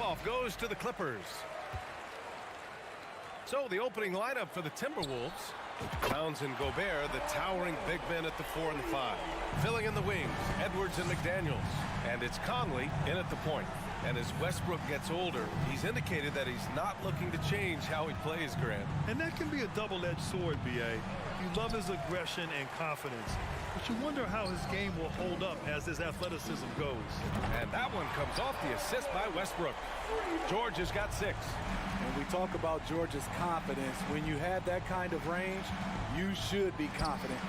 tip-off goes to the Clippers. So the opening lineup for the Timberwolves. Towns and Gobert, the towering big men at the 4 and the 5. Filling in the wings, Edwards and McDaniels. And it's Conley in at the point. And as Westbrook gets older, he's indicated that he's not looking to change how he plays, Grant. And that can be a double-edged sword, B.A. You love his aggression and confidence, but you wonder how his game will hold up as his athleticism goes. And that one comes off the assist by Westbrook. George has got 6. When we talk about George's confidence, when you have that kind of range, you should be confident.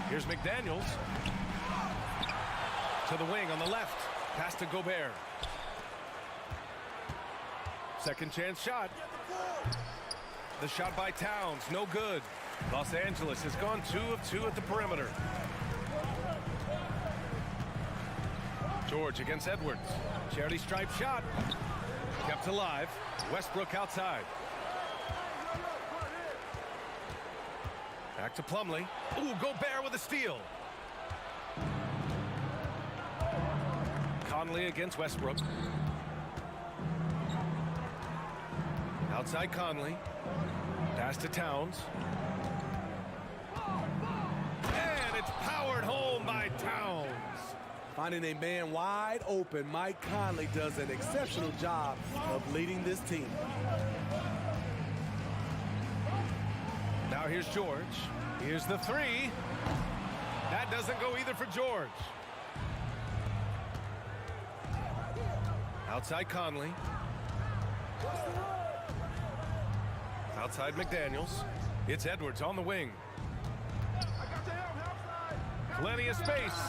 Here's McDaniels. To the wing on the left. Pass to Gobert. Second chance shot. The shot by Towns, no good. Los Angeles has gone 2 of 2 at the perimeter. George against Edwards. Charity stripe shot. Kept alive. Westbrook outside. Back to Plumlee. Ooh, Gobert with a steal. Conley against Westbrook. Outside Conley. Pass to Towns. And it's powered home by Towns. Finding a man wide open, Mike Conley does an exceptional job of leading this team. Now here's George. Here's the 3. That doesn't go either for George. Outside Conley. Outside McDaniels. It's Edwards on the wing. Plenty of space.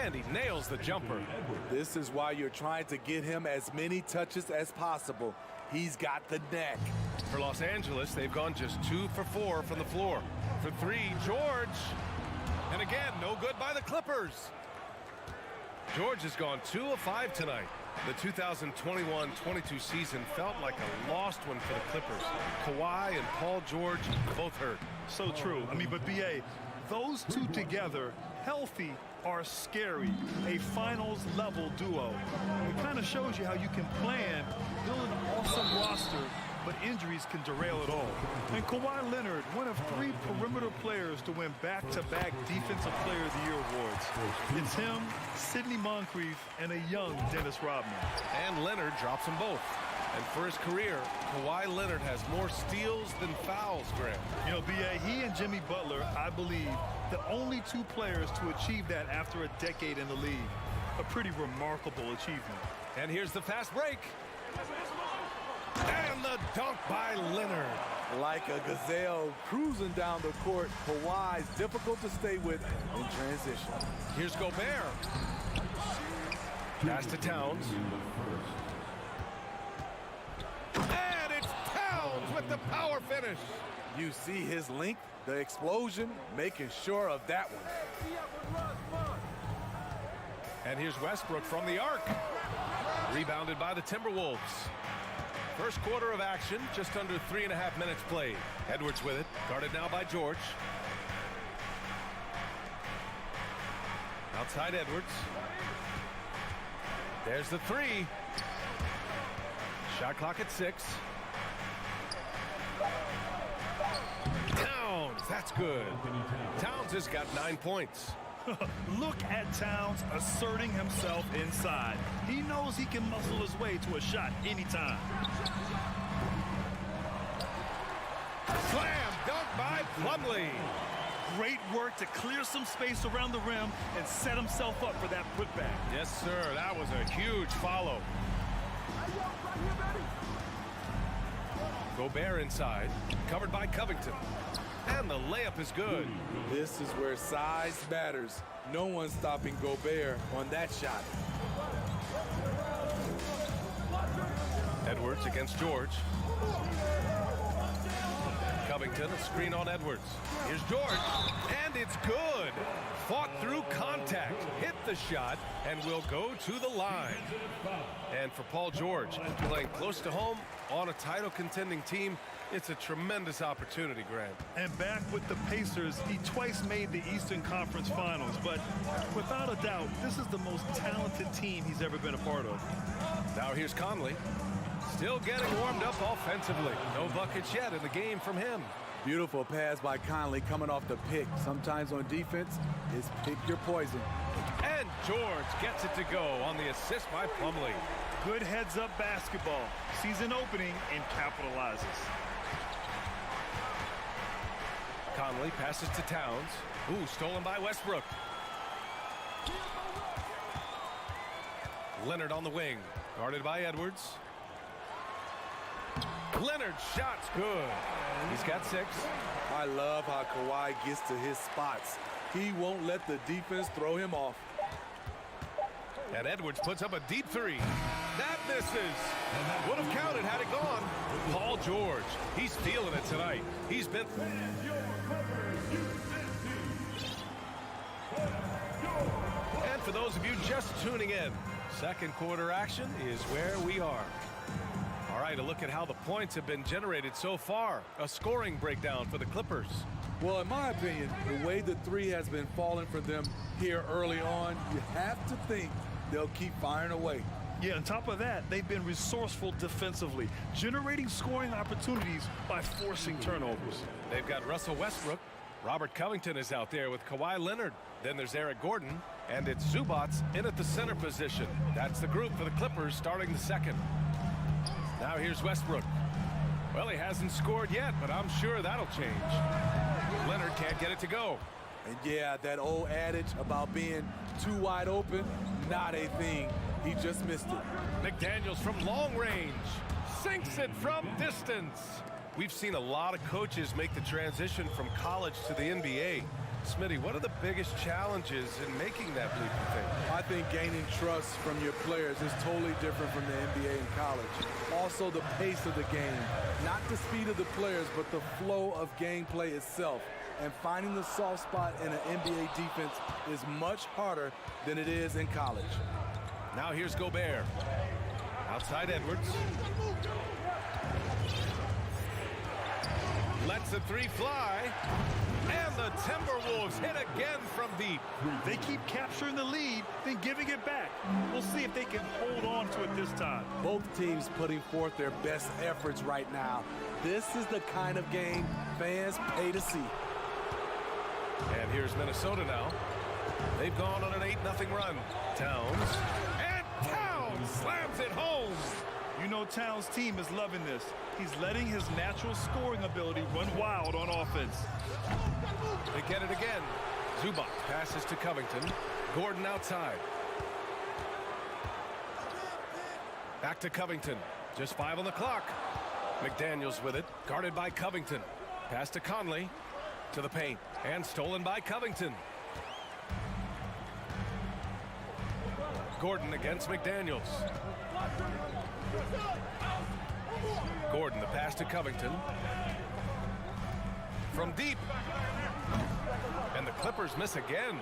And he nails the jumper. This is why you're trying to get him as many touches as possible. He's got the neck. For Los Angeles, they've gone just 2 for 4 from the floor. For 3, George. And again, no good by the Clippers. George has gone 2 of 5 tonight. The 2021-22 season felt like a lost one for the Clippers. Kawhi and Paul George both hurt. So true. I mean, but B.A., those two together, healthy, are scary. A finals-level duo. It kind of shows you how you can plan, build an awesome roster, but injuries can derail it all. And Kawhi Leonard, one of 3 perimeter players to win back-to-back Defensive Player of the Year awards. It's him, Sidney Moncrief, and a young Dennis Rodman. And Leonard drops them both. And for his career, Kawhi Leonard has more steals than fouls, Grant. You know, B.A., he and Jimmy Butler, I believe, the only 2 players to achieve that after a decade in the league. A pretty remarkable achievement. And here's the fast break. And the dunk by Leonard. Like a gazelle cruising down the court, Kawhi's difficult to stay with in transition. Here's Gobert. Pass to Towns. And it's Towns with the power finish. You see his length, the explosion, making sure of that one. And here's Westbrook from the arc. Rebounded by the Timberwolves. First quarter of action, just under 3.5 minutes played. Edwards with it, guarded now by George. Outside Edwards. There's the 3. Shot clock at 6. Towns, that's good. Towns has got 9 points. Look at Towns asserting himself inside. He knows he can muscle his way to a shot anytime. Slam dunk by Plumlee. Great work to clear some space around the rim and set himself up for that putback. Yes, sir. That was a huge follow. Gobert inside, covered by Covington. And the layup is good. This is where size matters. No one's stopping Gobert on that shot. Edwards against George. Covington, a screen on Edwards. Here's George, and it's good. Fought through contact, hit the shot, and will go to the line. And for Paul George, playing close to home on a title-contending team, it's a tremendous opportunity, Grant. And back with the Pacers, he twice made the Eastern Conference Finals. But without a doubt, this is the most talented team he's ever been a part of. Now here's Conley. Still getting warmed up offensively. No buckets yet in the game from him. Beautiful pass by Conley coming off the pick. Sometimes on defense, it's pick your poison. And George gets it to go on the assist by Plumlee. Good heads-up basketball. Season opening and capitalizes. Conley passes to Towns. Ooh, stolen by Westbrook. Leonard on the wing. Guarded by Edwards. Leonard's shot's good. He's got 6. I love how Kawhi gets to his spots. He won't let the defense throw him off. And Edwards puts up a deep 3. That misses. Would have counted had it gone. Paul George, he's feeling it tonight. He's been... And for those of you just tuning in, second quarter action is where we are. All right, a look at how the points have been generated so far. A scoring breakdown for the Clippers. Well, in my opinion, the way the 3 has been falling for them here early on, you have to think they'll keep firing away. Yeah, on top of that, they've been resourceful defensively, generating scoring opportunities by forcing turnovers. They've got Russell Westbrook. Robert Covington is out there with Kawhi Leonard. Then there's Eric Gordon, and it's Zubats in at the center position. That's the group for the Clippers starting the second. Now here's Westbrook. Well, he hasn't scored yet, but I'm sure that'll change. Leonard can't get it to go. And yeah, that old adage about being too wide open, not a thing. He just missed it. McDaniels from long range. Sinks it from distance. We've seen a lot of coaches make the transition from college to the NBA. Smitty, what are the biggest challenges in making that leap, you think? I think gaining trust from your players is totally different from the NBA and college. Also, the pace of the game. Not the speed of the players, but the flow of gameplay itself. And finding the soft spot in an NBA defense is much harder than it is in college. Now here's Gobert. Outside Edwards. Lets the 3 fly. And the Timberwolves hit again from deep. They keep capturing the lead, then giving it back. We'll see if they can hold on to it this time. Both teams putting forth their best efforts right now. This is the kind of game fans pay to see. And here's Minnesota now. They've gone on an 8-0 run. Towns. And Towns slams it home. You know Towns' team is loving this. He's letting his natural scoring ability run wild on offense. They get it again. Zubac passes to Covington. Gordon outside. Back to Covington. Just 5 on the clock. McDaniels with it. Guarded by Covington. Pass to Conley. To the paint. And stolen by Covington. Gordon against McDaniels. Gordon, the pass to Covington. From deep. And the Clippers miss again.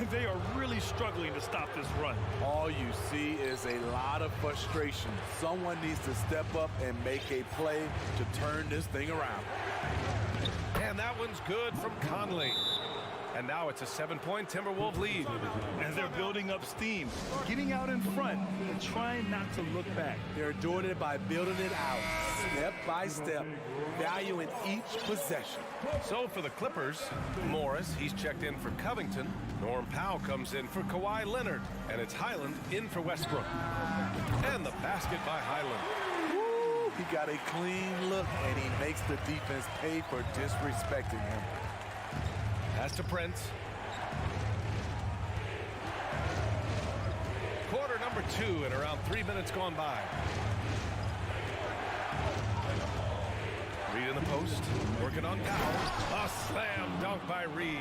They are really struggling to stop this run. All you see is a lot of frustration. Someone needs to step up and make a play to turn this thing around. And that one's good from Conley. And now it's a 7-point Timberwolves lead. And they're building up steam, getting out in front and trying not to look back. They're doing it by building it out, step by step, valuing each possession. So for the Clippers, Morris, he's checked in for Covington. Norm Powell comes in for Kawhi Leonard. And it's Highland in for Westbrook. And the basket by Highland. Woo, he got a clean look, and he makes the defense pay for disrespecting him. Pass to Prince. Quarter number 2 and around 3 minutes gone by. Reed in the post, working on Powell. A slam dunk by Reed.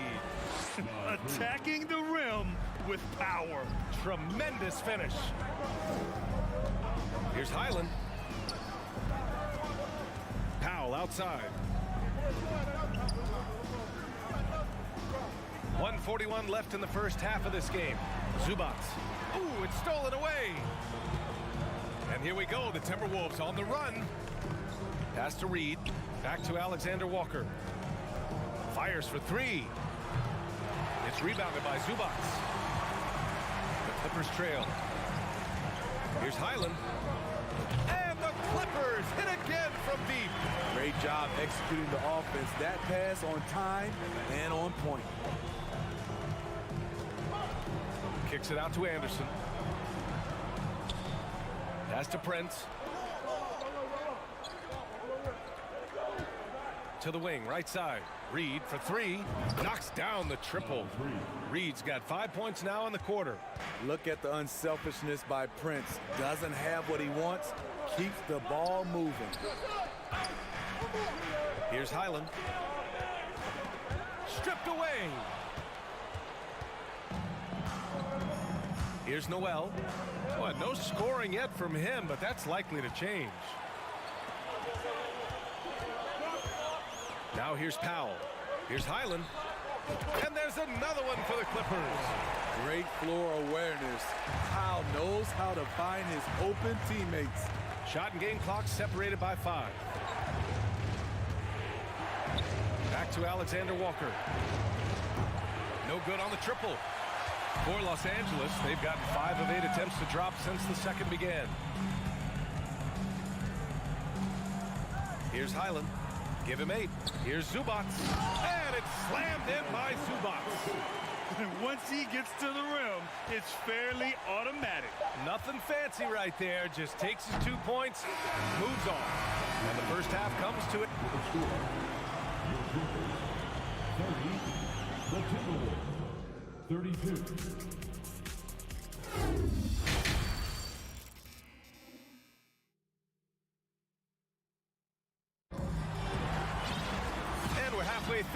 Attacking the rim with power. Tremendous finish. Here's Highland. Powell outside. .141 left in the first half of this game. Zubac. Ooh, it's stolen away. And here we go. The Timberwolves on the run. Pass to Reed. Back to Alexander Walker. Fires for three. It's rebounded by Zubac. The Clippers trail. Here's Highland. And the Clippers hit again from deep. Great job executing the offense. That pass on time and on point. Kicks it out to Anderson. Pass to Prince. To the wing, right side. Reed for three. Knocks down the triple. Reed's got 5 points now in the quarter. Look at the unselfishness by Prince. Doesn't have what he wants. Keeps the ball moving. Here's Highland. Stripped away. Here's Noel. Boy, no scoring yet from him, but that's likely to change. Now here's Powell. Here's Highland. And there's another one for the Clippers. Great floor awareness. Powell knows how to find his open teammates. Shot and game clock separated by 5. Back to Alexander Walker. No good on the triple. For Los Angeles, they've gotten 5 of 8 attempts to drop since the second began. Here's Highland. Give him 8. Here's Zubac. And it's slammed in by Zubac. Once he gets to the rim, it's fairly automatic. Nothing fancy right there. Just takes his 2 points, moves on. And the first half comes to it. The Timberwolves, 32.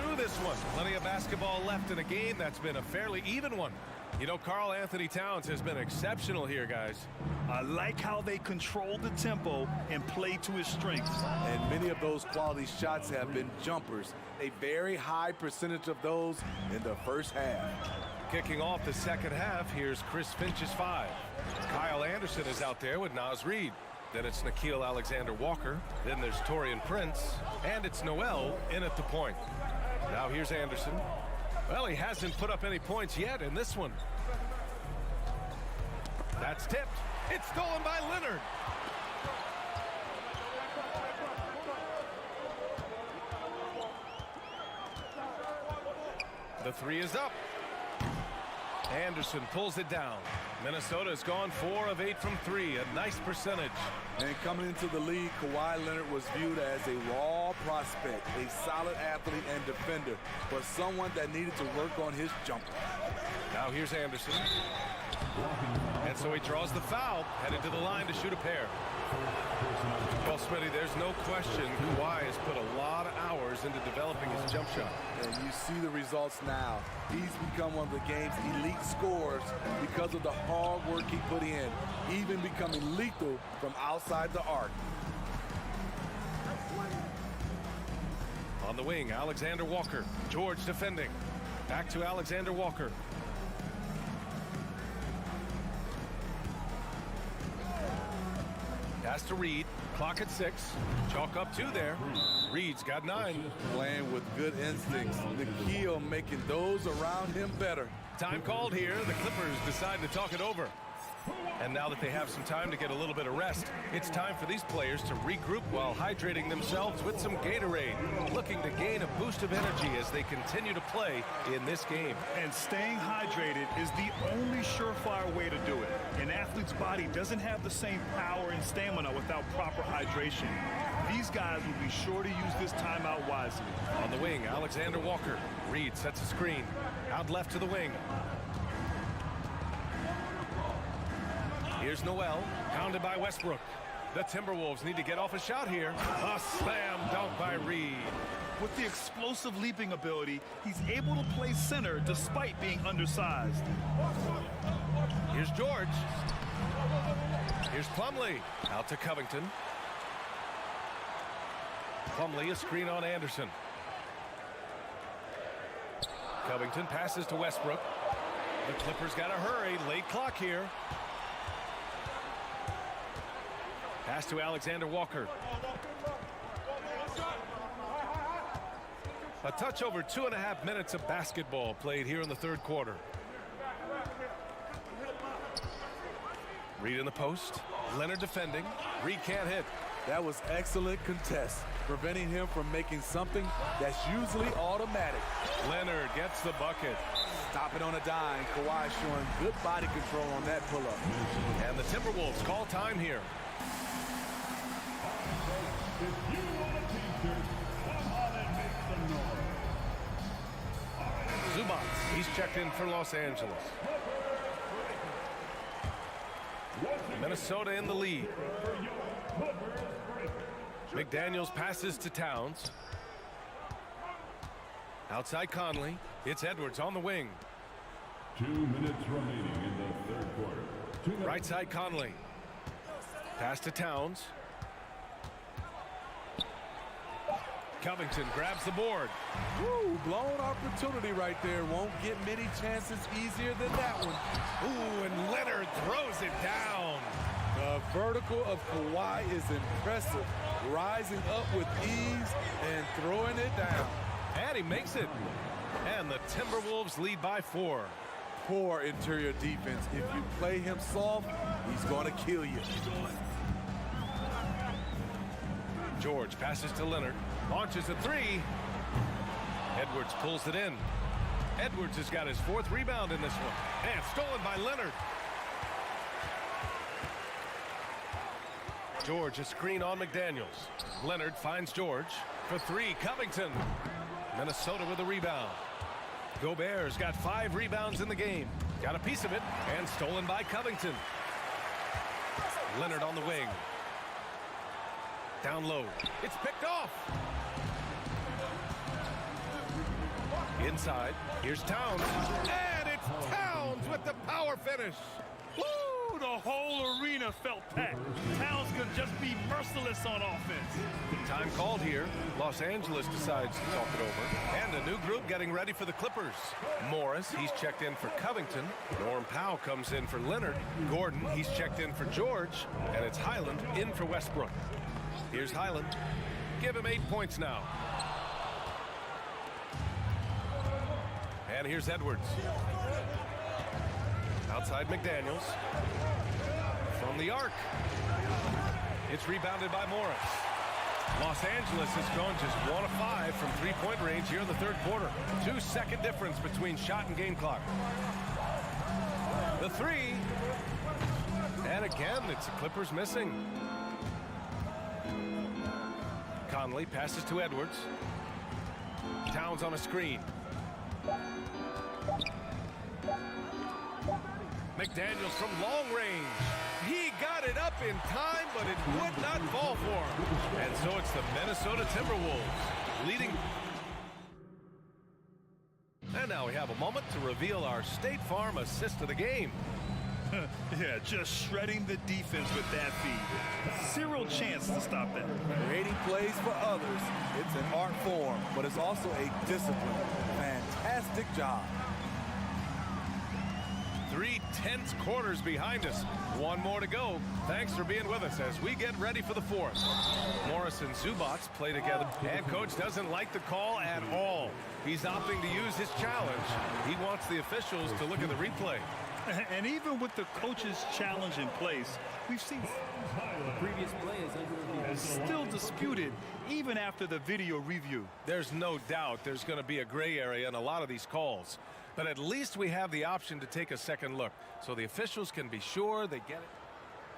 Through this one. Plenty of basketball left in a game that's been a fairly even one. You know, Karl Anthony Towns has been exceptional here, guys. I like how they control the tempo and play to his strengths. And many of those quality shots have been jumpers. A very high percentage of those in the first half. Kicking off the second half, here's Chris Finch's 5. Kyle Anderson is out there with Naz Reid. Then it's Nickeil Alexander-Walker. Then there's Taurean Prince. And it's Noel in at the point. Now here's Anderson. Well, he hasn't put up any points yet in this one. That's tipped. It's stolen by Leonard. The 3 is up. Anderson pulls it down. Minnesota's gone 4 of 8 from 3, a nice percentage. And coming into the league, Kawhi Leonard was viewed as a raw prospect, a solid athlete and defender, but someone that needed to work on his jumper. Now here's Anderson. And so he draws the foul, headed to the line to shoot a pair. Well, Smitty, there's no question Kawhi has put a lot of hours into developing his jump shot. And you see the results now. He's become one of the game's elite scorers because of the hard work he put in, even becoming lethal from outside the arc. On the wing, Alexander Walker. George defending. Back to Alexander Walker. Pass to Reed. Clock at 6. Chalk up 2 there. Reed's got 9. Playing with good instincts. Nickeil making those around him better. Time called here. The Clippers decide to talk it over. And now that they have some time to get a little bit of rest, it's time for these players to regroup while hydrating themselves with some Gatorade, looking to gain a boost of energy as they continue to play in this game. And staying hydrated is the only surefire way to do it. An athlete's body doesn't have the same power and stamina without proper hydration. These guys will be sure to use this timeout wisely. On the wing, Alexander Walker. Reed sets a screen. Out left to the wing. Here's Noel, pounded by Westbrook. The Timberwolves need to get off a shot here. A slam dunk by Reed. With the explosive leaping ability, he's able to play center despite being undersized. Here's George. Here's Plumlee. Out to Covington. Plumlee, a screen on Anderson. Covington passes to Westbrook. The Clippers got to hurry. Late clock here. Pass to Alexander Walker. A touch over 2.5 minutes of basketball played here in the third quarter. Reed in the post. Leonard defending. Reed can't hit. That was excellent contest, preventing him from making something that's usually automatic. Leonard gets the bucket. Stop it on a dime. Kawhi showing good body control on that pull-up. And the Timberwolves call time here. If you want a t-shirt, come on and make some noise. Zubats, he's checked in for Los Angeles. Minnesota in the lead. McDaniels passes to Towns. Outside Conley. It's Edwards on the wing. 2 minutes remaining in the third quarter. Right side Conley. Pass to Towns. Covington grabs the board. Woo, blown opportunity right there. Won't get many chances easier than that one. Ooh, and Leonard throws it down. The vertical of Kawhi is impressive. Rising up with ease and throwing it down. And he makes it. And the Timberwolves lead by 4. Poor interior defense. If you play him soft, he's going to kill you. George passes to Leonard. Launches a 3. Edwards pulls it in. Edwards has got his 4th rebound in this one. And stolen by Leonard. George, a screen on McDaniels. Leonard finds George for 3. Covington. Minnesota with a rebound. Gobert's got 5 rebounds in the game. Got a piece of it and stolen by Covington. Leonard on the wing. Down low. It's picked off. Inside. Here's Towns. And it's Towns with the power finish. Woo! The whole arena felt packed. Towns could just be merciless on offense. Time called here. Los Angeles decides to talk it over. And a new group getting ready for the Clippers. Morris, he's checked in for Covington. Norm Powell comes in for Leonard. Gordon, he's checked in for George. And it's Highland in for Westbrook. Here's Highland. Give him 8 points now. And here's Edwards. Outside McDaniels. From the arc. It's rebounded by Morris. Los Angeles has gone just 1 of 5 from 3-point range here in the third quarter. 2-second difference between shot and game clock. The 3. And again, it's the Clippers missing. Conley passes to Edwards. Towns on a screen. McDaniels from long range. He got it up in time, but it would not fall for him. And so it's the Minnesota Timberwolves leading. And now we have a moment to reveal our State Farm assist of the game. Yeah, just shredding the defense with that feed. Zero chance to stop that. Creating plays for others. It's an art form, but it's also a discipline. Fantastic job. 3 tense quarters behind us. 1 more to go. Thanks for being with us as we get ready for the 4th. Morris and Zubats play together. And coach doesn't like the call at all. He's opting to use his challenge. He wants the officials to look at the replay. And even with the coach's challenge in place, we've seen The previous play is under review. still disputed even after the video review. There's no doubt there's going to be a gray area in a lot of these calls. But at least we have the option to take a second look so the officials can be sure they get it.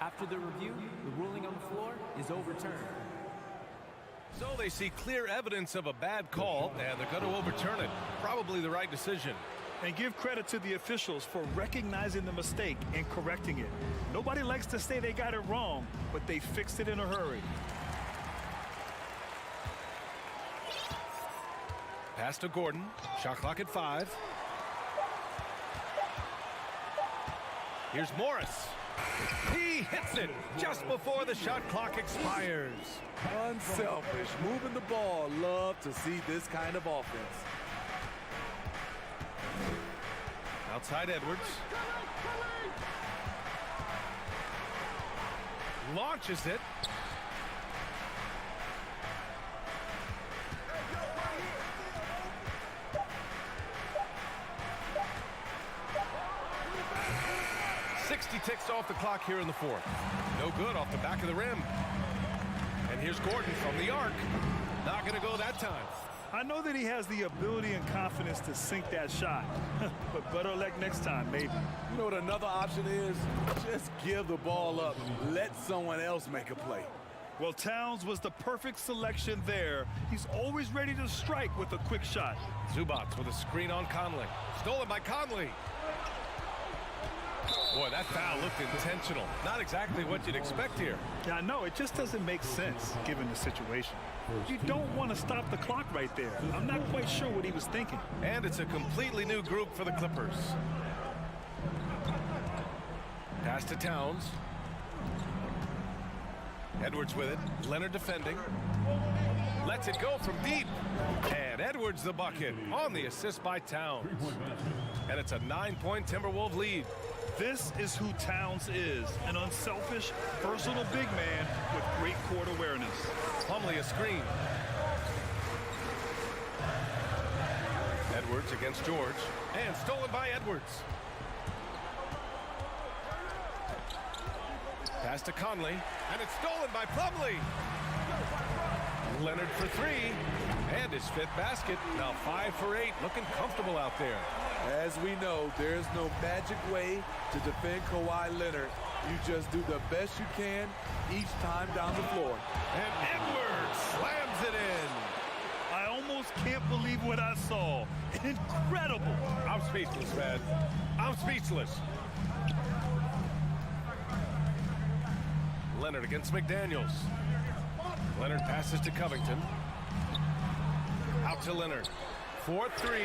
After the review, the ruling on the floor is overturned. So they see clear evidence of a bad call, and they're going to overturn it. Probably the right decision. And give credit to the officials for recognizing the mistake and correcting it. Nobody likes to say they got it wrong, but they fixed it in a hurry. Pass to Gordon. Shot clock at 5. Here's Morris. He hits it just before the shot clock expires. Unselfish, moving the ball. Love to see this kind of offense. Outside Edwards. Launches it. Ticks off the clock here in the fourth. No good off the back of the rim. And here's Gordon from the arc. Not going to go that time. I know that he has the ability and confidence to sink that shot, but better luck next time, maybe. You know what another option is? Just give the ball up. Let someone else make a play. Well, Towns was the perfect selection there. He's always ready to strike with a quick shot. Zubac with a screen on Conley. Stolen by Conley. Boy, that foul looked intentional. Not exactly what you'd expect here. Yeah, I know. It just doesn't make sense, given the situation. You don't want to stop the clock right there. I'm not quite sure what he was thinking. And it's a completely new group for the Clippers. Pass to Towns. Edwards with it. Leonard defending. Lets it go from deep. And Edwards the bucket on the assist by Towns. And it's a 9-point Timberwolves lead. This is who Towns is, an unselfish, versatile big man with great court awareness. Plumlee a screen. Edwards against George. And stolen by Edwards. Pass to Conley. And it's stolen by Plumlee. Leonard for three. And his fifth basket. Now 5 for 8. Looking comfortable out there. As we know, there's no magic way to defend Kawhi Leonard. You just do the best you can each time down the floor. And Edwards slams it in. I almost can't believe what I saw. Incredible. I'm speechless, man. I'm speechless. Leonard against McDaniels. Leonard passes to Covington. Out to Leonard. 4-3.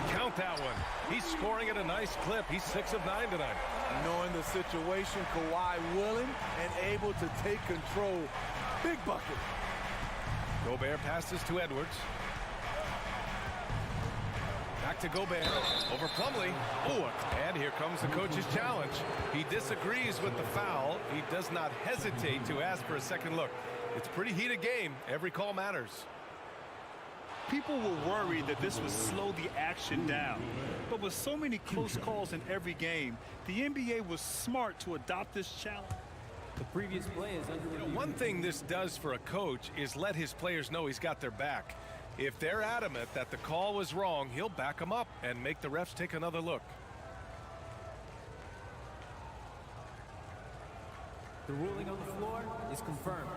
Count that one. He's scoring at a nice clip. He's 6 of 9 tonight. Knowing the situation, Kawhi willing and able to take control. Big bucket. Gobert passes to Edwards. Back to Gobert. Over Plumlee. Oh, and here comes the coach's challenge. He disagrees with the foul. He does not hesitate to ask for a second look. It's a pretty heated game. Every call matters. People were worried that this would slow the action down. But with so many close calls in every game, the NBA was smart to adopt this challenge. The previous play is under review. One thing this does for a coach is let his players know he's got their back. If they're adamant that the call was wrong, he'll back them up and make the refs take another look. The ruling on the floor is confirmed.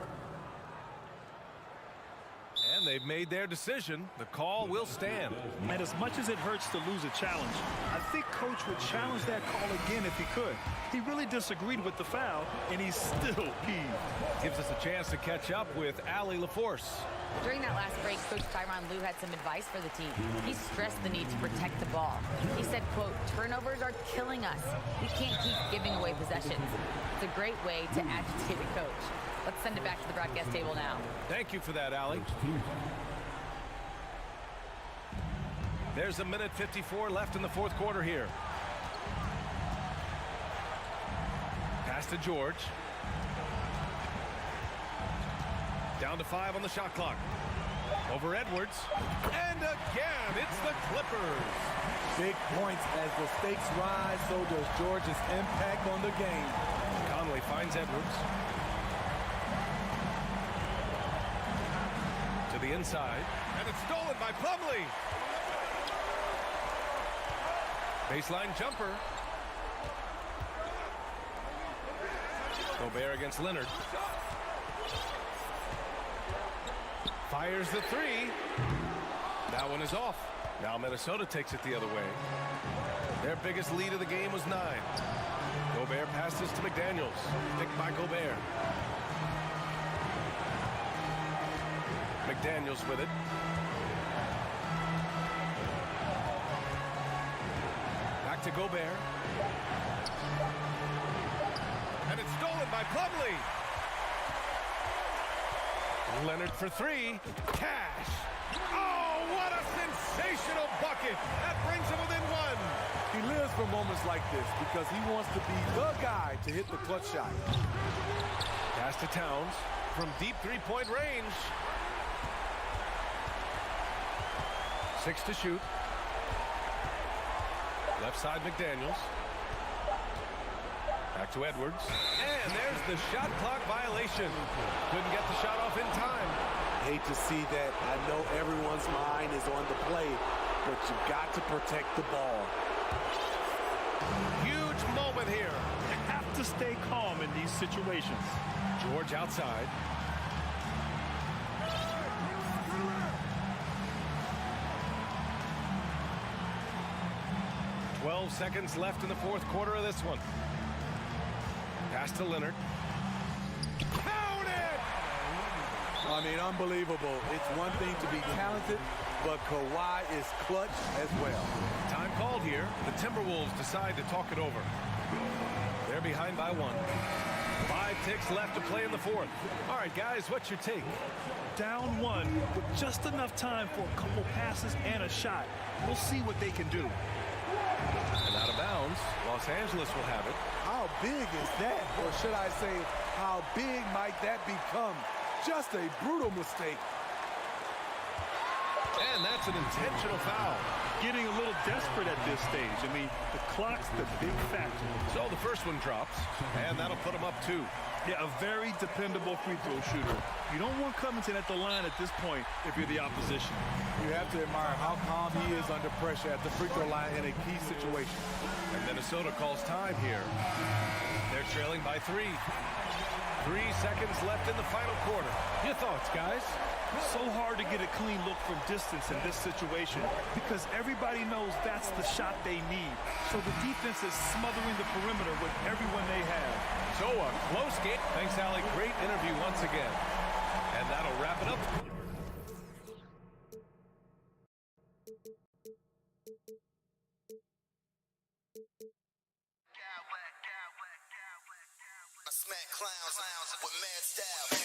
And they've made their decision. The call will stand. And as much as it hurts to lose a challenge, I think Coach would challenge that call again if he could. He really disagreed with the foul, and he's still peeved. Gives us a chance to catch up with Allie LaForce. During that last break, Coach Tyronn Lue had some advice for the team. He stressed the need to protect the ball. He said, quote, "Turnovers are killing us. We can't keep giving away possessions." It's a great way to agitate a coach. Let's send it back to the broadcast table now. Thank you for that, Allie. There's a minute 54 left in the fourth quarter here. Pass to George. Down to 5 on the shot clock. Over Edwards. And again, it's the Clippers. Big points as the stakes rise, so does George's impact on the game. Conley finds Edwards. To the inside. And it's stolen by Plumlee. Baseline jumper. Gobert against Leonard. Fires the three. That one is off. Now Minnesota takes it the other way. Their biggest lead of the game was 9. Gobert passes to McDaniels. Picked by Gobert. McDaniels with it. Back to Gobert. And it's stolen by Plumlee. Leonard for 3. Cash. Oh, what a sensational bucket. That brings him within 1. He lives for moments like this because he wants to be the guy to hit the clutch shot. Pass to Towns from deep three-point range. 6 to shoot. Left side McDaniels. Back to Edwards. And there's the shot clock violation. Couldn't get the shot off in time. Hate to see that. I know everyone's mind is on the play, but you've got to protect the ball. Huge moment here. You have to stay calm in these situations. George outside. "12 seconds left in the fourth quarter of this one. Pass to Leonard. Count it! I mean, unbelievable. It's one thing to be talented, but Kawhi is clutch as well. Time called here. The Timberwolves decide to talk it over. They're behind by 1. 5 ticks left to play in the fourth. All right, guys, what's your take? Down 1 with just enough time for a couple passes and a shot. We'll see what they can do. And out of bounds, Los Angeles will have it. How big is that? Or should I say, how big might that become? Just a brutal mistake. And that's an intentional foul. Getting a little desperate at this stage. I mean, the clock's the big factor. So the first one drops, and that'll put him up 2. Yeah, a very dependable free throw shooter. You don't want Covington at the line at this point if you're the opposition. You have to admire how calm he is under pressure at the free throw line in a key situation. And Minnesota calls time here. They're trailing by 3. 3 seconds left in the final quarter. Your thoughts, guys? So hard to get a clean look from distance in this situation because everybody knows that's the shot they need. So the defense is smothering the perimeter with everyone they have. So a close game. Thanks, Allie. Great interview once again. And that'll wrap it up. I smack clowns with mad style.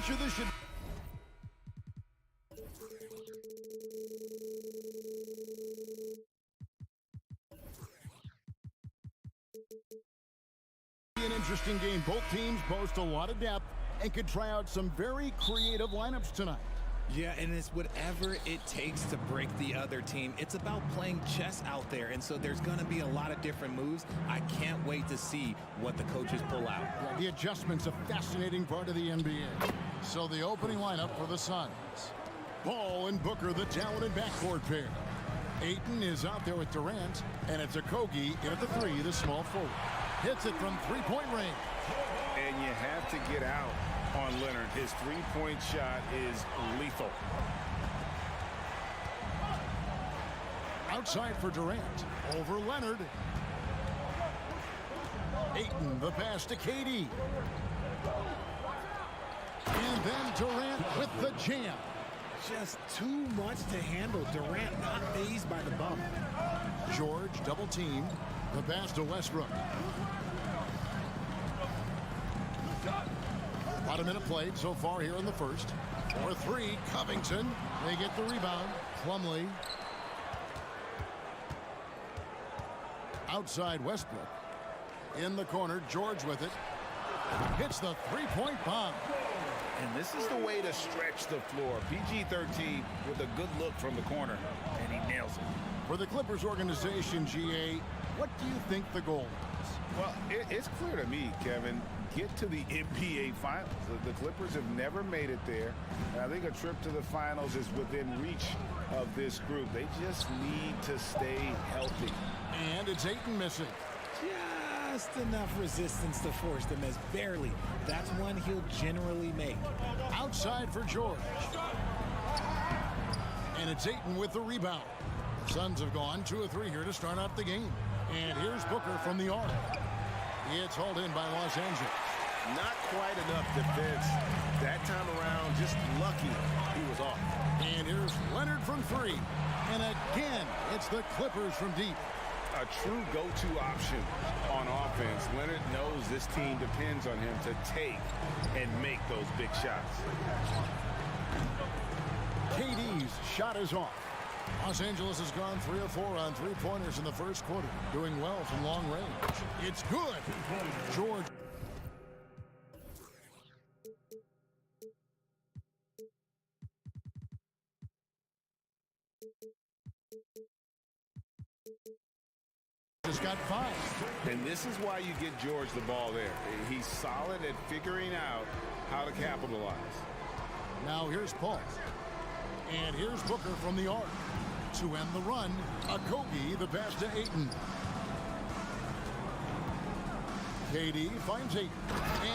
pressure. This should be an interesting game. Both teams boast a lot of depth and could try out some very creative lineups tonight. Yeah, and it's whatever it takes to break the other team. It's about playing chess out there, and so there's going to be a lot of different moves. I can't wait to see what the coaches pull out. Yeah, the adjustment's a fascinating part of the NBA. So the opening lineup for the Suns. Ball and Booker, the talented backcourt pair. Ayton is out there with Durant, and it's Octopi in at the three, the small forward. Hits it from three-point range. And you have to get out on Leonard. His three-point shot is lethal. Outside for Durant. Over Leonard. Ayton, the pass to KD. And then Durant with the jam. Just too much to handle. Durant not fazed by the bump. George double team. The pass to Westbrook. About a minute played so far here in the first. For three, Covington. They get the rebound. Plumlee. Outside Westbrook. In the corner, George with it. Hits the three-point bomb. And this is the way to stretch the floor. PG-13 with a good look from the corner, and he nails it. For the Clippers organization, GA, what do you think the goal is? Well, it's clear to me, Kevin. Get to the NBA Finals. The Clippers have never made it there. And I think a trip to the Finals is within reach of this group. They just need to stay healthy. And it's Ayton missing. Just enough resistance to force them as barely. That's one he'll generally make. Outside for George. And it's Ayton with the rebound. The Suns have gone 2 of 3 here to start out the game. And here's Booker from the arc. It's hauled in by Los Angeles. Not quite enough defense that time around. Just lucky he was off. And here's Leonard from 3. And again, it's the Clippers from deep. A true go-to option on offense. Leonard knows this team depends on him to take and make those big shots. KD's shot is off. Los Angeles has gone 3 of 4 on three-pointers in the first quarter, doing well from long range. It's good. George. Just got 5. And this is why you get George the ball there. He's solid at figuring out how to capitalize. Now here's Paul. And here's Booker from the arc. To end the run, Octopi, the pass to Ayton. KD finds Ayton.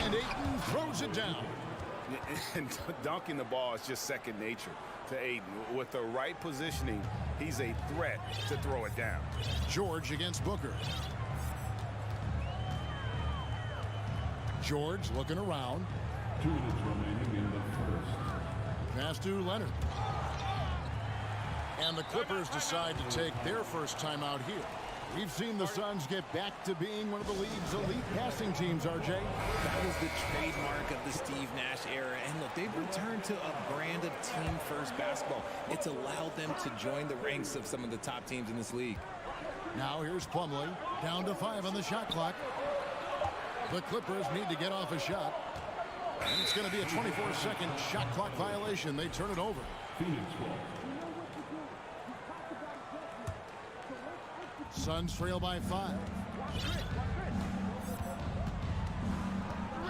And Ayton throws it down. And dunking the ball is just second nature to Ayton. With the right positioning, he's a threat to throw it down. George against Booker. George looking around. 2 minutes remaining in the first. Pass to Leonard. And the Clippers decide to take their first time out here. We've seen the Suns get back to being one of the league's elite passing teams, RJ. That was the trademark of the Steve Nash era. And look, they've returned to a brand of team-first basketball. It's allowed them to join the ranks of some of the top teams in this league. Now here's Plumlee, down to 5 on the shot clock. The Clippers need to get off a shot. And it's going to be a 24-second shot clock violation. They turn it over. Phoenix ball. Suns trail by 5.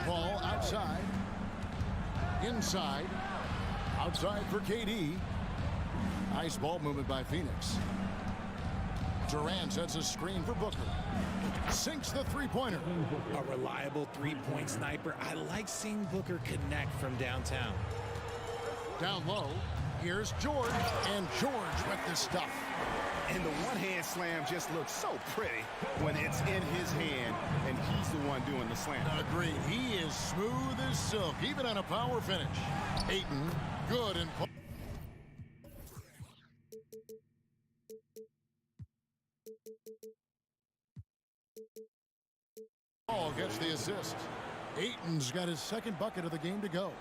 Ball outside. Inside. Outside for KD. Nice ball movement by Phoenix. Durant sets a screen for Booker. Sinks the three-pointer. A reliable three-point sniper. I like seeing Booker connect from downtown. Down low. Here's George. And George with the stuff. And the one-hand slam just looks so pretty when it's in his hand and he's the one doing the slam. Agreed. He is smooth as silk, even on a power finish. Ayton, good and... Paul gets the assist. Ayton's got his second bucket of the game to go.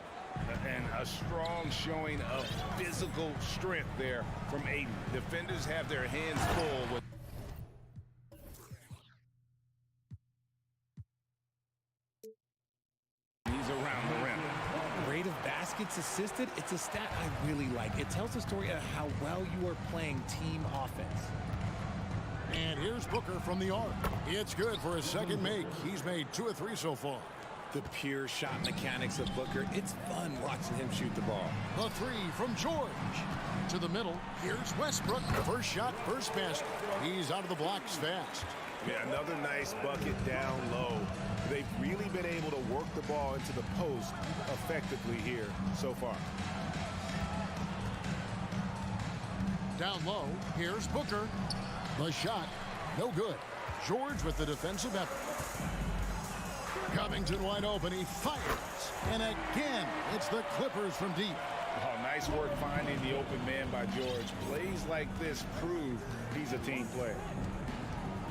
And a strong showing of physical strength there from Aiden. Defenders have their hands full with he's around the rim. Rate of baskets assisted, it's a stat I really like. It tells the story of how well you are playing team offense. And here's Booker from the arc. It's good for his second make. He's made 2 of 3 so far. The pure shot mechanics of Booker, it's fun watching him shoot the ball. The 3 from George. To the middle, here's Westbrook. First shot, first basket. He's out of the blocks fast. Yeah, another nice bucket down low. They've really been able to work the ball into the post effectively here so far. Down low, here's Booker. The shot, no good. George with the defensive effort. Covington wide open, he fires. And again, it's the Clippers from deep. Oh, nice work finding the open man by George. Plays like this prove he's a team player.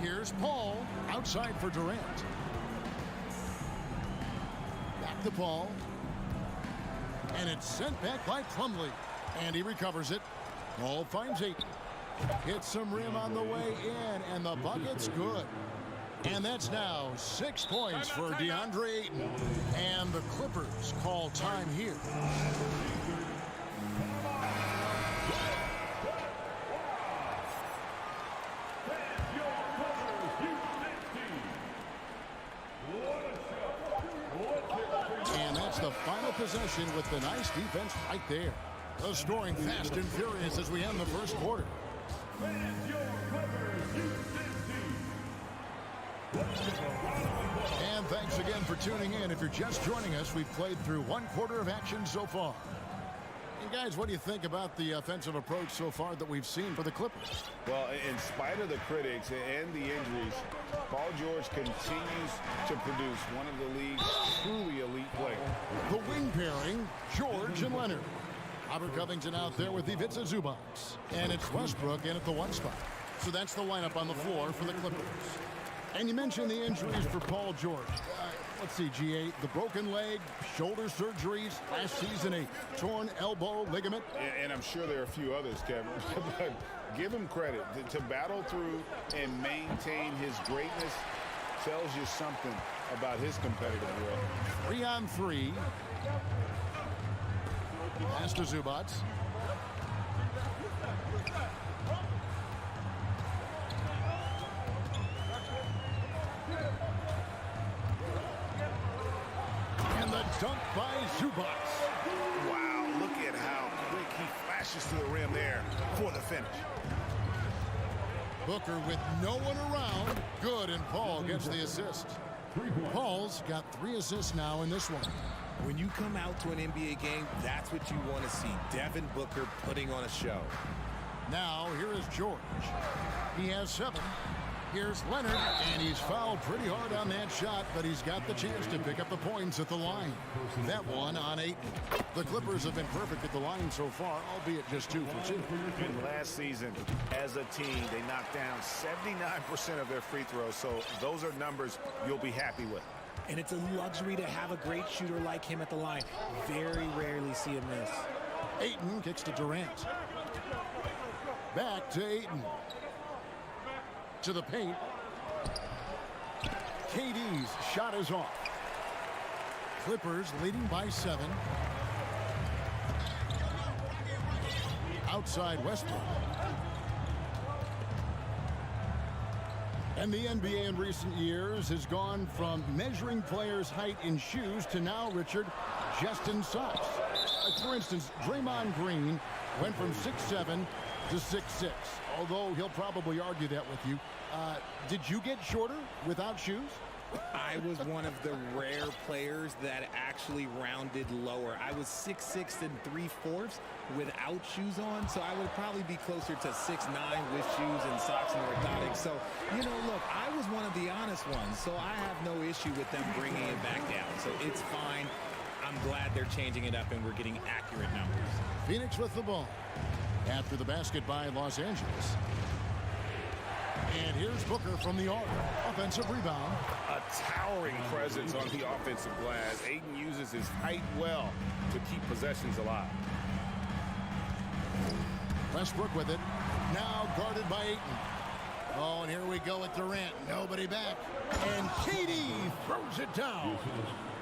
Here's Paul, outside for Durant. Back to Paul. And it's sent back by Plumlee. And he recovers it. Paul finds Ayton. Hits some rim on the way in, and the bucket's good. And that's now 6 points for DeAndre Ayton. And the Clippers call time here. And that's the final possession with the nice defense right there. The scoring fast and furious as we end the first quarter. And thanks again for tuning in. If you're just joining us, we've played through 1 quarter of action so far. And guys, what do you think about the offensive approach so far that we've seen for the Clippers? Well, in spite of the critics and the injuries, Paul George continues to produce one of the league's truly elite players. The wing pairing, George and Leonard. Robert Covington out there with Ivica Zubac. And it's Westbrook in at the 1 spot. So that's the lineup on the floor for the Clippers. And you mentioned the injuries for Paul George. Let's see, G8, the broken leg, shoulder surgeries, last season a torn elbow ligament. And I'm sure there are a few others, Kevin. But give him credit. To battle through and maintain his greatness tells you something about his competitive will. 3-on-3. Pass to Zubac. And the dunk by Zubac. Wow, look at how quick he flashes to the rim there for the finish. Booker with no one around. Good, and Paul gets the assist. Paul's got 3 assists now in this one. When you come out to an NBA game, that's what you want to see. Devin Booker putting on a show. Now, here is George. He has 7. Here's Leonard, and he's fouled pretty hard on that shot, but he's got the chance to pick up the points at the line. That one on 8. The Clippers have been perfect at the line so far, albeit just 2 for 2. And last season, as a team, they knocked down 79% of their free throws, so those are numbers you'll be happy with. And it's a luxury to have a great shooter like him at the line. Very rarely see him miss. Ayton kicks to Durant. Back to Ayton. To the paint. KD's shot is off. Clippers leading by 7. Outside Westbrook. And the NBA in recent years has gone from measuring players' height in shoes to now, Richard, just in socks. For instance, Draymond Green went from 6'7" to 6'6", although he'll probably argue that with you. Did you get shorter without shoes? I was one of the rare players that actually rounded lower. I was 6'6" and 3/4 without shoes on, so I would probably be closer to 6'9" with shoes and socks and orthotics. So, you know, look, I was one of the honest ones, so I have no issue with them bringing it back down. So it's fine. I'm glad they're changing it up and we're getting accurate numbers. Phoenix with the ball after the basket by Los Angeles. And here's Booker from the arc. Offensive rebound. A towering presence on the offensive glass. Ayton uses his height well to keep possessions alive. Westbrook with it. Now guarded by Ayton. Oh, and here we go with Durant. Nobody back. And KD throws it down.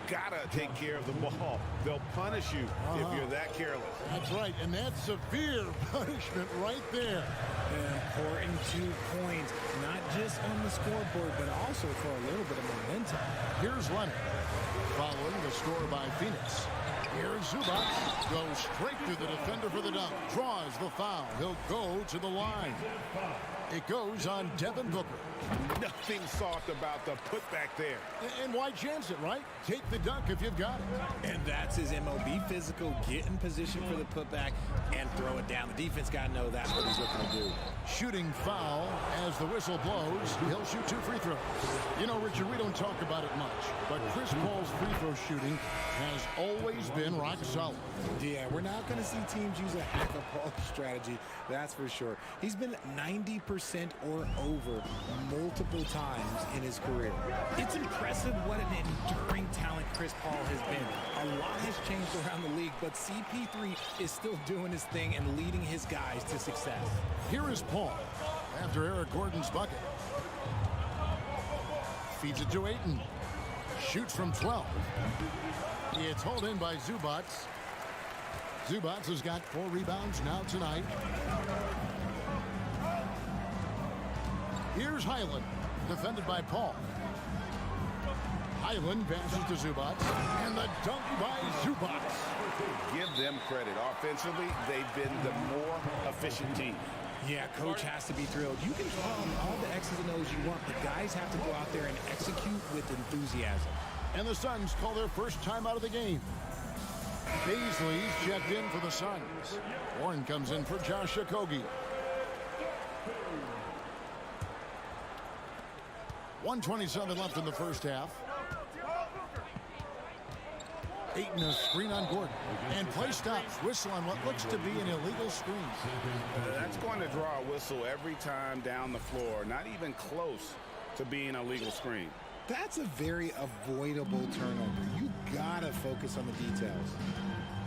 Gotta take care of the ball. They'll punish you if you're that careless. That's right, and that's severe punishment right there. An important 2 points, not just on the scoreboard, but also for a little bit of momentum. Here's Leonard. Following the score by Phoenix. Here's Zubac. Goes straight through the defender for the dunk. Draws the foul. He'll go to the line. It goes on Devin Booker. Nothing soft about the putback there. And why chance it, right? Take the dunk if you've got it. And that's his MO. Be physical, get in position for the putback, and throw it down. The defense got to know that's what he's looking to do. Shooting foul as the whistle blows. He'll shoot 2 free throws. You know, Richard, we don't talk about it much, but Chris Paul's free throw shooting has always been rock solid. Yeah, we're not going to see teams use a hack-a-Paul strategy, that's for sure. He's been 90% or over multiple times in his career. It's impressive what an enduring talent Chris Paul has been. A lot has changed around the league, but CP3 is still doing his thing and leading his guys to success. Here is Paul after Eric Gordon's bucket. Feeds it to Ayton. Shoots from 12. It's hauled in by Zubac. Zubac has got 4 rebounds now tonight. Here's Highland, defended by Paul. Highland passes to Zubac, and the dunk by Zubac. Give them credit. Offensively, they've been the more efficient team. Yeah, coach has to be thrilled. You can call all the X's and O's you want, but guys have to go out there and execute with enthusiasm. And the Suns call their first time out of the game. Beasley's checked in for the Suns. Warren comes in for Josh Okogie. 1:27 left in the first half. Ayton a screen on Gordon. And play stops. Whistle on what looks to be an illegal screen. That's going to draw a whistle every time down the floor. Not even close to being a legal screen. That's a very avoidable turnover. You gotta focus on the details.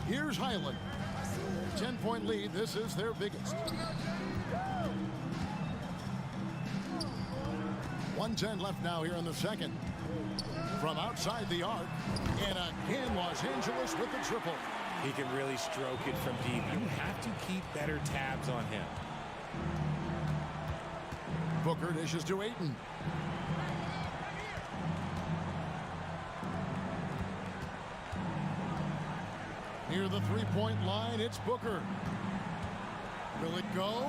Here's Highland. 10-point lead. This is their biggest. 1:10 left now here in the second. From outside the arc. And again, Los Angeles with the triple. He can really stroke it from deep. You have to keep better tabs on him. Booker dishes to Ayton. Near the three-point line, it's Booker. Will it go?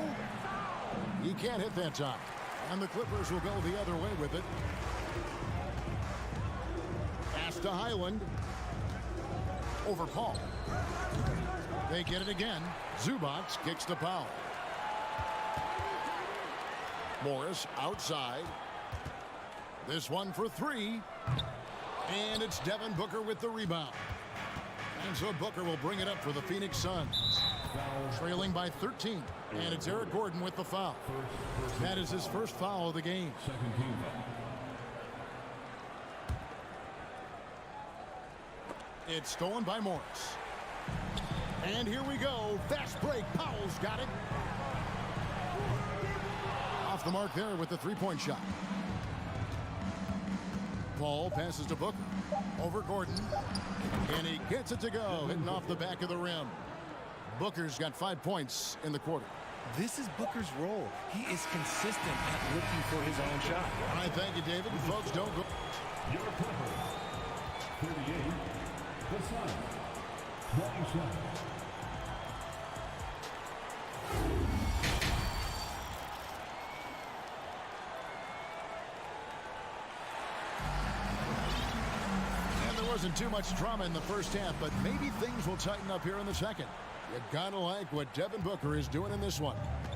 He can't hit that time. And the Clippers will go the other way with it. Pass to Highland. Over Paul. They get it again. Zubac kicks the foul. Morris outside. This one for 3. And it's Devin Booker with the rebound. And so Booker will bring it up for the Phoenix Suns. Trailing by 13. And it's Eric Gordon with the foul. That is his first foul of the game. It's stolen by Morris. And here we go. Fast break. Powell's got it. Off the mark there with the three-point shot. Paul passes to Booker. Over Gordon. And he gets it to go. Hitting off the back of the rim. Booker's got 5 points in the quarter. This is Booker's role. He is consistent at looking for his own shot. I thank you, David. Folks, don't go. Your Clippers, 38, the Suns, 27. Wasn't too much drama in the first half, but maybe things will tighten up here in the second. You gotta like what Devin Booker is doing in this one.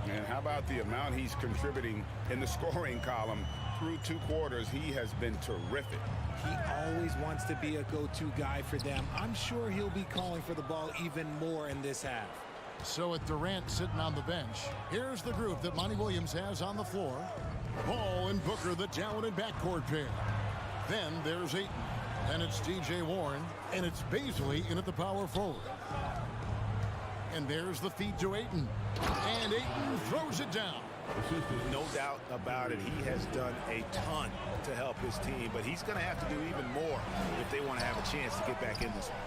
And how about the amount he's contributing in the scoring column through 2 quarters? He has been terrific. He always wants to be a go-to guy for them. I'm sure he'll be calling for the ball even more in this half. So with Durant sitting on the bench, here's the group that Monty Williams has on the floor. Ball and Booker, the talented backcourt pair. Then there's Ayton. And it's T.J. Warren. And it's Baisley in at the power forward. And there's the feed to Ayton. And Ayton throws it down. No doubt about it. He has done a ton to help his team, but he's going to have to do even more if they want to have a chance to get back in this one.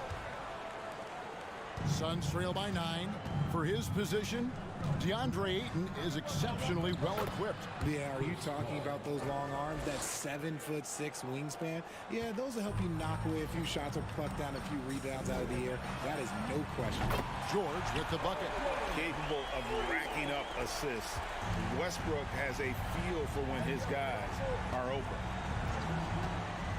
Suns trail by 9. For his position, DeAndre Ayton is exceptionally well equipped. Yeah, are you talking about those long arms, that 7'6" wingspan? Yeah, those will help you knock away a few shots or pluck down a few rebounds out of the air. That is no question. George with the bucket. Capable of racking up assists. Westbrook has a feel for when his guys are open.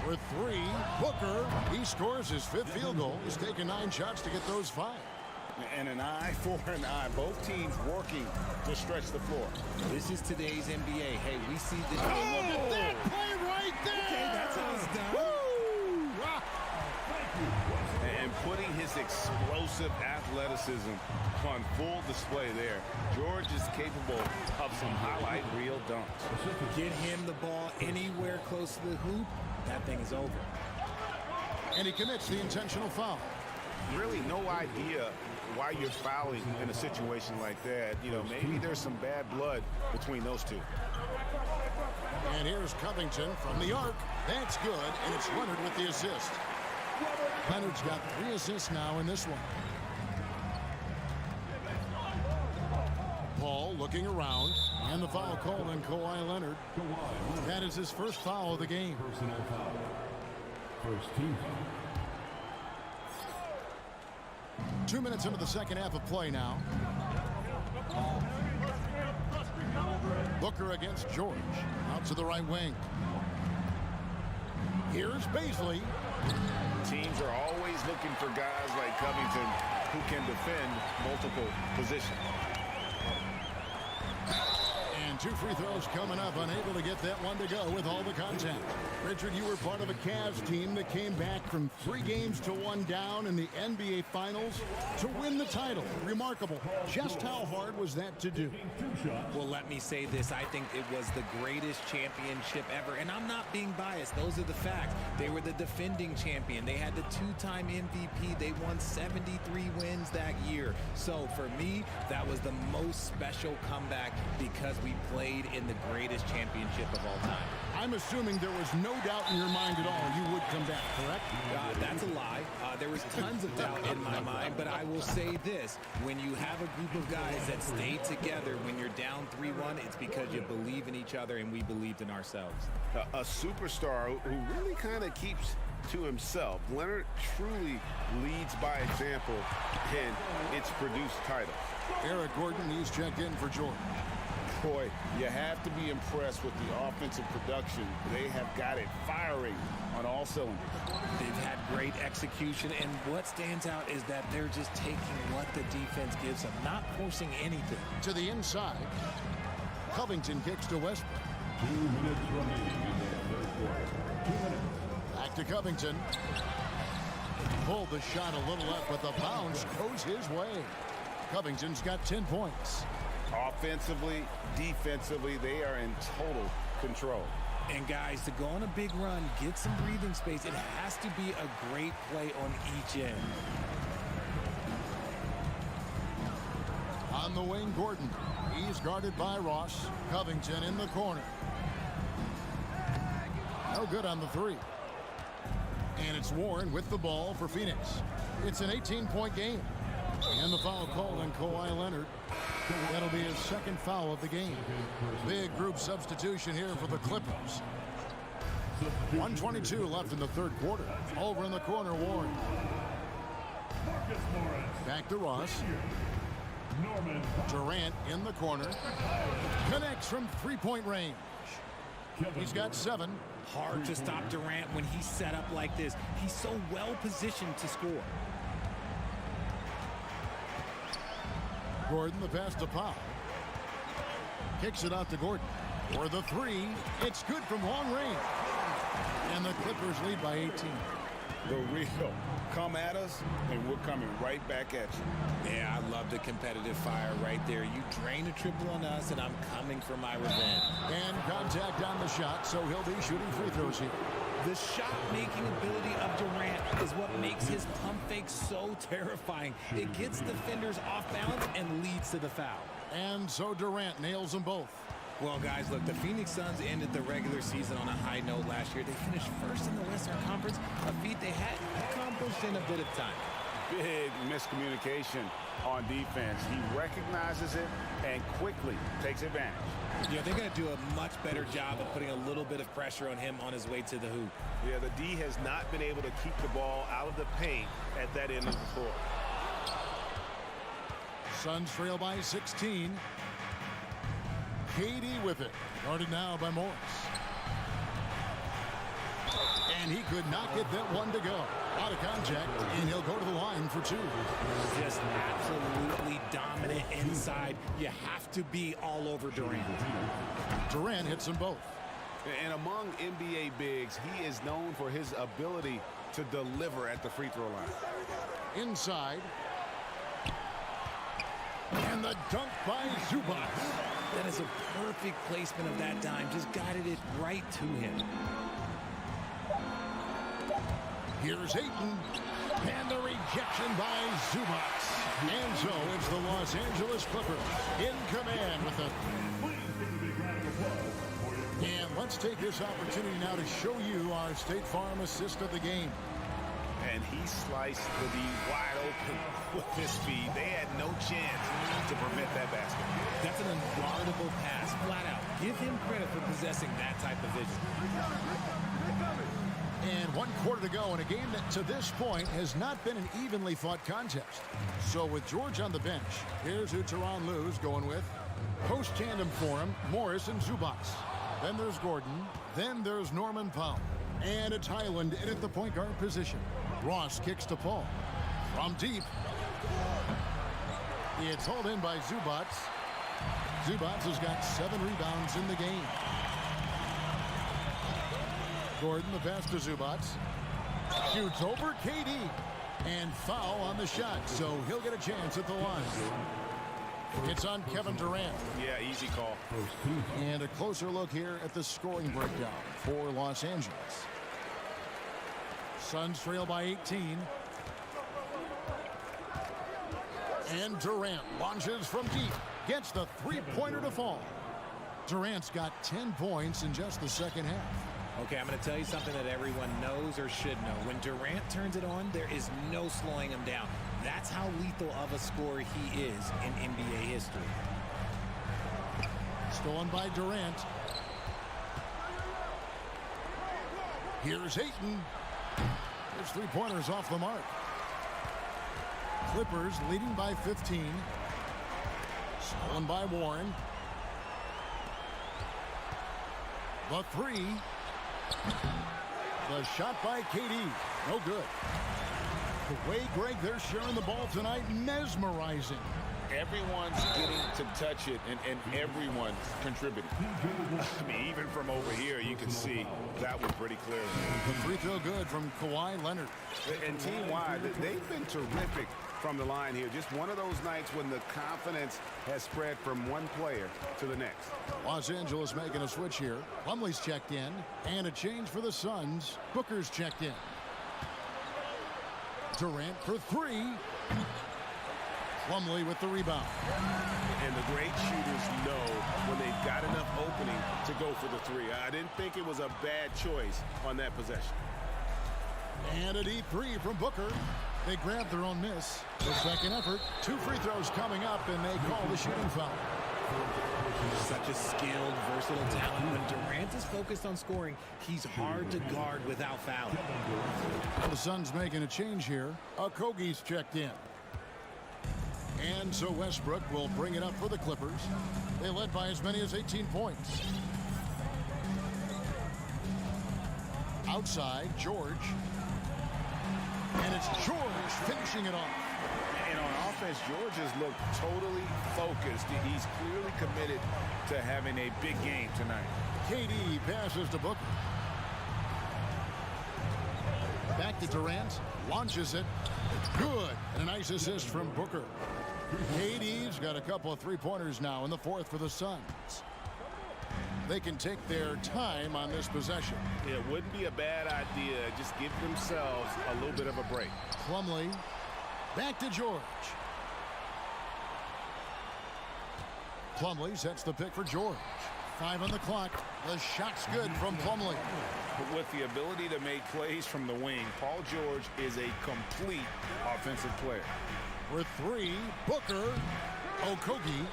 For 3, Booker. He scores his 5th field goal. He's taken 9 shots to get those 5. And an eye for an eye. Both teams working to stretch the floor. This is today's NBA. Hey, we see this. Oh, that play right there! Okay, that's how it's done. Woo! Ah. And putting his explosive athleticism on full display there. George is capable of some highlight reel dunks. Get him the ball anywhere close to the hoop, that thing is over. And he commits the intentional foul. Really no idea why you're fouling in a situation like that. You know, maybe there's some bad blood between those two. And here's Covington from the arc. That's good, and it's Leonard with the assist. Leonard's got 3 assists now in this one. Paul looking around, and the foul called on Kawhi Leonard. That is his first foul of the game. Personal foul. First team foul. 2 minutes into the second half of play now. Booker against George. Out to the right wing. Here's Baisley. Teams are always looking for guys like Covington who can defend multiple positions. And 2 free throws coming up, unable to get that one to go with all the contact. Richard, you were part of a Cavs team that came back from 3 games to 1 down in the NBA Finals to win the title. Remarkable. Just how hard was that to do? Well, let me say this. I think it was the greatest championship ever. And I'm not being biased. Those are the facts. They were the defending champion. They had the 2-time MVP. They won 73 wins that year. So for me, that was the most special comeback because we played in the greatest championship of all time. I'm assuming there was no doubt in your mind at all you would come back, correct? That's a lie. There was tons of doubt in my mind, but I will say this. When you have a group of guys that stay together when you're down 3-1, it's because you believe in each other and we believed in ourselves. A superstar who really kind of keeps to himself. Leonard truly leads by example, and it's produced titles. Eric Gordon, he's checked in for George. Boy, you have to be impressed with the offensive production. They have got it firing on all cylinders. They've had great execution, and what stands out is that they're just taking what the defense gives them, not forcing anything. To the inside, Covington kicks to Westbrook. 2 minutes remaining in the third quarter. 2 minutes. Back to Covington. Pulled the shot a little up, but the bounce goes his way. Covington's got 10 points. Offensively, defensively, they are in total control. And guys, to go on a big run, get some breathing space, it has to be a great play on each end. On the wing, Gordon. He's guarded by Ross. Covington in the corner. No good on the 3. And it's Warren with the ball for Phoenix. It's an 18-point game. And the foul called on Kawhi Leonard. That'll be his 2nd foul of the game. Big group substitution here for the Clippers. 1:22 left in the third quarter. Over in the corner, Warren. Back to Ross. Durant in the corner. Connects from 3-point range. He's got 7. Hard to stop Durant when he's set up like this. He's so well positioned to score. Gordon, the pass to Powell. Kicks it out to Gordon. For the 3, it's good from long range. And the Clippers lead by 18. the real. Come at us, and we're coming right back at you. Yeah, I love the competitive fire right there. You drain a triple on us, and I'm coming for my revenge. And contact on the shot, so he'll be shooting free throws here. The shot-making ability of Durant is what makes his pump fake so terrifying. It gets defenders off balance and leads to the foul. And so Durant nails them both. Well, guys, look, the Phoenix Suns ended the regular season on a high note last year. They finished first in the Western Conference, a feat they had accomplished in a bit of time. Big miscommunication on defense. He recognizes it and quickly takes advantage. You know, they're going to do a much better job of putting a little bit of pressure on him on his way to the hoop. Yeah, the D has not been able to keep the ball out of the paint at that end of the floor. Suns trail by 16. KD with it. Guarded now by Morris. And he could not get that one to go. Out of contact, and he'll go to the line for two. Just absolutely dominant inside. You have to be all over Durant. Durant hits them both. And among NBA bigs, he is known for his ability to deliver at the free throw line. Inside. And the dunk by Zubac. That is a perfect placement of that dime. Just guided it right to him. Here's Ayton. And the rejection by Zubac. And so it's the Los Angeles Clippers in command with the... And let's take this opportunity now to show you our State Farm assist of the game. And he sliced the D wide open with his speed. They had no chance to prevent that basket. That's an unguardable pass, flat out. Give him credit for possessing that type of vision. And 1 quarter to go in a game that to this point has not been an evenly fought contest. So with George on the bench, here's who Tyronn Lue's going with. Post tandem for him, Morris and Zubac. Then there's Gordon. Then there's Norman Powell. And it's Highland in at the point guard position. Ross kicks to Paul. From deep. It's hauled in by Zubac. Zubac has got 7 rebounds in the game. Gordon, the pass to Zubac. Shoots over KD. And foul on the shot, so he'll get a chance at the line. It's on Kevin Durant. Yeah, easy call. And a closer look here at the scoring breakdown for Los Angeles. Suns trail by 18. And Durant launches from deep. Gets the three-pointer to fall. Durant's got 10 points in just the second half. Okay, I'm going to tell you something that everyone knows or should know. When Durant turns it on, there is no slowing him down. That's how lethal of a scorer he is in NBA history. Stolen by Durant. Here's Ayton. His three-pointers off the mark. Clippers leading by 15. Stolen by Warren. The three. The shot by KD. No good. The way, Greg, they're sharing the ball tonight, mesmerizing. Everyone's getting to touch it, and everyone's contributing. I mean, even from over here, you can see that one pretty clearly. The free throw good from Kawhi Leonard. And team-wide, they've been terrific from the line here. Just one of those nights when the confidence has spread from one player to the next. Los Angeles making a switch here. Plumlee's checked in, and a change for the Suns. Booker's checked in. Durant for three. Plumlee with the rebound. And the great shooters know when they've got enough opening to go for the three. I didn't think it was a bad choice on that possession. And a deep three from Booker. They grab their own miss. The second effort. 2 free throws coming up, and they call the shooting foul. Such a skilled, versatile talent. When Durant is focused on scoring, he's hard to guard without fouling. The Suns making a change here. Okogi's checked in. And so Westbrook will bring it up for the Clippers. They led by as many as 18 points. Outside, George. And it's George finishing it off. And on offense, George has looked totally focused. He's clearly committed to having a big game tonight. KD passes to Booker. Back Back to Durant. Launches it. Good. And a nice assist from Booker. KD's got a couple of three-pointers now in the fourth for the Suns. They can take their time on this possession. It wouldn't be a bad idea. Just give themselves a little bit of a break. Plumlee. Back to George. Plumlee sets the pick for George. 5 on the clock. The shot's good from Plumlee. With the ability to make plays from the wing, Paul George is a complete offensive player. For 3, Booker. Octopi.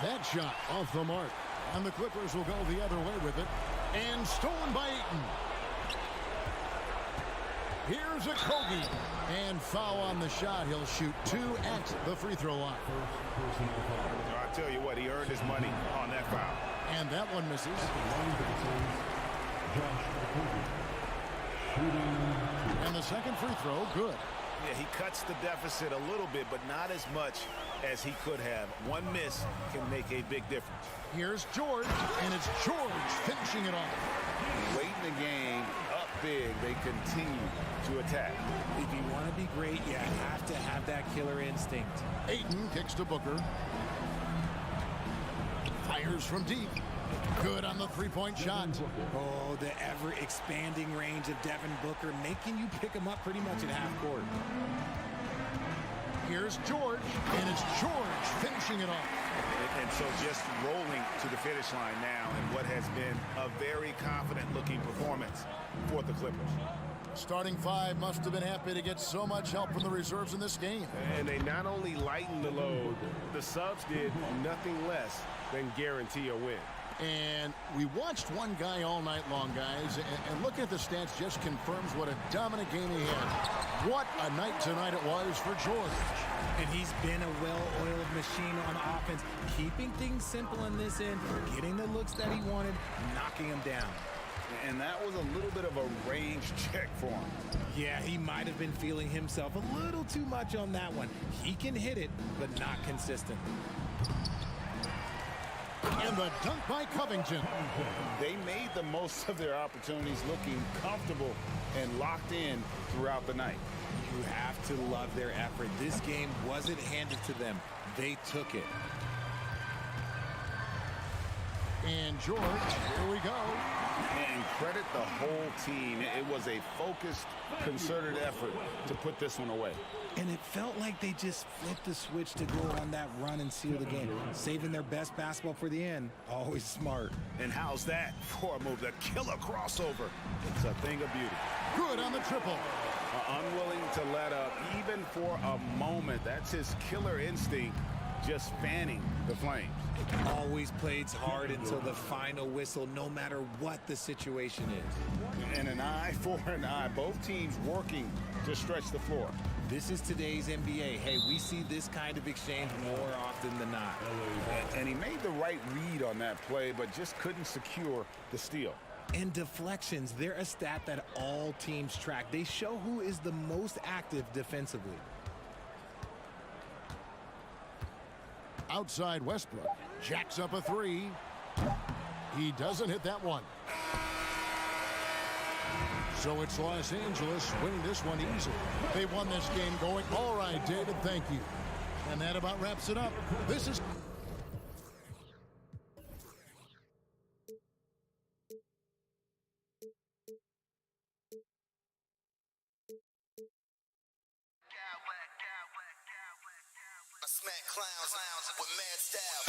That shot off the mark. And the Clippers will go the other way with it. And stolen by Ayton. Here's Octopi. And foul on the shot. He'll shoot 2 at the free throw line. I tell you what, he earned his money on that foul. And that one misses. And the second free throw, good. Yeah, he cuts the deficit a little bit, but not as much as he could have. One miss can make a big difference. Here's George, and it's George finishing it off. Late in the game, up big, they continue to attack. If you want to be great, you have to have that killer instinct. Ayton kicks to Booker. Fires from deep. Good on the three-point shot. Oh, the ever-expanding range of Devin Booker, making you pick him up pretty much at half court. Here's George, and it's George finishing it off. And so just rolling to the finish line now in what has been a very confident-looking performance for the Clippers. Starting 5 must have been happy to get so much help from the reserves in this game. And they not only lightened the load, the subs did nothing less than guarantee a win. And we watched one guy all night long, guys, and looking at the stats just confirms what a dominant game he had. What a night tonight it was for George. And he's been a well-oiled machine on offense, keeping things simple in this end, getting the looks that he wanted, knocking them down. And that was a little bit of a range check for him. Yeah, he might have been feeling himself a little too much on that one. He can hit it, but not consistent. And the dunk by Covington. They made the most of their opportunities, looking comfortable and locked in throughout the night. You have to love their effort. This game wasn't handed to them. They took it. And George, here we go. And credit the whole team. It was a focused, concerted effort to put this one away. And it felt like they just flipped the switch to go on that run and seal the game. Saving their best basketball for the end. Always smart. And how's that for a move? The killer crossover. It's a thing of beauty. Good on the triple. Unwilling to let up even for a moment. That's his killer instinct, just fanning the flames. Always plays hard until the final whistle, no matter what the situation is. And an eye for an eye. Both teams working to stretch the floor. This is today's NBA. Hey, we see this kind of exchange more often than not. And he made the right read on that play, but just couldn't secure the steal. And deflections, they're a stat that all teams track. They show who is the most active defensively. Outside Westbrook. Jacks up a 3. He doesn't hit that one. So it's Los Angeles winning this one easily. They won this game going, all right, David, thank you. And that about wraps it up. This is... I smack clowns with mad style.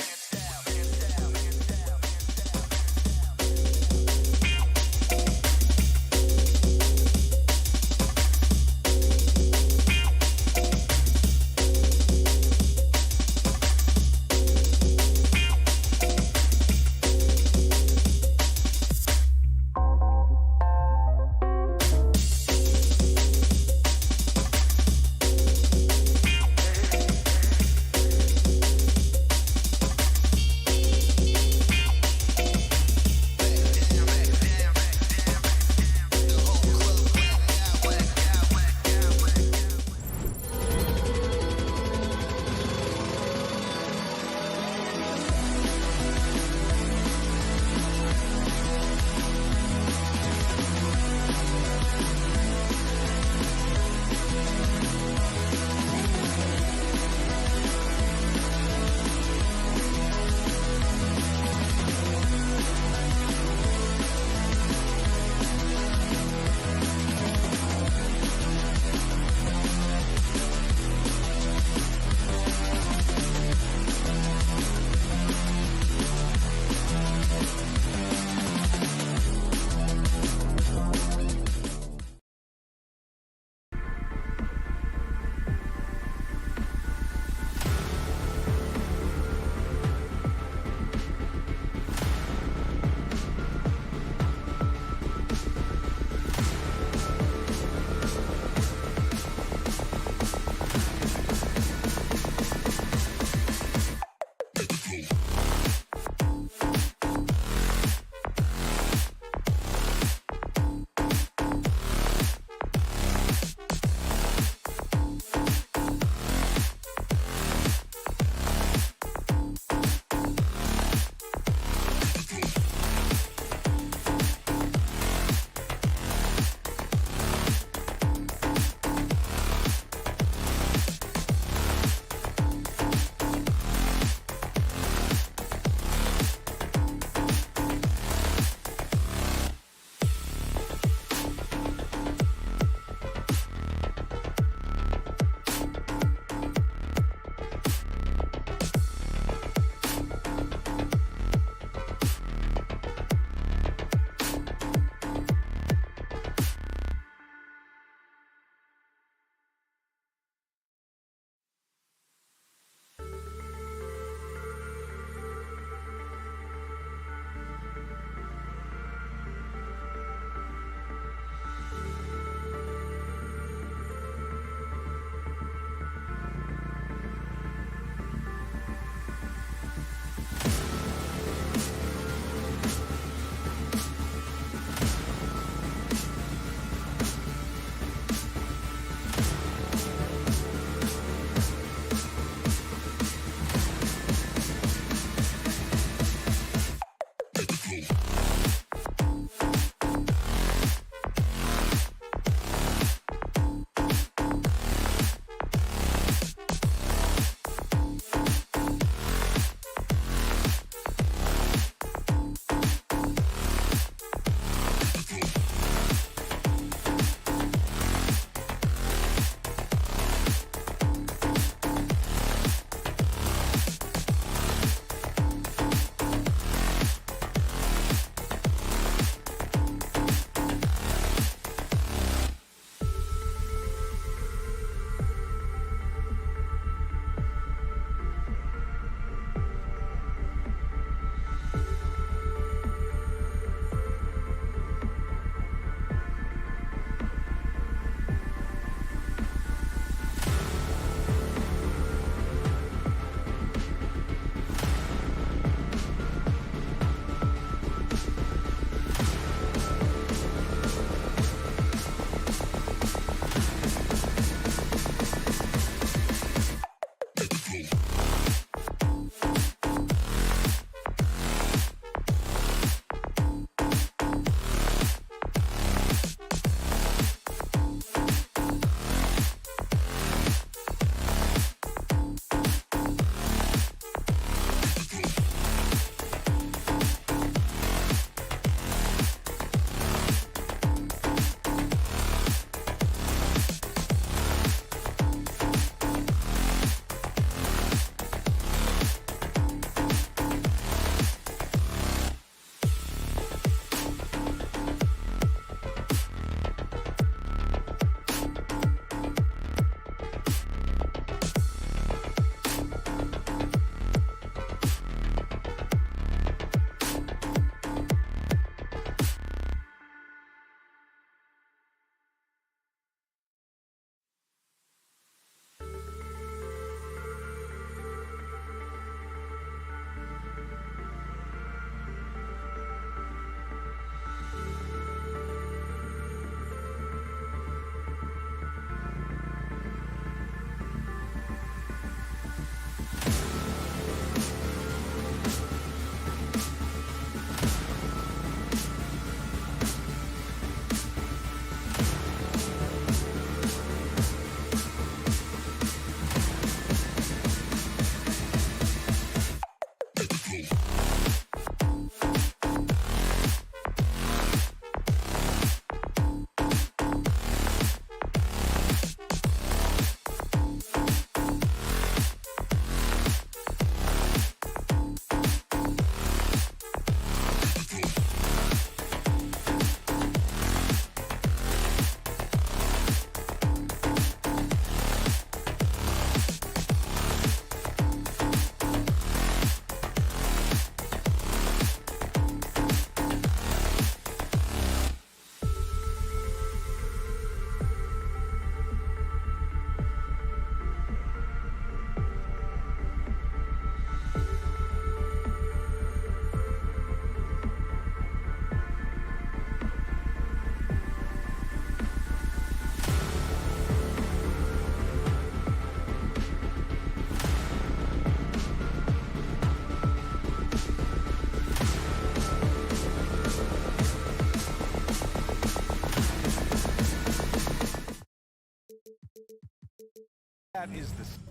That is the system.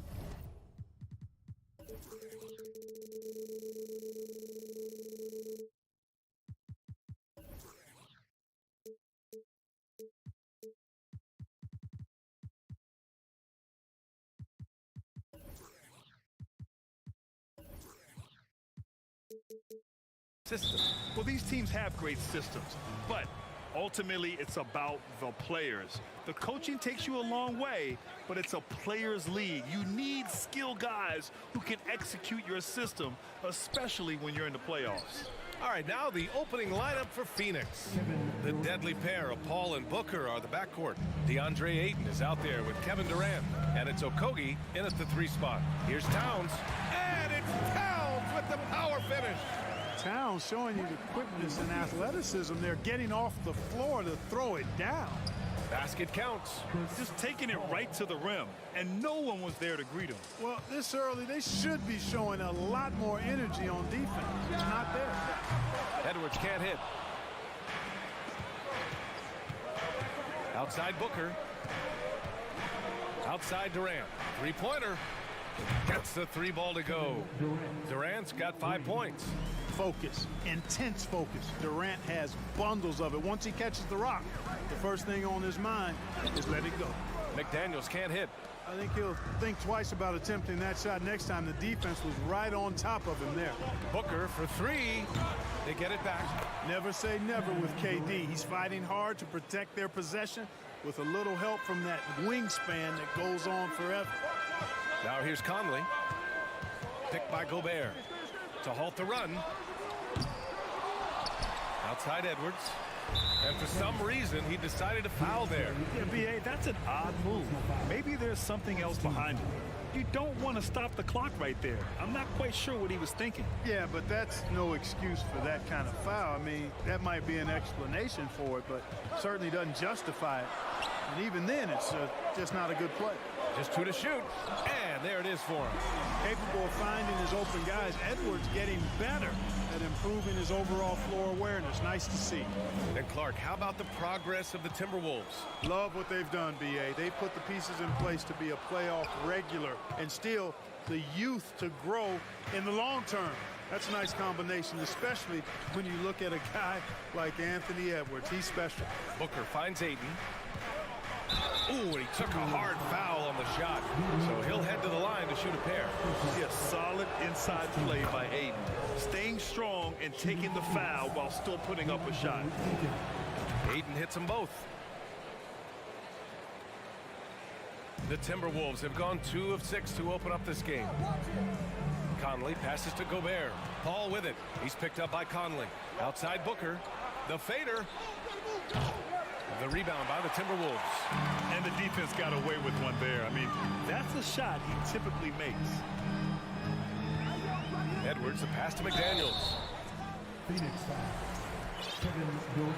Well, these teams have great systems, but ultimately it's about the players. The coaching takes you a long way, but it's a players' league. You need skilled guys who can execute your system, especially when you're in the playoffs. All right, now the opening lineup for Phoenix. The deadly pair of Paul and Booker are the backcourt. DeAndre Ayton is out there with Kevin Durant, and it's Okogie in at the 3 spot. Here's Towns, and it's Towns with the power finish. Towns showing you the quickness and athleticism. They're getting off the floor to throw it down. Basket counts. Just taking it right to the rim, and no one was there to greet him. Well, this early, they should be showing a lot more energy on defense. It's not there. Edwards can't hit. Outside Booker. Outside Durant. Three-pointer. Gets the 3 ball to go. Durant's got 5 points. Focus, intense focus. Durant has bundles of it. Once he catches the rock, the first thing on his mind is let it go. McDaniels can't hit. I think he'll think twice about attempting that shot next time. The defense was right on top of him there. Booker for 3. They get it back. Never say never with KD. He's fighting hard to protect their possession with a little help from that wingspan that goes on forever. Now here's Conley. Picked by Gobert to halt the run. Outside Edwards. And for some reason, he decided to foul there. Yeah, B.A., that's an odd move. Maybe there's something else behind it. You don't want to stop the clock right there. I'm not quite sure what he was thinking. Yeah, but that's no excuse for that kind of foul. I mean, that might be an explanation for it, but certainly doesn't justify it. And even then, it's just not a good play. Just 2 to shoot. And there it is for him. Capable of finding his open guys. Edwards getting better at improving his overall floor awareness. Nice to see. And Clark, how about the progress of the Timberwolves? Love what they've done, B.A. They've put the pieces in place to be a playoff regular and still the youth to grow in the long term. That's a nice combination, especially when you look at a guy like Anthony Edwards. He's special. Booker finds Ayton. Ooh, and he took a hard foul on the shot. So he'll head to the line to shoot a pair. Yeah, solid inside play by Ayton. Staying strong and taking the foul while still putting up a shot. Ayton hits them both. The Timberwolves have gone 2 of 6 to open up this game. Conley passes to Gobert. Paul with it. He's picked up by Conley. Outside Booker. The fader. The rebound by the Timberwolves. And the defense got away with one there. I mean, that's a shot he typically makes. Edwards, the pass to McDaniels. Phoenix foul. Kevin Durant.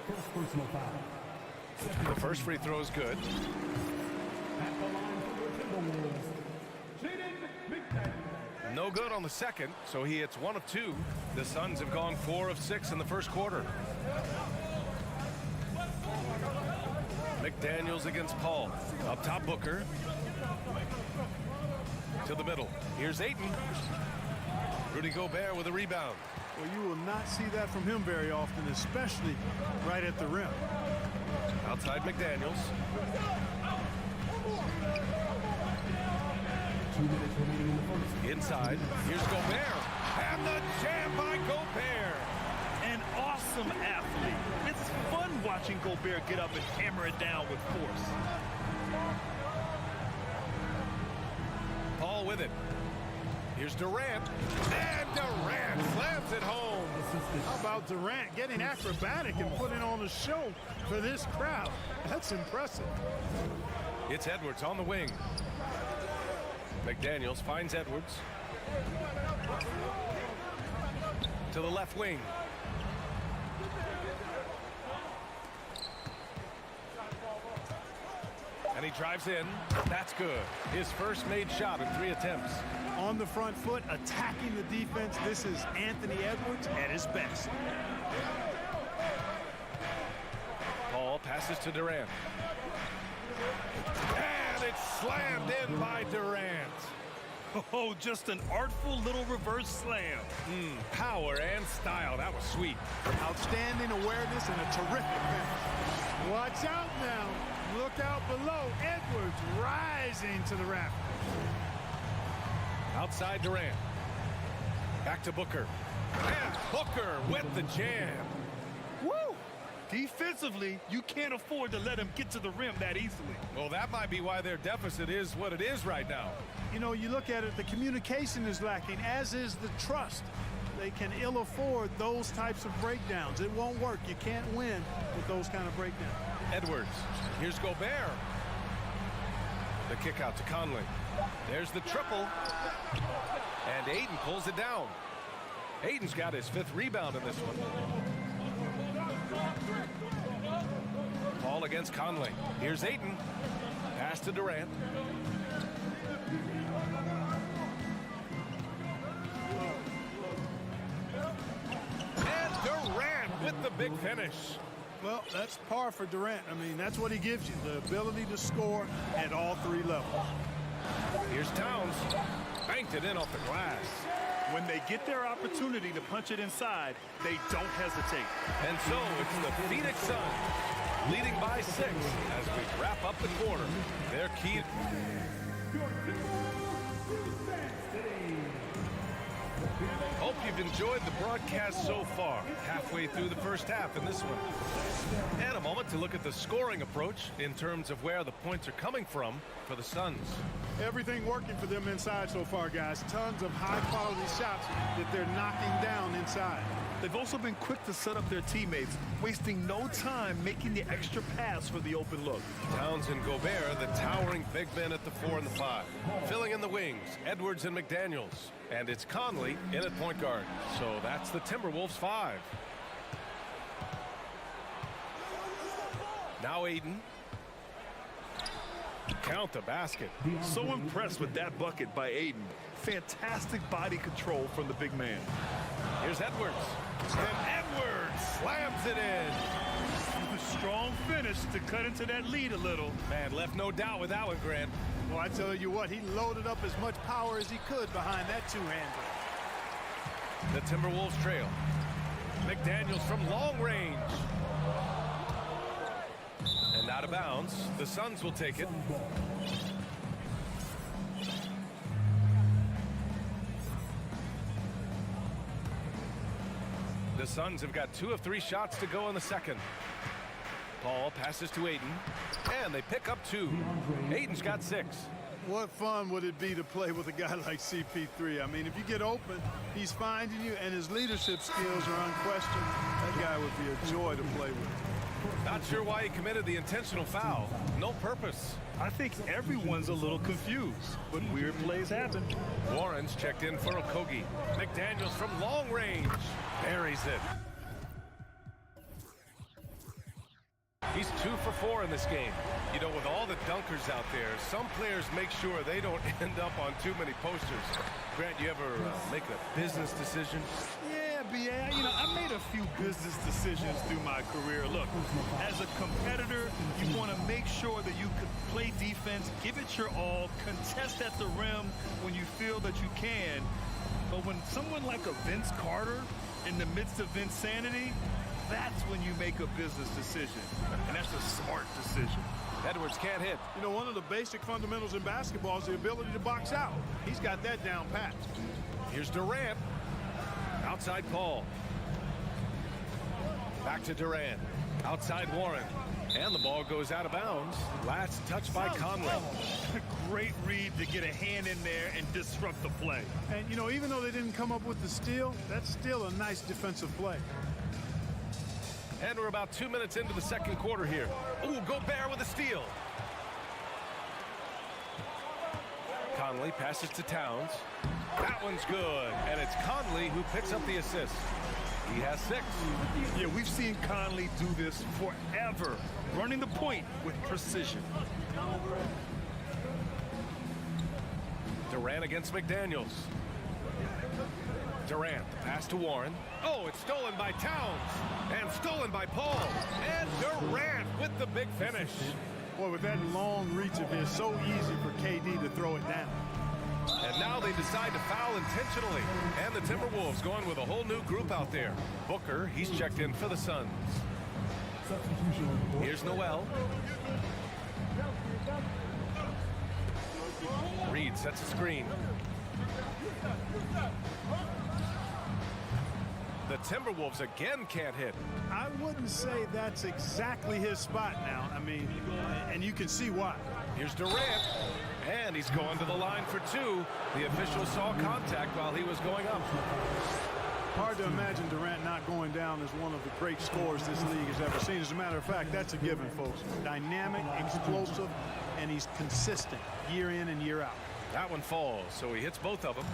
First personal foul. The first free throw is good. At the line for the Timberwolves, Jaden McDaniels. No good on the second, so he hits 1 of 2. The Suns have gone 4 of 6 in the first quarter. McDaniels against Paul. Up top, Booker. To the middle. Here's Ayton. Rudy Gobert with a rebound. Well, you will not see that from him very often, especially right at the rim. Outside McDaniels. 2 minutes remaining in the first. Inside. Here's Gobert. And the jam by Gobert. An awesome athlete. It's fun watching Gobert get up and hammer it down with force. Paul with it. Here's Durant. And Durant slams it home. How about Durant getting acrobatic and putting on a show for this crowd? That's impressive. It's Edwards on the wing. McDaniels finds Edwards. To the left wing. And he drives in. That's good. His first made shot in 3 attempts. On the front foot, attacking the defense. This is Anthony Edwards at his best. Paul passes to Durant. And it's slammed in by Durant. Oh, just an artful little reverse slam. Power and style. That was sweet. Outstanding awareness and a terrific finish. Watch out now. Look out below. Edwards rising to the rafters. Outside Durant. Back to Booker. And Booker with the jam. Woo! Defensively, you can't afford to let him get to the rim that easily. Well, that might be why their deficit is what it is right now. You know, you look at it, the communication is lacking, as is the trust. They can ill afford those types of breakdowns. It won't work. You can't win with those kind of breakdowns. Edwards. Here's Gobert. The kick out to Conley. There's the triple. And Ayton pulls it down. Ayton's got his 5th rebound in this one. Paul against Conley. Here's Ayton. Pass to Durant. And Durant with the big finish. Well, that's par for Durant. I mean, that's what he gives you, the ability to score at all 3 levels. Here's Towns. Banked it in off the glass. When they get their opportunity to punch it inside, they don't hesitate. And so it's the Phoenix Suns leading by 6 as we wrap up the quarter. Their key. Hope you've enjoyed the broadcast so far. Halfway through the first half in this one. And a moment to look at the scoring approach in terms of where the points are coming from for the Suns. Everything working for them inside so far, guys. Tons of high-quality shots that they're knocking down inside. They've also been quick to set up their teammates, wasting no time making the extra pass for the open look. Towns and Gobert, the towering big men at the 4 and the 5. Filling in the wings, Edwards and McDaniels. And it's Conley in at point guard. So that's the Timberwolves 5. Now Ayton. Count the basket. So impressed with that bucket by Ayton. Fantastic body control from the big man. Here's Edwards. And Edwards slams it in. Strong finish to cut into that lead a little. Man, left no doubt with that one, Grant. Well, I tell you what, he loaded up as much power as he could behind that 2-hander. The Timberwolves trail. McDaniels from long range. And out of bounds. The Suns will take it. The Suns have got 2 of 3 shots to go in the second. Paul passes to Ayton, and they pick up 2. Ayton's got 6. What fun would it be to play with a guy like CP3? I mean, if you get open, he's finding you, and his leadership skills are unquestioned. That guy would be a joy to play with. Not sure why he committed the intentional foul. No purpose. I think everyone's a little confused, but weird plays happen. Warren's checked in for Okogie. McDaniels from long range. Buries it. He's 2 for 4 in this game. You know, with all the dunkers out there, some players make sure they don't end up on too many posters. Grant, you ever make a business decision? Yeah, B.A., you know, I made a few business decisions through my career. Look, as a competitor, you want to make sure that you can play defense, give it your all, contest at the rim when you feel that you can. But when someone like a Vince Carter in the midst of insanity, that's when you make a business decision. And that's a smart decision. Edwards can't hit. You know, one of the basic fundamentals in basketball is the ability to box out. He's got that down pat. Here's Durant. Outside Paul. Back to Durant. Outside Warren. And the ball goes out of bounds. Last touch by Conley. Great read to get a hand in there and disrupt the play. And, you know, even though they didn't come up with the steal, that's still a nice defensive play. And we're about 2 minutes into the second quarter here. Ooh, Gobert with a steal. Conley passes to Towns. That one's good. And it's Conley who picks up the assist. He has 6. Yeah, we've seen Conley do this forever, running the point with precision. Durant against McDaniels. Durant, pass to Warren. Oh, it's stolen by Towns. And stolen by Paul. And Durant with the big finish. Boy, with that long reach of his, so easy for KD to throw it down. And now they decide to foul intentionally. And the Timberwolves going with a whole new group out there. Booker, he's checked in for the Suns. Here's Noel. Reed sets a screen. The Timberwolves again can't hit. I wouldn't say that's exactly his spot now. I mean, and you can see why. Here's Durant, and he's going to the line for two. The official saw contact while he was going up. Hard to imagine Durant not going down as one of the great scorers this league has ever seen. As a matter of fact, that's a given, folks. Dynamic, explosive, and he's consistent year in and year out. That one falls, so he hits both of them.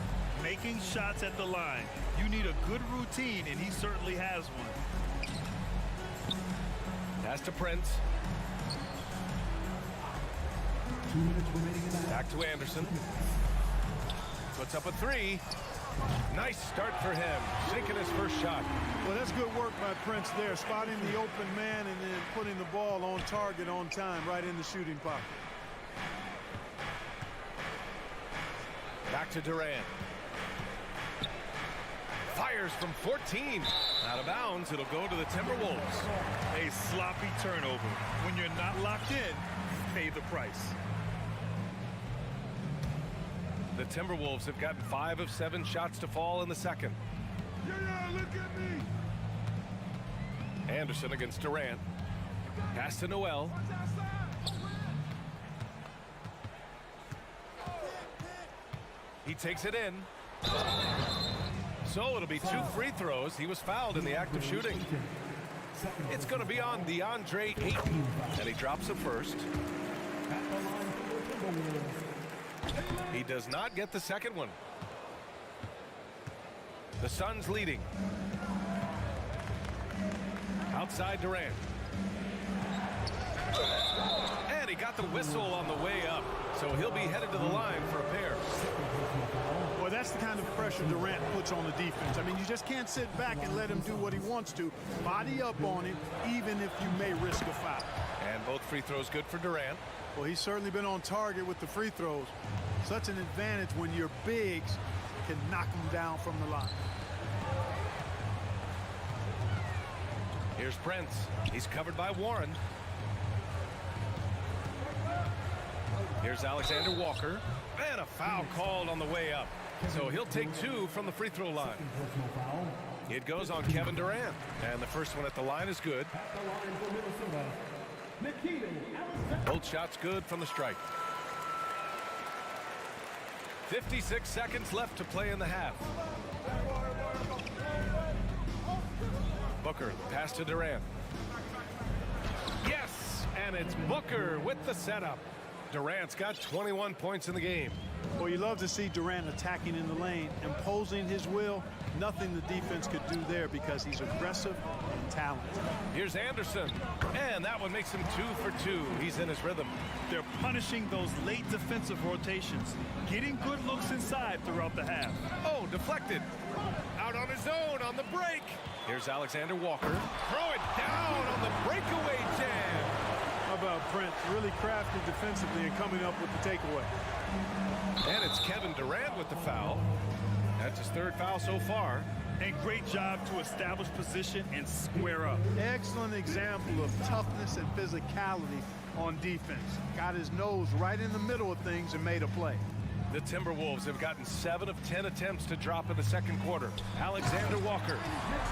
Making shots at the line. You need a good routine, and he certainly has one. Pass to Prince. Back to Anderson. Puts up a three. Nice start for him. Sinking his first shot. Well, that's good work by Prince there. Spotting the open man and then putting the ball on target on time right in the shooting pocket. Back to Durant. Fires from 14. Out of bounds. It'll go to the Timberwolves. A sloppy turnover. When you're not locked in, pay the price. The Timberwolves have gotten 5 of 7 shots to fall in the second. Yeah, look at me. Anderson against Durant. Pass to Noel. He takes it in. So it'll be 2 free throws. He was fouled in the act of shooting. It's going to be on DeAndre Ayton. And he drops it first. He does not get the second one. The Suns leading. Outside Durant. And he got the whistle on the way up. So he'll be headed to the line for a pair. Well, that's the kind of pressure Durant puts on the defense. I mean, you just can't sit back and let him do what he wants to. Body up on him, even if you may risk a foul. And both free throws good for Durant. Well, he's certainly been on target with the free throws. Such an advantage when your bigs can knock them down from the line. Here's Prince. He's covered by Warren. Here's Alexander Walker. And a foul called on the way up. So he'll take 2 from the free throw line. It goes on Kevin Durant. And the first one at the line is good. Both shots good from the stripe. 56 seconds left to play in the half. Booker, pass to Durant. Yes, and it's Booker with the setup. Durant's got 21 points in the game. Well, you love to see Durant attacking in the lane, imposing his will. Nothing the defense could do there because he's aggressive and talented. Here's Anderson, and that one makes him 2 for 2. He's in his rhythm. They're punishing those late defensive rotations, getting good looks inside throughout the half. Oh, deflected. Out on his own on the break. Here's Alexander Walker. Throw it down on the breakaway jam. How about Prince? Really crafty defensively and coming up with the takeaway. And it's Kevin Durant with the foul. That's his 3rd foul so far. And great job to establish position and square up. Excellent example of toughness and physicality on defense. Got his nose right in the middle of things and made a play. The Timberwolves have gotten 7 of 10 attempts to drop in the second quarter. Alexander Walker.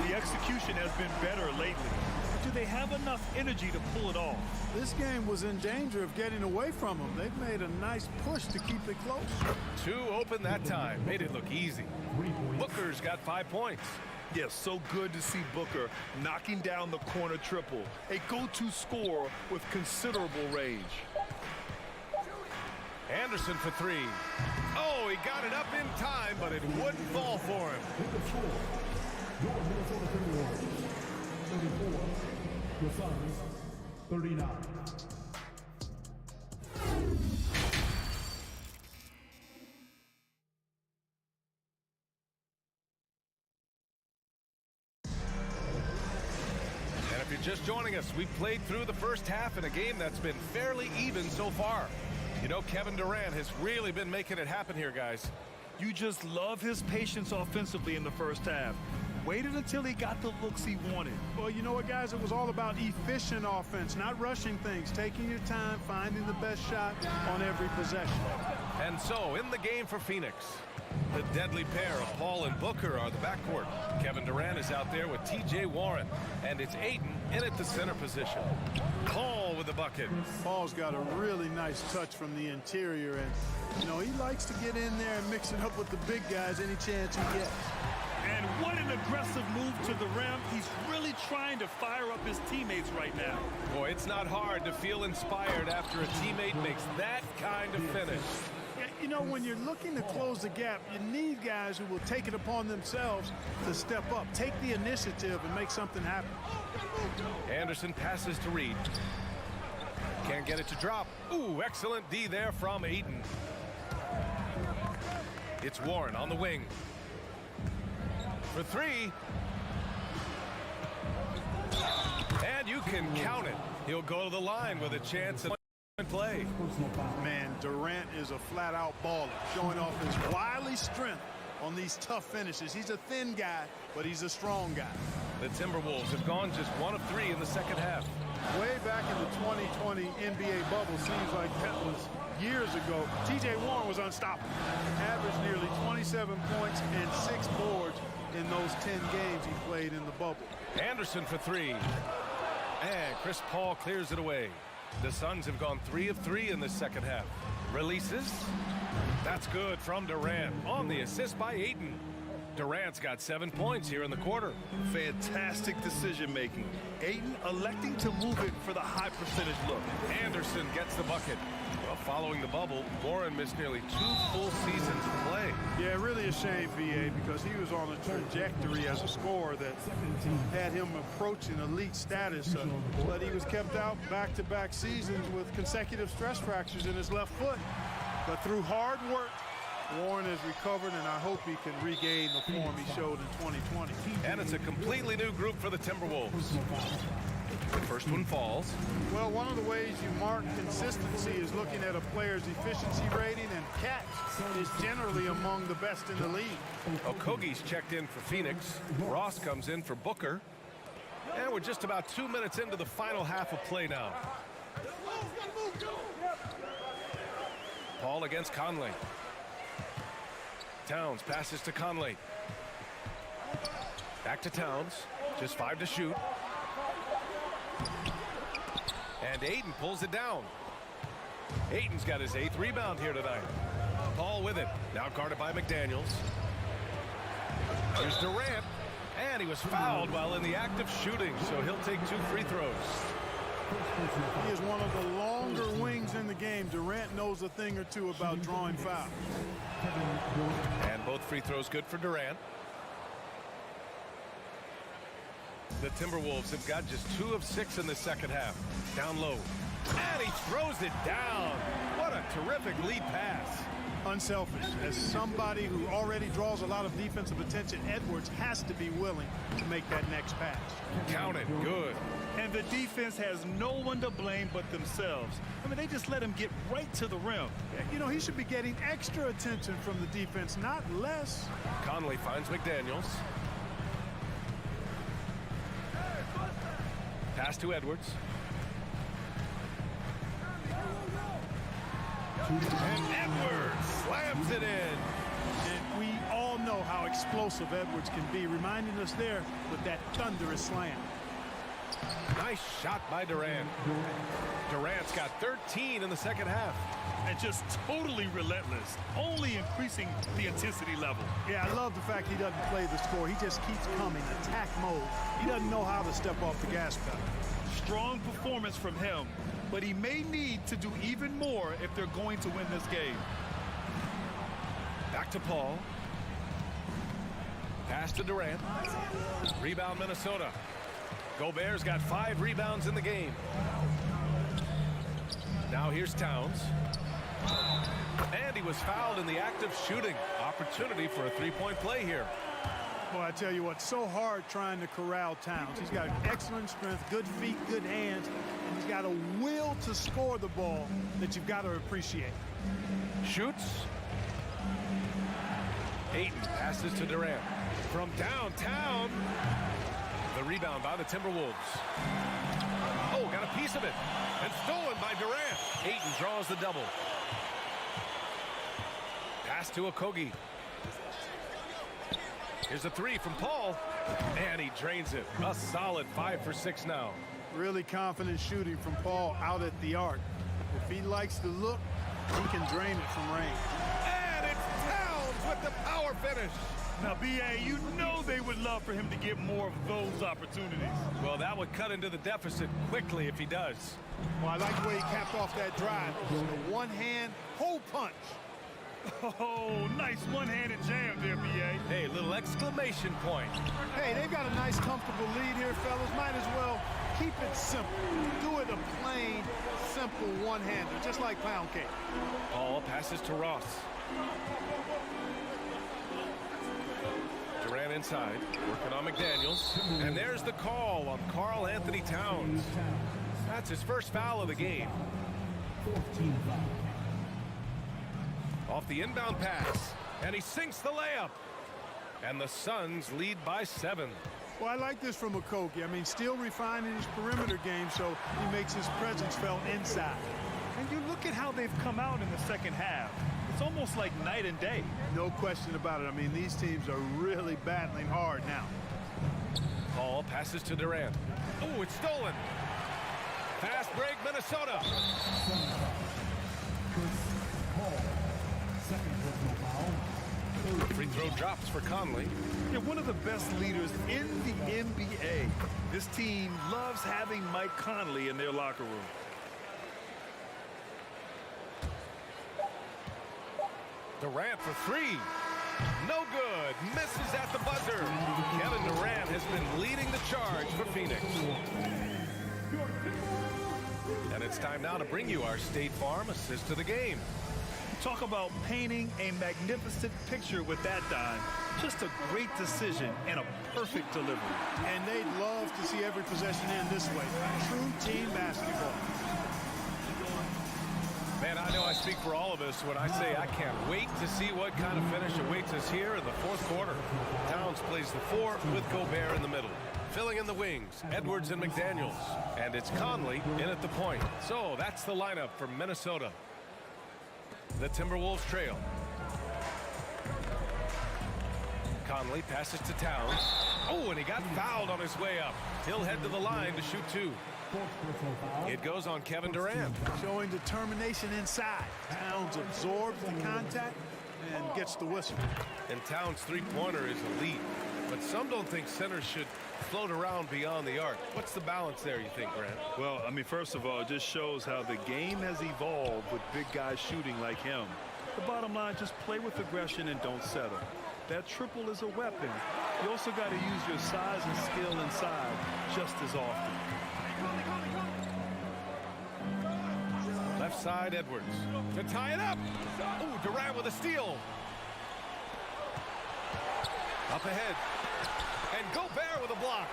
The execution has been better lately. But do they have enough energy to pull it off? This game was in danger of getting away from them. They've made a nice push to keep it close. 2 open that time. Made it look easy. Booker's got 5 points. Yes, so good to see Booker knocking down the corner triple. A go-to scorer with considerable range. Anderson for 3. Oh, he got it up in time, but it wouldn't fall for him. The Suns, 39. And if you're just joining joining us. We've played through the first half in a game that's been fairly even so far. You know, Kevin Durant has really been making it happen here, guys. You just love his patience offensively in the first half. Waited until he got the looks he wanted. Well, you know what, guys? It was all about efficient offense, not rushing things, taking your time, finding the best shot on every possession. And so, in the game for Phoenix, the deadly pair of Paul and Booker are the backcourt. Kevin Durant is out there with T.J. Warren, and it's Ayton in at the center position. Paul with the bucket. Paul's got a really nice touch from the interior, and, you know, he likes to get in there and mix it up with the big guys any chance he gets. And what an aggressive move to the rim. He's really trying to fire up his teammates right now. Boy, it's not hard to feel inspired after a teammate makes that kind of finish. Yeah, you know, when you're looking to close the gap, you need guys who will take it upon themselves to step up, take the initiative, and make something happen. Anderson passes to Reed. Can't get it to drop. Ooh, excellent D there from Ayton. It's Warren on the wing. For three. And you can count it. He'll go to the line with a chance at play. Man, Durant is a flat-out baller, showing off his wily strength on these tough finishes. He's a thin guy, but he's a strong guy. The Timberwolves have gone just 1 of 3 in the second half. Way back in the 2020 NBA bubble, seems like that was years ago. T.J. Warren was unstoppable. Averaged nearly 27 points and 6 boards in those 10 games he played in the bubble. Anderson for 3. And Chris Paul clears it away. The Suns have gone 3 of 3 in the second half. Releases. That's good from Durant on the assist by Ayton. Durant's got 7 points here in the quarter. Fantastic decision-making. Ayton electing to move it for the high percentage look. Anderson gets the bucket. Well, following the bubble, Warren missed nearly 2 full seasons of play. Yeah, really a shame, VA, because he was on a trajectory as a scorer that had him approaching elite status, but he was kept out back-to-back seasons with consecutive stress fractures in his left foot. But through hard work, Warren has recovered, and I hope he can regain the form he showed in 2020. And it's a completely new group for the Timberwolves. The first one falls. Well, one of the ways you mark consistency is looking at a player's efficiency rating, and catch is generally among the best in the league. Okogie's checked in for Phoenix. Ross comes in for Booker. And we're just about 2 minutes into the final half of play now. Paul against Conley. Towns passes to Conley. Back to Towns. Just 5 to shoot. And Ayton pulls it down. Ayton's got his 8th rebound here tonight. Paul with it. Now guarded by McDaniels. Here's Durant. And he was fouled while in the act of shooting, so he'll take 2 free throws. He is one of the longer wings in the game. Durant knows a thing or two about drawing fouls. And both free throws good for Durant. The Timberwolves have got just 2 of 6 in the second half. Down low. And he throws it down. What a terrific lead pass. Unselfish. As somebody who already draws a lot of defensive attention, Edwards has to be willing to make that next pass. Count it. Good. And the defense has no one to blame but themselves. I mean, they just let him get right to the rim. You know, he should be getting extra attention from the defense, not less. Conley finds McDaniels. Pass to Edwards. And Edwards slams it in. And we all know how explosive Edwards can be, reminding us there with that thunderous slam. Nice shot by Durant. Durant's got 13 in the second half. And just totally relentless, only increasing the intensity level. Yeah, I love the fact he doesn't play the score. He just keeps coming, attack mode. He doesn't know how to step off the gas pedal. Strong performance from him, but he may need to do even more if they're going to win this game. Back to Paul. Pass to Durant. Rebound Minnesota. Gobert's got 5 rebounds in the game. Now here's Towns. And he was fouled in the act of shooting. Opportunity for a 3-point play here. Well, I tell you what, so hard trying to corral Towns. He's got excellent strength, good feet, good hands, and he's got a will to score the ball that you've got to appreciate. Shoots. Ayton passes to Durant. From downtown. The rebound by the Timberwolves. Oh, got a piece of it. And stolen by Durant. Ayton draws the double. Pass to Octopi. Here's a three from Paul. And he drains it. A solid 5 for 6 now. Really confident shooting from Paul out at the arc. If he likes to look, he can drain it from range. And it's Towns with the power finish. Now, B.A., you know they would love for him to get more of those opportunities. Well, that would cut into the deficit quickly if he does. Well, I like the way he capped off that drive. The one-hand hole punch. Oh, nice one-handed jam there, B.A. Hey, little exclamation point. Hey, they've got a nice, comfortable lead here, fellas. Might as well keep it simple. Do it a plain, simple one-hander, just like pound cake. Paul passes to Ross. Durant inside, working on McDaniels. And there's the call on Karl Anthony Towns. That's his first foul of the game. Off the inbound pass, and he sinks the layup. And the Suns lead by 7. Well, I like this from Octopi. I mean, still refining his perimeter game, so he makes his presence felt inside. And you look at how they've come out in the second half. It's almost like night and day. No question about it. I mean, these teams are really battling hard now. Paul passes to Durant. Oh, it's stolen. Fast break, Minnesota. Free throw drops for Conley. They're one of the best leaders in the NBA. This team loves having Mike Conley in their locker room. Durant for 3. No good. Misses at the buzzer. Kevin Durant has been leading the charge for Phoenix. And it's time now to bring you our State Farm assist of the game. Talk about painting a magnificent picture with that dime. Just a great decision and a perfect delivery. And they'd love to see every possession end this way. True team basketball. Man, I know I speak for all of us when I say I can't wait to see what kind of finish awaits us here in the fourth quarter. Towns plays the 4 with Gobert in the middle. Filling in the wings, Edwards and McDaniels. And it's Conley in at the point. So that's the lineup for Minnesota. The Timberwolves trail. Conley passes to Towns. Oh, and he got fouled on his way up. He'll head to the line to shoot 2. It goes on Kevin Durant. Showing determination inside. Towns absorbs the contact and gets the whistle. And Towns' three-pointer is elite. But some don't think centers should float around beyond the arc. What's the balance there, you think, Grant? Well, I mean, first of all, it just shows how the game has evolved with big guys shooting like him. The bottom line, just play with aggression and don't settle. That triple is a weapon. You also got to use your size and skill inside just as often. Left side, Edwards. To tie it up. Oh, Durant with a steal. Up ahead. And Gobert with a block.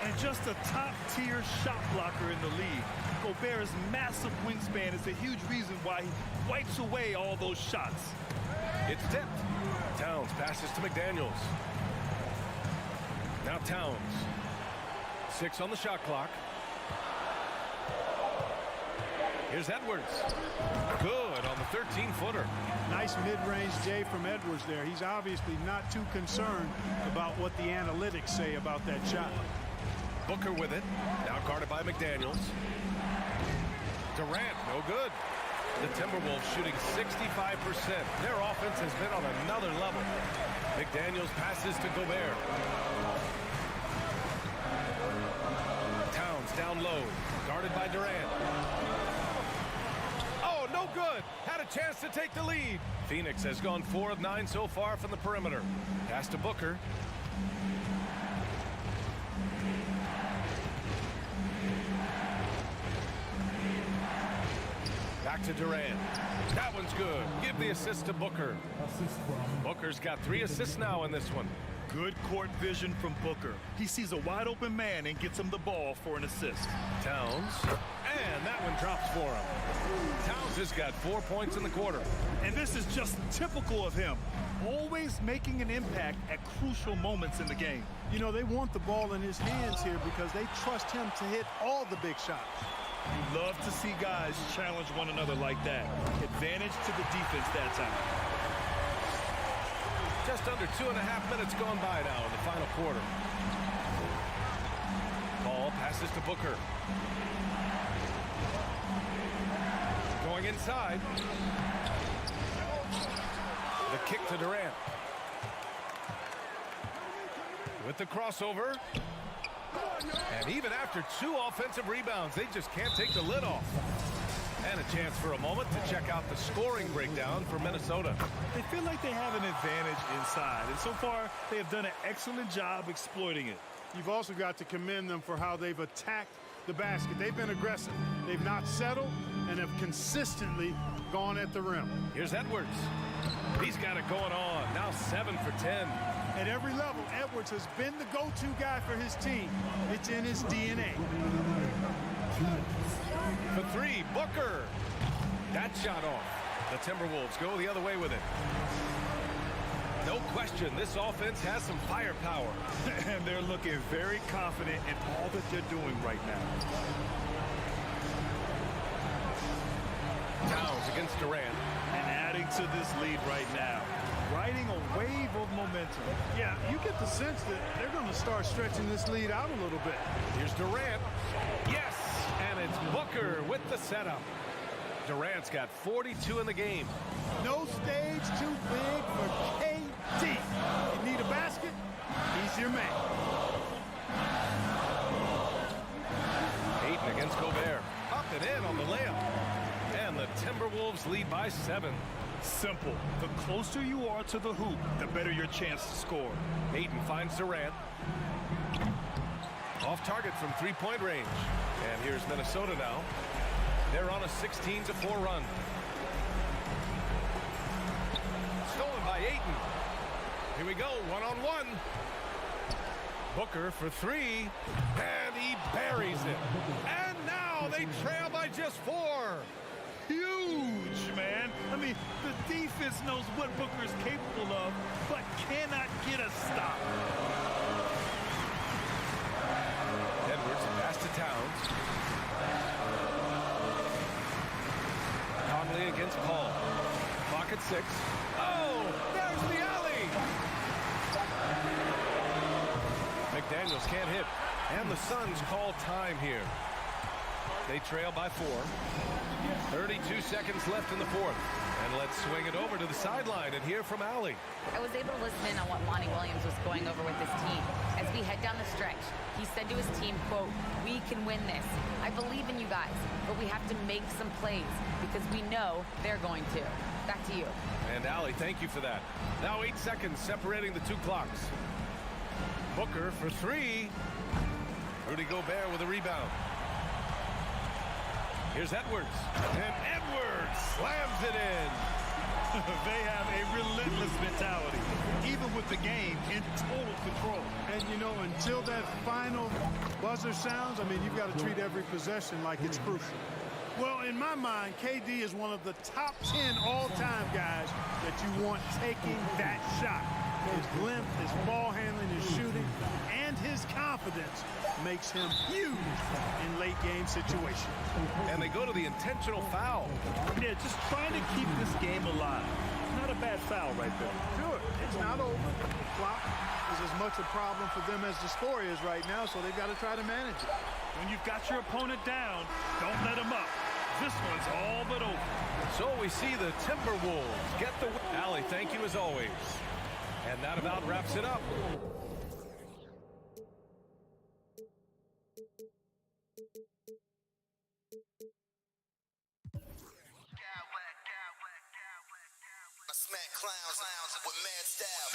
And just a top-tier shot blocker in the league. Gobert's massive wingspan is a huge reason why he wipes away all those shots. It's tipped. Towns passes to McDaniels. Now Towns. 6 on the shot clock. Here's Edwards. Good on the 13-footer. Nice mid-range J from Edwards there. He's obviously not too concerned about what the analytics say about that shot. Booker with it. Now guarded by McDaniels. Durant, no good. The Timberwolves shooting 65%. Their offense has been on another level. McDaniels passes to Gobert. Towns down low. Guarded by Durant. Oh, no good. Had a chance to take the lead. Phoenix has gone 4 of 9 so far from the perimeter. Pass to Booker. Back to Durant. That one's good. Give the assist to Booker. Booker's got 3 assists now in this one. Good court vision from Booker. He sees a wide open man and gets him the ball for an assist. Towns, and that one drops for him. Towns has got 4 points in the quarter. And this is just typical of him. Always making an impact at crucial moments in the game. You know, they want the ball in his hands here because they trust him to hit all the big shots. You love to see guys challenge one another like that. Advantage to the defense that time. Just under 2.5 minutes gone by now in the final quarter. Ball passes to Booker. Going inside. The kick to Durant. With the crossover. And even after 2 offensive rebounds, they just can't take the lid off. And a chance for a moment to check out the scoring breakdown for Minnesota. They feel like they have an advantage inside, and so far they have done an excellent job exploiting it. You've also got to commend them for how they've attacked the basket. They've been aggressive. They've not settled and have consistently gone at the rim. Here's Edwards. He's got it going on. Now 7 for 10. At every level, Edwards has been the go-to guy for his team. It's in his DNA. For 3, Booker. That shot off. The Timberwolves go the other way with it. No question, this offense has some firepower. And they're looking very confident in all that they're doing right now. Towns against Durant. And adding to this lead right now. Riding a wave of momentum. Yeah, you get the sense that they're going to start stretching this lead out a little bit. Here's Durant. Yes! And it's Booker with the setup. Durant's got 42 in the game. No stage too big for KD. You need a basket? He's your man. Ayton against Gobert. Up and in on the layup. And the Timberwolves lead by 7. Simple. The closer you are to the hoop, the better your chance to score. Ayton finds Durant. Off target from 3-point range. And here's Minnesota now. They're on a 16-4 run. Stolen by Ayton. Here we go, one-on-one. Booker for 3. And he buries it. And now they trail by just 4. Huge, man. I mean, the defense knows what Booker is capable of, but cannot get a stop. Edwards pass to Towns. Conley against Paul. Clock at 6. Oh, there's the alley. McDaniels can't hit. And the Suns call time here. They trail by 4. 32 seconds left in the 4th. And let's swing it over to the sideline and hear from Allie. I was able to listen in on what Monty Williams was going over with his team. As we head down the stretch, he said to his team, quote, "We can win this. I believe in you guys, but we have to make some plays because we know they're going to." Back to you. And Allie, thank you for that. Now 8 seconds separating the 2 clocks. Booker for 3. Rudy Gobert with a rebound. Here's Edwards. And Edwards slams it in. They have a relentless mentality, even with the game in total control. And, you know, until that final buzzer sounds, I mean, you've got to treat every possession like it's crucial. Well, in my mind, KD is one of the top 10 all-time guys that you want taking that shot. His glimpse, his ball handling, his shooting, and his confidence makes him huge in late-game situations. And they go to the intentional foul. Yeah, just trying to keep this game alive. Not a bad foul right there. Sure, it's not over. The clock is as much a problem for them as the score is right now, so they've got to try to manage it. When you've got your opponent down, don't let him up. This one's all but over. So we see the Timberwolves get the win. Allie, thank you as always. And that about wraps it up. Smack clowns with mad style.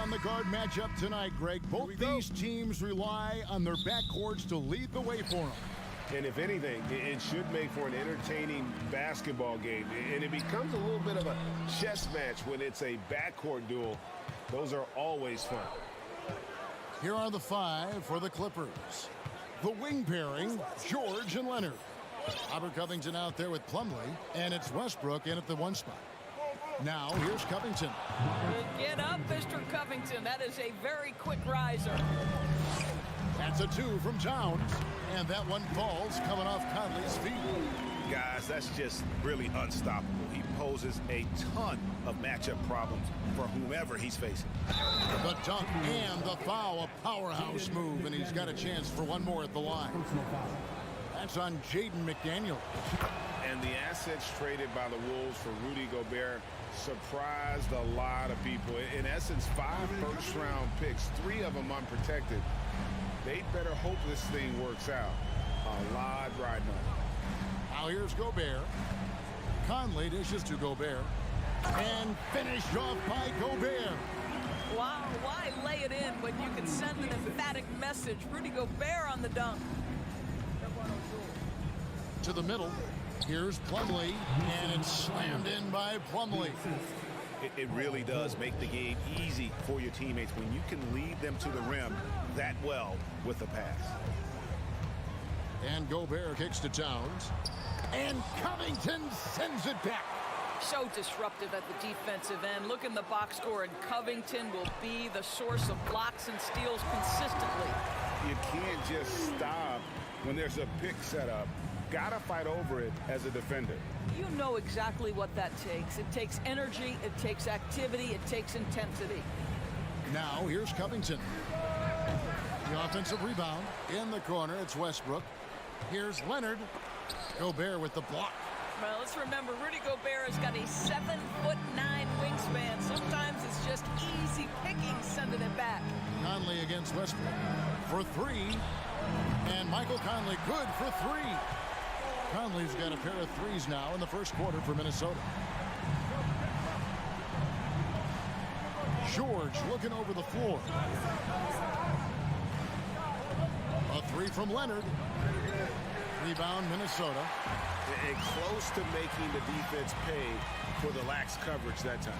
On the guard matchup tonight, Greg. Both these teams rely on their backcourts to lead the way for them. And if anything, it should make for an entertaining basketball game. And it becomes a little bit of a chess match when it's a backcourt duel. Those are always fun. Here are the five for the Clippers. The wing pairing, George and Leonard. Robert Covington out there with Plumlee, and it's Westbrook in at the one spot. Now, here's Covington. Get up, Mr. Covington. That is a very quick riser. That's a two from Towns. And that one falls coming off Conley's feet. Guys, that's just really unstoppable. He poses a ton of matchup problems for whomever he's facing. The dunk and the foul, a powerhouse move, and he's got a chance for one more at the line. That's on Jaden McDaniel. And the assets traded by the Wolves for Rudy Gobert surprised a lot of people. In essence, 5 first-round picks, 3 of them unprotected. They'd better hope this thing works out. A lot riding on it. Now here's Gobert. Conley dishes to Gobert. And finished off by Gobert. Wow, why lay it in when you can send an emphatic message? Rudy Gobert on the dunk. To the middle. Here's Plumlee, and it's slammed in by Plumlee. It really does make the game easy for your teammates when you can lead them to the rim that well with a pass. And Gobert kicks to Towns. And Covington sends it back. So disruptive at the defensive end. Look in the box score, and Covington will be the source of blocks and steals consistently. You can't just stop when there's a pick set up. Gotta fight over it as a defender. You know exactly what that takes. It takes energy, it takes activity, it takes intensity. Now here's Covington. The offensive rebound in the corner. It's Westbrook. Here's Leonard. Gobert with the block. Well, let's remember, Rudy Gobert has got a 7'9" wingspan. Sometimes it's just easy picking sending it back. Conley against Westbrook for 3. And Michael Conley good for 3. Conley's got a pair of threes now in the first quarter for Minnesota. George looking over the floor. A 3 from Leonard. Rebound Minnesota. And close to making the defense pay for the lax coverage that time.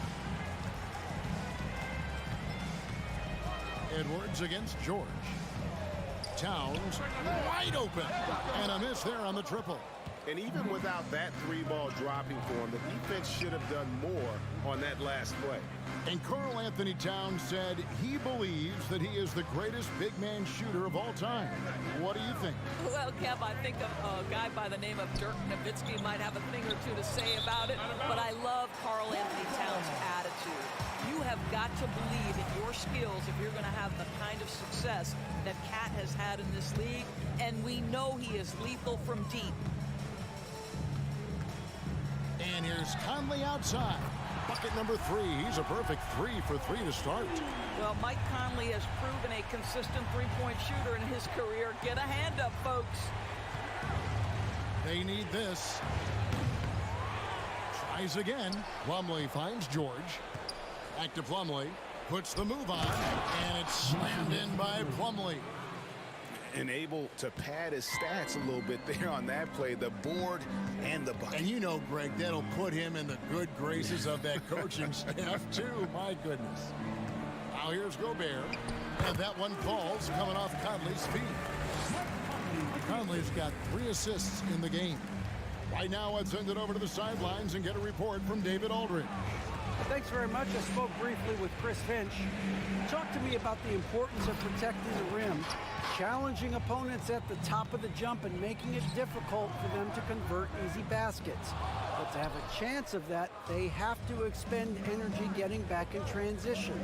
Edwards against George. Towns wide open. And a miss there on the triple. And even without that 3-ball dropping for him, the defense should have done more on that last play. And Karl Anthony Towns said he believes that he is the greatest big man shooter of all time. What do you think? Well, Kev, I think a guy by the name of Dirk Nowitzki might have a thing or two to say about it, but I love Karl Anthony Towns' attitude. You have got to believe in your skills if you're going to have the kind of success that Cat has had in this league, and we know he is lethal from deep. And here's Conley outside. Bucket number 3. He's a perfect 3 for 3 to start. Well, Mike Conley has proven a consistent three-point shooter in his career. Get a hand up, folks. They need this. Tries again. Plumlee finds George. Back to Plumlee. Puts the move on. And it's slammed in by Plumlee. And able to pad his stats a little bit there on that play, the board and the bucket. And you know, Greg, that'll put him in the good graces of that coaching staff, too. My goodness. Now here's Gobert. And that one falls coming off Conley's feet. Conley's got 3 assists in the game. Right now, let's send it over to the sidelines and get a report from David Aldridge. Thanks very much. I spoke briefly with Chris Finch. Talk to me about the importance of protecting the rim, challenging opponents at the top of the jump, and making it difficult for them to convert easy baskets. But to have a chance of that, they have to expend energy getting back in transition,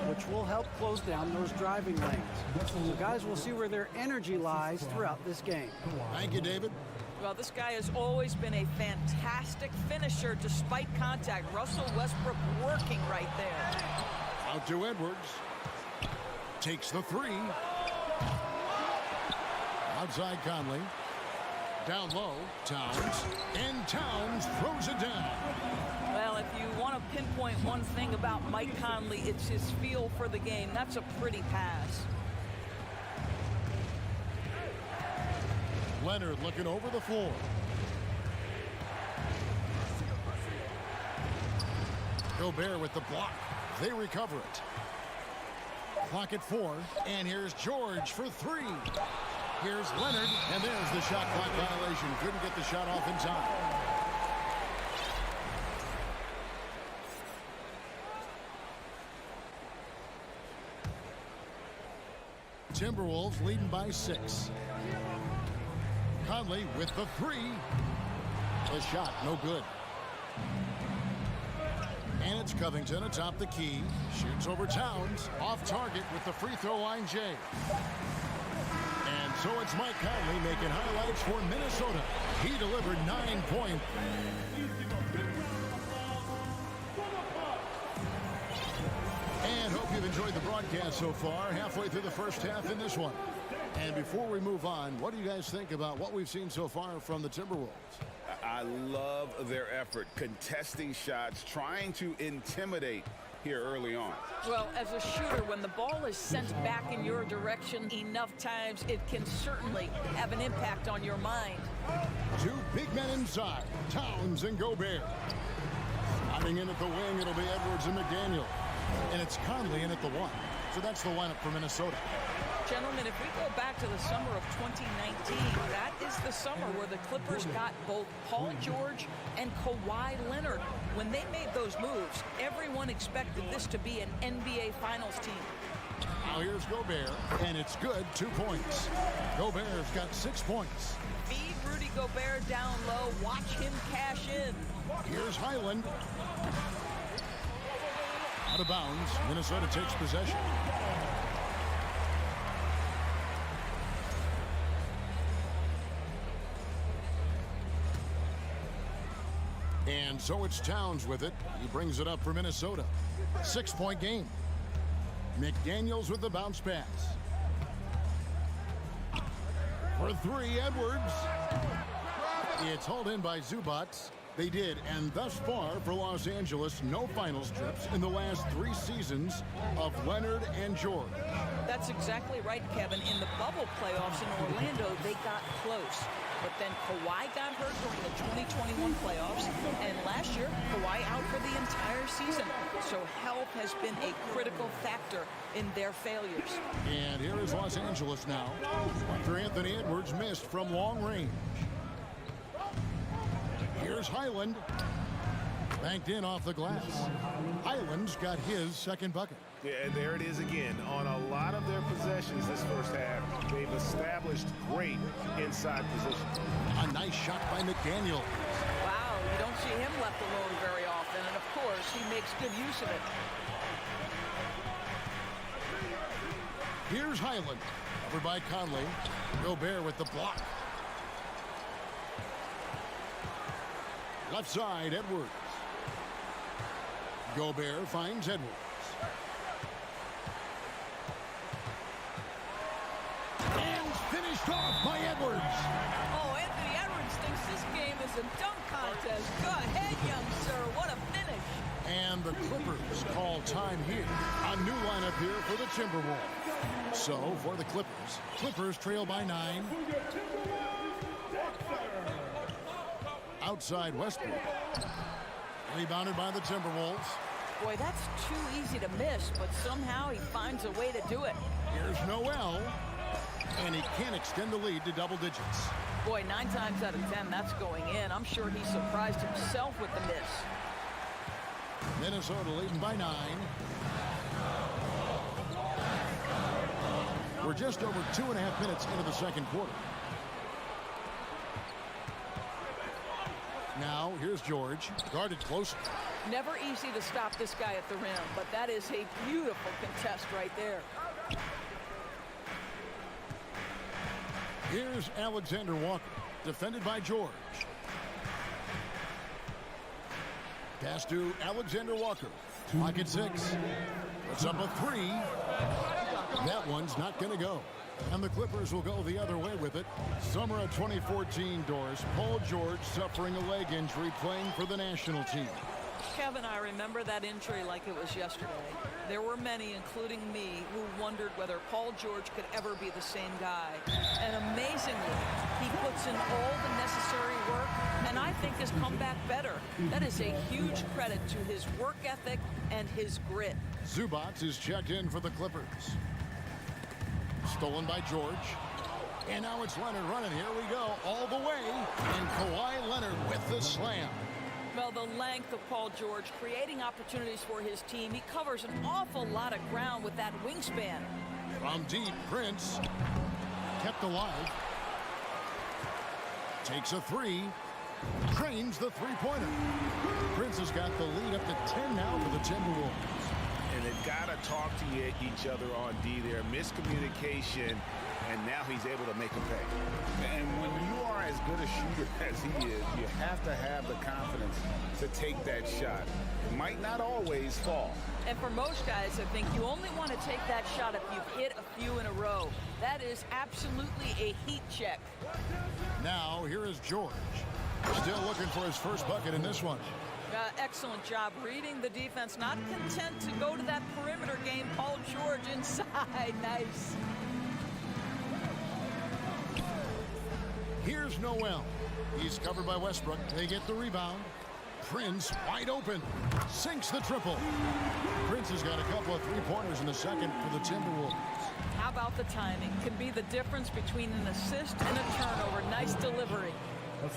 which will help close down those driving lanes. So guys, we'll see where their energy lies throughout this game. Thank you, David. Well, this guy has always been a fantastic finisher despite contact. Russell Westbrook working right there. Out to Edwards. Takes the three. Outside Conley. Down low, Towns. And Towns throws it down. Well, if you want to pinpoint one thing about Mike Conley, it's his feel for the game. That's a pretty pass. Leonard looking over the floor. Gobert with the block. They recover it. Clock at 4. And here's George for 3. Here's Leonard. And there's the shot clock violation. Couldn't get the shot off in time. Timberwolves leading by 6. Conley with the 3. The shot, no good. And it's Covington atop the key. Shoots over Towns. Off target with the free throw line, Jay. And so it's Mike Conley making highlights for Minnesota. He delivered 9 points. And hope you've enjoyed the broadcast so far. Halfway through the first half in this one. And before we move on, what do you guys think about what we've seen so far from the Timberwolves? I love their effort, contesting shots, trying to intimidate here early on. Well, as a shooter, when the ball is sent back in your direction enough times, it can certainly have an impact on your mind. 2 big men inside, Towns and Gobert. Sliding in at the wing, it'll be Edwards and McDaniel. And it's Conley in at the 1. So that's the lineup for Minnesota. Gentlemen, if we go back to the summer of 2019, that is the summer where the Clippers got both Paul George and Kawhi Leonard. When they made those moves, everyone expected this to be an NBA Finals team. Now here's Gobert, and it's good, 2 points. Gobert's got 6 points. Feed Rudy Gobert down low. Watch him cash in. Here's Highland. Out of bounds. Minnesota takes possession. And so it's Towns with it. He brings it up for Minnesota. 6-point game. McDaniels with the bounce pass. For 3, Edwards. It's hauled in by Zubats. They did, and thus far for Los Angeles, no finals trips in the last 3 seasons of Leonard and George. That's exactly right, Kevin. In the bubble playoffs in Orlando, they got close. But then Kawhi got hurt during the 2021 playoffs, and last year, Kawhi out for the entire season. So health has been a critical factor in their failures. And here is Los Angeles now. After Anthony Edwards missed from long range. Here's Highland. Banked in off the glass. Highland's got his second bucket. Yeah, and there it is again. On a lot of their possessions this first half, they've established great inside position. A nice shot by McDaniel. Wow, you don't see him left alone very often, and of course, he makes good use of it. Here's Highland. Covered by Conley. Gobert with the block. Left side, Edwards. Gobert finds Edwards. And finished off by Edwards. Oh, Anthony Edwards thinks this game is a dunk contest. Go ahead, young sir. What a finish. And the Clippers call time here. A new lineup here for the Timberwolves. So, for the Clippers trail by 9. Outside Westbrook. Rebounded by the Timberwolves. Boy, that's too easy to miss, but somehow he finds a way to do it. Here's Noel. And he can't extend the lead to double digits. Boy, 9 times out of 10, that's going in. I'm sure he surprised himself with the miss. Minnesota leading by 9. We're just over 2.5 minutes into the second quarter. Now, here's George, guarded close. Never easy to stop this guy at the rim, but that is a beautiful contest right there. Here's Alexander Walker, defended by George. Pass to Alexander Walker. Clock at 6. Puts up a 3. That one's not going to go. And the Clippers will go the other way with it. Summer of 2014, Doris. Paul George suffering a leg injury playing for the national team. Kevin, I remember that injury like it was yesterday. There were many, including me, who wondered whether Paul George could ever be the same guy. And amazingly, he puts in all the necessary work, and I think has come back better. That is a huge credit to his work ethic and his grit. Zubac is checked in for the Clippers. Stolen by George. And now it's Leonard running. Here we go, all the way. And Kawhi Leonard with the slam. Well, the length of Paul George, creating opportunities for his team. He covers an awful lot of ground with that wingspan. From deep, Prince kept alive. Takes a 3. Drains the three-pointer. Prince has got the lead up to 10 now for the Timberwolves. And they've got to talk to each other on D there. Miscommunication, and now he's able to make a pay. And when you are as good a shooter as he is, you have to have the confidence to take that shot. It might not always fall. And for most guys, I think you only want to take that shot if you've hit a few in a row. That is absolutely a heat check. Now, here is George. Still looking for his first bucket in this one. Excellent job reading the defense. Not content to go to that perimeter game. Paul George inside. Nice. Here's Noel. He's covered by Westbrook. They get the rebound. Prince wide open. Sinks the triple. Prince has got a couple of three-pointers in the second for the Timberwolves. How about the timing? Can be the difference between an assist and a turnover. Nice delivery.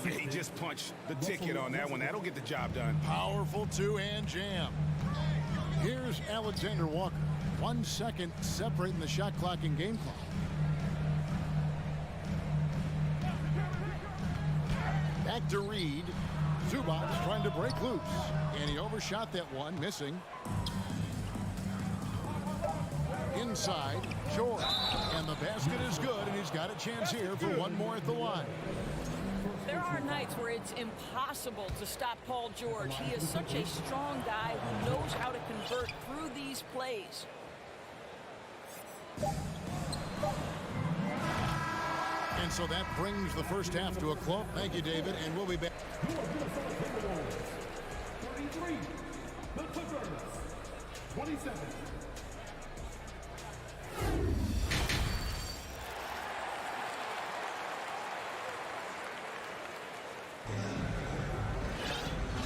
He just punched the ticket on that one. That'll get the job done. Powerful two-hand jam. Here's Alexander Walker. 1 second separating the shot clock and game clock. Back to Reed. Zubac trying to break loose. And he overshot that one, missing. Inside, George. And the basket is good, and he's got a chance here for one more at the line. There are nights where it's impossible to stop Paul George. He is such a strong guy who knows how to convert through these plays. And so that brings the first half to a close. Thank you, David, and we'll be back. 33, the Clippers, 27.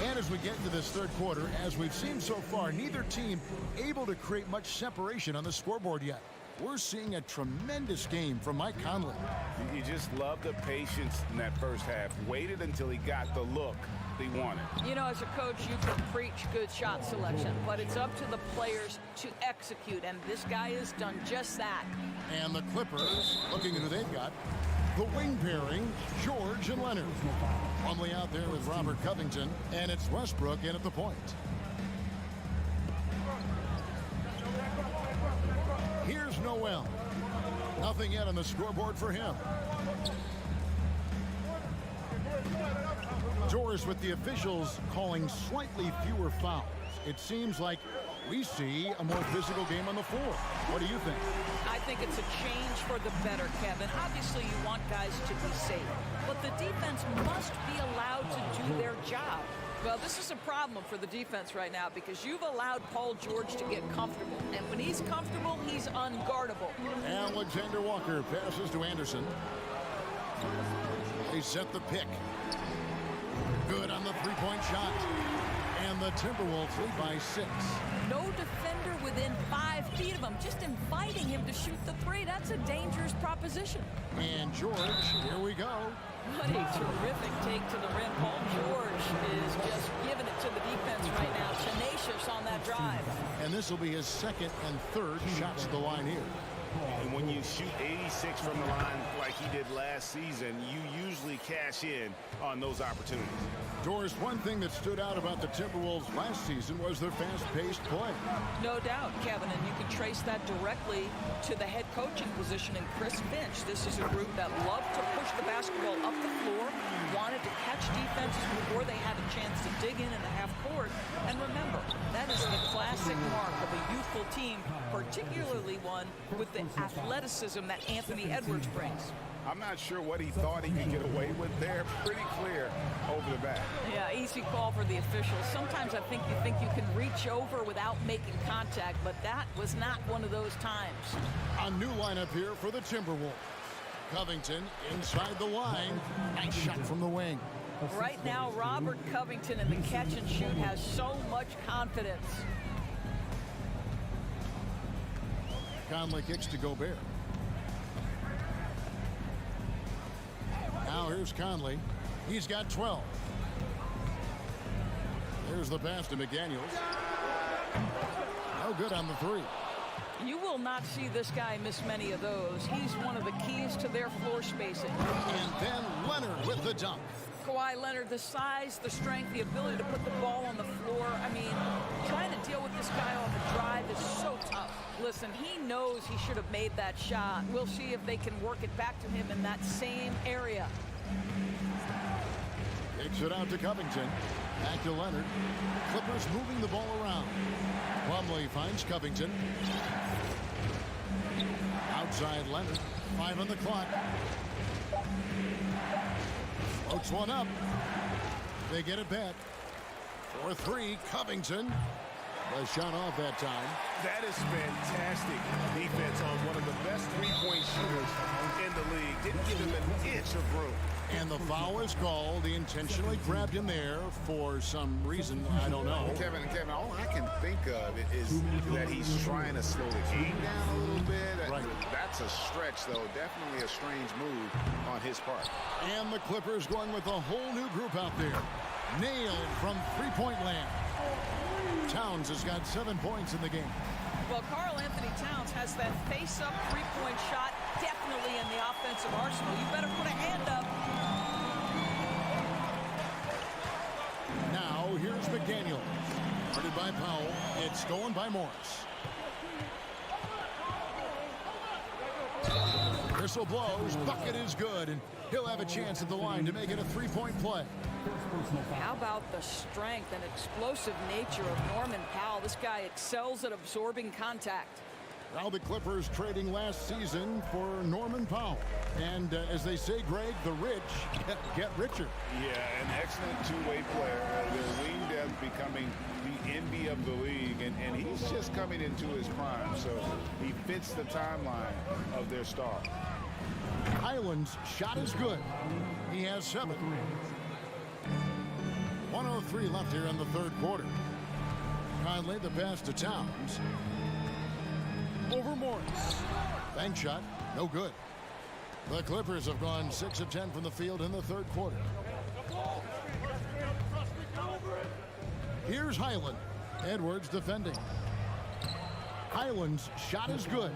And as we get into this third quarter, as we've seen so far, neither team able to create much separation on the scoreboard yet. We're seeing a tremendous game from Mike Conley. You just love the patience in that first half. Waited until he got the look he wanted. You know, as a coach, you can preach good shot selection, but it's up to the players to execute, and this guy has done just that. And the Clippers, looking at who they've got, the wing pairing, George and Leonard. Plumlee out there with Robert Covington, and it's Westbrook in at the point. Here's Noel. Nothing yet on the scoreboard for him. Doris with the officials calling slightly fewer fouls. It seems like we see a more physical game on the floor. What do you think? I think it's a change for the better, Kevin. Obviously, you want guys to be safe, but the defense must be allowed to do their job. Well, this is a problem for the defense right now because you've allowed Paul George to get comfortable. And when he's comfortable, he's unguardable. Alexander Walker passes to Anderson. They set the pick. Good on the three-point shot. And the Timberwolves lead by 6. No defender within 5 feet of him, just inviting him to shoot the three. That's a dangerous proposition. And George, here we go. What a terrific take to the rim. Paul George is just giving it to the defense right now. Tenacious on that drive. And this will be his second and third shots at the line here. And when you shoot 86 from the line like he did last season, you usually cash in on those opportunities. Doris, one thing that stood out about the Timberwolves last season was their fast-paced play. No doubt, Kevin, and you can trace that directly to the head coaching position in Chris Finch. This is a group that loved to push the basketball up the floor, wanted to catch defenses before they had a chance to dig in the half court. And remember, that is the classic mark of a youthful team, particularly one with the athleticism that Anthony Edwards brings. I'm not sure what he thought he could get away with there. Pretty clear over the back. Yeah, easy call for the officials. Sometimes I think you can reach over without making contact, but that was not one of those times. A new lineup here for the Timberwolves. Covington inside the line. Nice shot from the wing. Right now, Robert Covington in the catch and shoot has so much confidence. Conley kicks to Gobert. Now here's Conley. He's got 12. There's the pass to McDaniels. No good on the three. You will not see this guy miss many of those. He's one of the keys to their floor spacing. And then Leonard with the dunk. Kawhi Leonard, the size, the strength, the ability to put the ball on the floor. I mean, trying to deal with this guy on the drive is so tough. Listen, he knows he should have made that shot. We'll see if they can work it back to him in that same area. Kicks it out to Covington. Back to Leonard. Clippers moving the ball around. Plumlee finds Covington. Outside Leonard. 5 on the clock. Floats one up. They get it back. 4-3, Covington. The shot off that time. That is fantastic defense on one of the best three-point shooters in the league. Didn't give him an inch of room. And the foul is called. He intentionally grabbed him there for some reason. I don't know. Kevin, all I can think of is that he's trying to slow the game down a little bit. Right. That's a stretch, though. Definitely a strange move on his part. And the Clippers going with a whole new group out there. Nailed from three-point land. Towns has got 7 points in the game. Well, Karl Anthony Towns has that face-up three-point shot definitely in the offensive arsenal. You better put a hand up. Now, here's McDaniels. Guarded by Powell. It's stolen by Morris. Whistle blows. Bucket is good. And he'll have a chance at the line to make it a three-point play. How about the strength and explosive nature of Norman Powell? This guy excels at absorbing contact. Now the Clippers trading last season for Norman Powell. And as they say, Greg, the rich get richer. Yeah, an excellent two-way player. Their wing depth becoming the envy of the league. And he's just coming into his prime. So he fits the timeline of their star. Highland's shot is good. He has 7. 1:03 left here in the third quarter. Conley the pass to Towns. Over Morris. Bank shot, no good. The Clippers have gone 6 of 10 from the field in the third quarter. Here's Highland. Edwards defending. Highland's shot is good.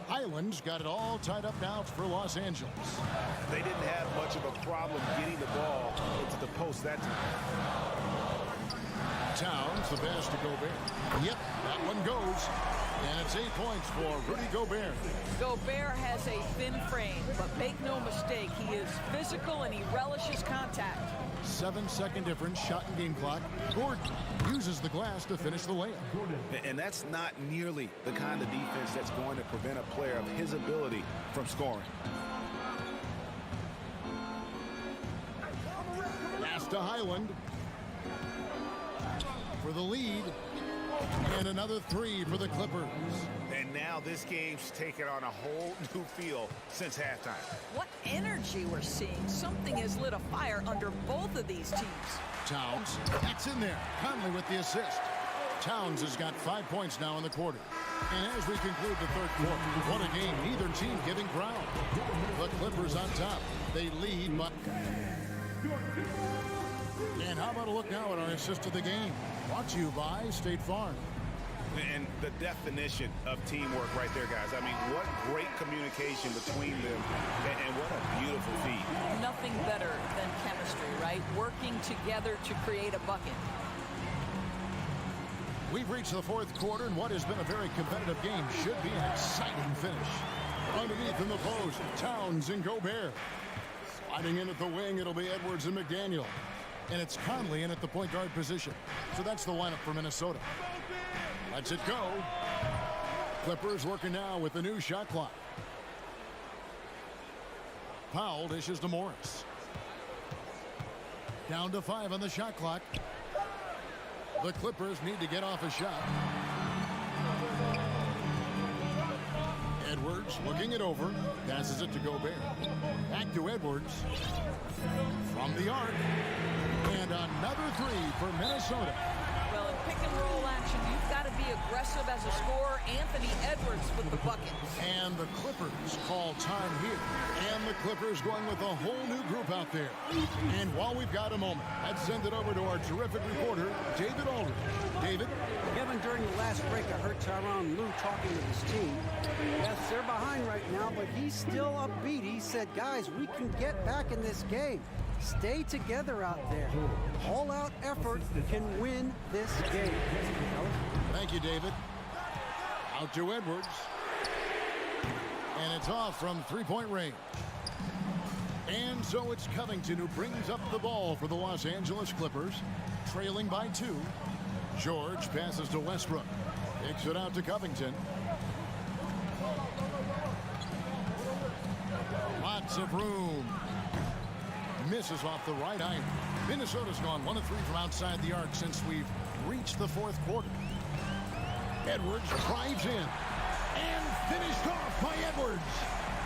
Highland's got it all tied up now for Los Angeles. They didn't have much of a problem getting the ball into the post that time. Towns, the pass to Gobert. Yep, that one goes. And it's 8 points for Rudy Gobert. Gobert has a thin frame, but make no mistake, he is physical and he relishes contact. 7-second difference, shot and game clock. Gordon uses the glass to finish the layup. And that's not nearly the kind of defense that's going to prevent a player of his ability from scoring. Pass to Highland for the lead. And another 3 for the Clippers. And now this game's taken on a whole new feel since halftime. What energy we're seeing. Something has lit a fire under both of these teams. Towns, that's in there. Conley with the assist. Towns has got 5 points now in the quarter. And as we conclude the third quarter, what a game. Neither team giving ground. The Clippers on top. They lead, but... And how about a look now at our assist of the game? Brought to you by State Farm. And the definition of teamwork right there, guys. I mean, what great communication between them, and what a beautiful feat. Nothing better than chemistry, right? Working together to create a bucket. We've reached the fourth quarter, and what has been a very competitive game should be an exciting finish. Underneath in the post, Towns and Gobert. Sliding in at the wing, it'll be Edwards and McDaniel. And it's Conley in at the point guard position. So that's the lineup for Minnesota. Let's it go. Clippers working now with the new shot clock. Powell dishes to Morris. Down to 5 on the shot clock. The Clippers need to get off a shot. Edwards looking it over. Passes it to Gobert. Back to Edwards. From the arc. And another three for Minnesota. Well, in pick and roll action, you've got to be aggressive as a scorer. Anthony Edwards with the bucket. And the Clippers call time here. And the Clippers going with a whole new group out there. And while we've got a moment, let's send it over to our terrific reporter, David Aldridge. David? Kevin, during the last break, I heard Tyronn Lue talking to his team. Yes, they're behind right now, but he's still upbeat. He said, guys, we can get back in this game. Stay together out there. All-out effort can win this game. Thank you, David. Out to Edwards. And it's off from three-point range. And so it's Covington who brings up the ball for the Los Angeles Clippers, trailing by 2. George passes to Westbrook. Kicks it out to Covington. Lots of room. Misses off the right iron. Minnesota's gone 1 of 3 from outside the arc since we've reached the fourth quarter. Edwards drives in and finished off by Edwards.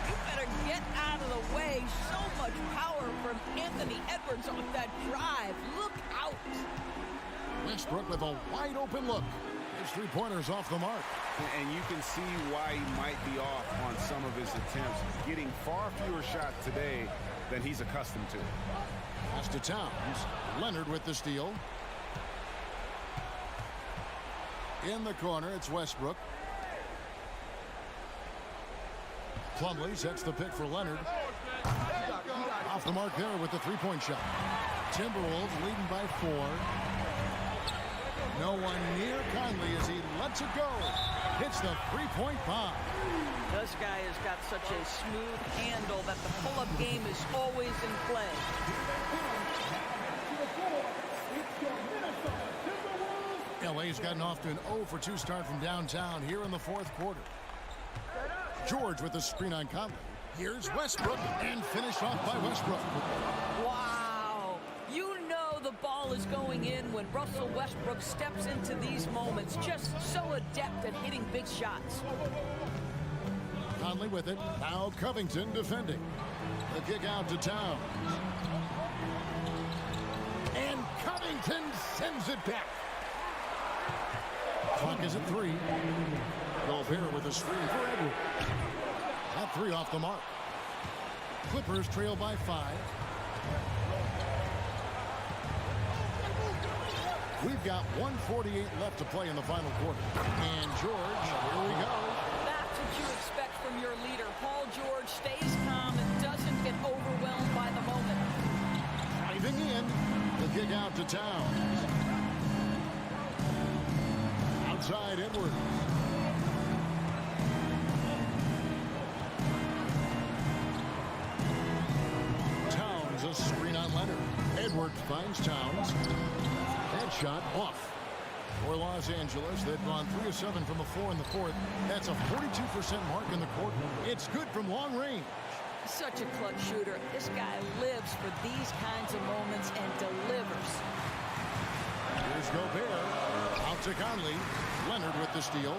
You better get out of the way. So much power from Anthony Edwards on that drive. Look out. Westbrook with a wide open look. His three-pointers off the mark. And you can see why he might be off on some of his attempts, getting far fewer shots today than he's accustomed to. Pass to Towns. Leonard with the steal. In the corner, it's Westbrook. Plumlee sets the pick for Leonard. Off the mark there with the three-point shot. Timberwolves leading by 4. No one near Conley as he lets it go. Hits the three-point bomb. This guy has got such a smooth handle that the pull-up game is always in play. LA's gotten off to an 0-for-2 start from downtown here in the fourth quarter. George with the screen on Conley. Here's Westbrook and finished off by Westbrook. Wow. You know the ball is going in when Russell Westbrook steps into these moments. Just so adept at hitting big shots. Conley with it. Now Covington defending. The kick out to Towns. And Covington sends it back. Clock is at 3. Gobert with a screen for Edwards. That 3 off the mark. Clippers trail by 5. We've got 1:48 left to play in the final quarter. And George, here we go. That's what you expect from your leader. Paul George stays calm and doesn't get overwhelmed by the moment. Driving in. The kick out to Towns. Outside Edwards. Towns, a screen on Leonard. Edwards finds Towns. Headshot off. For Los Angeles, they've gone 3 of 7 from the floor in the fourth. That's a 42% mark in the quarter. It's good from long range. Such a clutch shooter. This guy lives for these kinds of moments and delivers. Here's Gobert. Out to Conley. Leonard with the steal.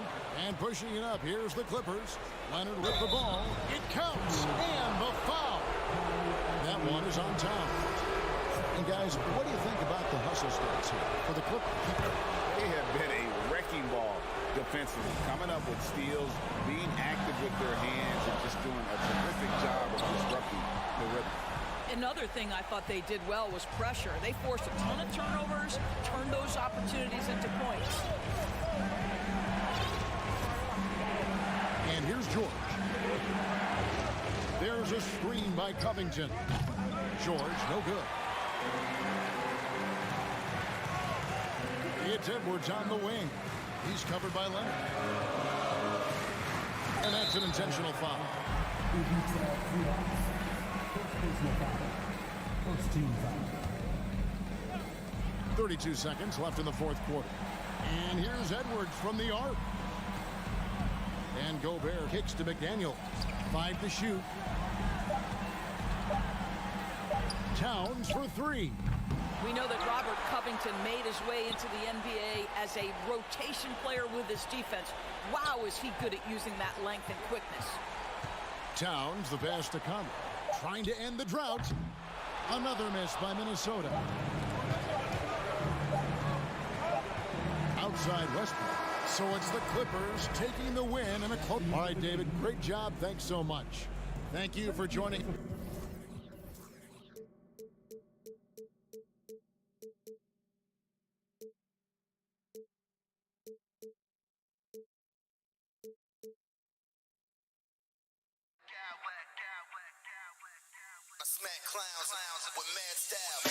And pushing it up. Here's the Clippers. Leonard with the ball. It counts. And the foul. That one is on Towns. And guys, what do you think about the hustle stats here for the Clippers? They have been a wrecking ball defensively, coming up with steals, being active with their hands, and just doing a terrific job of disrupting the rhythm. Another thing I thought they did well was pressure. They forced a ton of turnovers, turned those opportunities into points. And here's George. There's a screen by Covington. George, no good. It's Edwards on the wing. He's covered by Leonard. And that's an intentional foul. 32 seconds left in the fourth quarter. And here's Edwards from the arc. And Gobert kicks to McDaniel. 5 to shoot. Towns for 3. We know that Robert Covington made his way into the NBA as a rotation player with his defense. Wow, is he good at using that length and quickness. Towns, the pass to Conley. Trying to end the drought. Another miss by Minnesota. Outside Westbrook. So it's the Clippers taking the win in a close. All right, David, great job. Thanks so much. Thank you for joining. I smack clowns with mad style.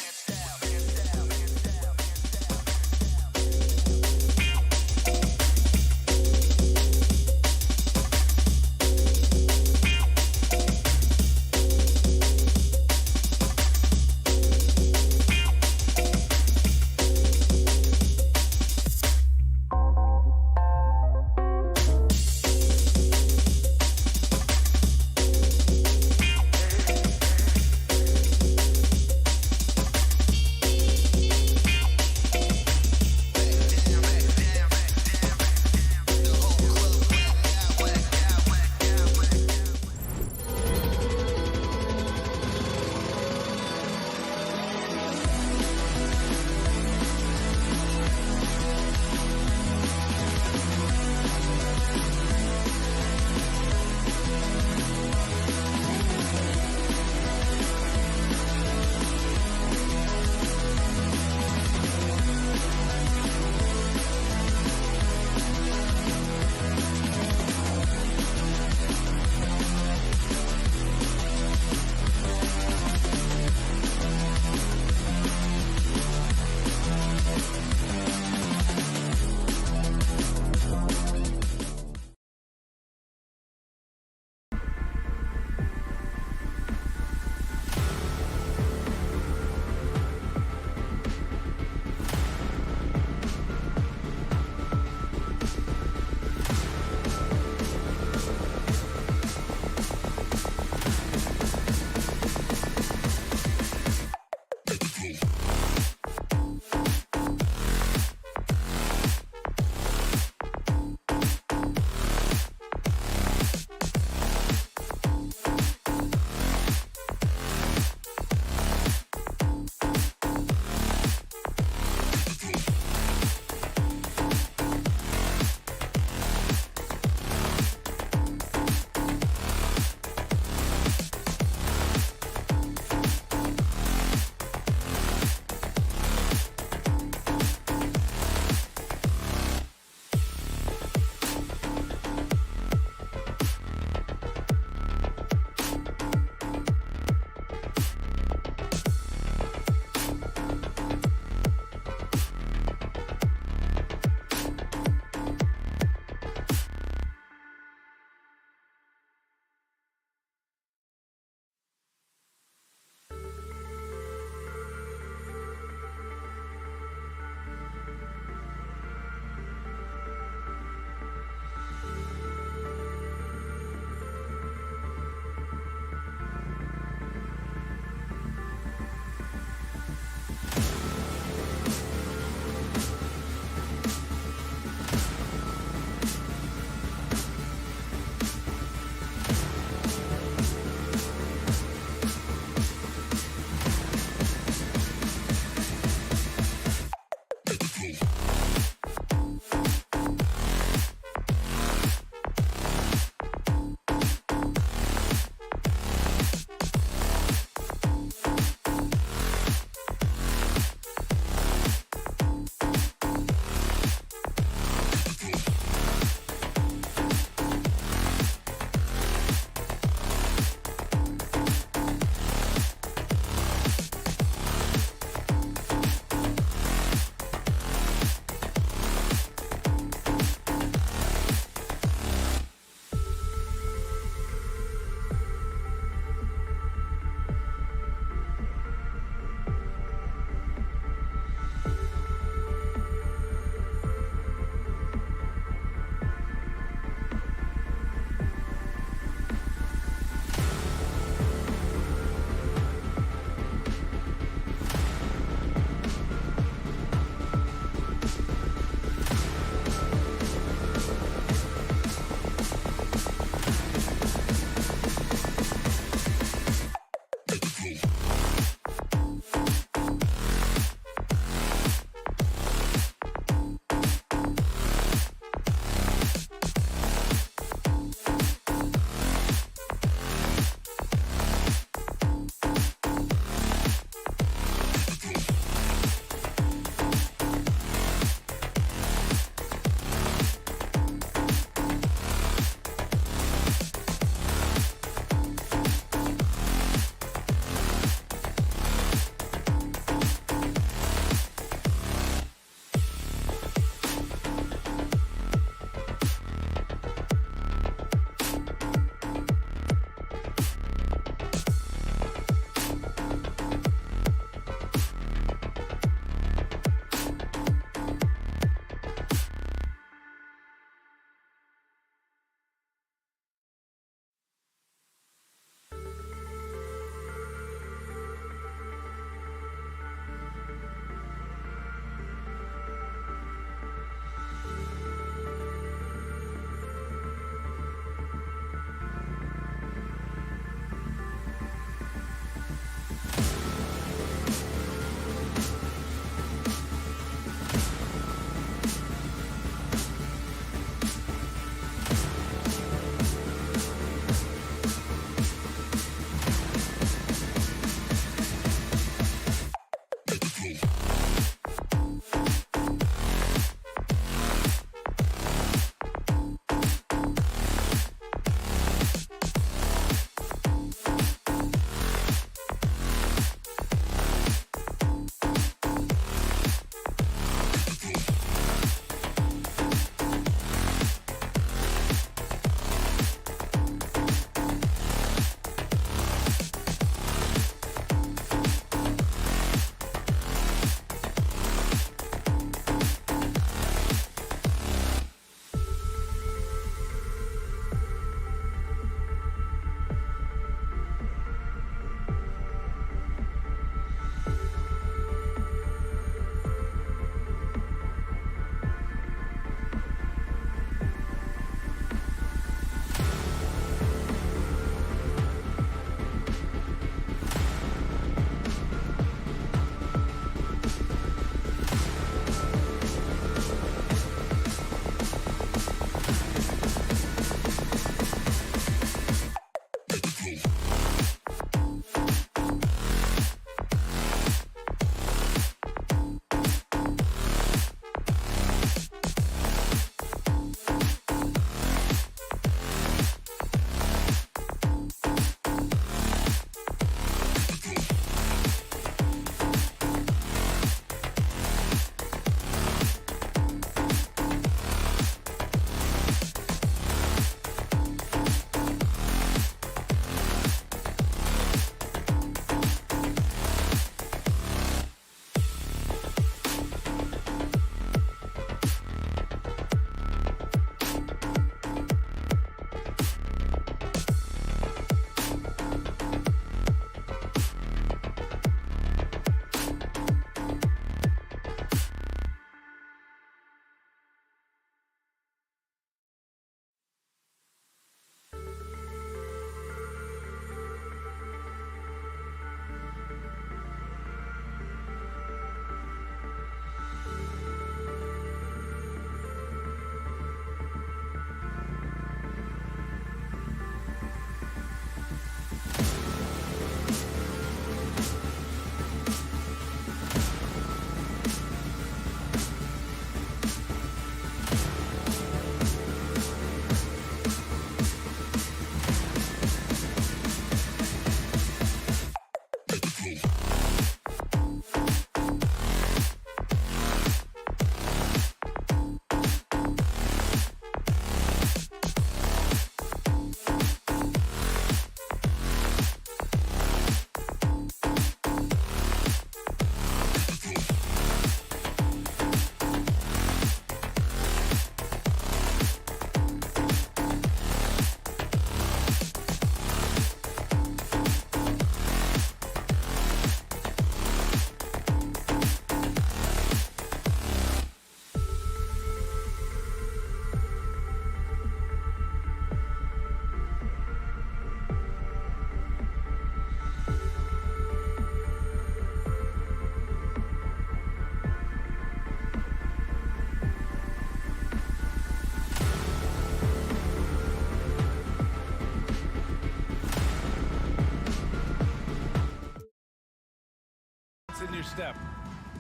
step.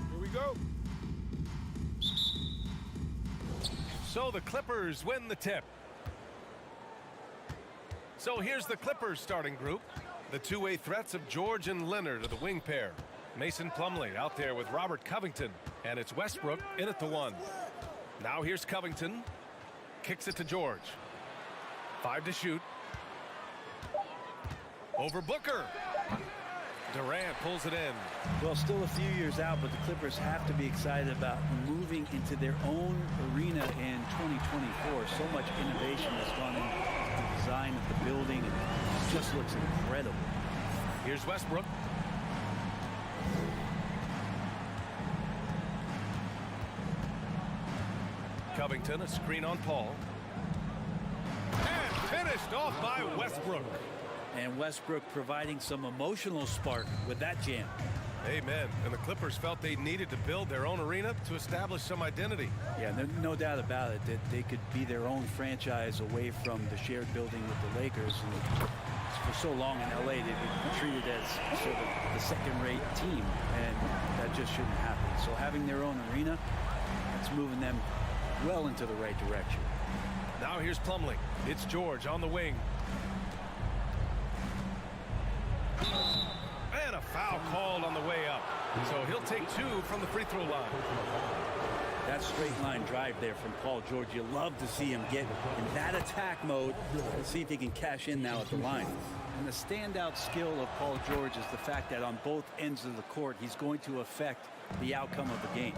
Here we go. So the Clippers win the tip. So here's the Clippers starting group. The two-way threats of George and Leonard are the wing pair. Mason Plumlee out there with Robert Covington. And it's Westbrook in at the 1. Now here's Covington. Kicks it to George. 5 to shoot. Over Booker. Durant pulls it in. Well, still a few years out, but the Clippers have to be excited about moving into their own arena in 2024. So much innovation has gone into the design of the building. It just looks incredible. Here's Westbrook. Covington, a screen on Paul. And finished off by Westbrook. And Westbrook providing some emotional spark with that jam. Amen. And the Clippers felt they needed to build their own arena to establish some identity. Yeah, no doubt about it that they could be their own franchise away from the shared building with the Lakers. And for so long in LA, they've been treated as sort of the second-rate team, and that just shouldn't happen. So having their own arena, it's moving them well into the right direction. Now here's Plumlee. It's George on the wing. And a foul called on the way up. So he'll take 2 from the free throw line. That straight line drive there from Paul George, you love to see him get in that attack mode. Let's see if he can cash in now at the line. And the standout skill of Paul George is the fact that on both ends of the court, he's going to affect the outcome of the game.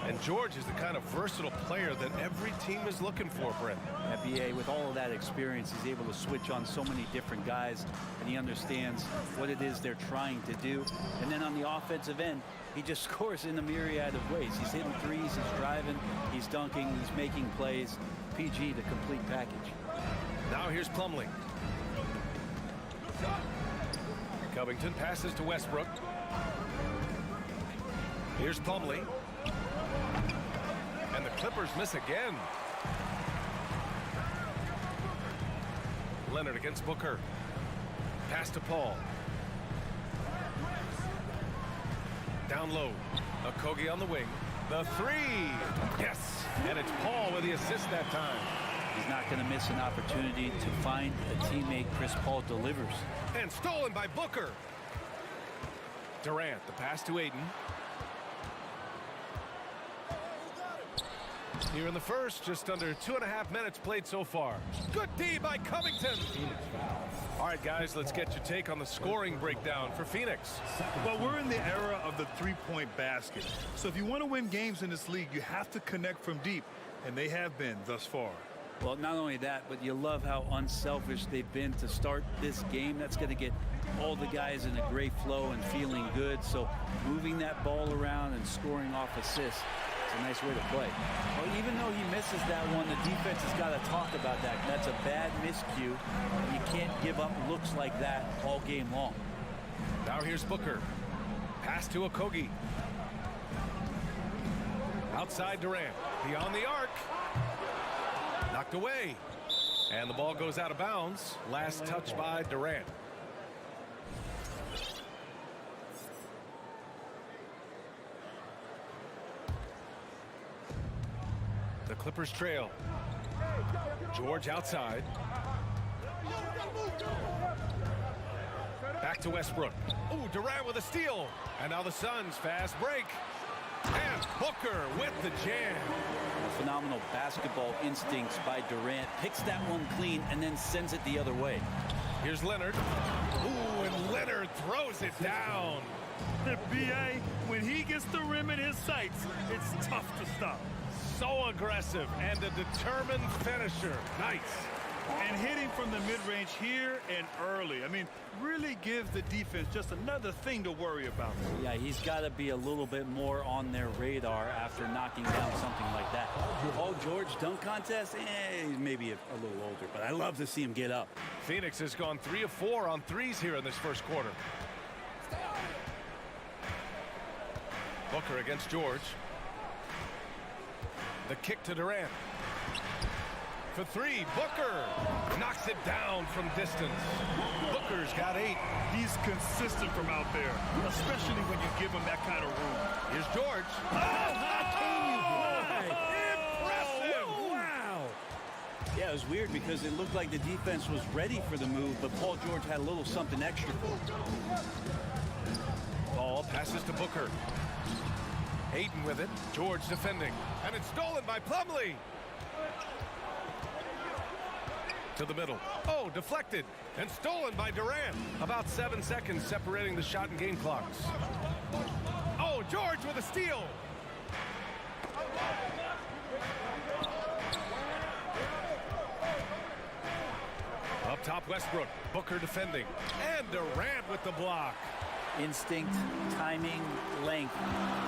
And George is the kind of versatile player that every team is looking for, Brent. FBA, with all of that experience, he's able to switch on so many different guys, and he understands what it is they're trying to do. And then on the offensive end, he just scores in a myriad of ways. He's hitting threes, he's driving, he's dunking, he's making plays. PG, the complete package. Now here's Plumlee. Covington passes to Westbrook. Here's Plumlee. And the Clippers miss again. Leonard against Booker. Pass to Paul. Down low. Okogie on the wing. The 3. Yes. And it's Paul with the assist that time. He's not going to miss an opportunity to find a teammate. Chris Paul delivers. And stolen by Booker. Durant, the pass to Ayton. Here in the first, just under 2.5 minutes played so far. Good D by Covington. All right, guys, let's get your take on the scoring breakdown for Phoenix. Well, we're in the era of the three-point basket. So if you want to win games in this league, you have to connect from deep, and they have been thus far. Well, not only that, but you love how unselfish they've been to start this game. That's going to get all the guys in a great flow and feeling good. So moving that ball around and scoring off assists, it's a nice way to play. Well, even though he misses that one, the defense has got to talk about that. That's a bad miscue. You can't give up looks like that all game long. Now here's Booker. Pass to Okogie. Outside Durant. Beyond the arc. Knocked away. And the ball goes out of bounds. Last touch by Durant. The Clippers trail. George outside. Back to Westbrook. Ooh, Durant with a steal. And now the Suns fast break. And Booker with the jam. Phenomenal basketball instincts by Durant. Picks that one clean and then sends it the other way. Here's Leonard. Ooh, and Leonard throws it down. The BA, when he gets the rim in his sights, it's tough to stop. So aggressive and a determined finisher. Nice. And hitting from the mid-range here and early. I mean, really gives the defense just another thing to worry about. Yeah, he's got to be a little bit more on their radar after knocking down something like that. Paul George dunk contest, he's maybe a little older, but I love to see him get up. Phoenix has gone 3 of 4 on threes here in this first quarter. Booker against George. The kick to Durant. For three, Booker knocks it down from distance. Booker's got 8. He's consistent from out there, especially when you give him that kind of room. Here's George. Impressive! Wow! Yeah, it was weird because it looked like the defense was ready for the move, but Paul George had a little something extra. Ball passes to Booker. Ayton with it. George defending. And it's stolen by Plumlee. To the middle. Oh, deflected. And stolen by Durant. About 7 seconds separating the shot and game clocks. Oh, George with a steal. Up top, Westbrook. Booker defending. And Durant with the block. Instinct, timing, length.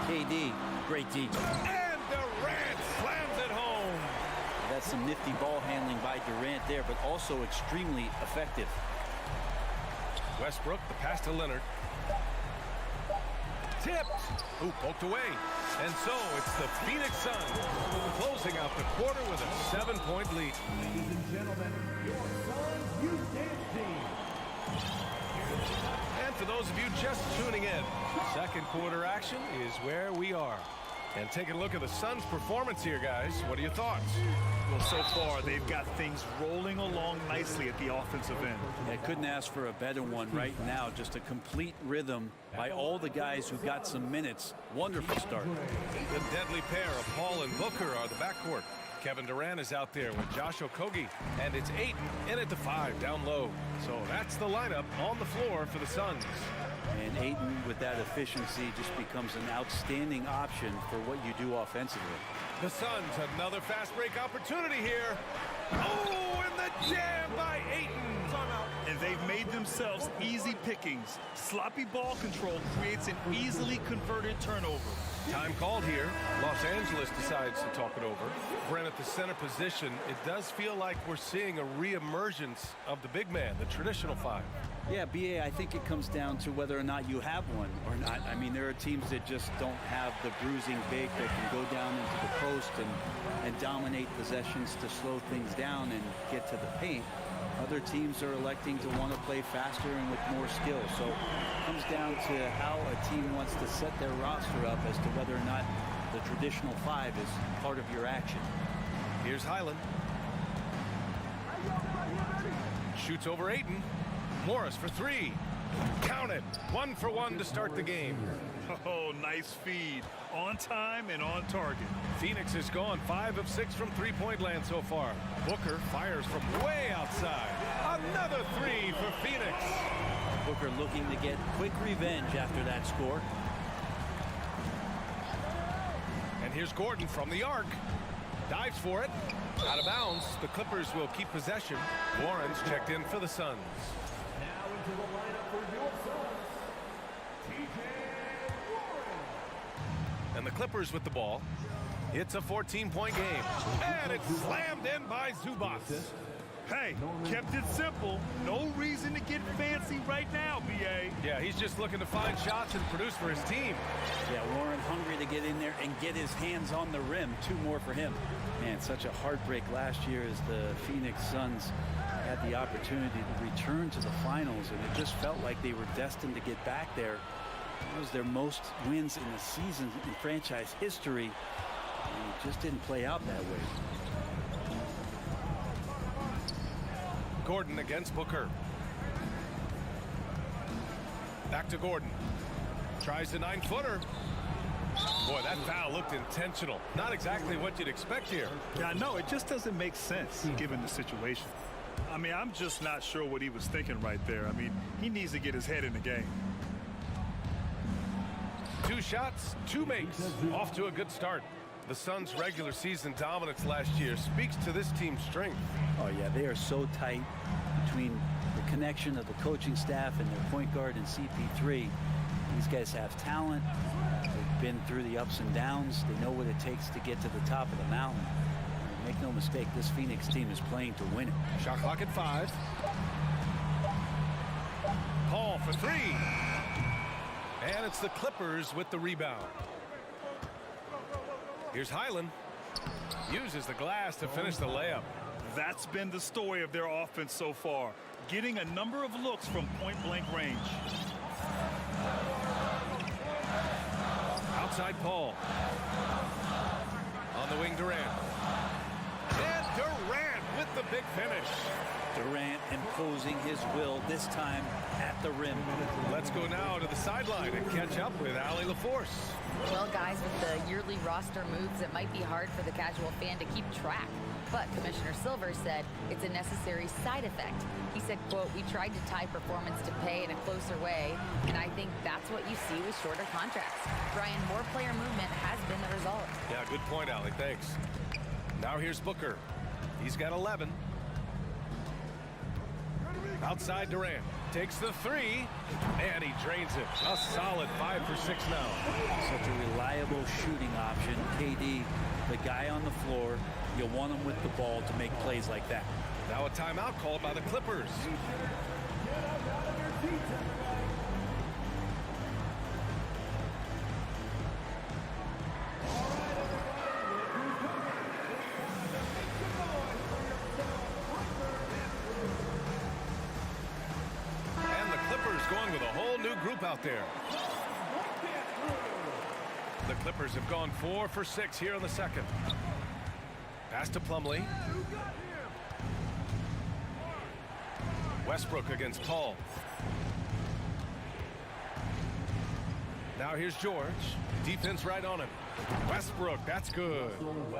KD, great D. And Durant slams it home. That's some nifty ball handling by Durant there, but also extremely effective. Westbrook, the pass to Leonard. Tipped. Ooh, poked away. And so it's the Phoenix Suns closing out the quarter with a 7-point lead. Ladies and gentlemen, your Suns Youth Dance Team. And for those of you just tuning in, second quarter action is where we are. And taking a look at the Suns' performance here, guys. What are your thoughts? Well, so far, they've got things rolling along nicely at the offensive end. I couldn't ask for a better one right now. Just a complete rhythm by all the guys who got some minutes. Wonderful start. The deadly pair of Paul and Booker are the backcourt. Kevin Durant is out there with Josh Okogie. And it's Ayton in at the 5 down low. So that's the lineup on the floor for the Suns. And Ayton, with that efficiency, just becomes an outstanding option for what you do offensively. The Suns, another fast break opportunity here. Oh, and the jam by Ayton. And they've made themselves easy pickings. Sloppy ball control creates an easily converted turnover. Time called here. Los Angeles decides to talk it over. Brent, at the center position, it does feel like we're seeing a reemergence of the big man, the traditional 5. Yeah, BA, I think it comes down to whether or not you have one or not. I mean, there are teams that just don't have the bruising big that can go down into the post and dominate possessions to slow things down and get to the paint. Other teams are electing to want to play faster and with more skill. So it comes down to how a team wants to set their roster up as to whether or not the traditional 5 is part of your action. Here's Highland. Shoots over Ayton. Morris for 3. Count it. 1 for 1 to start the game. Oh, nice feed. On time and on target. Phoenix has gone 5 of 6 from three-point land so far. Booker fires from way outside. Another 3 for Phoenix. Booker looking to get quick revenge after that score. And here's Gordon from the arc. Dives for it. Out of bounds. The Clippers will keep possession. Warren's checked in for the Suns. Now into the lineup for your Suns, TJ Warren. And the Clippers with the ball. It's a 14-point game. And it's slammed in by Zubac. Hey, kept it simple. No reason to get fancy right now, BA. Yeah, he's just looking to find shots and produce for his team. Yeah, Warren hungry to get in there and get his hands on the rim. 2 more for him. Man, such a heartbreak last year as the Phoenix Suns had the opportunity to return to the finals, and it just felt like they were destined to get back there. It was their most wins in the season in franchise history, and it just didn't play out that way. Gordon against Booker. Back to Gordon. Tries the 9-footer. Boy, that foul looked intentional. Not exactly what you'd expect here. Yeah, no, it just doesn't make sense given the situation. I mean, I'm just not sure what he was thinking right there. I mean, he needs to get his head in the game. 2 shots, 2 makes. Off to a good start. The Suns' regular season dominance last year speaks to this team's strength. Oh, yeah, they are so tight between the connection of the coaching staff and their point guard and CP3. These guys have talent. They've been through the ups and downs. They know what it takes to get to the top of the mountain. Make no mistake, this Phoenix team is playing to win it. Shot clock at 5. Paul for 3. And it's the Clippers with the rebound. Here's Highland. Uses the glass to finish the layup. That's been the story of their offense so far, getting a number of looks from point-blank range. Outside Paul. On the wing, Durant. And Durant with the big finish. Durant imposing his will, this time at the rim. Let's go now to the sideline and catch up with Allie LaForce. Well, guys, with the yearly roster moves, it might be hard for the casual fan to keep track. But Commissioner Silver said it's a necessary side effect. He said, quote, "We tried to tie performance to pay in a closer way, and I think that's what you see with shorter contracts." Brian, more player movement has been the result. Yeah, good point, Allie. Thanks. Now here's Booker. He's got 11. Outside Durant. Takes the three, and he drains it. A solid 5 for 6 now. Such a reliable shooting option. KD, the guy on the floor, you want him with the ball to make plays like that. Now a timeout called by the Clippers. And the Clippers going with a whole new group out there. The Clippers have gone 4 for 6 here in the second. Pass to Plumlee. Westbrook against Paul. Now here's George. Defense right on him. Westbrook, that's good.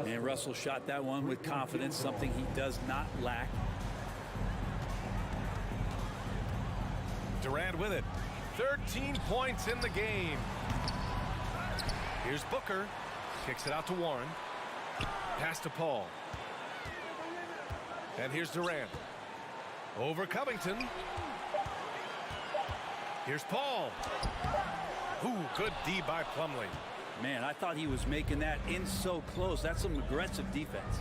And Russell shot that one with confidence, something he does not lack. Durant with it. 13 points in the game. Here's Booker. Kicks it out to Warren. Pass to Paul. And here's Durant. Over Covington. Here's Paul. Ooh, good D by Plumlee. Man, I thought he was making that in so close. That's some aggressive defense.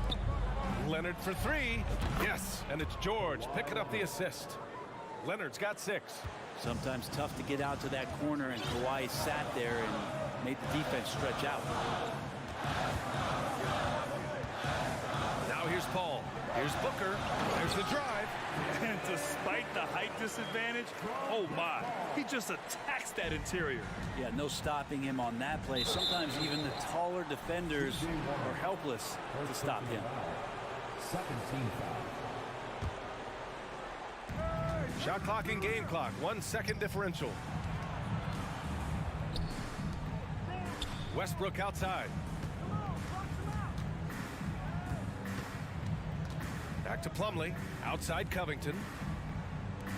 Leonard for 3. Yes, and it's George picking up the assist. Leonard's got 6. Sometimes tough to get out to that corner, and Kawhi sat there and made the defense stretch out. Now here's Paul. Here's Booker. There's the drive. And despite the height disadvantage, oh my, he just attacks that interior. Yeah, no stopping him on that play. Sometimes even the taller defenders are helpless to stop him. Second team foul. Shot clock and game clock. 1 second differential. Westbrook outside. Back to Plumlee. Outside Covington.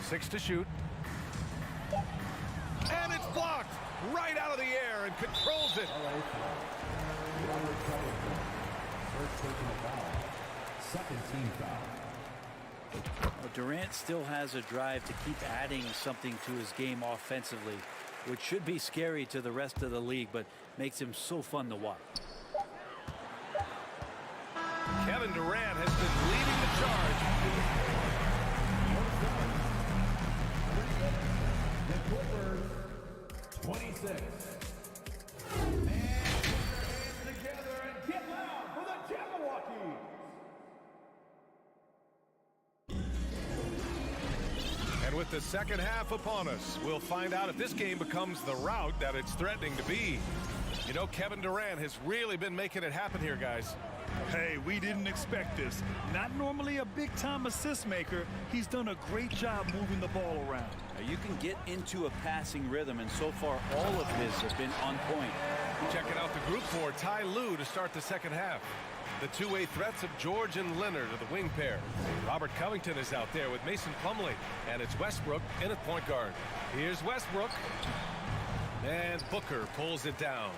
6 to shoot. And it's blocked right out of the air and controls it. Second team foul. Well, Durant still has a drive to keep adding something to his game offensively, which should be scary to the rest of the league, but makes him so fun to watch. Kevin Durant has been leading the charge. The Clippers, 26. And put your hands together and get loud for the Jabberwockies. And with the second half upon us, we'll find out if this game becomes the rout that it's threatening to be. You know, Kevin Durant has really been making it happen here, guys. Hey, we didn't expect this. Not normally a big-time assist maker, he's done a great job moving the ball around. Now, you can get into a passing rhythm, and so far all of his have been on point. Checking out the group for Ty Lue to start the second half. The two-way threats of George and Leonard are the wing pair. Robert Covington is out there with Mason Plumlee, and it's Westbrook in at point guard. Here's Westbrook. And Booker pulls it down.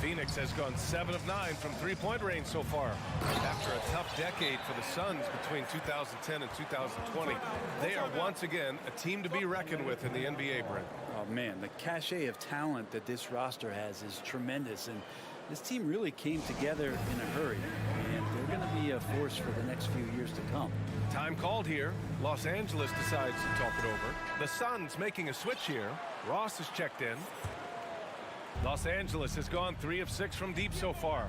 Phoenix has gone 7 of 9 from three-point range so far. After a tough decade for the Suns between 2010 and 2020, they are once again a team to be reckoned with in the NBA, Brent. Oh, man, the cachet of talent that this roster has is tremendous, and this team really came together in a hurry, and they're going to be a force for the next few years to come. Time called here. Los Angeles decides to talk it over. The Suns making a switch here. Ross has checked in. Los Angeles has gone 3 of 6 from deep so far.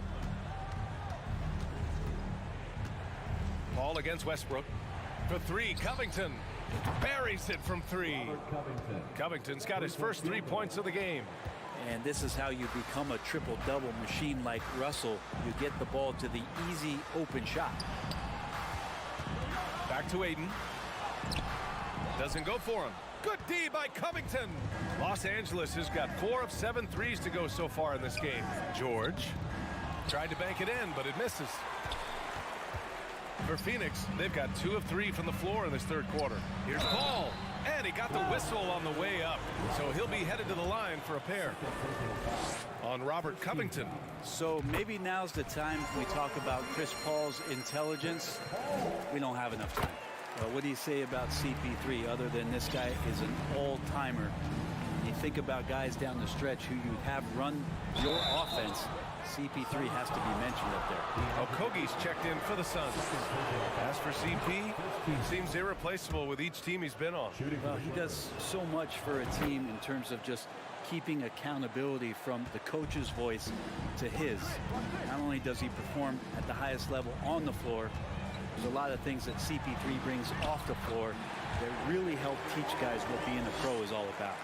Paul against Westbrook. For three, Covington buries it from three. Covington's got his first 3 points of the game. And this is how you become a triple-double machine like Russell. You get the ball to the easy open shot. Back to Aiden. Doesn't go for him. Good D by Covington. Los Angeles has got 4 of 7 threes to go so far in this game. George tried to bank it in, but it misses. For Phoenix, they've got 2 of 3 from the floor in this third quarter. Here's Paul, and he got the whistle on the way up, so he'll be headed to the line for a pair on Robert Covington. So maybe now's the time we talk about Chris Paul's intelligence. We don't have enough time. What do you say about CP3 other than this guy is an all-timer? You think about guys down the stretch who you have run your offense. CP3 has to be mentioned up there. Okogi's checked in for the Suns. As for CP, he seems irreplaceable with each team he's been on. Well, he does so much for a team in terms of just keeping accountability from the coach's voice to his. Not only does he perform at the highest level on the floor, there's a lot of things that CP3 brings off the floor that really help teach guys what being a pro is all about.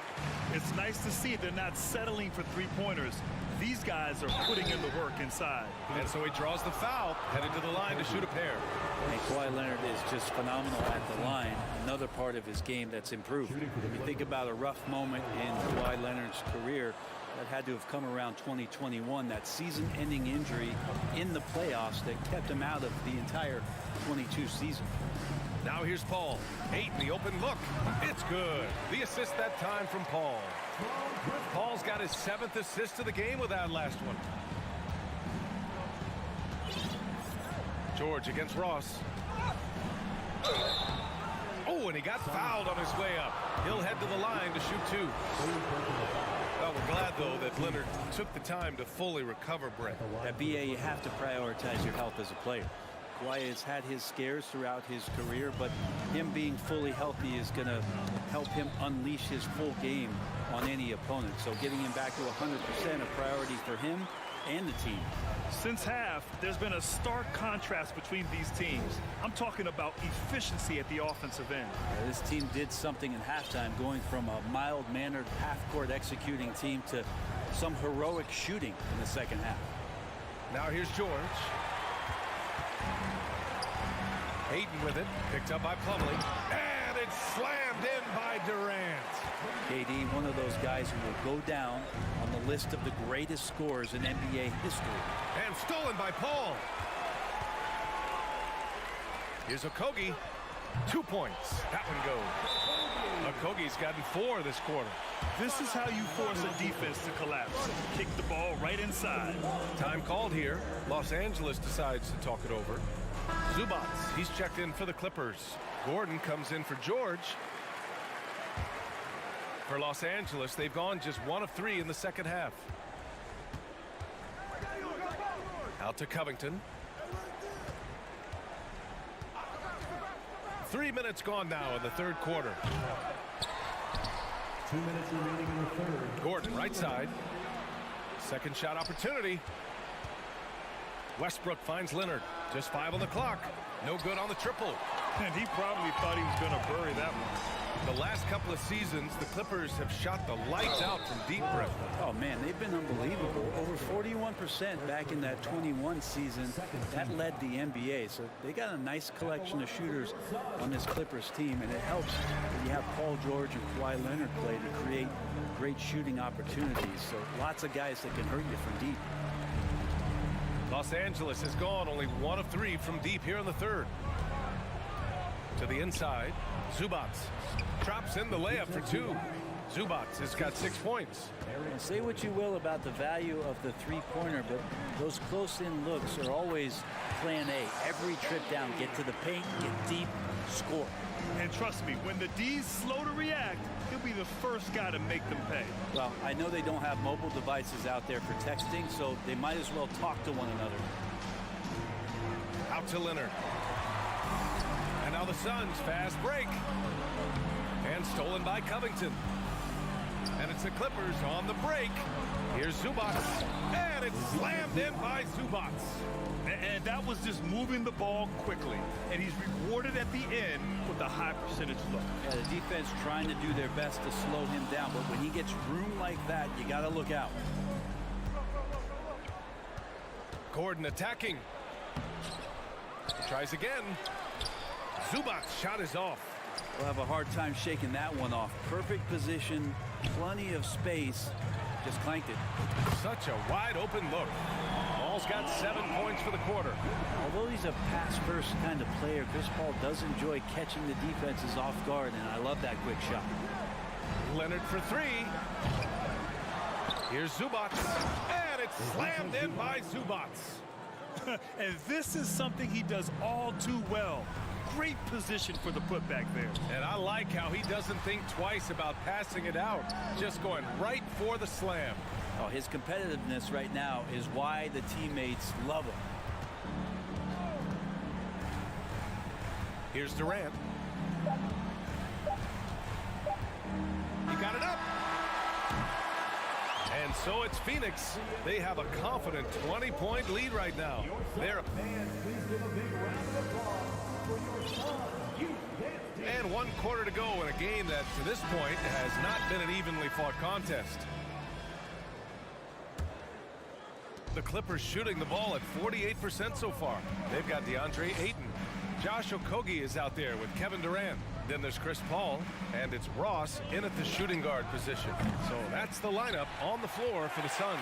It's nice to see they're not settling for three-pointers. These guys are putting in the work inside. And so he draws the foul, headed to the line to shoot a pair. And Kawhi Leonard is just phenomenal at the line. Another part of his game that's improved. You think about a rough moment in Kawhi Leonard's career that had to have come around 2021, that season-ending injury in the playoffs that kept him out of the entire 22 season. Now here's Paul. 8 in the open look. It's good. The assist that time from Paul. Paul's got his 7th assist of the game with that last one. George against Ross. Oh, and he got fouled on his way up. He'll head to the line to shoot 2. Well, we're glad, though, that Leonard took the time to fully recover, Brett. At BA, you have to prioritize your health as a player. Kawhi has had his scares throughout his career, but him being fully healthy is going to help him unleash his full game on any opponent. So getting him back to 100% a priority for him and the team. Since half, there's been a stark contrast between these teams. I'm talking about efficiency at the offensive end. Yeah, this team did something in halftime, going from a mild-mannered half-court executing team to some heroic shooting in the second half. Now here's George. Hayden with it, picked up by Plumlee, and it's slammed in by Durant. KD, one of those guys who will go down on the list of the greatest scorers in NBA history. And stolen by Paul. Here's Okogie. 2 points. That one goes. Okogie's gotten 4 this quarter. This is how you force a defense to collapse. Kick the ball right inside. Time called here. Los Angeles decides to talk it over. Zubats, he's checked in for the Clippers. Gordon comes in for George. For Los Angeles, they've gone just 1 of 3 in the second half. Out to Covington. 3 minutes gone now in the third quarter. 2 minutes remaining in the third. Gordon, right side. Second shot opportunity. Westbrook finds Leonard. Just 5 on the clock. No good on the triple. And he probably thought he was going to bury that one. The last couple of seasons, the Clippers have shot the lights out from deep, Brett. Oh, man, they've been unbelievable. Over 41% back in that 21 season. That led the NBA. So they got a nice collection of shooters on this Clippers team, and it helps when you have Paul George and Kawhi Leonard play to create great shooting opportunities. So lots of guys that can hurt you from deep. Los Angeles has gone only 1 of 3 from deep here in the third. To the inside, Zubats drops in the layup for 2. Zubats has got 6 points. And say what you will about the value of the three-pointer, but those close-in looks are always plan A. Every trip down, get to the paint, get deep, score. And trust me, when the D's slow to react, he'll be the first guy to make them pay. Well, I know they don't have mobile devices out there for texting, so they might as well talk to one another. Out to Leonard. And now the Suns, fast break. And stolen by Covington. And it's the Clippers on the break. Here's Zubac. And it's slammed in by Zubac. And that was just moving the ball quickly. And he's rewarded at the end with a high percentage look. Yeah, the defense trying to do their best to slow him down, but when he gets room like that, you got to look out. Gordon attacking. Tries again. Zubac's shot is off. We'll have a hard time shaking that one off. Perfect position, plenty of space. Just clanked it. Such a wide open look. Ball's got 7 points for the quarter. Although he's a pass-first kind of player, Chris Paul does enjoy catching the defenses off guard, and I love that quick shot. Leonard for three. Here's Zubac. And it's slammed in by Zubac. And this is something he does all too well. Great position for the putback there. And I like how he doesn't think twice about passing it out. Just going right for the slam. Oh, his competitiveness right now is why the teammates love him. Here's Durant. He got it up. And so it's Phoenix. They have a confident 20-point lead right now. They're and 1 quarter to go in a game that to this point has not been an evenly fought contest. The Clippers shooting the ball at 48% so far. They've got DeAndre Ayton. Josh Okogie is out there with Kevin Durant. Then there's Chris Paul, and it's Ross in at the shooting guard position. So that's the lineup on the floor for the Suns.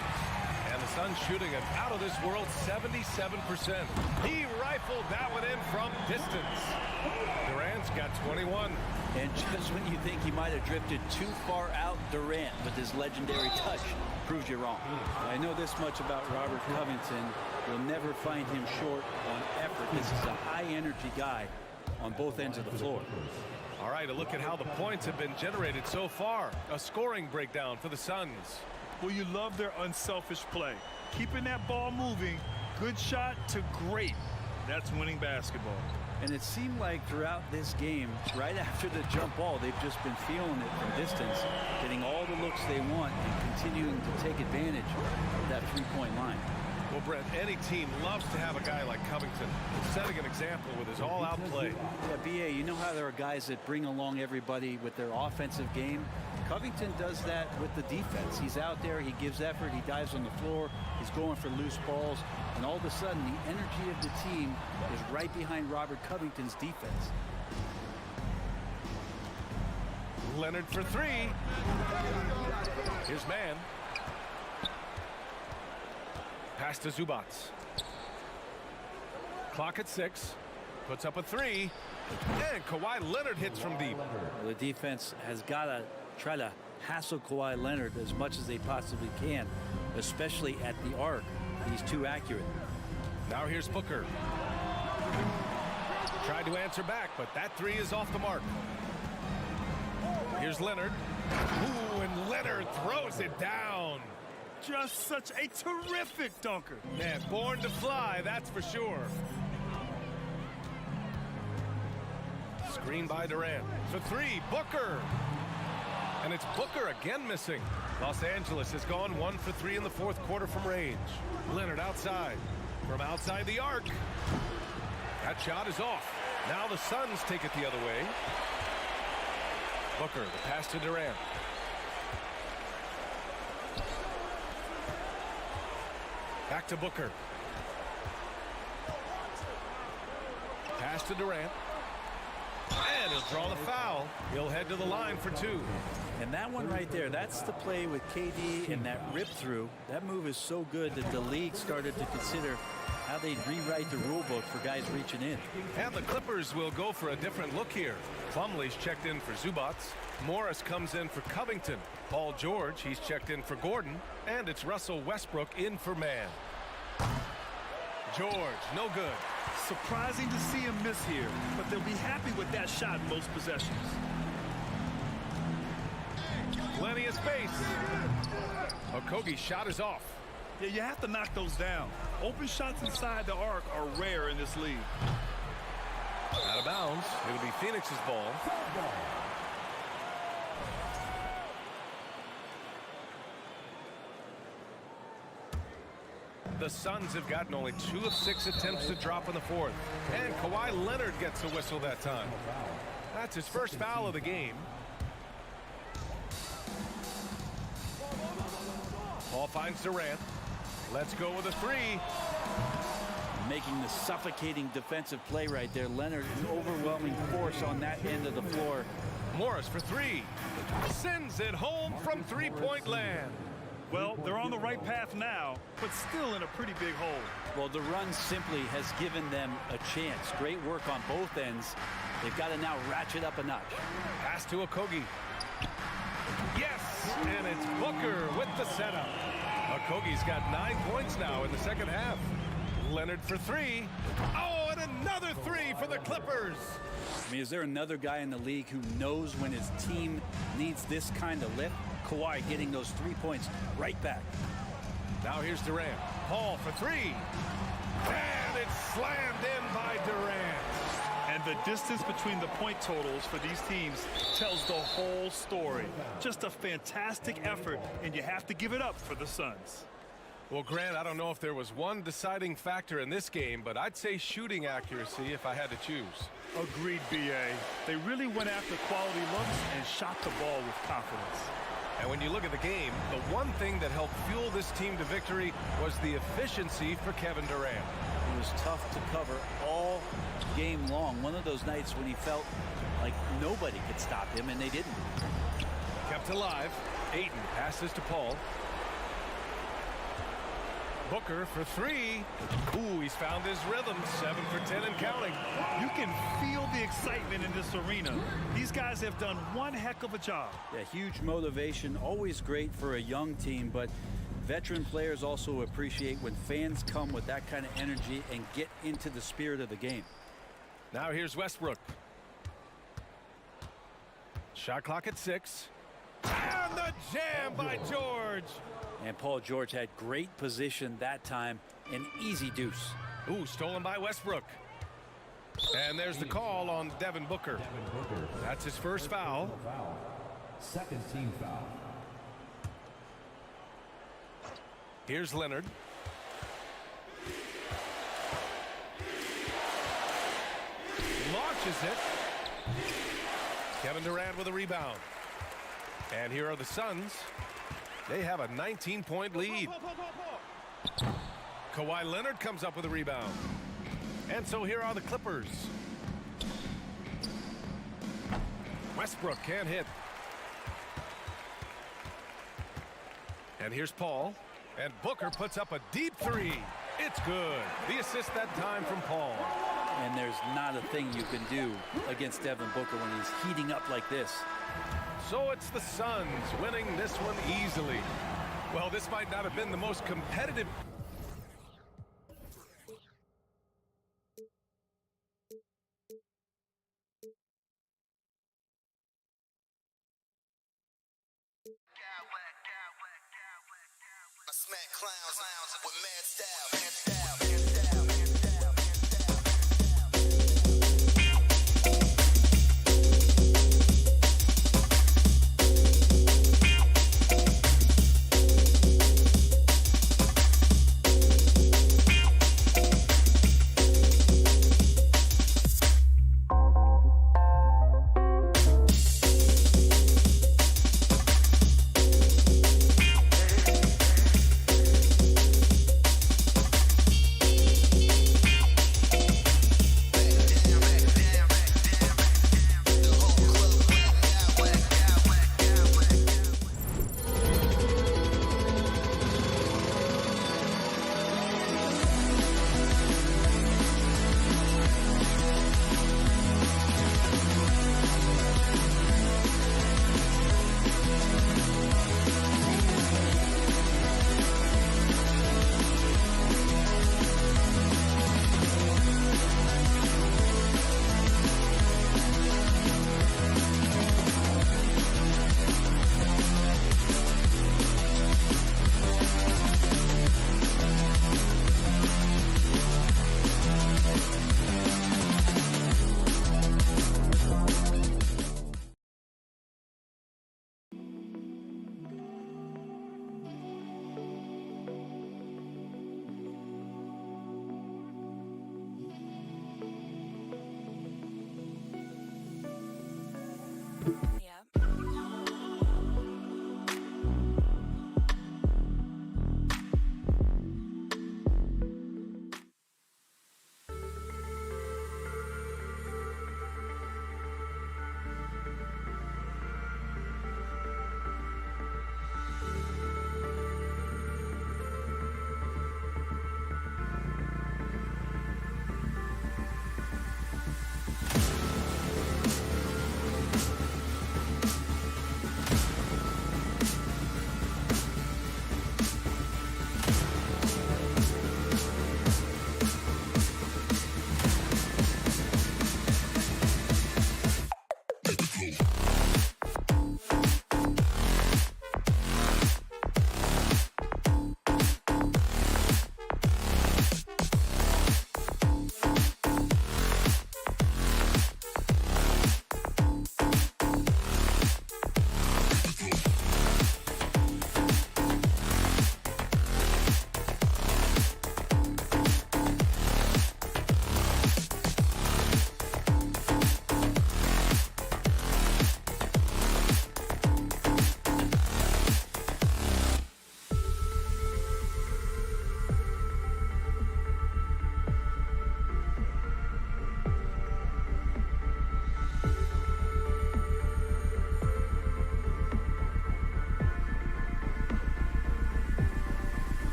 And the Suns shooting an out-of-this-world 77%. He rifled that one in from distance. Durant's got 21. And just when you think he might have drifted too far out, Durant, with his legendary touch, proves you wrong. I know this much about Robert Covington. You'll never find him short on effort. This is a high-energy guy on both ends of the floor. All right, a look at how the points have been generated so far. A scoring breakdown for the Suns. Well, you love their unselfish play. Keeping that ball moving, good shot to great. That's winning basketball. And it seemed like throughout this game, right after the jump ball, they've just been feeling it from distance, getting all the looks they want and continuing to take advantage of that three-point line. Well, Brent, any team loves to have a guy like Covington setting an example with his all-out play. Yeah, B.A., you know how there are guys that bring along everybody with their offensive game? Covington does that with the defense. He's out there, he gives effort, he dives on the floor, he's going for loose balls, and all of a sudden the energy of the team is right behind Robert Covington's defense. Leonard for three. Here's Mann. Pass to Zubac. Clock at 6. Puts up a three. And Kawhi Leonard hits from deep. Well, the defense has got to try to hassle Kawhi Leonard as much as they possibly can, especially at the arc. He's too accurate. Now here's Booker. Tried to answer back, but that three is off the mark. Here's Leonard. Ooh, and Leonard throws it down. Just such a terrific dunker. Man, born to fly, that's for sure. Screen by Durant. For three, Booker. And it's Booker again missing. Los Angeles has gone 1 for 3 in the fourth quarter from range. Leonard outside. From outside the arc. That shot is off. Now the Suns take it the other way. Booker, the pass to Durant. Back to Booker. Pass to Durant. And he'll draw the foul. He'll head to the line for two. And that one right there, that's the play with KD and that rip through. That move is so good that the league started to consider how they'd rewrite the rule book for guys reaching in. And the Clippers will go for a different look here. Plumlee's checked in for Zubac. Morris comes in for Covington. Paul George, he's checked in for Gordon. And it's Russell Westbrook in for Mann. George, no good. Surprising to see him miss here, but they'll be happy with that shot most possessions. Plenty of space. Okogie's shot is off. Yeah, you have to knock those down. Open shots inside the arc are rare in this league. Out of bounds. It'll be Phoenix's ball. The Suns have gotten only 2 of 6 attempts to drop in the fourth. And Kawhi Leonard gets a whistle that time. That's his first foul of the game. Paul finds Durant. Let's go with a three. Making the suffocating defensive play right there. Leonard, an overwhelming force on that end of the floor. Morris for three. Sends it home from three-point land. Well, they're on the right path now, but still in a pretty big hole. Well, the run simply has given them a chance. Great work on both ends. They've got to now ratchet up a notch. Pass to Okogie. Yes, and it's Booker with the setup. Okogie's got 9 points now in the second half. Leonard for three. Oh, and another three for the Clippers. I mean, is there another guy in the league who knows when his team needs this kind of lift? Kawhi getting those 3 points right back. Now here's Durant. Paul for three. And it's slammed in by Durant. And the distance between the point totals for these teams tells the whole story. Just a fantastic effort, and you have to give it up for the Suns. Well, Grant, I don't know if there was one deciding factor in this game, but I'd say shooting accuracy if I had to choose. Agreed, B.A. They really went after quality looks and shot the ball with confidence. And when you look at the game, the one thing that helped fuel this team to victory was the efficiency for Kevin Durant. It was tough to cover all game long. One of those nights when he felt like nobody could stop him, and they didn't. Kept alive. Ayton passes to Paul. Booker for three. Ooh, he's found his rhythm. 7 for 10 and counting. You can feel the excitement in this arena. These guys have done one heck of a job. Yeah, huge motivation. Always great for a young team, but veteran players also appreciate when fans come with that kind of energy and get into the spirit of the game. Now here's Westbrook. Shot clock at 6. And the jam by George. And Paul George had great position that time. An easy deuce. Ooh, stolen by Westbrook. And there's the call on Devin Booker. That's his first foul. Second team foul. Here's Leonard. Launches it. Kevin Durant with a rebound. And here are the Suns. They have a 19-point lead. Kawhi Leonard comes up with a rebound. And so here are the Clippers. Westbrook can't hit. And here's Paul. And Booker puts up a deep three. It's good. The assist that time from Paul. And there's not a thing you can do against Devin Booker when he's heating up like this. So it's the Suns winning this one easily. Well, this might not have been the most competitive. I smack clowns with mad style.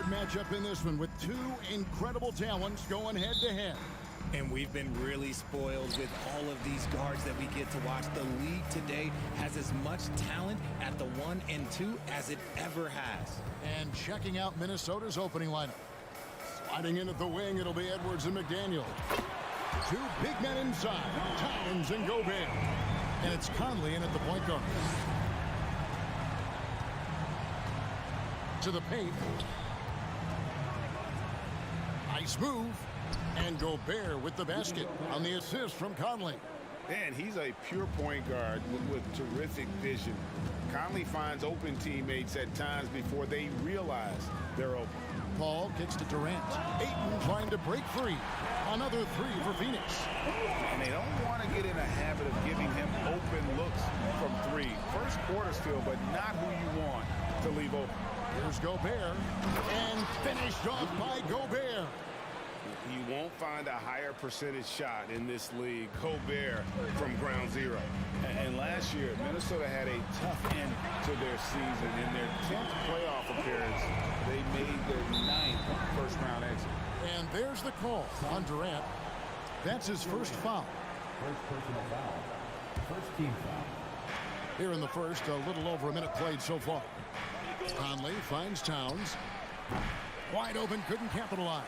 hard matchup in this one with two incredible talents going head-to-head. And we've been really spoiled with all of these guards that we get to watch. The league today has as much talent at the 1 and 2 as it ever has. And checking out Minnesota's opening lineup. Sliding in at the wing, it'll be Edwards and McDaniel. Two big men inside, Towns and Gobert. And it's Conley in at the point guard. To the paint. Nice move. And Gobert with the basket on the assist from Conley. And he's a pure point guard with terrific vision. Conley finds open teammates at times before they realize they're open. Paul kicks to Durant. Ayton trying to break free. Another three for Phoenix. And they don't want to get in a habit of giving him open looks from three. First quarter still, but not who you want to leave open. Here's Gobert. And finished off by Gobert. You won't find a higher percentage shot in this league, Gobert, from ground zero. And last year, Minnesota had a tough end to their season. In their 10th playoff appearance, they made their 9th first-round exit. And there's the call on Durant. That's his first foul. First personal foul. First team foul. Here in the first, a little over a minute played so far. Conley finds Towns. Wide open, couldn't capitalize.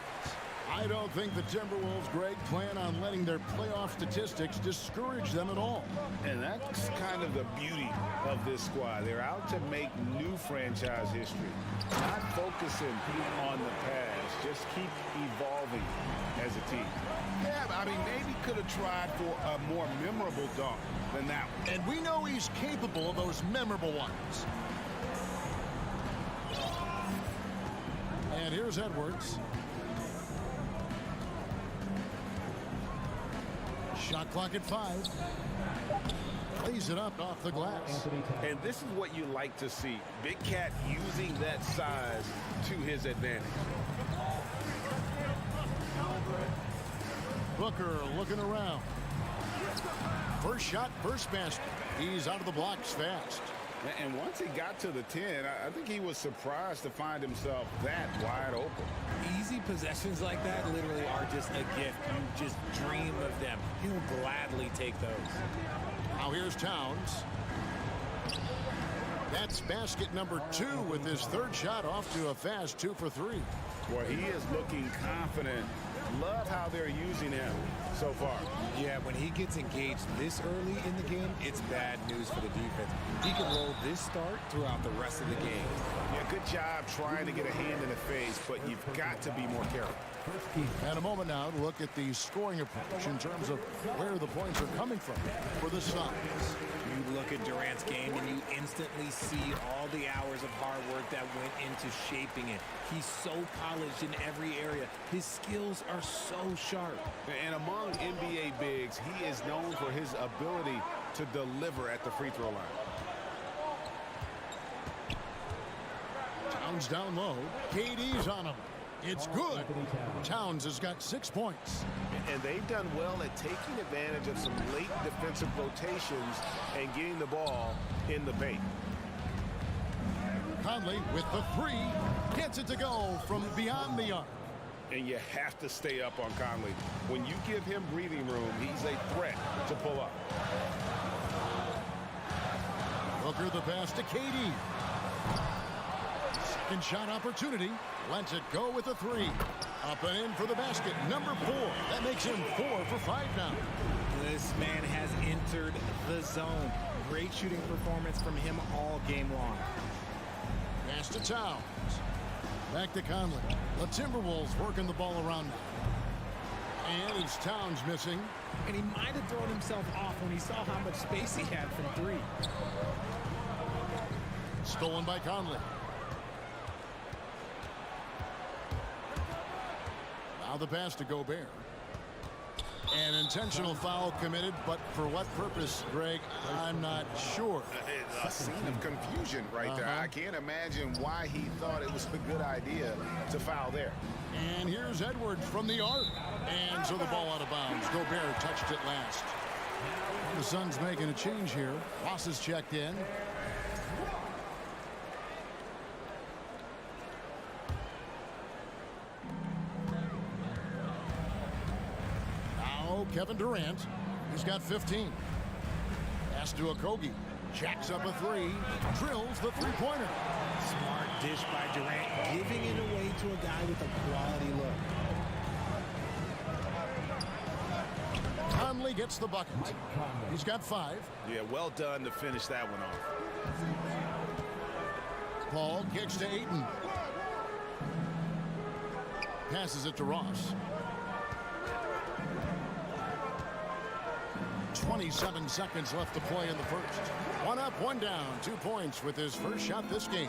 I don't think the Timberwolves, Greg, plan on letting their playoff statistics discourage them at all. And that's kind of the beauty of this squad. They're out to make new franchise history. Not focusing on the past, just keep evolving as a team. Yeah, I mean, maybe could have tried for a more memorable dunk than that one. And we know he's capable of those memorable ones. And here's Edwards. Shot clock at 5. Plays it up off the glass. And this is what you like to see. Big Cat using that size to his advantage. Booker looking around. First shot, first basket. He's out of the blocks fast. And once he got to the 10, I think he was surprised to find himself that wide open. Easy possessions like that literally are just a gift. You just dream of them. He'll gladly take those. Now here's Towns. That's basket number 2 with his third shot off to a fast 2 for 3. Boy, he is looking confident. Love how they're using him so far. Yeah, when he gets engaged this early in the game, it's bad news for the defense. He can roll this start throughout the rest of the game. Yeah, good job trying to get a hand in the face, but you've got to be more careful. And a moment now to look at the scoring approach in terms of where the points are coming from for the Suns. You look at Durant's game and you instantly see all the hours of hard work that went into shaping it. He's so polished in every area. His skills are so sharp. And among NBA bigs, he is known for his ability to deliver at the free throw line. Towns down low. KD's on him. It's good. Towns has got 6 points. And they've done well at taking advantage of some late defensive rotations and getting the ball in the paint. Conley with the 3. Gets it to go from beyond the arc. And you have to stay up on Conley. When you give him breathing room, he's a threat to pull up. Booker the pass to KD. Second shot opportunity. Lets it go with a 3. Up and in for the basket. Number 4. That makes him 4 for 5 now. This man has entered the zone. Great shooting performance from him all game long. Pass to Towns. Back to Conley. The Timberwolves working the ball around now. And it's Towns missing. And he might have thrown himself off when he saw how much space he had from 3. Stolen by Conley. Now the pass to Gobert. An intentional foul committed, but for what purpose, Greg, I'm not sure. A scene of confusion right there. I can't imagine why he thought it was a good idea to foul there. And here's Edwards from the arc. And so the ball out of bounds. Gobert touched it last. The Suns making a change here. Ross is checked in. go Kevin Durant. He's got 15. Pass to Octopi. Jacks up a three. Drills the three-pointer. Smart dish by Durant, giving it away to a guy with a quality look. Conley gets the bucket. He's got 5. Yeah, well done to finish that one off. Paul kicks to Ayton. Passes it to Ross. 27 seconds left to play in the first. 1 up, 1 down. 2 points with his first shot this game.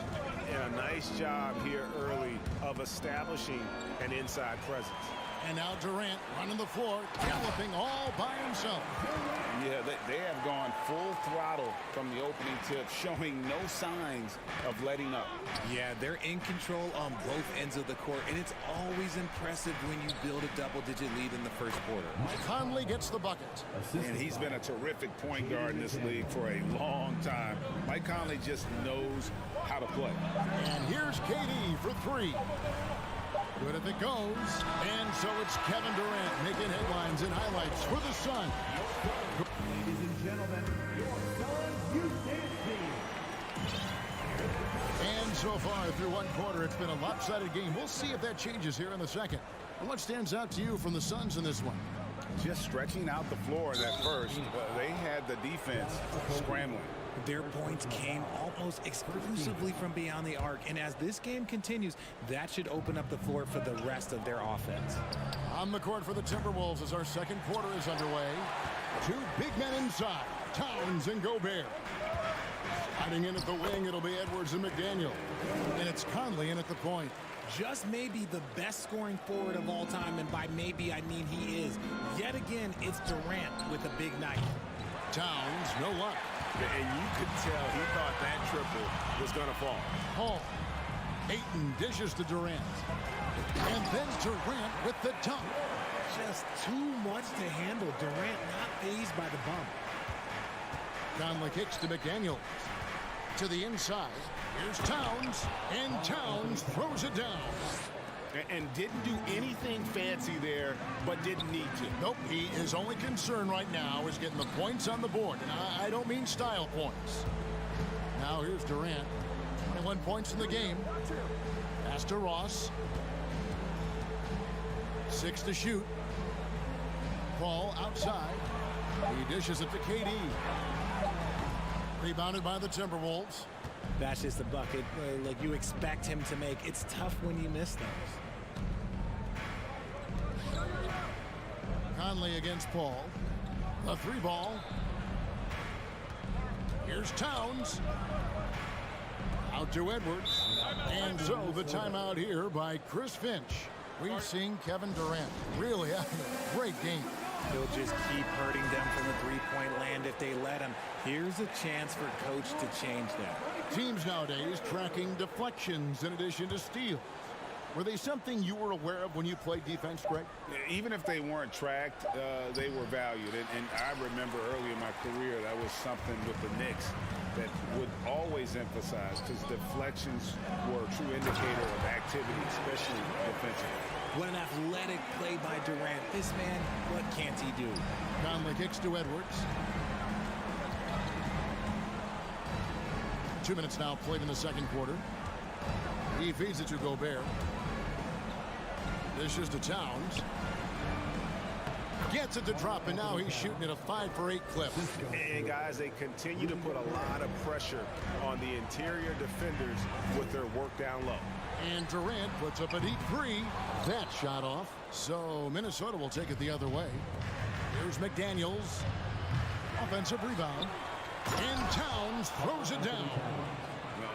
And a nice job here early of establishing an inside presence. And now Durant running the floor, galloping all by himself. Yeah, they have gone full throttle from the opening tip, showing no signs of letting up. Yeah, they're in control on both ends of the court, and it's always impressive when you build a double-digit lead in the first quarter. Conley gets the bucket. And he's been a terrific point guard in this league for a long time. Mike Conley just knows how to play. And here's KD for 3. Good if it goes. And so it's Kevin Durant making headlines and highlights for the Sun. Ladies and gentlemen, your Suns Houston team. And so far through 1 quarter, it's been a lopsided game. We'll see if that changes here in the second. And what stands out to you from the Suns in this one? Just stretching out the floor in that first. They had the defense scrambling. Their points came almost exclusively from beyond the arc, and as this game continues, that should open up the floor for the rest of their offense. On the court for the Timberwolves as our second quarter is underway. 2 big men inside, Towns and Gobert. Hiding in at the wing, it'll be Edwards and McDaniel. And it's Conley in at the point. Just maybe the best scoring forward of all time, and by maybe I mean he is. Yet again, it's Durant with a big night. Towns, no luck. And you could tell he thought that triple was going to fall. Hall. Ayton dishes to Durant. And then Durant with the dunk. Just too much to handle. Durant not fazed by the bump. Conley kicks to McDaniel. To the inside. Here's Towns. And Towns throws it down. And didn't do anything fancy there, but didn't need to. Nope, his only concern right now is getting the points on the board. And I don't mean style points. Now here's Durant. 21 points in the game. Pass to Ross. 6 to shoot. Paul outside. He dishes it to KD. Rebounded by the Timberwolves. That's just a bucket like you expect him to make. It's tough when you miss those. Conley against Paul. The 3 ball. Here's Towns. Out to Edwards. And so the timeout here by Chris Finch. We've seen Kevin Durant really having a great game. He'll just keep hurting them from the three-point land if they let him. Here's a chance for coach to change that. Teams nowadays tracking deflections in addition to steals. Were they something you were aware of when you played defense, Greg? Even if they weren't tracked, they were valued. And I remember early in my career, that was something with the Knicks that would always emphasize, because deflections were a true indicator of activity, especially defensively. What an athletic play by Durant. This man, what can't he do? Conley kicks to Edwards. 2 minutes now played in the second quarter. He feeds it to Gobert. This is to Towns. Gets it to drop, and now he's shooting at a 5-for-8 clip. And guys, they continue to put a lot of pressure on the interior defenders with their work down low. And Durant puts up a deep 3. That shot off. So Minnesota will take it the other way. Here's McDaniels. Offensive rebound. And Towns throws it down.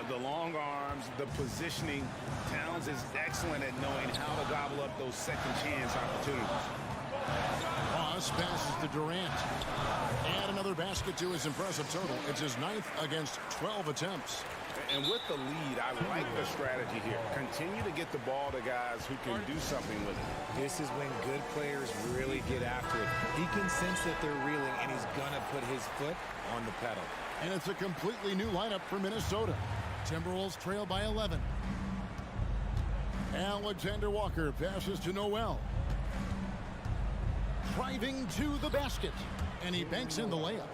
The long arms, the positioning. Towns is excellent at knowing how to gobble up those second chance opportunities. Ross passes to Durant. And another basket to his impressive total. It's his 9th against 12 attempts. And with the lead, I like the strategy here. Continue to get the ball to guys who can do something with it. This is when good players really get after it. He can sense that they're reeling, and he's going to put his foot on the pedal. And it's a completely new lineup for Minnesota. Timberwolves trail by 11. Alexander Walker passes to Noel. driving to the basket. And he banks in the layup.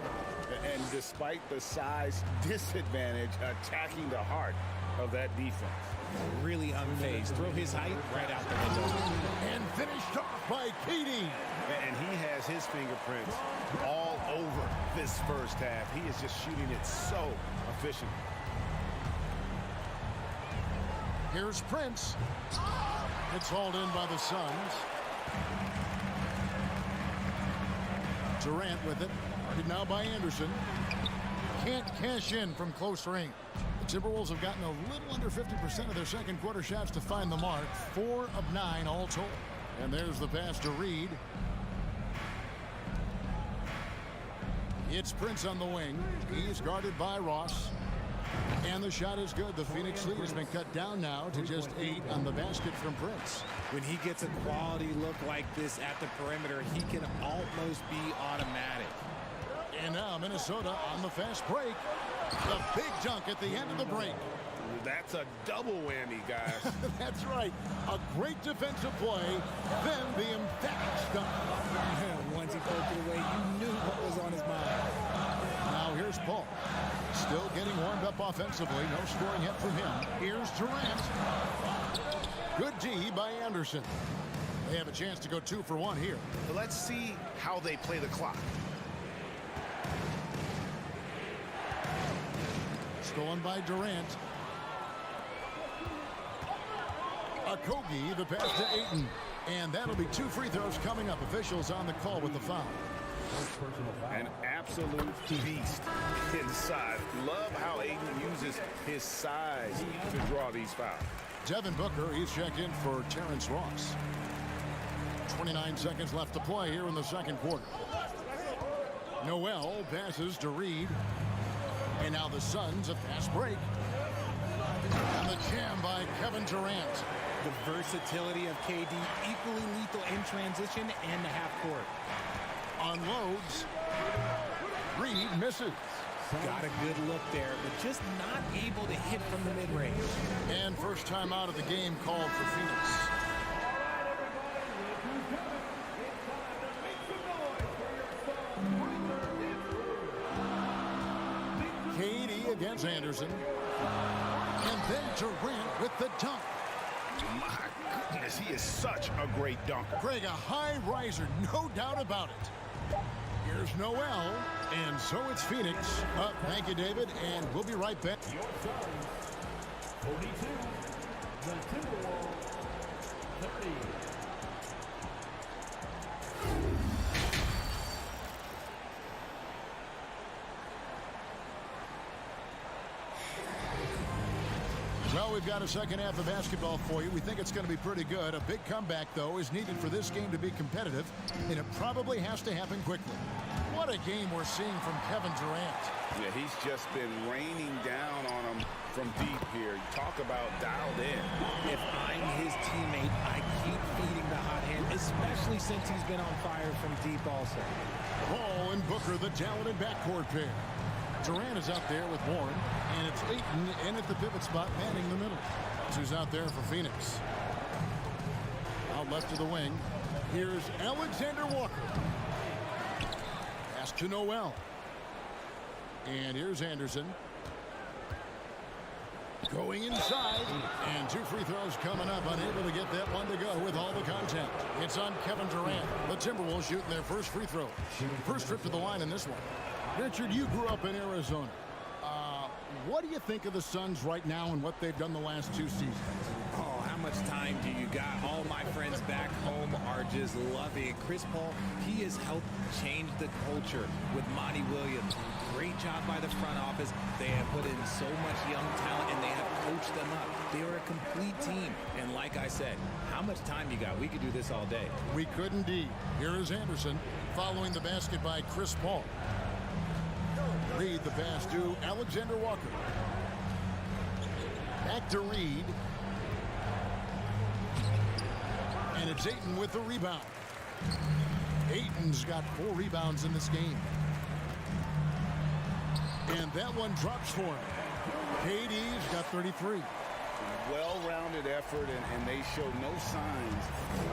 And despite the size disadvantage, attacking the heart of that defense. Really unfazed. Throw his height right out the window. And finished off by KD. And he has his fingerprints all over this first half. He is just shooting it so efficient. Here's Prince. It's hauled in by the Suns. Durant with it. Guarded now by Anderson. Can't cash in from close range. The Timberwolves have gotten a little under 50% of their second quarter shots to find the mark. 4 of 9 all told. And there's the pass to Reed. It's Prince on the wing. He's guarded by Ross. And the shot is good. The Phoenix lead has been cut down now to just 8 on the basket from Prince. When he gets a quality look like this at the perimeter, he can almost be automatic. And now Minnesota on the fast break. The big dunk at the end of the break. That's a double whammy, guys. That's right. A great defensive play, then the emphatic dunk. Once he poked it away, you knew what was on his mind. Now here's Paul. Still getting warmed up offensively. No scoring yet from him. Here's Durant. Good D by Anderson. They have a chance to go 2 for 1 here. Let's see how they play the clock. Stolen by Durant. Octopi, the pass to Ayton. And that'll be 2 free throws coming up. Officials on the call with the foul. An absolute beast inside. Love how Ayton uses his size to draw these fouls. Devin Booker, he's checked in for Terrence Ross. 29 seconds left to play here in the second quarter. Noel passes to Reed. And now the Suns, a fast break. And the jam by Kevin Durant. The versatility of KD, equally lethal in transition and the half court. Unloads. Reed misses. Got a good look there, but just not able to hit from the mid-range. And first time out of the game called for Phoenix. KD against Anderson. And then Durant with the dunk. My goodness, he is such a great dunker. Greg, a high riser, no doubt about it. Here's Noel, and so it's Phoenix. Thank you, David, and we'll be right back. 42, the Timberwolves, 30. Well, we've got a second half of basketball for you. We think it's going to be pretty good. A big comeback, though, is needed for this game to be competitive, and it probably has to happen quickly. What a game we're seeing from Kevin Durant. Yeah, he's just been raining down on him from deep here. Talk about dialed in. If I'm his teammate, I keep feeding the hot hand, especially since he's been on fire from deep also. Paul and Booker, the talented backcourt pair. Durant is out there with Warren, and it's Ayton in at the pivot spot, manning the middle. That's who's out there for Phoenix. Out left to the wing. Here's Alexander Walker. Pass to Noel. And here's Anderson. Going inside. And 2 free throws coming up. Unable to get that one to go with all the contact. It's on Kevin Durant. The Timberwolves shooting their first free throw. First trip to the line in this one. Richard, you grew up in Arizona. What do you think of the Suns right now and what they've done the last 2 seasons? Oh, how much time do you got? All my friends back home are just loving it. Chris Paul, he has helped change the culture with Monty Williams. Great job by the front office. They have put in so much young talent, and they have coached them up. They are a complete team. And like I said, how much time you got? We could do this all day. We could indeed. Here is Anderson following the basket by Chris Paul. Reed the pass to Alexander Walker. Back to Reed. And it's Ayton with the rebound. Ayton's got 4 rebounds in this game. And that one drops for him. KD's got 33. well-rounded effort, and they show no signs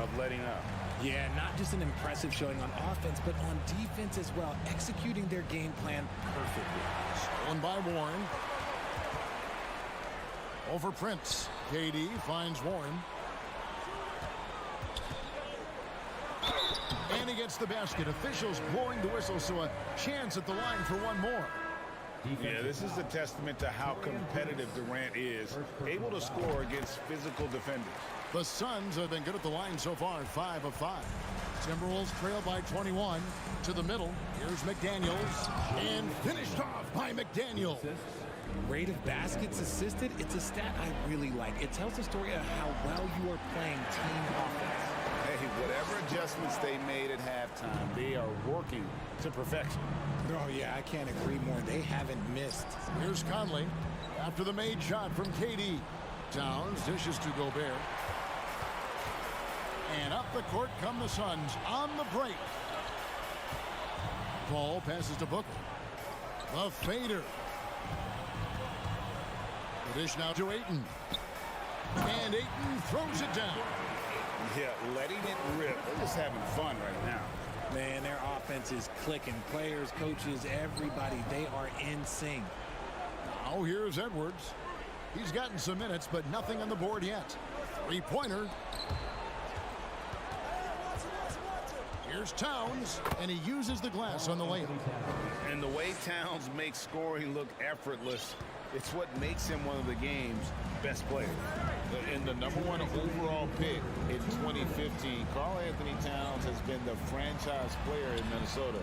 of letting up. Yeah, not just an impressive showing on offense, but on defense as well, executing their game plan perfectly. Stolen by Warren. Over Prince. KD finds Warren. And he gets the basket. Officials blowing the whistle, so a chance at the line for one more. Yeah, this is a testament to how competitive Durant is, able to score against physical defenders. The Suns have been good at the line so far, 5 of 5. Timberwolves trail by 21. To the middle, here's McDaniels. And finished off by McDaniels. Rate of baskets assisted, it's a stat I really like. It tells the story of how well you are playing team offense. Hey, whatever adjustments they made at halftime, they are working to perfection. Oh, yeah, I can't agree more. They haven't missed. Here's Conley after the made shot from KD. Towns dishes to Gobert. And up the court come the Suns on the break. Ball passes to Booker. The fader. The dish now to Ayton. And Ayton throws it down. Yeah, letting it rip. They're just having fun right now. Man, their offense is clicking. Players, coaches, everybody, they are in sync. Now here's Edwards. He's gotten some minutes, but nothing on the board yet. Three-pointer. Here's Towns, and he uses the glass on the layup. And the way Towns makes scoring look effortless, it's what makes him one of the game's best players. And the #1 overall pick in 2015, Karl Anthony Towns has been the franchise player in Minnesota,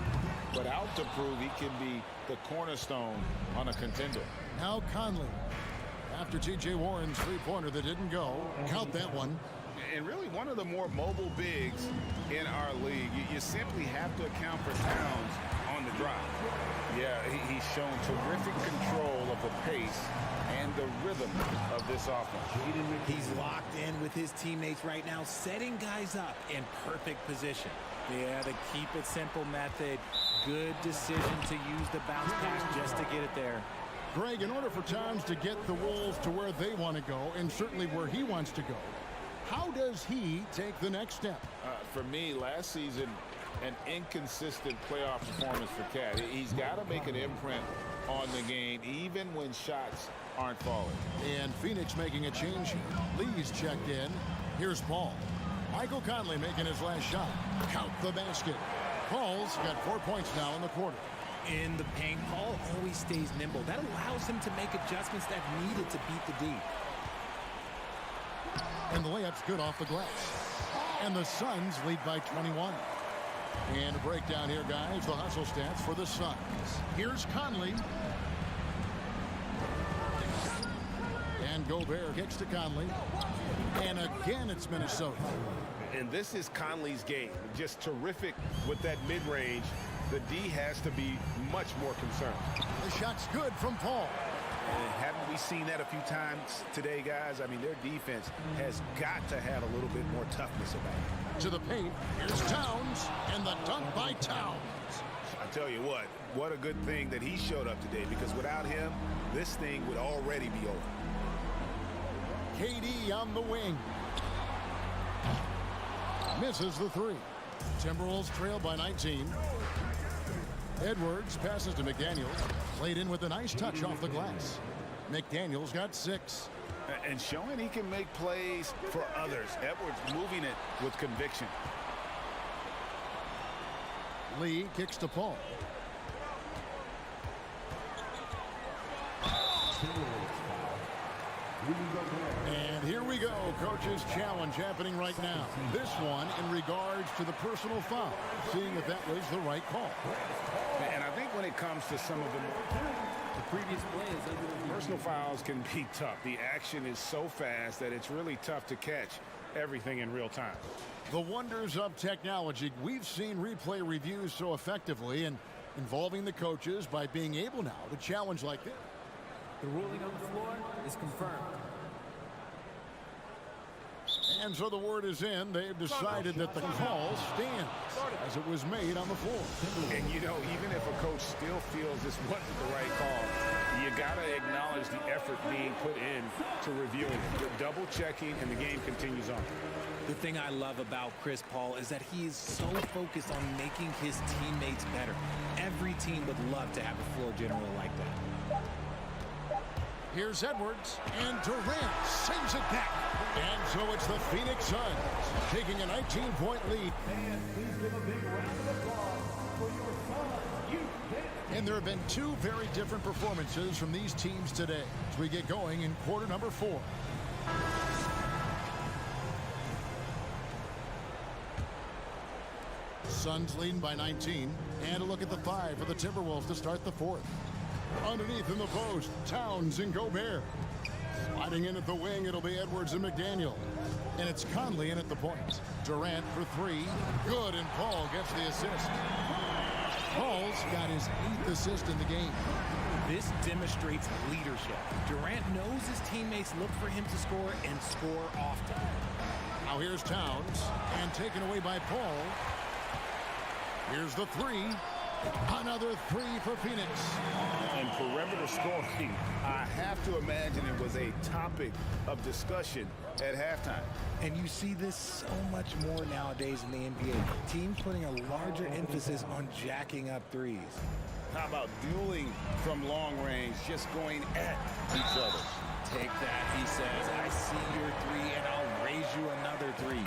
but out to prove he can be the cornerstone on a contender. Now Conley. After T.J. Warren's three-pointer that didn't go, count that one. And really one of the more mobile bigs in our league. You simply have to account for Towns on the drive. Yeah, he's shown terrific control of the pace and the rhythm of this offense. He's locked in with his teammates right now, setting guys up in perfect position. Yeah, the keep it simple method. Good decision to use the bounce pass just to get it there. Greg, in order for Towns to get the Wolves to where they want to go, and certainly where he wants to go, how does he take the next step? For me, last season, an inconsistent playoff performance for Cat. He's got to make an imprint on the game, even when shots aren't falling. And Phoenix making a change here. Lee's checked in. Here's Paul. Michael Conley making his last shot. Count the basket. Paul's got 4 points now in the quarter. In the paint, Paul always stays nimble. That allows him to make adjustments that needed to beat the D. And the layup's good off the glass. And the Suns lead by 21. And a breakdown here, guys. The hustle stats for the Suns. Here's Conley. And Gobert kicks to Conley. And again, it's Minnesota. And this is Conley's game. Just terrific with that mid-range. The D has to be much more concerned. The shot's good from Paul. And haven't we seen that a few times today, guys? I mean, their defense has got to have a little bit more toughness about it. To the paint, here's Towns, and the dunk by Towns. I tell you what a good thing that he showed up today, because without him, this thing would already be over. KD on the wing. Misses the three. Timberwolves trail by 19. Edwards passes to McDaniels. Played in with a nice touch off the glass. McDaniels got 6. And showing he can make plays for others. Edwards moving it with conviction. Lee kicks to Paul. And here we go. Coach's challenge happening right now. This one in regards to the personal foul. Seeing if that was the right call. And I think when it comes to some of the previous plays, personal fouls can be tough. The action is so fast that it's really tough to catch everything in real time. The wonders of technology. We've seen replay reviews so effectively and involving the coaches by being able now to challenge like this. The ruling on the floor is confirmed. And so the word is in. They've decided that the call stands as it was made on the floor. And, you know, even if a coach still feels this wasn't the right call, you got to acknowledge the effort being put in to reviewing it. You're double checking, and the game continues on. The thing I love about Chris Paul is that he is so focused on making his teammates better. Every team would love to have a floor general like that. Here's Edwards, and Durant sends it back. And so it's the Phoenix Suns taking a 19-point lead. And there have been two very different performances from these teams today as we get going in quarter number 4. Suns leading by 19. And a look at the 5 for the Timberwolves to start the 4th. Underneath in the post, Towns and Gobert. Sliding in at the wing, it'll be Edwards and McDaniel. And it's Conley in at the point. Durant for 3. Good, and Paul gets the assist. Paul's got his 8th assist in the game. This demonstrates leadership. Durant knows his teammates look for him to score and score often. Now here's Towns, and taken away by Paul. Here's the 3. Another 3 for Phoenix. And perimeter scoring, I have to imagine it was a topic of discussion at halftime. And you see this so much more nowadays in the NBA. Teams putting a larger emphasis on jacking up threes. How about dueling from long range, just going at each other? Take that, he says. I see your 3, and I'll raise you another 3.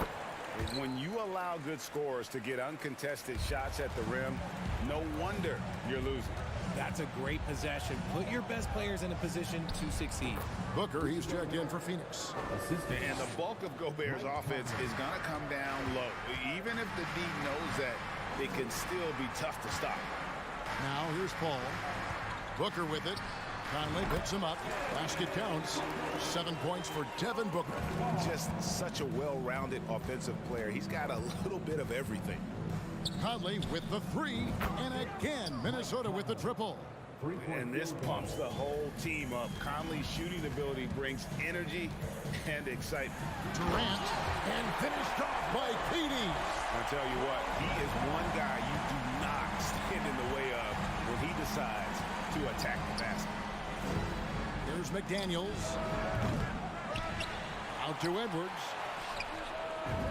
When you allow good scorers to get uncontested shots at the rim, no wonder you're losing. That's a great possession. Put your best players in a position to succeed. Booker, he's checked in for Phoenix. And the bulk of Gobert's offense is going to come down low. Even if the D knows that, it can still be tough to stop. Now here's Paul. Booker with it. Conley picks him up. Basket counts. 7 points for Devin Booker. Just such a well-rounded offensive player. He's got a little bit of everything. Conley with the 3. And again, Minnesota with the triple. And this pumps the whole team up. Conley's shooting ability brings energy and excitement. Durant, and finished off by KD. I'll tell you what, he is one guy you do not stand in the way of when he decides to attack the basket. Here's McDaniels. Out to Edwards.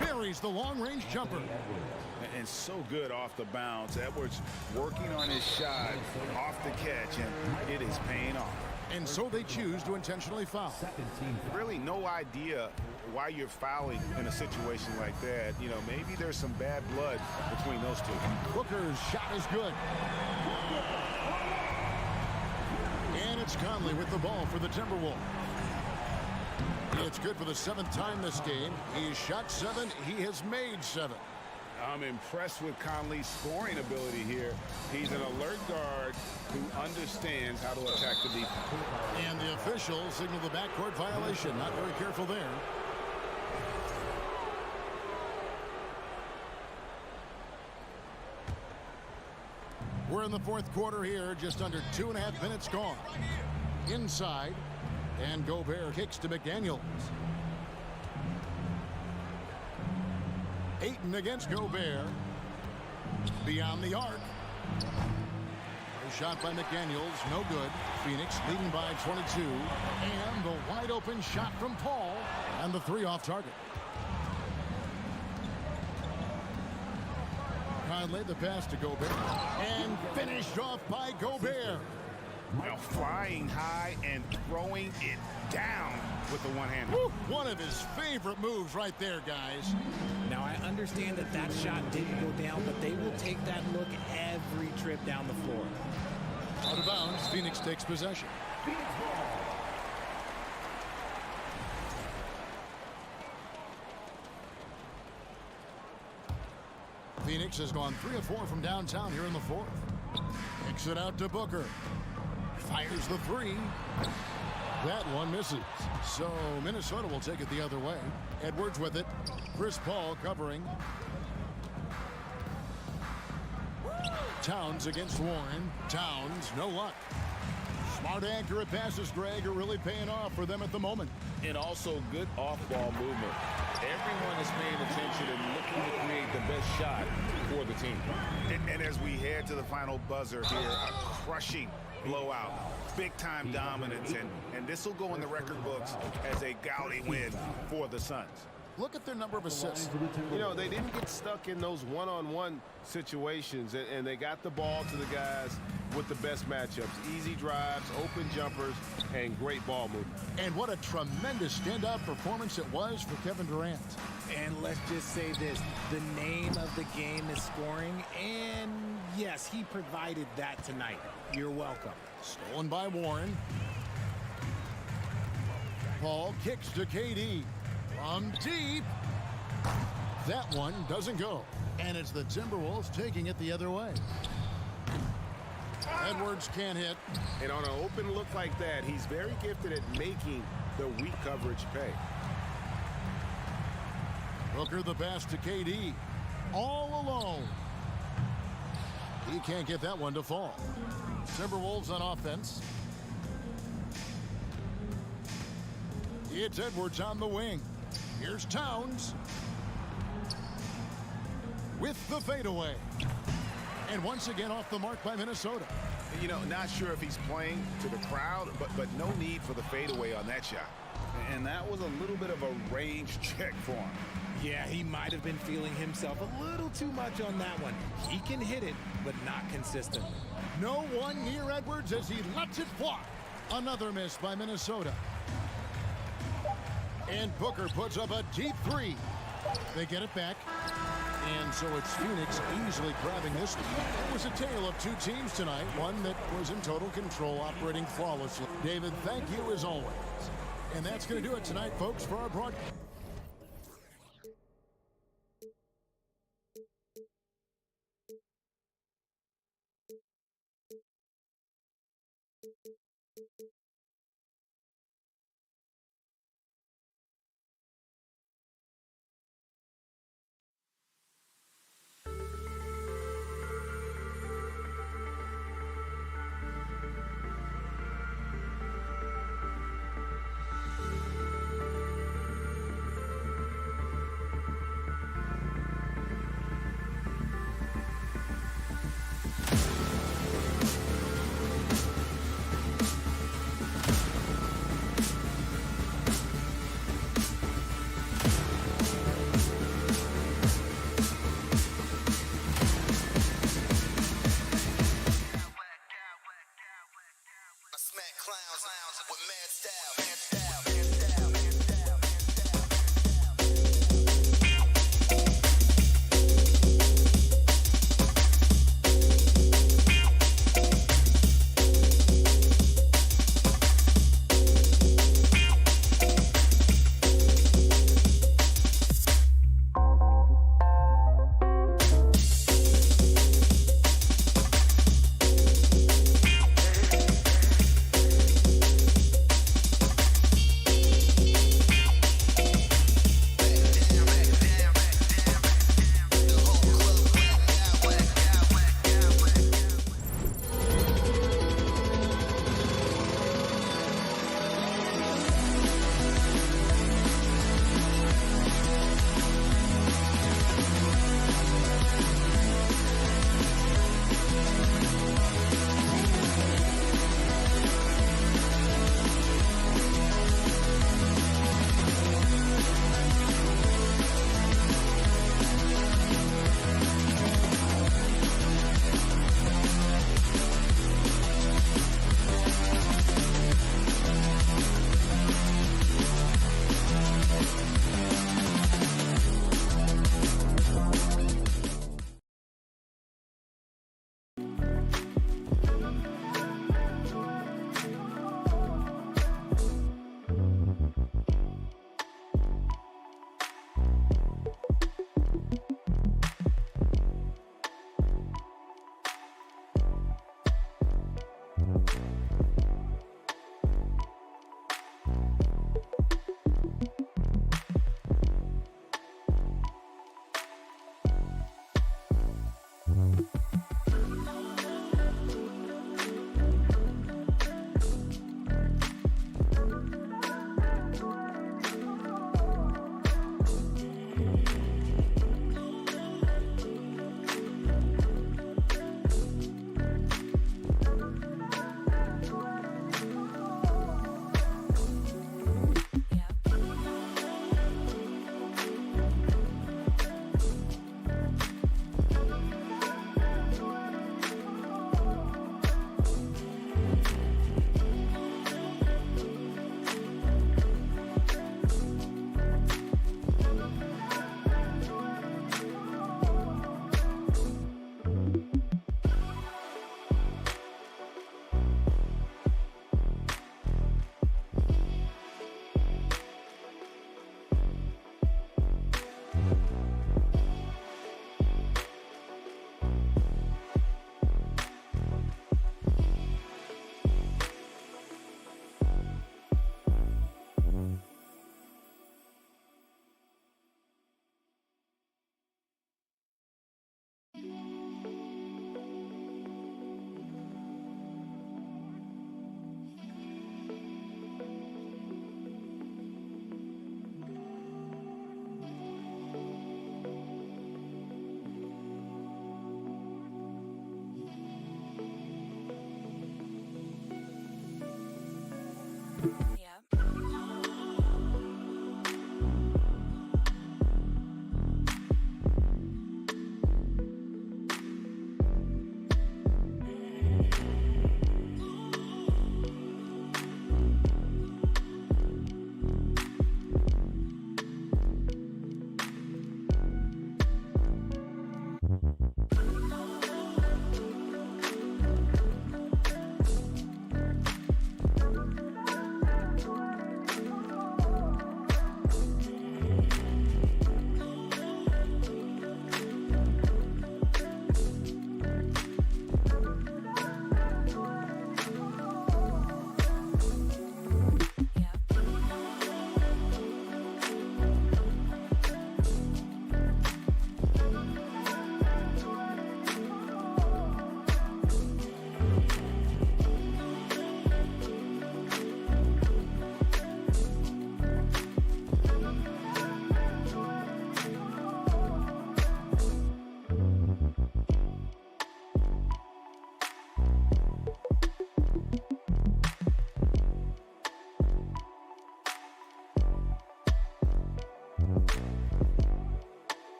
Buries the long-range jumper. And so good off the bounce. Edwards working on his shot off the catch, and it is paying off. And so they choose to intentionally foul. Really no idea why you're fouling in a situation like that. You know, maybe there's some bad blood between those two. Booker's shot is good. And it's Conley with the ball for the Timberwolves. It's good for the 7th time this game. He's shot 7. He has made 7. I'm impressed with Conley's scoring ability here. He's an alert guard who understands how to attack the defense. And the officials signal the backcourt violation. Not very careful there. We're in the 4th quarter here. Just under 2.5 minutes gone. Inside. And Gobert kicks to McDaniels. Ayton against Gobert. Beyond the arc. A shot by McDaniels. No good. Phoenix leading by 22. And the wide open shot from Paul. And the 3 off target. Conley the pass to Gobert. And finished off by Gobert. Now flying high and throwing it down with the one-hander. One of his favorite moves right there, guys. Now, I understand that that shot didn't go down, but they will take that look every trip down the floor. Out of bounds, Phoenix takes possession. Phoenix has gone 3 of 4 from downtown here in the 4th. Kicks it out to Booker. Fires the 3. That one misses. So Minnesota will take it the other way. Edwards with it. Chris Paul covering. Towns against Warren. Towns, no luck. Smart, accurate passes, Greg, are really paying off for them at the moment. And also good off-ball movement. Everyone is paying attention and looking to create the best shot for the team. And as we head to the final buzzer here, a crushing blowout, big-time dominance, and this will go in the record books as a gaudy win for the Suns. Look at their number of assists. You know, they didn't get stuck in those one-on-one situations, and they got the ball to the guys with the best matchups. Easy drives, open jumpers, and great ball movement. And what a tremendous standout performance it was for Kevin Durant. And let's just say this, the name of the game is scoring, and yes, he provided that tonight. You're welcome. Stolen by Warren. Paul kicks to KD. From deep. That one doesn't go. And it's the Timberwolves taking it the other way. Edwards can't hit. And on an open look like that, he's very gifted at making the weak coverage pay. Booker the pass to KD. All alone. He can't get that one to fall. Timberwolves on offense. It's Edwards on the wing. Here's Towns. With the fadeaway. And once again off the mark by Minnesota. You know, not sure if he's playing to the crowd, but no need for the fadeaway on that shot. And that was a little bit of a range check for him. Yeah, he might have been feeling himself a little too much on that one. He can hit it, but not consistently. No one near Edwards as he lets it fly. Another miss by Minnesota. And Booker puts up a deep three. They get it back. And so it's Phoenix easily grabbing this one. It was a tale of two teams tonight, one that was in total control, operating flawlessly. David, thank you as always. And that's going to do it tonight, folks, for our broadcast.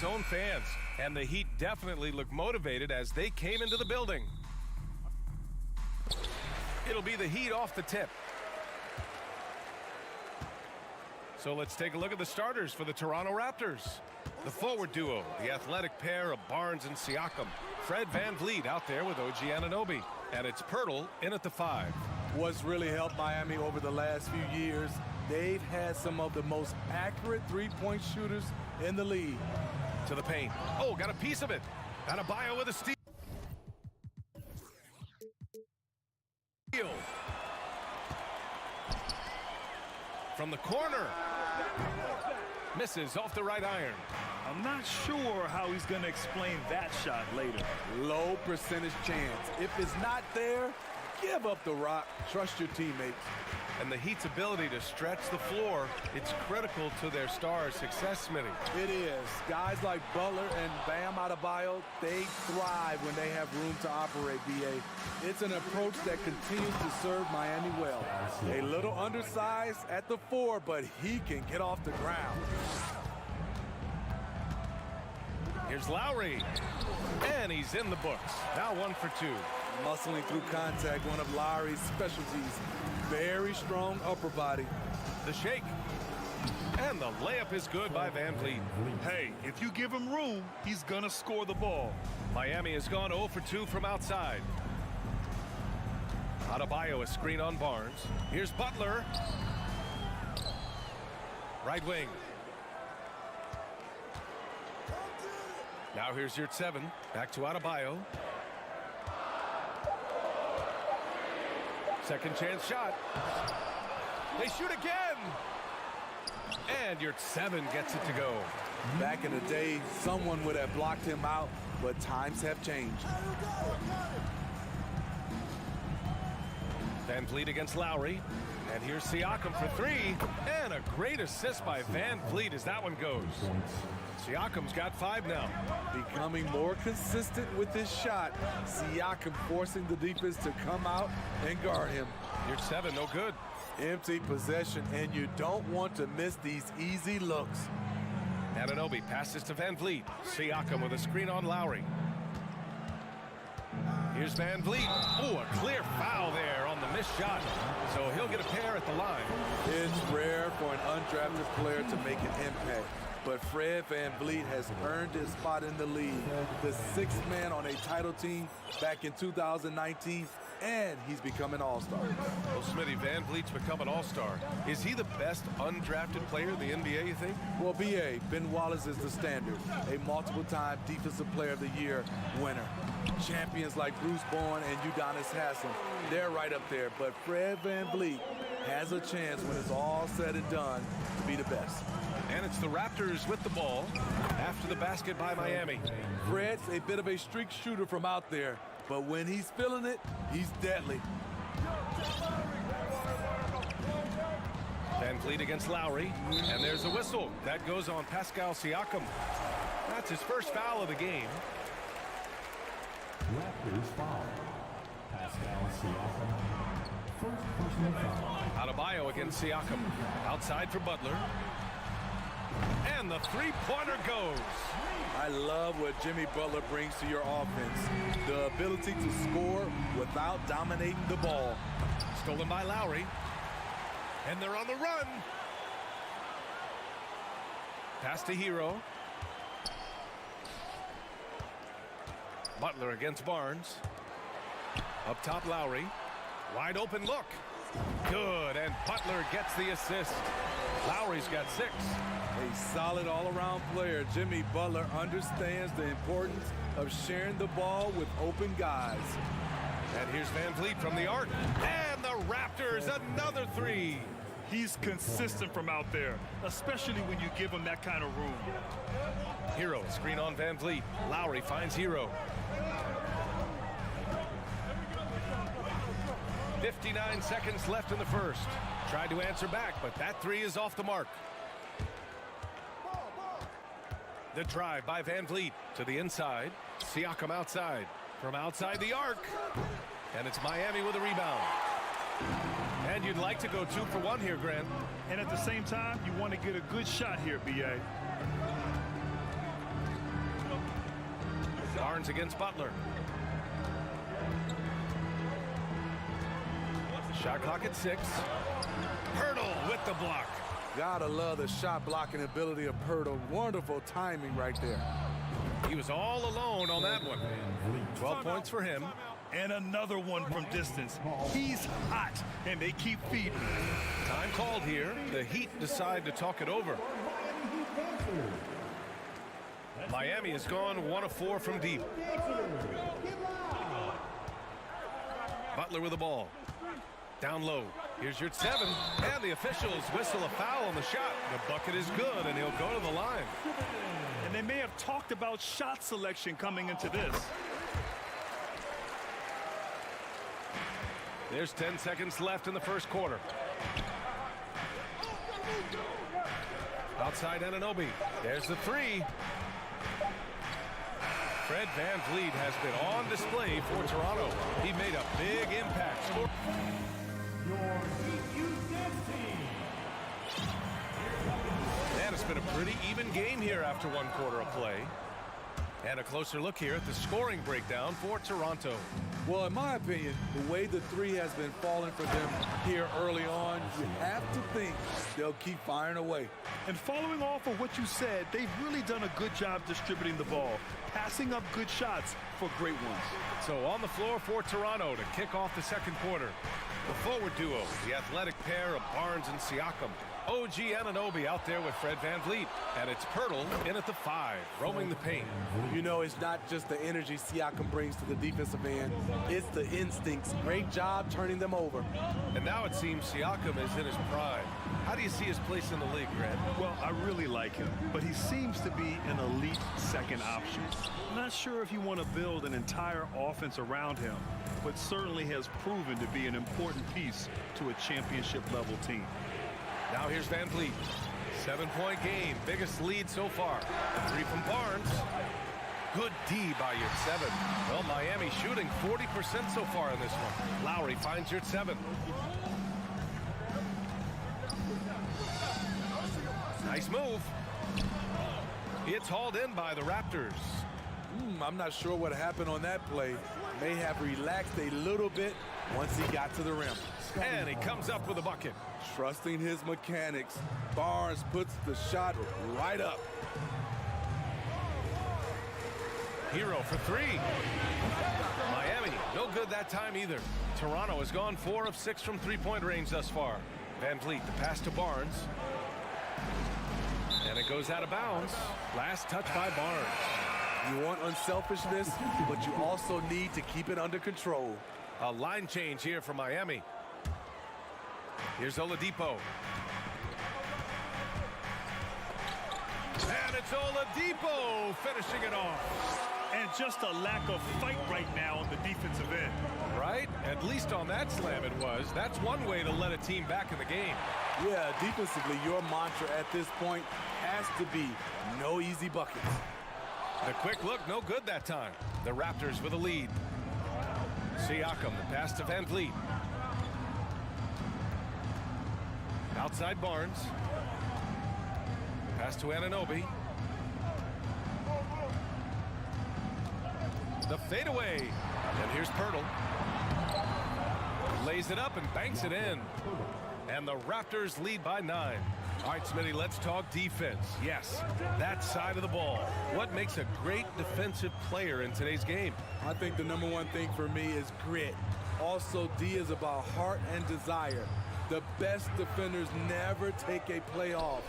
its own fans, and the Heat definitely look motivated as they came into the building. It'll be the Heat off the tip. So let's take a look at the starters for the Toronto Raptors. The forward duo, the athletic pair of Barnes and Siakam. Fred VanVleet out there with OG Anunoby. And it's Pirtle in at the 5. What's really helped Miami over the last few years, they've had some of the most accurate three-point shooters in the league. To the paint. Oh, got a piece of it. Adebayo with a steal. From the corner. Misses off the right iron. I'm not sure how he's going to explain that shot later. Low percentage chance. If it's not there, give up the rock. Trust your teammates. And the Heat's ability to stretch the floor, it's critical to their stars' success, Smitty. It is. Guys like Butler and Bam Adebayo, they thrive when they have room to operate, BA. It's an approach that continues to serve Miami well. A little undersized at the 4, but he can get off the ground. Here's Lowry, and he's in the books. Now 1 for 2. Muscling through contact, one of Lowry's specialties. Very strong upper body. The shake. And the layup is good by VanVleet. Hey, if you give him room, he's going to score the ball. Miami has gone 0 for 2 from outside. Adebayo, a screen on Barnes. Here's Butler. Right wing. Now here's your 7. Back to Adebayo. Second chance shot. They shoot again. And your 7 gets it to go. Back in the day, someone would have blocked him out, but times have changed. VanVleet against Lowry. And here's Siakam for 3. And a great assist by VanVleet as that one goes. Siakam's got 5 now. Becoming more consistent with his shot. Siakam forcing the defense to come out and guard him. Your 7, no good. Empty possession, and you don't want to miss these easy looks. Anunoby passes to VanVleet. Siakam with a screen on Lowry. Here's VanVleet. Oh, a clear foul there on the missed shot. So he'll get a pair at the line. It's rare for an undrafted player to make an impact, but Fred VanVleet has earned his spot in the league. The 6th man on a title team back in 2019, and he's become an all-star. Well, Smitty, VanVleet's become an all-star. Is he the best undrafted player in the NBA, you think? Well, B.A., Ben Wallace is the standard, a multiple-time Defensive Player of the Year winner. Champions like Bruce Bowen and Udonis Haslem, they're right up there. But Fred VanVleet has a chance when it's all said and done to be the best. And it's the Raptors with the ball after the basket by Miami. Fred's a bit of a streak shooter from out there, but when he's feeling it, he's deadly. VanVleet against Lowry, and there's a whistle. That goes on Pascal Siakam. That's his first foul of the game. Raptors foul. Pascal Siakam. First personal foul. Adebayo against Siakam. Outside for Butler. And the three-pointer goes. I love what Jimmy Butler brings to your offense. The ability to score without dominating the ball. Stolen by Lowry. And they're on the run. Pass to Hero. Butler against Barnes. Up top, Lowry. Wide open look. Good, and Butler gets the assist. Lowry's got 6. A solid all-around player. Jimmy Butler understands the importance of sharing the ball with open guys. And here's VanVleet from the arc. And the Raptors, another 3. He's consistent from out there, especially when you give him that kind of room. Hero, screen on VanVleet. Lowry finds Hero. 59 seconds left in the first. Tried to answer back, but that 3 is off the mark. The drive by VanVleet to the inside. Siakam outside. From outside the arc. And it's Miami with a rebound. And you'd like to go 2 for 1 here, Grant. And at the same time, you want to get a good shot here, B.A. Barnes against Butler. Shot clock at 6. Pirtle with the block. Gotta love the shot blocking ability of Pirtle. Wonderful timing right there. He was all alone on that one. 12 points for him. And another one from distance. He's hot, and they keep feeding. Time called here. The Heat decide to talk it over. Miami has gone 1 of 4 from deep. Butler with the ball. Down low. Here's your 7. And the officials whistle a foul on the shot. The bucket is good, and he'll go to the line. And they may have talked about shot selection coming into this. There's 10 seconds left in the first quarter. Outside Anunoby. There's the 3. Fred VanVleet has been on display for Toronto. He made a big impact. And it's been a pretty even game here after 1 quarter of play. And a closer look here at the scoring breakdown for Toronto. Well, in my opinion, the way the 3 has been falling for them here early on, you have to think they'll keep firing away. And following off of what you said, they've really done a good job distributing the ball, passing up good shots for great ones. So on the floor for Toronto to kick off the second quarter. The forward duo, the athletic pair of Barnes and Siakam. OG Anunoby out there with Fred VanVleet. And it's Pirtle in at the 5, roaming the paint. You know, it's not just the energy Siakam brings to the defensive end. It's the instincts. Great job turning them over. And now it seems Siakam is in his prime. How do you see his place in the league, Grant? Well, I really like him, but he seems to be an elite second option. I'm not sure if you want to build an entire offense around him, but certainly has proven to be an important piece to a championship-level team. Now here's VanVleet. 7-point game. Biggest lead so far. 3 from Barnes. Good D by your 7. Well, Miami shooting 40% so far in this one. Lowry finds your 7. Nice move. It's hauled in by the Raptors. I'm not sure what happened on that play. May have relaxed a little bit once he got to the rim. And he comes up with a bucket. Trusting his mechanics, Barnes puts the shot right up. Hero for 3. Miami, no good that time either. Toronto has gone 4 of 6 from 3-point range thus far. VanVleet, the pass to Barnes. And it goes out of bounds. Last touch by Barnes. You want unselfishness, but you also need to keep it under control. A line change here for Miami. Here's Oladipo. And it's Oladipo finishing it off. And just a lack of fight right now on the defensive end. Right? At least on that slam it was. That's one way to let a team back in the game. Yeah, defensively, your mantra at this point has to be no easy buckets. The quick look, no good that time. The Raptors with a lead. Siakam, the pass to VanVleet. Outside Barnes. Pass to Anunoby. The fadeaway. And here's Pirtle. Lays it up and banks it in. And the Raptors lead by 9. All right, Smitty, let's talk defense. Yes, that side of the ball. What makes a great defensive player in today's game? I think the number one thing for me is grit. Also, D is about heart and desire. The best defenders never take a play off.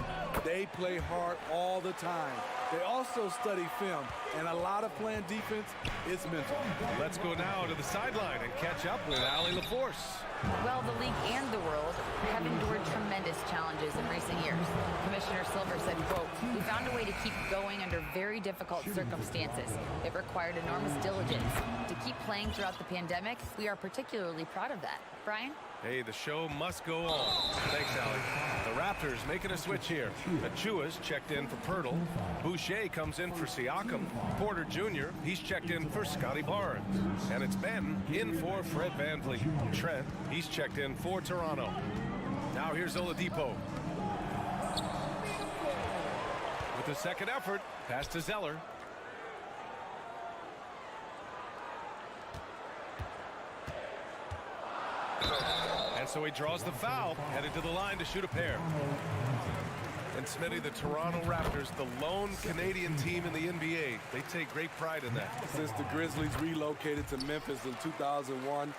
They play hard all the time. They also study film, and a lot of playing defense is mental. Let's go now to the sideline and catch up with Allie LaForce. Well, the league and the world have endured tremendous challenges in recent years. Commissioner Silver said, quote, "We found a way to keep going under very difficult circumstances. It required enormous diligence. To keep playing throughout the pandemic, we are particularly proud of that." Brian? Hey, the show must go on. Thanks, Allie. The Raptors making a switch here. Achua's checked in for Pirtle. Boucher comes in for Siakam. Porter Jr., he's checked in for Scotty Barnes. And it's Ben in for Fred VanVleet. Trent, he's checked in for Toronto. Now here's Oladipo. With the second effort, pass to Zeller. And so he draws the foul, headed to the line to shoot a pair. And Smitty, the Toronto Raptors, the lone Canadian team in the NBA. They take great pride in that. Since the Grizzlies relocated to Memphis in 2001,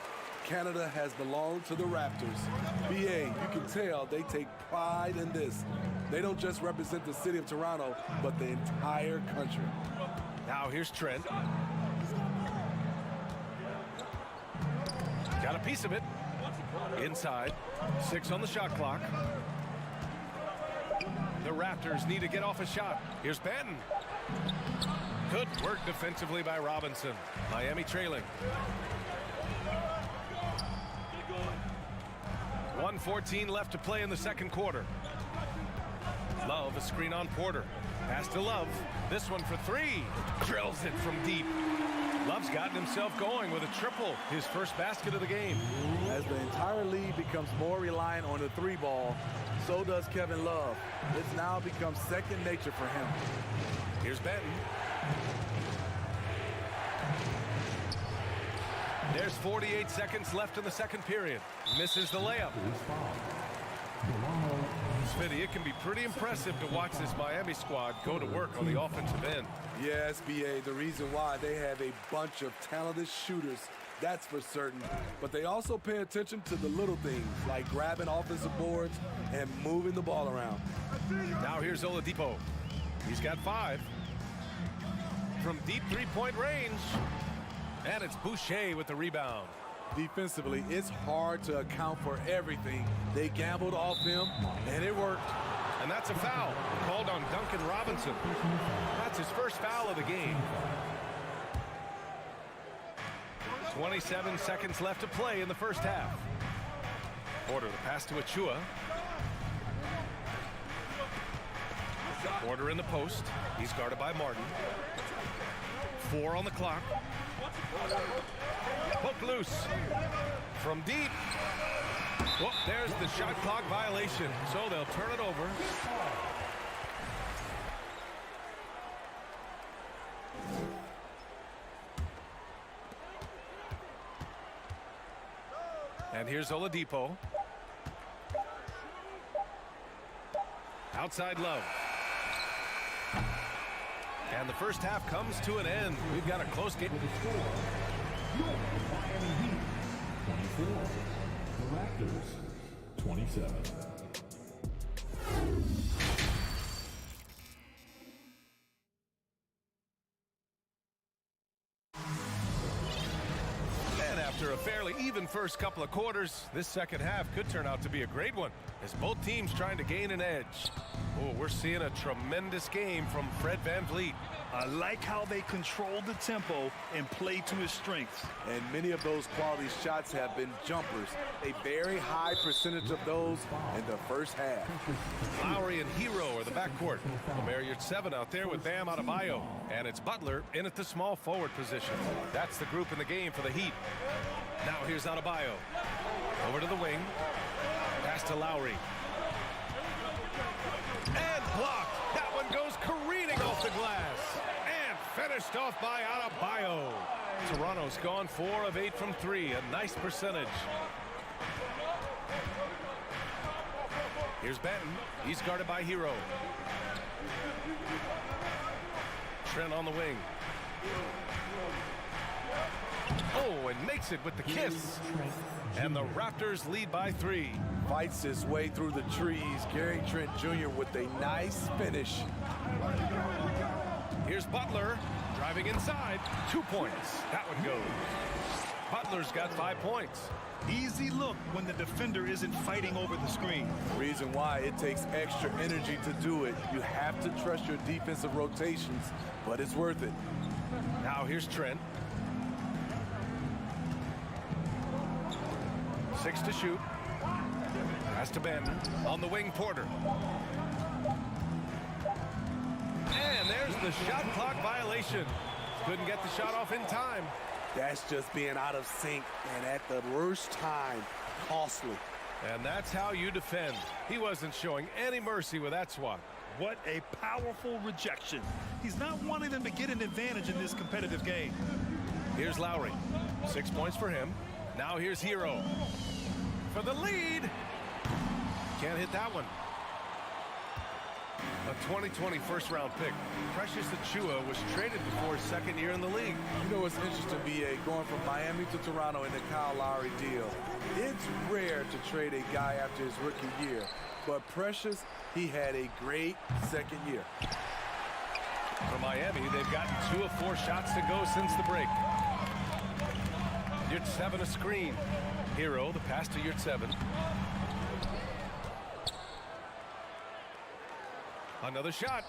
Canada has belonged to the Raptors. BA, you can tell they take pride in this. They don't just represent the city of Toronto, but the entire country. Now here's Trent. Got a piece of it. Inside. 6 on the shot clock. The Raptors need to get off a shot. Here's Banton. Good work defensively by Robinson. Miami trailing. 1:14 left to play in the second quarter. Love, a screen on Porter. Pass to Love. This one for 3. Drills it from deep. Love's gotten himself going with a triple, his first basket of the game. As the entire league becomes more reliant on the 3 ball, so does Kevin Love. It's now become second nature for him. Here's Benton. There's 48 seconds left in the second period. Misses the layup. Smitty, it can be pretty impressive to watch this Miami squad go to work on the offensive end. Yes, BA, the reason why they have a bunch of talented shooters, that's for certain. But they also pay attention to the little things, like grabbing offensive boards and moving the ball around. Now here's Oladipo. He's got 5. From deep three-point range. And it's Boucher with the rebound. Defensively, it's hard to account for everything. They gambled off him, and it worked. And that's a foul called on Duncan Robinson. That's his first foul of the game. 27 seconds left to play in the first half. Porter, the pass to Achua. Porter in the post. He's guarded by Martin. 4 on the clock. Hook loose. From deep. Well, there's the shot clock violation, so they'll turn it over. And here's Oladipo. Outside Love. And the first half comes to an end. We've got a close game. Miami Heat 24. The Raptors 27. And after a fairly even first couple of quarters, this second half could turn out to be a great one as both teams trying to gain an edge. Oh, we're seeing a tremendous game from Fred VanVleet. I like how they control the tempo and play to his strengths. And many of those quality shots have been jumpers. A very high percentage of those in the first half. Lowry and Hero are the backcourt. Lemariard 7 out there with Bam Adebayo. And it's Butler in at the small forward position. That's the group in the game for the Heat. Now here's Adebayo. Over to the wing. Pass to Lowry. And blocked. That one goes careening off the glass. And finished off by Adebayo. Toronto's gone 4 of 8 from 3. A nice percentage. Here's Benton. He's guarded by Hero. Trent on the wing. Oh, and makes it with the kiss. And the Raptors lead by 3. Fights his way through the trees. Gary Trent Jr. with a nice finish. Here's Butler driving inside. 2 points. That one goes. Butler's got 5 points. Easy look when the defender isn't fighting over the screen. Reason why it takes extra energy to do it. You have to trust your defensive rotations, but it's worth it. Now here's Trent. 6 to shoot. Pass to Banton. On the wing, Porter. And there's the shot clock violation. Couldn't get the shot off in time. That's just being out of sync and at the worst time. Costly. And that's how you defend. He wasn't showing any mercy with that swat. What a powerful rejection. He's not wanting them to get an advantage in this competitive game. Here's Lowry. 6 points for him. Now here's Hero. for the lead. Can't hit that one. A 2020 first-round pick, Precious Achiuwa was traded before his second year in the league. You know what's interesting, B.A., going from Miami to Toronto in the Kyle Lowry deal. It's rare to trade a guy after his rookie year, but Precious, he had a great second year. For Miami, they've gotten 2 of 4 shots to go since the break. Yurtseven a screen. Hero, the pass to Yurtseven. Another shot,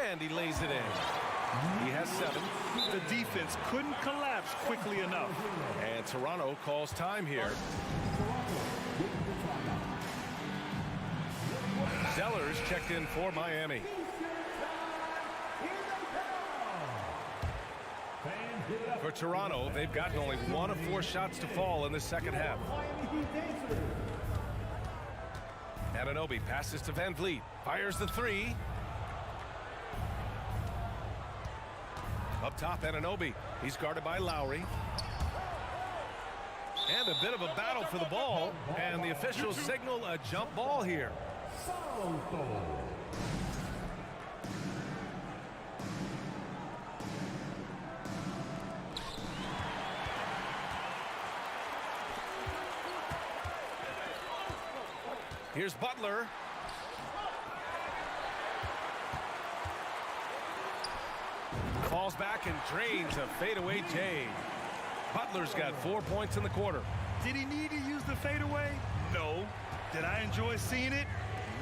and he lays it in. He has 7. The defense couldn't collapse quickly enough. And Toronto calls time here. Zeller's checked in for Miami. For Toronto, they've gotten only 1 of 4 shots to fall in the second half. Anunoby passes to Van Vliet. Fires the 3. Up top, Anunoby. He's guarded by Lowry. And a bit of a battle for the ball. And the officials signal a jump ball here. Here's Butler. Falls back and drains a fadeaway J. Butler's got 4 points in the quarter. Did he need to use the fadeaway? No. Did I enjoy seeing it?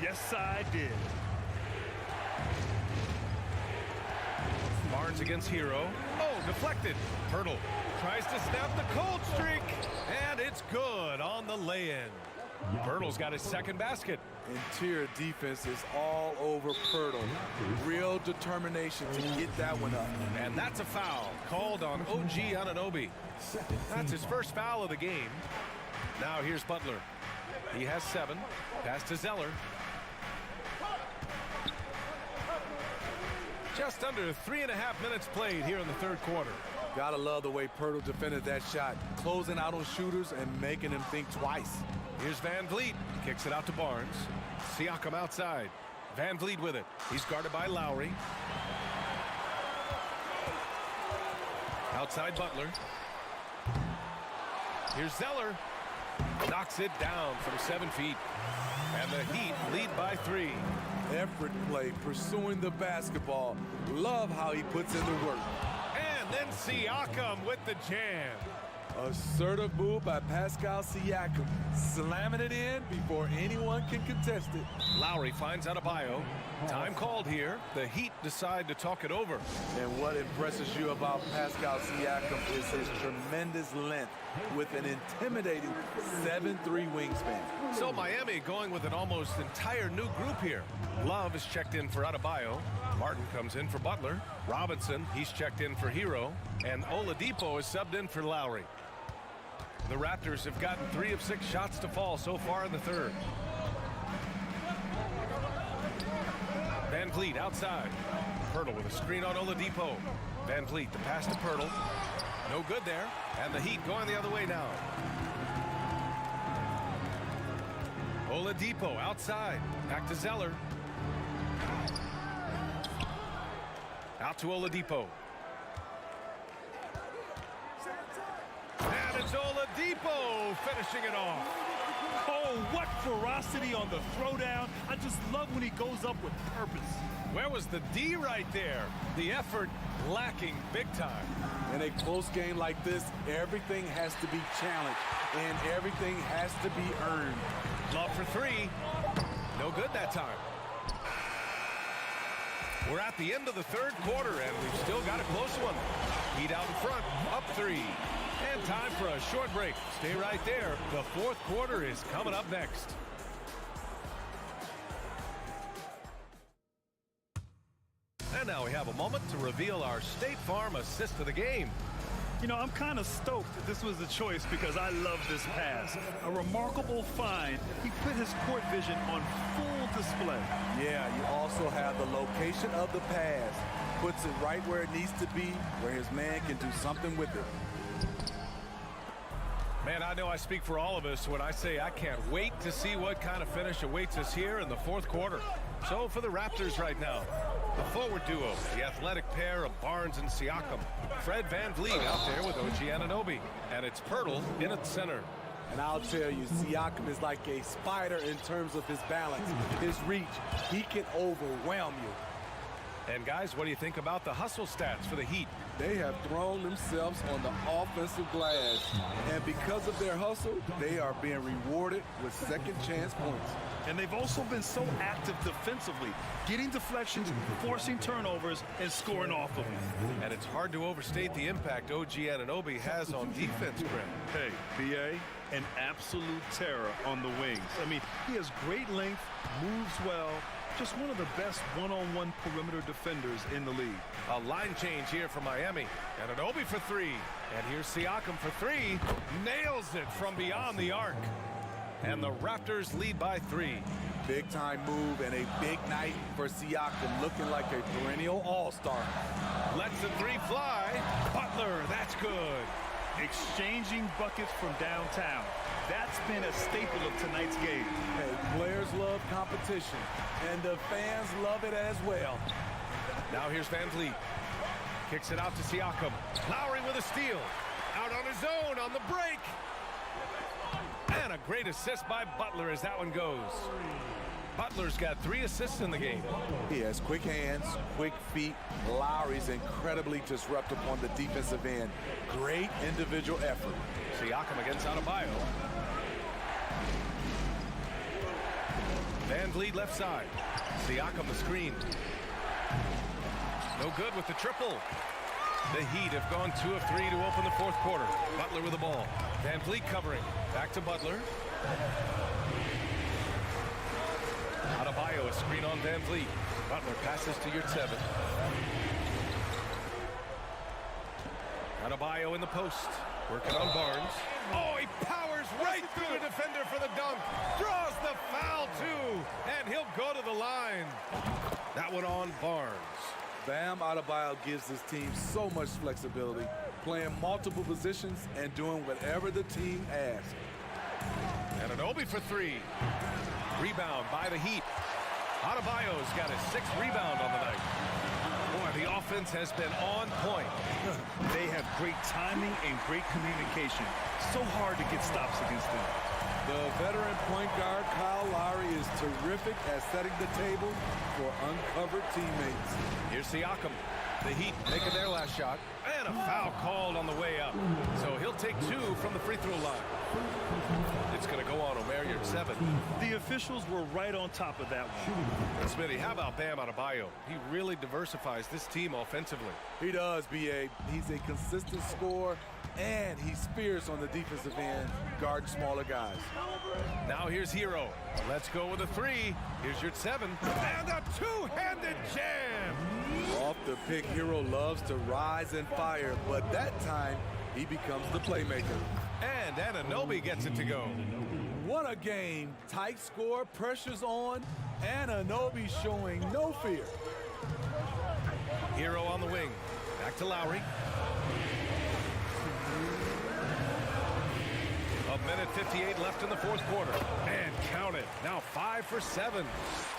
Yes, I did. Barnes against Hero. Oh, deflected. Pirtle tries to snap the cold streak, and it's good on the lay-in. Pirtle's got his second basket. Interior defense is all over Pirtle. Real determination to get that one up. And that's a foul called on OG Anunoby. That's his first foul of the game. Now here's Butler. He has 7. Pass to Zeller. Just under 3.5 minutes played here in the third quarter. Gotta love the way Pirtle defended that shot, closing out on shooters and making them think twice. Here's Van Vliet. Kicks it out to Barnes. Siakam outside. Van Vliet with it. He's guarded by Lowry. Outside Butler. Here's Zeller. Knocks it down from 7 feet. And the Heat lead by 3. Effort play, pursuing the basketball. Love how he puts in the work. And then Siakam with the jam. Assertive move by Pascal Siakam, slamming it in before anyone can contest it. Lowry finds Adebayo. Time called here. The Heat decide to talk it over. And what impresses you about Pascal Siakam is his tremendous length with an intimidating 7'3" wingspan. So Miami going with an almost entire new group here. Love is checked in for Adebayo. Martin comes in for Butler. Robinson, he's checked in for Hero. And Oladipo is subbed in for Lowry. The Raptors have gotten 3 of 6 shots to fall so far in the third. Van Vliet outside. Pirtle with a screen on Oladipo. Van Vliet, the pass to Pirtle. No good there. And the Heat going the other way now. Oladipo outside. Back to Zeller. Out to Oladipo. And it's Oladipo finishing it off. Oh, what ferocity on the throwdown. I just love when he goes up with purpose. Where was the D right there? The effort lacking big time. In a close game like this, everything has to be challenged and everything has to be earned. Love for 3. No good that time. We're at the end of the third quarter, and we've still got a close one. Heat out in front, up 3. And time for a short break. Stay right there. The fourth quarter is coming up next. And now we have a moment to reveal our State Farm assist of the game. You know, I'm kind of stoked that this was the choice because I love this pass. A remarkable find. He put his court vision on full display. Yeah, you also have the location of the pass. Puts it right where it needs to be, where his man can do something with it. And I know I speak for all of us when I say I can't wait to see what kind of finish awaits us here in the fourth quarter. So for the Raptors right now, the forward duo, the athletic pair of Barnes and Siakam. Fred VanVleet out there with OG Anunoby. And it's Pirtle in at center. And I'll tell you, Siakam is like a spider in terms of his balance, his reach. He can overwhelm you. And guys, what do you think about the hustle stats for the Heat? They have thrown themselves on the offensive glass. And because of their hustle, they are being rewarded with second chance points. And they've also been so active defensively, getting deflections, forcing turnovers, and scoring off of them. And it's hard to overstate the impact OG Anunoby has on defense, Brent. Hey, B.A., an absolute terror on the wings. I mean, he has great length, moves well, just one of the best one-on-one perimeter defenders in the league. A line change here for Miami. Anunoby for three. And here's Siakam for three. Nails it from beyond the arc. And the Raptors lead by 3. Big time move and a big night for Siakam, looking like a perennial all-star. Lets the three fly. Butler, that's good. Exchanging buckets from downtown. That's been a staple of tonight's game. Hey, players love competition, and the fans love it as well. Now here's VanVleet. Kicks it out to Siakam. Lowry with a steal. Out on his own on the break. And a great assist by Butler as that one goes. Butler's got 3 assists in the game. He has quick hands, quick feet. Lowry's incredibly disruptive on the defensive end. Great individual effort. Siakam against Adebayo. VanVleet left side. Siakam the screen. No good with the triple. The Heat have gone 2 of 3 to open the fourth quarter. Butler with the ball. VanVleet covering. Back to Butler. Adebayo, a screen on VanVleet. Butler passes to Yurtseven. Adebayo in the post. Working on Barnes. Oh, he powers right through the defender for the dunk. Draws the foul, too. And he'll go to the line. That one on Barnes. Bam Adebayo gives his team so much flexibility, playing multiple positions and doing whatever the team asks. Anunoby for 3. Rebound by the Heat. Adebayo's got his 6th rebound on the night. Boy, the offense has been on point. They have great timing and great communication. So hard to get stops against them. The veteran point guard, Kyle Lowry, is terrific at setting the table for uncovered teammates. Here's Siakam. The Heat making their last shot. And a foul called on the way up. So he'll take 2 from the free throw line. It's going to go on Omer Yurtseven. The officials were right on top of that one. And Smitty, how about Bam Adebayo? He really diversifies this team offensively. He does, B.A. He's a consistent scorer, and he's fierce on the defensive end, guarding smaller guys. Now here's Hero. Let's go with a 3. Here's Yurtseven. And a two-handed jam. Off the pick, Hero loves to rise and fire, but that time he becomes the playmaker. And Anunoby gets it to go. What a game. Tight score, pressure's on. Anunoby showing no fear. Hero on the wing. Back to Lowry. A minute 58 left in the fourth quarter. And count it. Now 5 for 7.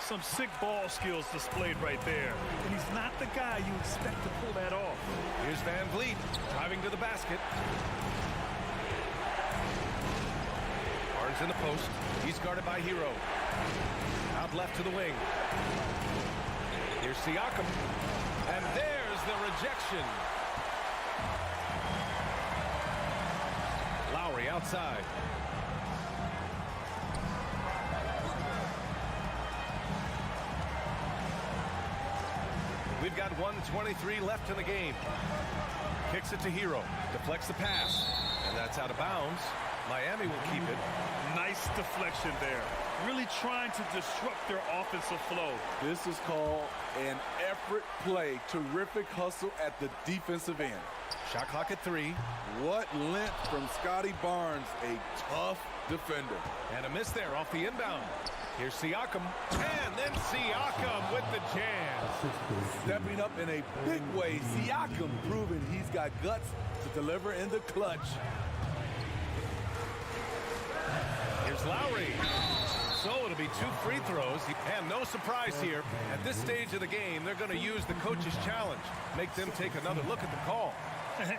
Some sick ball skills displayed right there. And he's not the guy you expect to pull that off. Here's VanVleet driving to the basket. Barnes in the post. He's guarded by Hero. Out left to the wing. Here's Siakam. And there's the rejection. Lowry outside. We've got 1:23 left in the game. Kicks it to Hero. Deflects the pass. And that's out of bounds. Miami will keep it. Nice deflection there. Really trying to disrupt their offensive flow. This is called an effort play. Terrific hustle at the defensive end. Shot clock at 3. What length from Scotty Barnes, a tough defender. And a miss there off the inbound. Here's Siakam. And then Siakam with the jam. Stepping up in a big way. Siakam proving he's got guts to deliver in the clutch. Here's Lowry. So it'll be 2 free throws. And no surprise here. At this stage of the game, they're going to use the coach's challenge. Make them take another look at the call.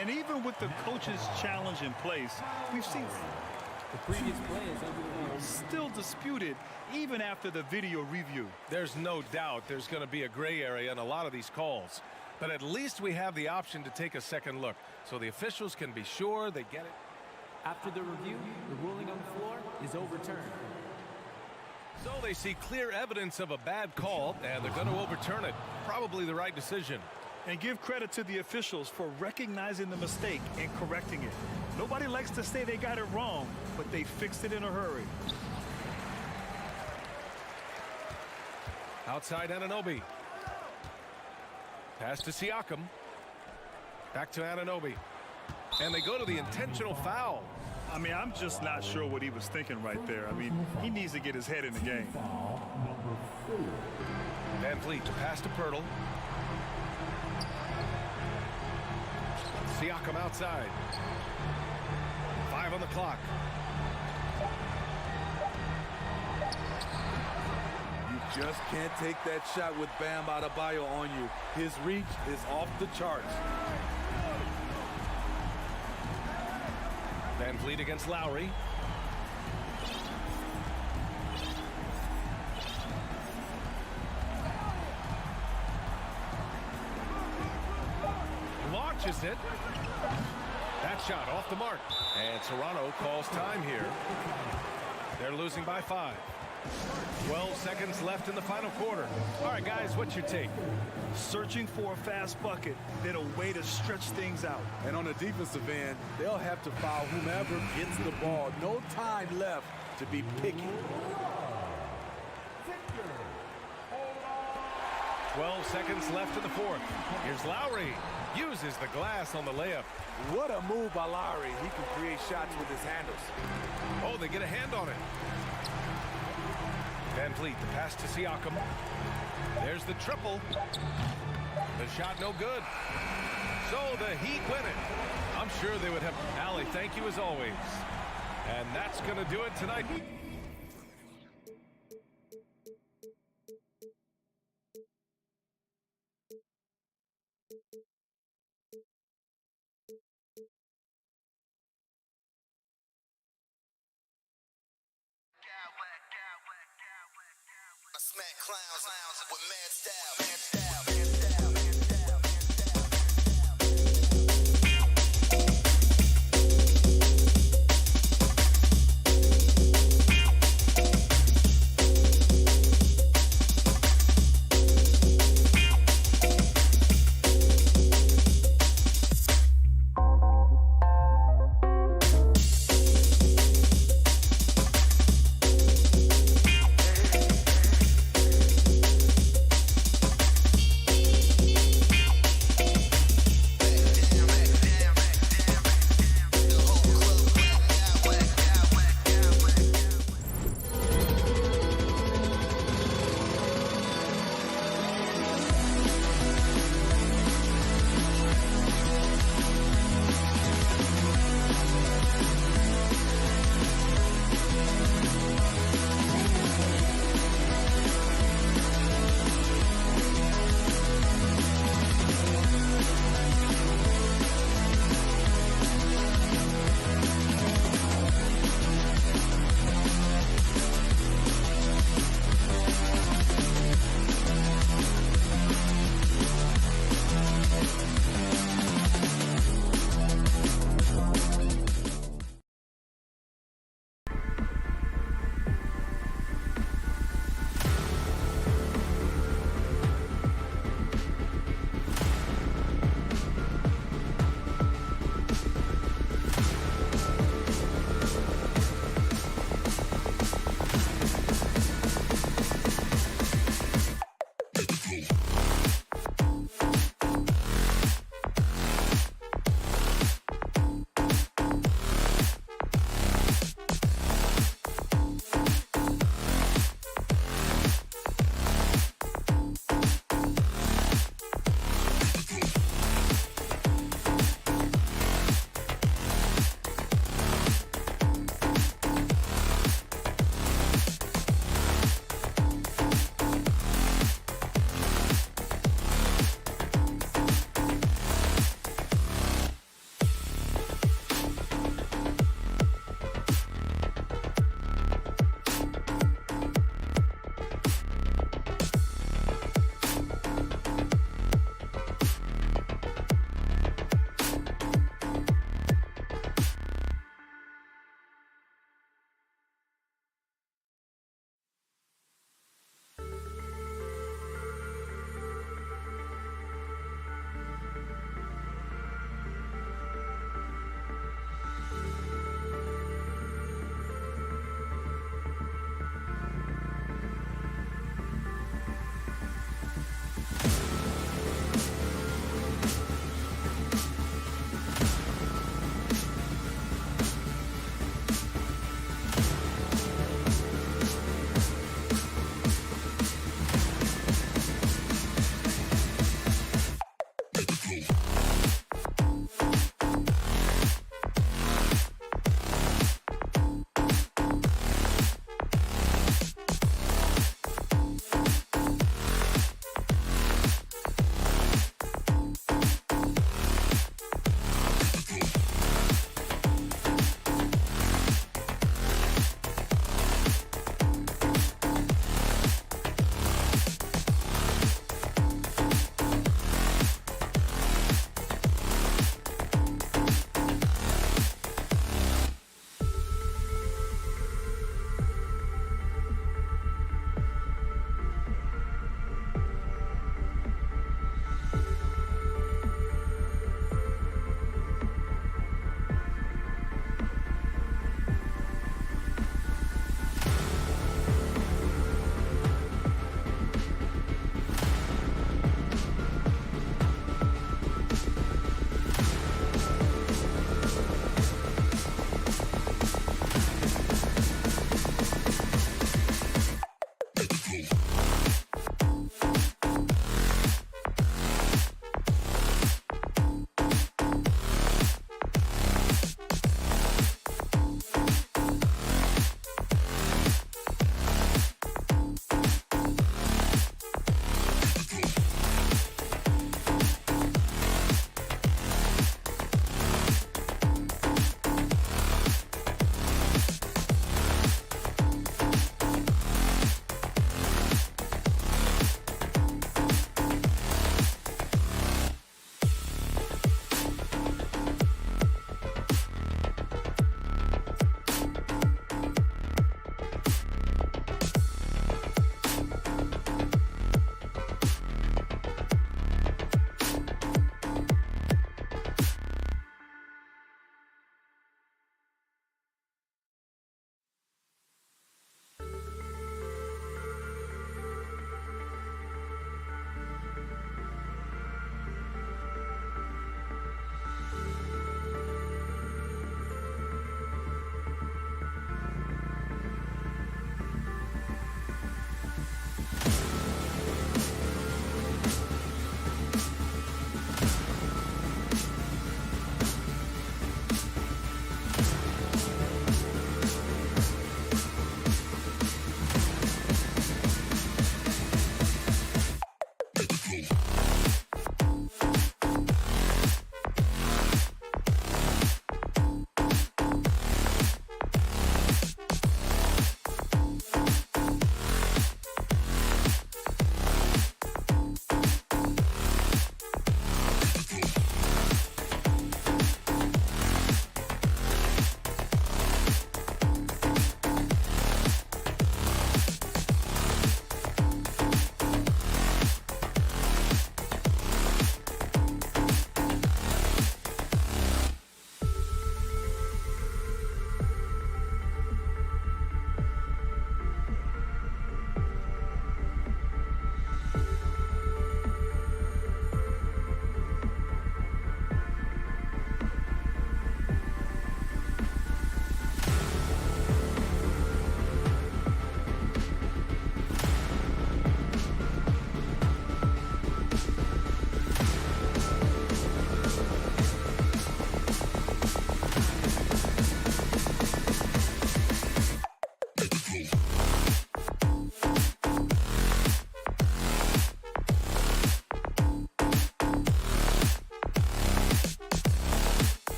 And even with the coach's challenge in place, we've seen the previous play is still disputed even after the video review. There's no doubt there's going to be a gray area in a lot of these calls. But at least we have the option to take a second look, so the officials can be sure they get it. After the review, the ruling on the floor is overturned. So they see clear evidence of a bad call, and they're going to overturn it. Probably the right decision. And give credit to the officials for recognizing the mistake and correcting it. Nobody likes to say they got it wrong, but they fixed it in a hurry. Outside Anunoby. Pass to Siakam. Back to Anunoby. And they go to the intentional foul. I mean, I'm just not sure what he was thinking right there. I mean, he needs to get his head in the game. Van Vliet to pass to Pirtle. Siakam outside. 5 on the clock. You just can't take that shot with Bam Adebayo on you. His reach is off the charts. Van Vliet against Lowry. Launches it. That shot off the mark. And Toronto calls time here. They're losing by 5. 12 seconds left in the final quarter. All right, guys, what's your take? Searching for a fast bucket, then a way to stretch things out. And on the defensive end, they'll have to foul whomever gets the ball. No time left to be picky. 12 seconds left in the fourth. Here's Lowry. Uses the glass on the layup. What a move by Lowry. He can create shots with his handles. Oh, they get a hand on it. Van Vliet, the pass to Siakam. There's the triple. The shot no good. So the Heat win it. I'm sure they would have. Allie, thank you as always. And that's going to do it tonight. I smack clowns with mad style.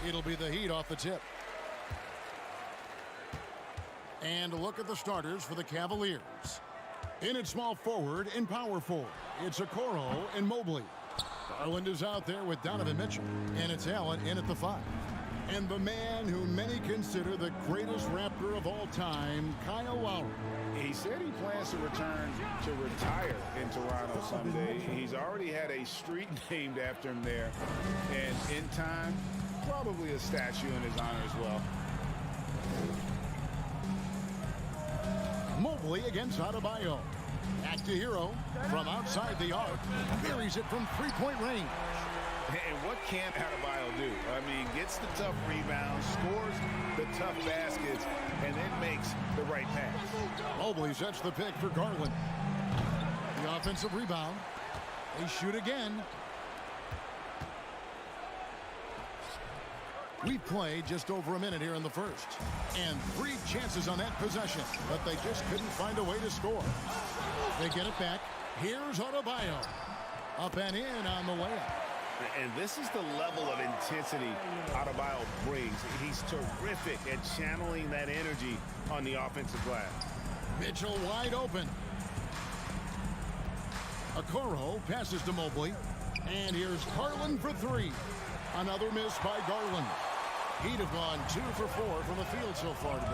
It'll be the Heat off the tip. And look at the starters for the Cavaliers. In at small forward and power forward, it's Okoro and Mobley. Garland is out there with Donovan Mitchell, and it's Allen in at the 5. And the man who many consider the greatest Raptor of all time, Kyle Lowry. He said he plans to return to retire in Toronto someday. He's already had a street named after him there. And in time, probably a statue in his honor as well. Mobley against Adebayo. Back to Hero from outside the arc. Buries it from three-point range. And what can Adebayo do? I mean, gets the tough rebounds, scores the tough baskets, and then makes the right pass. Mobley sets the pick for Garland. The offensive rebound. They shoot again. We played just over a minute here in the first. And 3 chances on that possession, but they just couldn't find a way to score. They get it back. Here's Adebayo. Up and in on the layup. And this is the level of intensity Adebayo brings. He's terrific at channeling that energy on the offensive glass. Mitchell wide open. Okoro passes to Mobley. And here's Garland for 3. Another miss by Garland. He'd have gone 2 for 4 from the field so far today.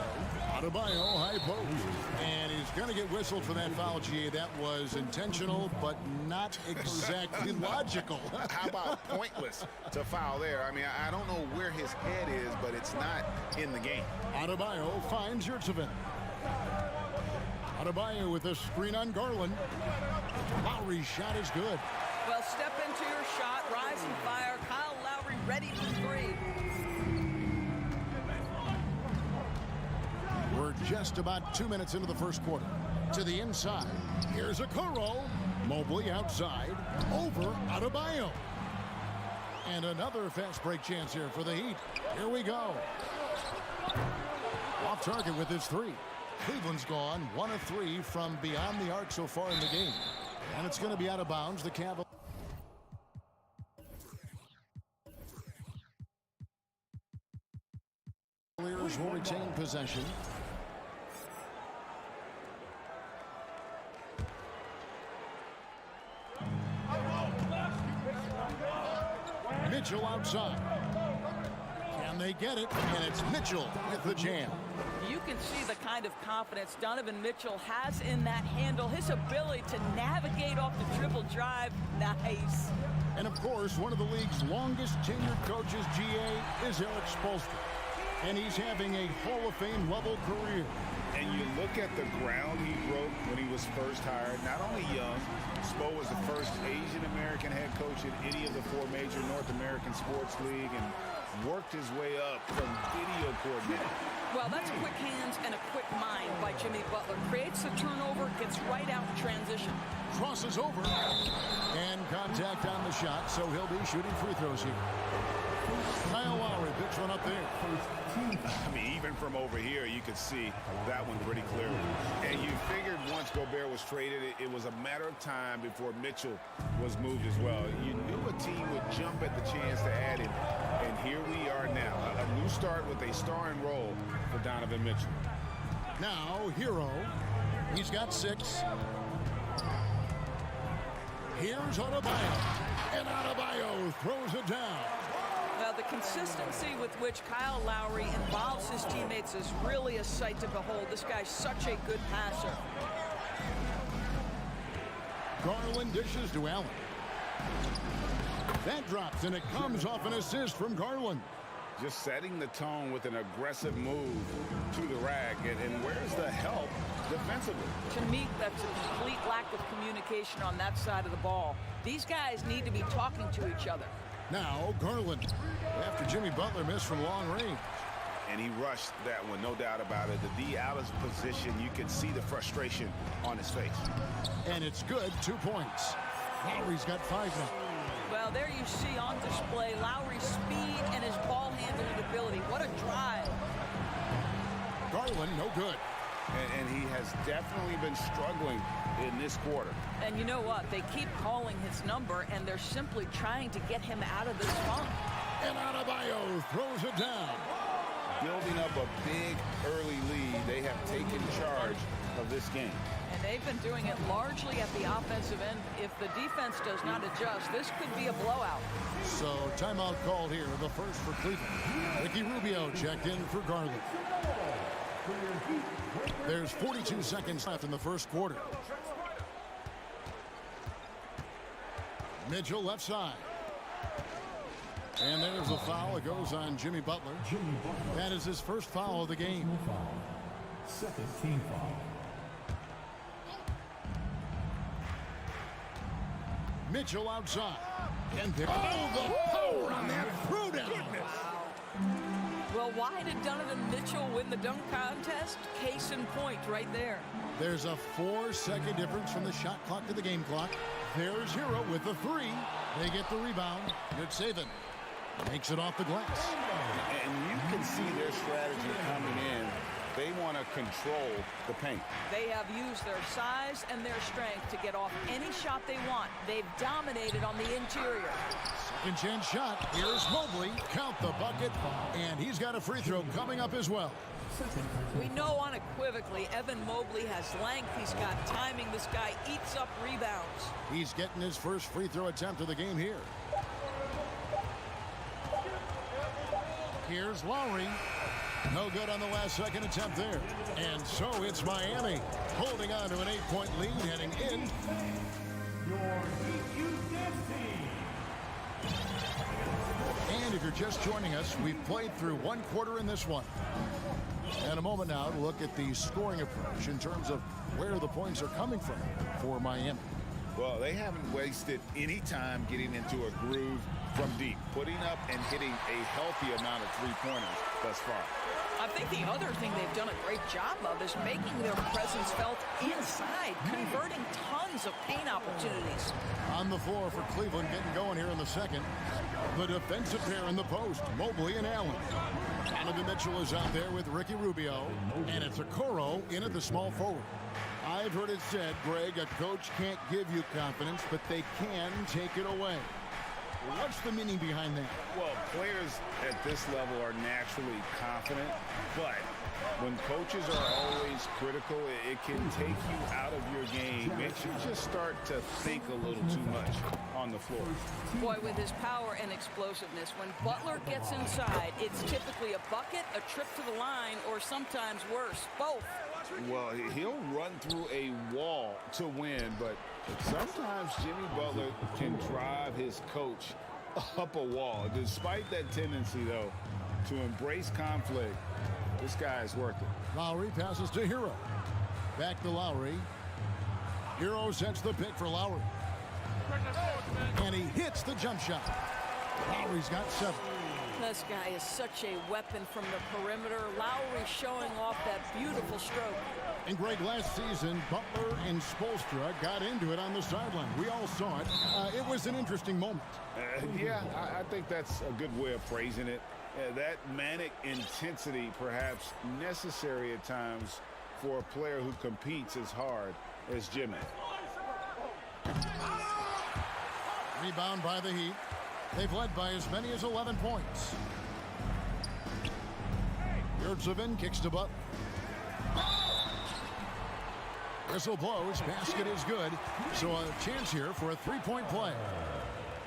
Adebayo high post. And he's going to get whistled for that foul, G. That was intentional, but not exactly logical. How about pointless to foul there? I mean, I don't know where his head is, but it's not in the game. Adebayo finds Yurtseven. Adebayo with a screen on Garland. Lowry's shot is good. Well, step into your shot, rise and fire. Kyle Lowry ready for 3. We're just about 2 minutes into the first quarter. To the inside. Here's Okoro. Mobley outside. Over Adebayo. And another fast break chance here for the Heat. Here we go. Off target with his 3. Cleveland's gone 1 of 3 from beyond the arc so far in the game. And it's going to be out of bounds. The Cavaliers will retain possession. Mitchell outside. Can they get it? And it's Mitchell with the jam. You can see the kind of confidence Donovan Mitchell has in that handle. His ability to navigate off the dribble drive. Nice. And of course, one of the league's longest tenured coaches, GA, is Eric Spoelstra. And he's having a Hall of Fame level career. And you look at the ground he broke when he was first hired. Not only young, Spo was the first Asian American head coach in any of the 4 major North American sports league and worked his way up from video coordinator. Well, that's quick hands and a quick mind by Jimmy Butler. Creates the turnover, gets right out in transition. Crosses over. And contact on the shot, so he'll be shooting free throws here. Kyle Lowry picks one up there. I mean, even from over here, you could see that one pretty clearly. And you figured once Gobert was traded, it was a matter of time before Mitchell was moved as well. You knew a team would jump at the chance to add him. And here we are now. A new start with a starring role for Donovan Mitchell. Now, Hero. He's got 6. Here's Adebayo. And Adebayo throws it down. Now, the consistency with which Kyle Lowry involves his teammates is really a sight to behold. This guy's such a good passer. Garland dishes to Allen. That drops, and it comes off an assist from Garland. Just setting the tone with an aggressive move to the rack. And where's the help defensively? To me, that's a complete lack of communication on that side of the ball. These guys need to be talking to each other. Now, Garland, after Jimmy Butler missed from long range. And he rushed that one, no doubt about it. The D out of position, you can see the frustration on his face. And it's good, 2 points. Lowry's got 5 now. Well, there you see on display Lowry's speed and his ball handling ability. What a drive. Garland, no good. And he has definitely been struggling in this quarter. And you know what? They keep calling his number, and they're simply trying to get him out of this funk. And Adebayo throws it down. Building up a big early lead, they have taken charge of this game. And they've been doing it largely at the offensive end. If the defense does not adjust, this could be a blowout. So timeout called here, the first for Cleveland. Ricky Rubio checked in for Garland. There's 42 seconds left in the first quarter. Mitchell left side. And there's a foul. It goes on Jimmy Butler. That is his first foul of the game. Second team foul. Mitchell outside. And there. Oh, the power on that throwdown. Well, why did Donovan Mitchell win the dunk contest? Case in point right there. There's a 4-second difference from the shot clock to the game clock. There's Hero with the three. They get the rebound. Good saving. Makes it off the glass. And you can see their strategy coming in. They want to control the paint. They have used their size and their strength to get off any shot they want. They've dominated on the interior. Second chance shot. Here's Mobley. Count the bucket. And he's got a free throw coming up as well. We know unequivocally Evan Mobley has length. He's got timing. This guy eats up rebounds. He's getting his first free throw attempt of the game here. Here's Lowry. No good on the last second attempt there. And so it's Miami holding on to an 8-point lead heading in. Your Heat team. And if you're just joining us, we've played through one quarter in this one. And a moment now to look at the scoring approach in terms of where the points are coming from for Miami. Well, they haven't wasted any time getting into a groove from deep, putting up and hitting a healthy amount of three-pointers thus far. I think the other thing they've done a great job of is making their presence felt inside, converting tons of paint opportunities. On the floor for Cleveland, getting going here in the second. The defensive pair in the post, Mobley and Allen. Donovan Mitchell is out there with Ricky Rubio, and it's Okoro in at the small forward. I've heard it said, Greg, a coach can't give you confidence, but they can take it away. What's the meaning behind that? Well, players at this level are naturally confident, but when coaches are always critical, it can take you out of your game. Makes you just start to think a little too much on the floor. Boy, with his power and explosiveness, when Butler gets inside, it's typically a bucket, a trip to the line, or sometimes worse, both. Well, he'll run through a wall to win, but sometimes Jimmy Butler can drive his coach up a wall. Despite that tendency, though, to embrace conflict, this guy is working. Lowry passes to Hero. Back to Lowry. Hero sets the pick for Lowry. And he hits the jump shot. Lowry's got 7. This guy is such a weapon from the perimeter. Lowry showing off that beautiful stroke. And Greg, last season, Butler and Spoelstra got into it on the sideline. We all saw it. It was an interesting moment. Yeah, I think that's a good way of phrasing it. That manic intensity, perhaps necessary at times for a player who competes as hard as Jimmy. Rebound by the Heat. They've led by as many as 11 points. Yurtseven kicks to Butler. Whistle blows. Basket is good. So a chance here for a three-point play.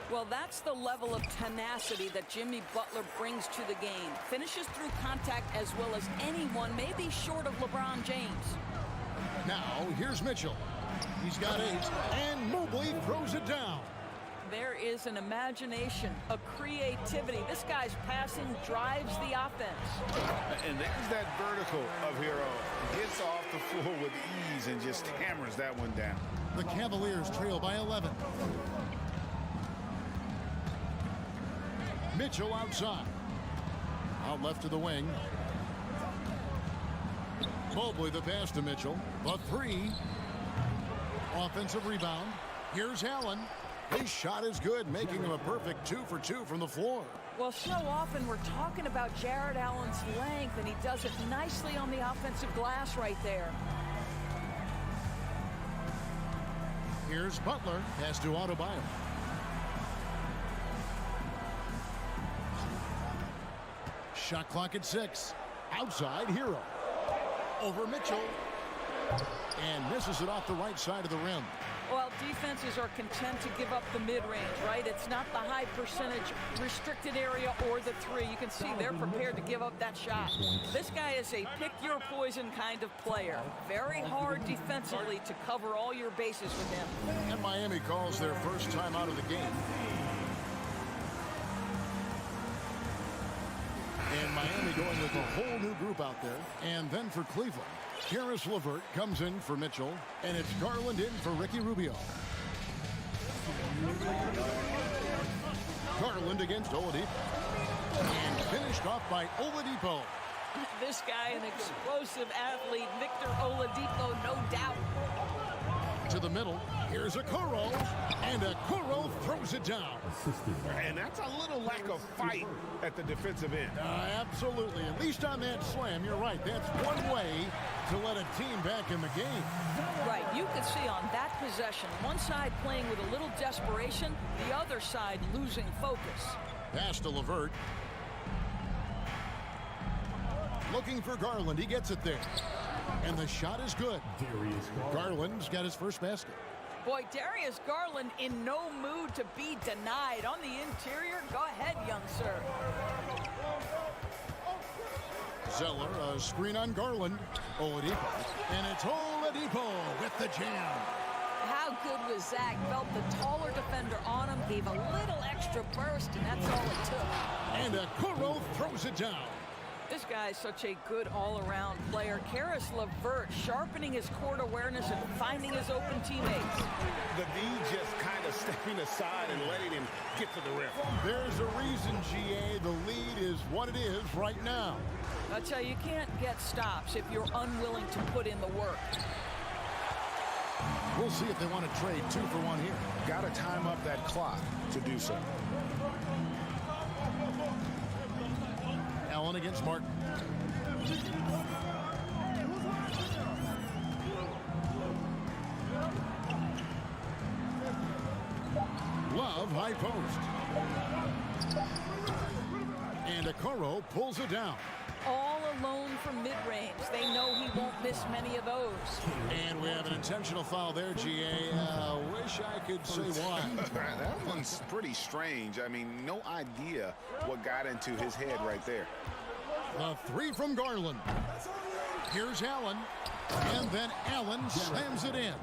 Well, that's the level of tenacity that Jimmy Butler brings to the game. Finishes through contact as well as anyone, maybe short of LeBron James. Now, here's Mitchell. He's got 8, and Mobley throws it down. There is an imagination, a creativity. This guy's passing drives the offense. And there's that vertical of Hero. Gets off the floor with ease and just hammers that one down. The Cavaliers trail by 11. Mitchell outside. Out left to the wing. Mobley the pass to Mitchell. The 3. Offensive rebound. Here's Allen. His shot is good, making him a perfect 2 for 2 from the floor. Well, so often we're talking about Jared Allen's length, and he does it nicely on the offensive glass right there. Here's Butler. Pass to Adebayo. Shot clock at 6. Outside, Hero. Over Mitchell. And misses it off the right side of the rim. Well, defenses are content to give up the mid-range, right? It's not the high percentage restricted area or the three. You can see they're prepared to give up that shot. This guy is a pick-your-poison kind of player. Very hard defensively to cover all your bases with him. And Miami calls their first time out of the game. And Miami going with a whole new group out there. And then for Cleveland, Karis LeVert comes in for Mitchell, and it's Garland in for Ricky Rubio. Garland against Oladipo. And finished off by Oladipo. This guy, an explosive athlete, Victor Oladipo, no doubt. To the middle, here's Okoro, and Okoro throws it down. And that's a little lack of fight at the defensive end. Absolutely. At least on that slam, you're right. That's one way to let a team back in the game. Right. You could see on that possession, one side playing with a little desperation, the other side losing focus. Pass to LeVert. Looking for Garland. He gets it there. And the shot is good. Garland's got his first basket. Boy, Darius Garland in no mood to be denied. On the interior, go ahead, young sir. Zeller, a screen on Garland. Oladipo. And it's Oladipo with the jam. How good was Zach? Felt the taller defender on him, gave a little extra burst, and that's all it took. And Okoro throws it down. This guy is such a good all-around player. Karis LeVert sharpening his court awareness and finding his open teammates. The D just kind of stepping aside and letting him get to the rim. There's a reason, GA. The lead is what it is right now. I tell you, you can't get stops if you're unwilling to put in the work. We'll see if they want to trade 2 for 1 here. Got to time up that clock to do so. Allen against Martin. Love high post. And Okoro pulls it down. All alone from mid-range. They know he won't miss many of those. And we have an intentional foul there, GA. Wish I could say why. That one's pretty strange. I mean, no idea what got into his head right there. The 3 from Garland. Here's Allen. And then Allen slams it in.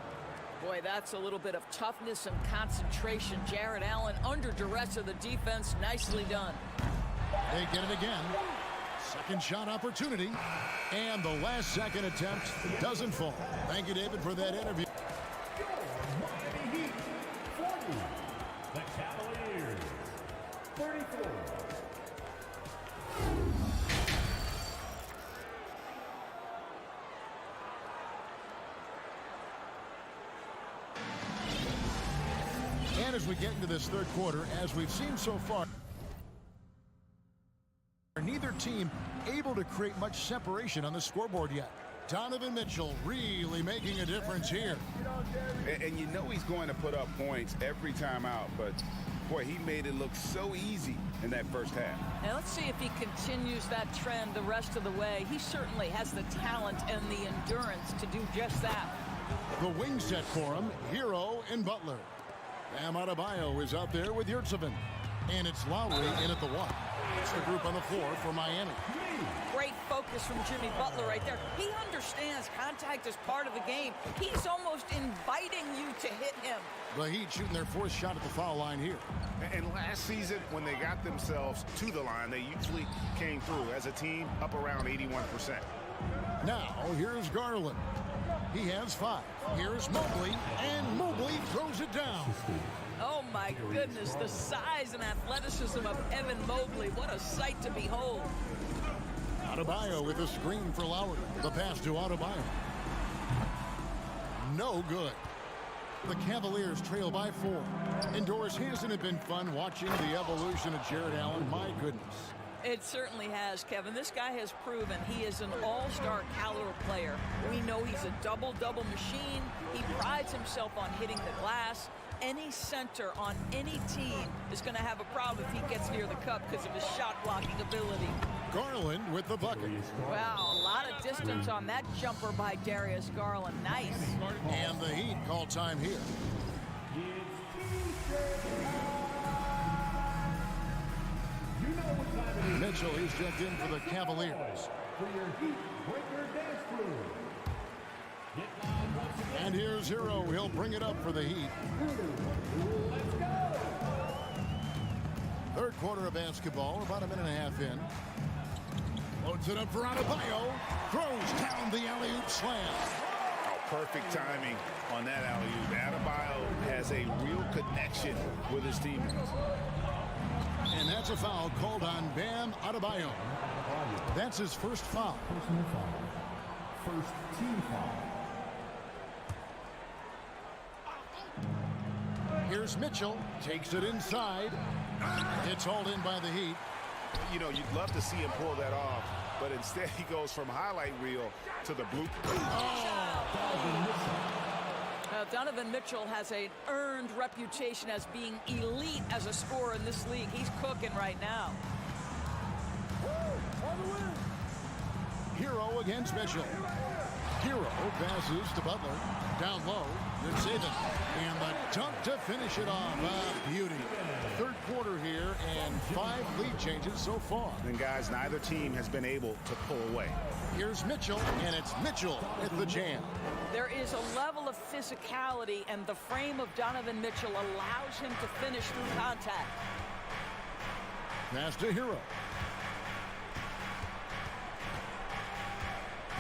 Boy, that's a little bit of toughness and concentration. Jarrett Allen under duress of the defense. Nicely done. They get it again. Second shot opportunity. And the last second attempt doesn't fall. Thank you, David, for that interview. The Cavaliers, 34. And as we get into this third quarter, as we've seen so far, neither team able to create much separation on the scoreboard yet. Donovan Mitchell really making a difference here. And you know he's going to put up points every time out, but boy, he made it look so easy in that first half. Now let's see if he continues that trend the rest of the way. He certainly has the talent and the endurance to do just that. The wing set for him, Hero and Butler. Bam Adebayo is out there with Yurtseven. And it's Lowry in at the 1. It's the group on the floor for Miami. Great focus from Jimmy Butler right there. He understands contact is part of the game. He's almost inviting you to hit him. The Heat shooting their 4th shot at the foul line here. And last season, when they got themselves to the line, they usually came through as a team up around 81%. Now, here's Garland. He has 5. Here's Mobley, and Mobley throws it down. Oh, my goodness, the size and athleticism of Evan Mobley. What a sight to behold. Adebayo with a screen for Lowry. The pass to Adebayo. No good. The Cavaliers trail by 4. Indoors, hasn't it been fun watching the evolution of Jarrett Allen? My goodness. It certainly has, Kevin. This guy has proven he is an all-star caliber player. We know he's a double-double machine. He prides himself on hitting the glass. any center on any team is going to have a problem if he gets near the cup because of his shot blocking ability. Garland with the bucket. Wow, a lot of distance on that jumper by Darius Garland. Nice. And the Heat call time here. Mitchell, he's checked in for the Cavaliers. For your Heat Breaker Dance Crew. And here's Hero. He'll bring it up for the Heat. Let's go. Third quarter of basketball, about a minute and a half in. Loads it up for Adebayo. Throws down the alley-oop slam. Oh, perfect timing on that alley-oop. Adebayo has a real connection with his teammates. And that's a foul called on Bam Adebayo. That's his first foul. Personal foul. First team foul. Here's Mitchell. Takes it inside. It's hauled in by the Heat. You know, you'd love to see him pull that off, but instead he goes from highlight reel to the blue. Donovan Mitchell has an earned reputation as being elite as a scorer in this league. He's cooking right now. Hero against Mitchell. Hero passes to Butler. Down low. Good saving. And the dunk to finish it off. Beauty. Third quarter here and 5 lead changes so far. And guys, neither team has been able to pull away. Here's Mitchell, and it's Mitchell at the jam. There is a level of physicality, and the frame of Donovan Mitchell allows him to finish through contact. Pass to Hero.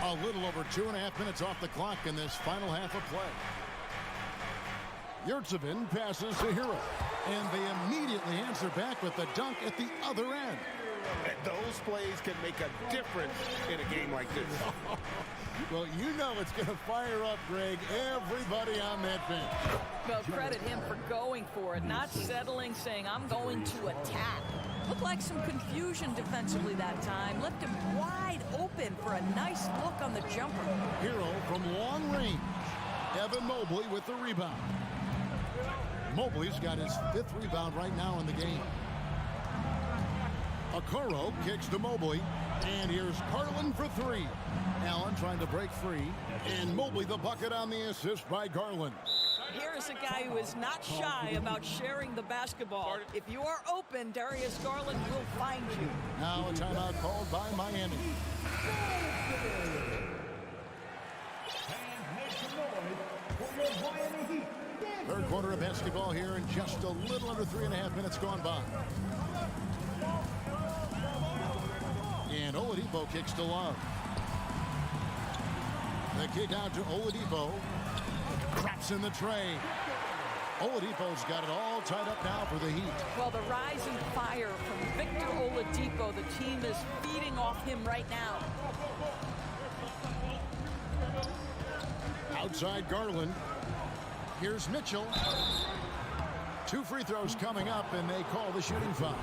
A little over 2.5 minutes off the clock in this final half of play. Yurtsevin passes to Hero, and they immediately answer back with the dunk at the other end. And those plays can make a difference in a game like this. Well, you know it's going to fire up, Greg, everybody on that bench. Well, credit him for going for it, not settling, saying, I'm going to attack. Looked like some confusion defensively that time. Left him wide open for a nice look on the jumper. Hero from long range. Evan Mobley with the rebound. Mobley's got his 5th rebound right now in the game. Okoro kicks to Mobley. And here's Garland for 3. Allen trying to break free. And Mobley the bucket on the assist by Garland. Here is a guy who is not shy about sharing the basketball. If you are open, Darius Garland will find you. Now a timeout called by Miami. Third quarter of basketball here and just a little under 3.5 minutes gone by. And Oladipo kicks to Love. The kick out to Oladipo. Drops in the tray. Oladipo's got it all tied up now for the Heat. Well, the rising fire from Victor Oladipo, the team is feeding off him right now. Outside Garland. Here's Mitchell. 2 free throws coming up, and they call the shooting foul.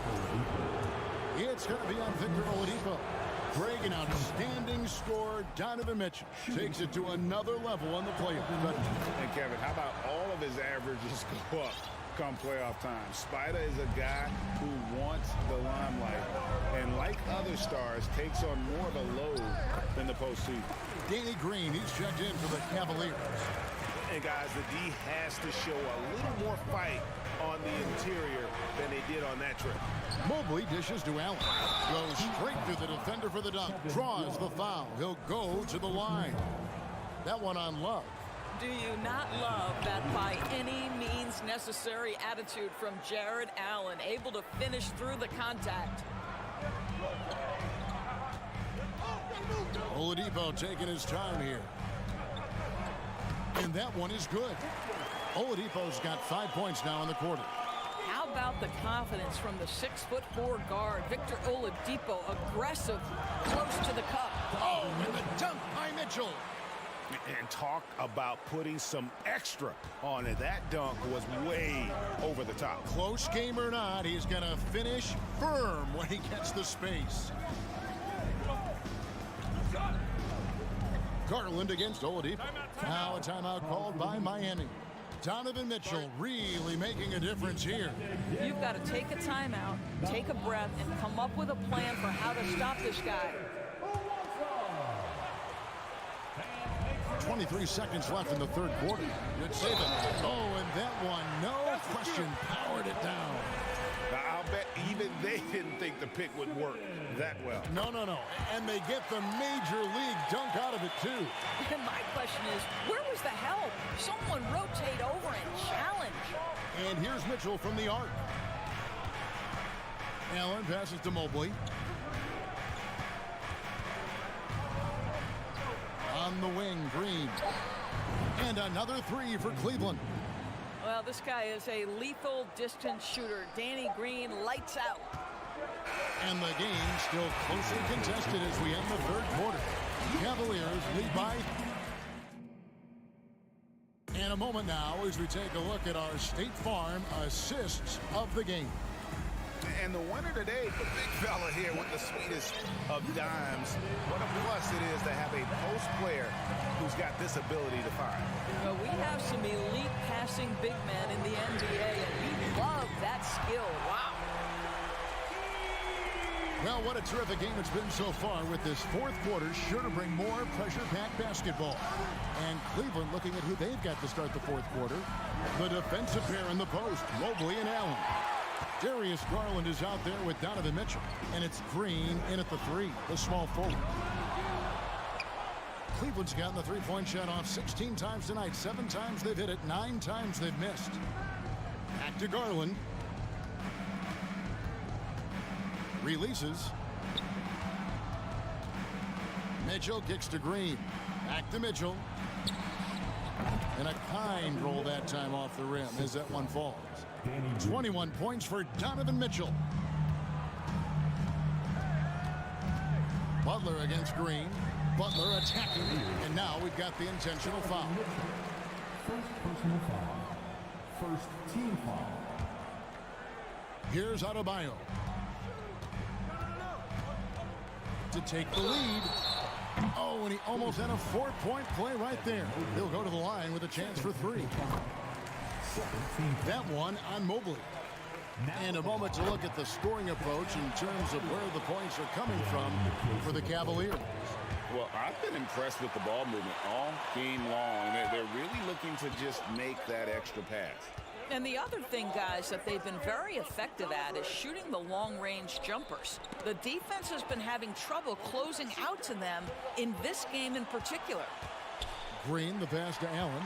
It's going to be on Victor Oladipo. Greg, an outstanding scorer. Donovan Mitchell takes it to another level on the playoff. And Kevin, how about all of his averages go up come playoff time? Spider is a guy who wants the limelight, and like other stars, takes on more of a load than the postseason. Danny Green, he's checked in for the Cavaliers. And guys, the D has to show a little more fight on the interior than they did on that trip. Mobley dishes to Allen. Goes straight through the defender for the dunk. Draws the foul. He'll go to the line. That one on Love. Do you not love that by any means necessary attitude from Jared Allen, able to finish through the contact? Oladipo taking his time here. And that one is good. Oladipo's got 5 points now in the quarter. How about the confidence from the 6'4" guard, Victor Oladipo, aggressive, close to the cup. Oh, and the dunk by Mitchell. And talk about putting some extra on it. That dunk was way over the top. Close game or not, he's going to finish firm when he gets the space. Garland against Oladipo. Now a timeout called by Miami. Donovan Mitchell really making a difference here. You've got to take a timeout, take a breath, and come up with a plan for how to stop this guy. 23 seconds left in the third quarter. Good save it. Oh, and that one, no question, powered it down. Now, I'll bet even they didn't think the pick would work that well. No. And they get the major league dunk out of it, too. And my question is, where was the help? Someone rotate over and challenge. And here's Mitchell from the arc. Allen passes to Mobley. On the wing, Green. And another three for Cleveland. Well, this guy is a lethal distance shooter. Danny Green, lights out. And the game still closely contested as we end the third quarter. Cavaliers lead by. And a moment now as we take a look at our State Farm assists of the game. And the winner today, the big fella here with the sweetest of dimes. What a plus it is to have a post player who's got this ability to fire. Well, we have some elite passing big men in the NBA, and we love that skill. Wow. Well, what a terrific game it's been so far, with this fourth quarter sure to bring more pressure-packed basketball. And Cleveland looking at who they've got to start the fourth quarter. The defensive pair in the post, Mobley and Allen. Darius Garland is out there with Donovan Mitchell. And it's Green in at the three, the small forward. Cleveland's gotten the three-point shot off 16 times tonight. 7 times they've hit it, 9 times they've missed. Back to Garland. Releases. Mitchell kicks to Green. Back to Mitchell. And a kind roll that time off the rim as that one falls. 21 points for Donovan Mitchell. Butler against Green. Butler attacking. And now we've got the intentional foul. First personal foul. First team foul. Here's Adebayo to take the lead. Oh, and he almost had a 4-point play right there. He'll go to the line with a chance for 3. That one on Mobley. And a moment to look at the scoring approach in terms of where the points are coming from for the Cavaliers. Well, I've been impressed with the ball movement all game long. They're really looking to just make that extra pass. And the other thing, guys, that they've been very effective at is shooting the long-range jumpers. The defense has been having trouble closing out to them in this game in particular. Green, the pass to Allen.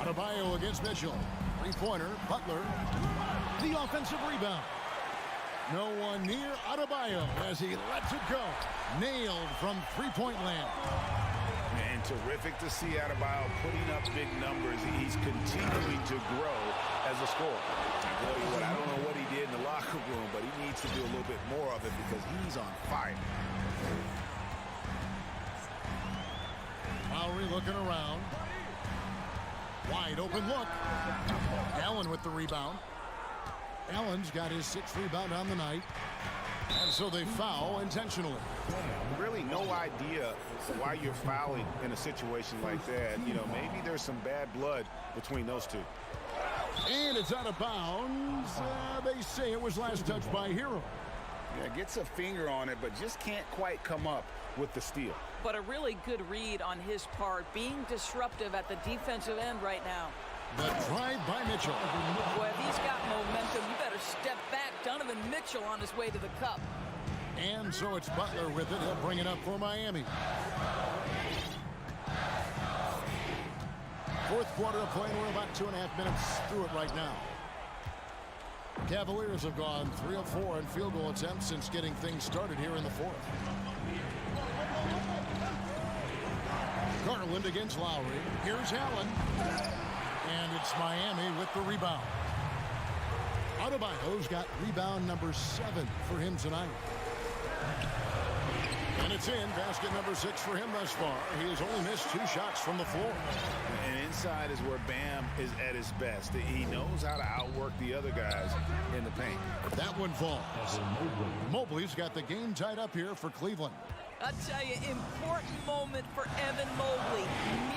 Adebayo against Mitchell. Three-pointer, Butler. The offensive rebound. No one near Adebayo as he lets it go. Nailed from three-point land. And terrific to see Adebayo putting up big numbers. He's continuing to grow as a scorer. I tell you what, I don't know what he did in the locker room, but he needs to do a little bit more of it because he's on fire. Lowry looking around. Wide open look. Allen with the rebound. Allen's got his 6th rebound on the night. And so they foul intentionally. Really no idea why you're fouling in a situation like that. You know, maybe there's some bad blood between those two. And it's out of bounds. They say it was last touched by Hero. Yeah, gets a finger on it, but just can't quite come up with the steal. But a really good read on his part, being disruptive at the defensive end right now. The drive by Mitchell. Boy, if he's got momentum, you better step back. Donovan Mitchell on his way to the cup. And so it's Butler with it. He'll bring it up for Miami. Fourth quarter of play, and we're about 2.5 minutes through it right now. Cavaliers have gone 3 of 4 in field goal attempts since getting things started here in the fourth. Garland against Lowry. Here's Allen. And it's Miami with the rebound. Adebayo's got rebound number 7 for him tonight. And it's in. Basket number 6 for him thus far. He has only missed 2 shots from the floor. And inside is where Bam is at his best. He knows how to outwork the other guys in the paint. That one falls. Mobley's got the game tied up here for Cleveland. I'll tell you, important moment for Evan Mobley.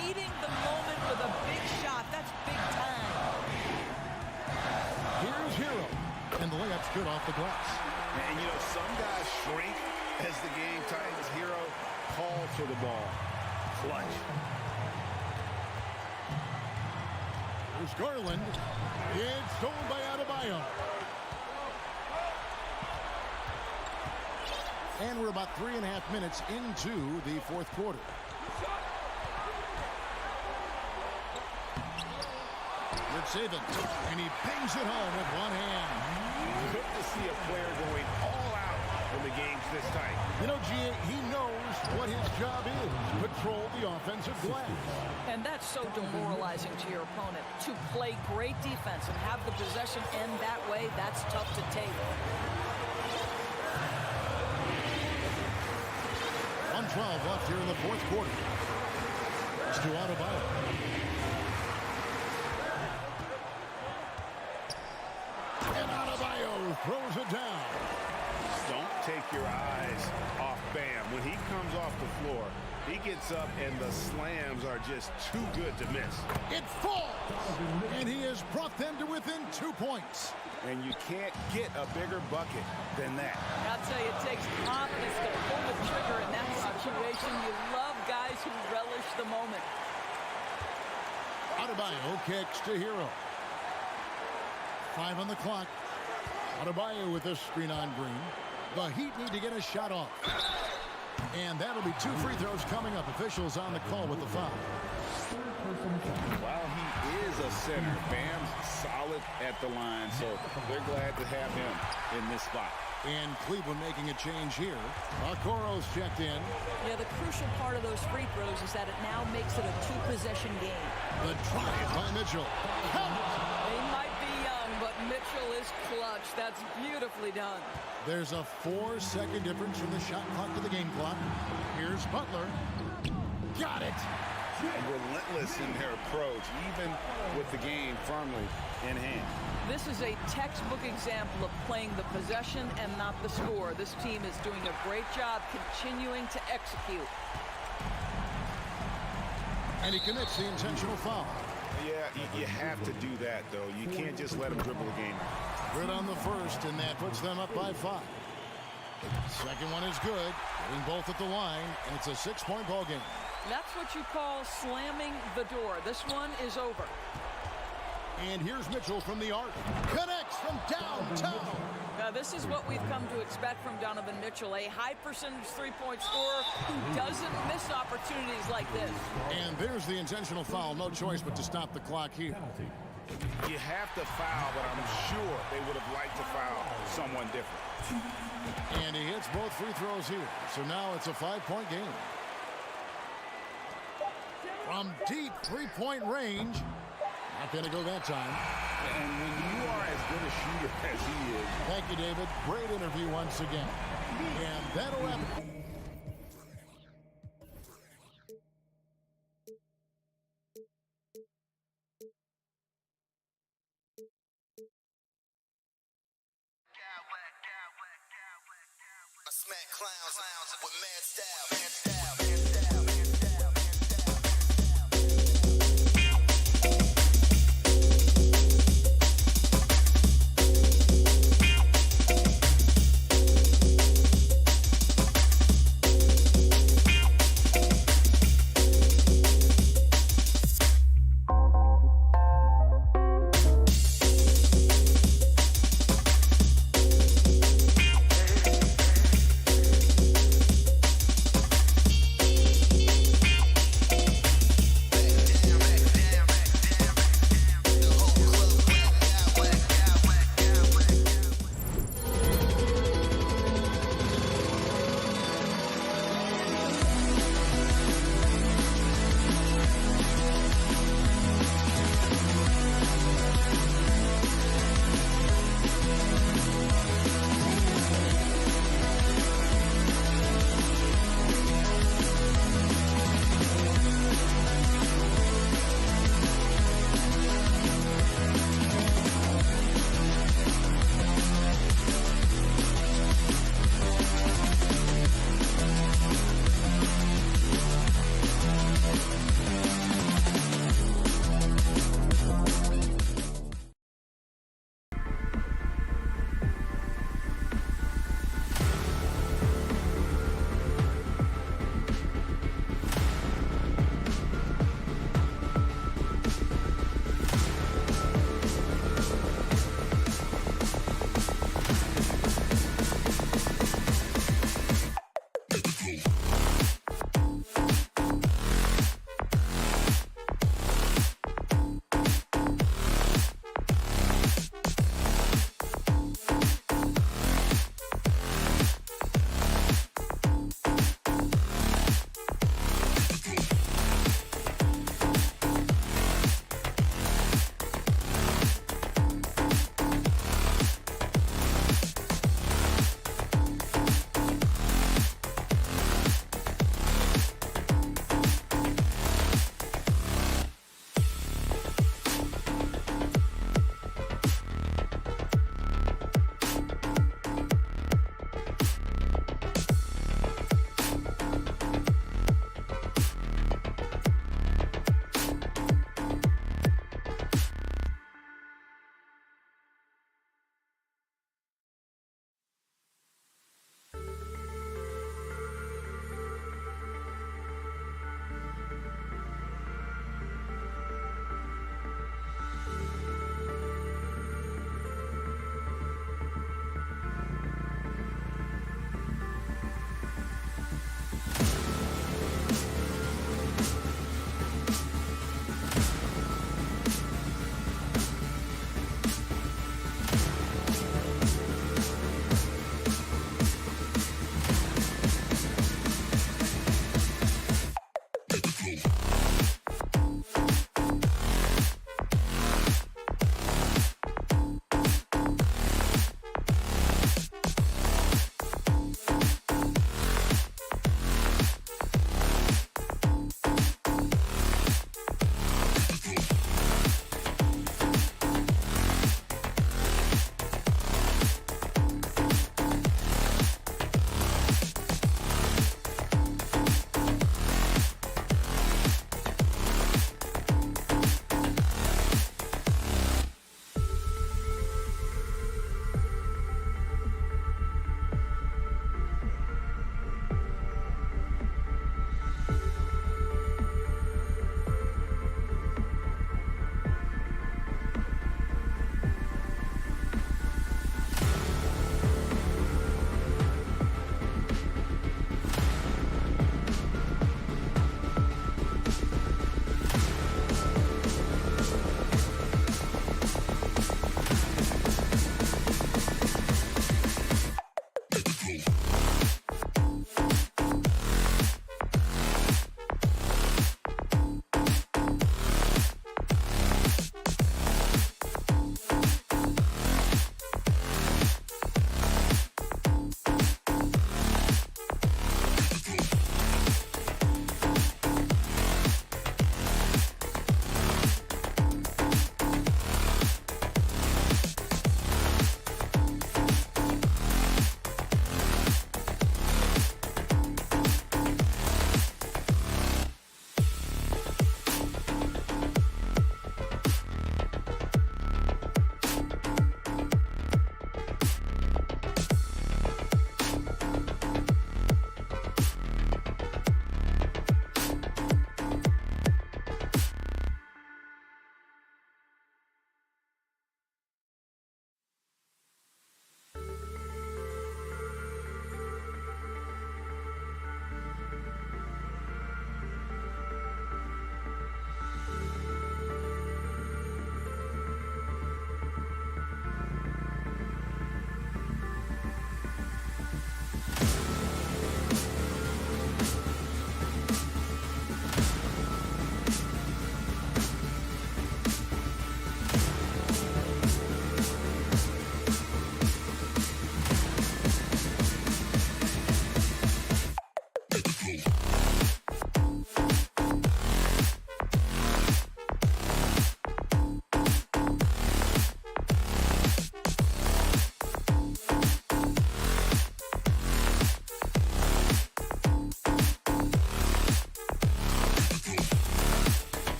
Meeting the moment with a big shot. That's big time. Here's Hero. And the layup's good off the glass. And, you know, some guys shrink as the game tightens. Hero called for the ball. Clutch. Here's Garland. It's stolen by Adebayo. And we're about 3.5 minutes into the fourth quarter. It's Saban, and he bangs it home with one hand. Good to see a player going all out when the game's this tight. You know, G.A., he knows what his job is, control the offensive glass. And that's so demoralizing to your opponent. To play great defense and have the possession end that way, that's tough to take. 1:12 left here in the fourth quarter. It's to Adebayo. And Adebayo throws it down. Don't take your eyes off Bam. When he comes off the floor, he gets up and the slams are just too good to miss. It falls, and he has brought them to within 2 points. And you can't get a bigger bucket than that. I'll tell you, it takes confidence to pull the trigger in that situation. You love guys who relish the moment. Adebayo kicks to Hero. 5 on the clock. Adebayo with a screen on Green. The Heat need to get a shot off. And that'll be 2 free throws coming up. Officials on the call with the foul. While he is a center, Bam's solid at the line, so they're glad to have him in this spot. And Cleveland making a change here. Okoro's checked in. Yeah, the crucial part of those free throws is that it now makes it a 2-possession game. The try by Mitchell. They might be young, but Mitchell is clutch. That's beautifully done. There's a 4-second difference from the shot clock to the game clock. Here's Butler. Got it. Relentless in their approach, even with the game firmly in hand. This is a textbook example of playing the possession and not the score. This team is doing a great job continuing to execute. And he commits the intentional foul. Yeah, you have to do that, though. You can't just let him dribble the game. Good on the first, and that puts them up by 5. Second one is good. Getting both at the line, and it's a 6-point ball game. That's what you call slamming the door. This one is over. And here's Mitchell from the arc. Connects from downtown. Now, this is what we've come to expect from Donovan Mitchell, a high-percentage three-point scorer who doesn't miss opportunities like this. And there's the intentional foul. No choice but to stop the clock here. You have to foul, but I'm sure they would have liked to foul someone different. And he hits both free throws here. So now it's a 5-point game. From deep 3-point range. Not going to go that time. And when you are as good a shooter as he is. Thank you, David. Great interview once again. And that'll wrap it. I smack clowns with mad style.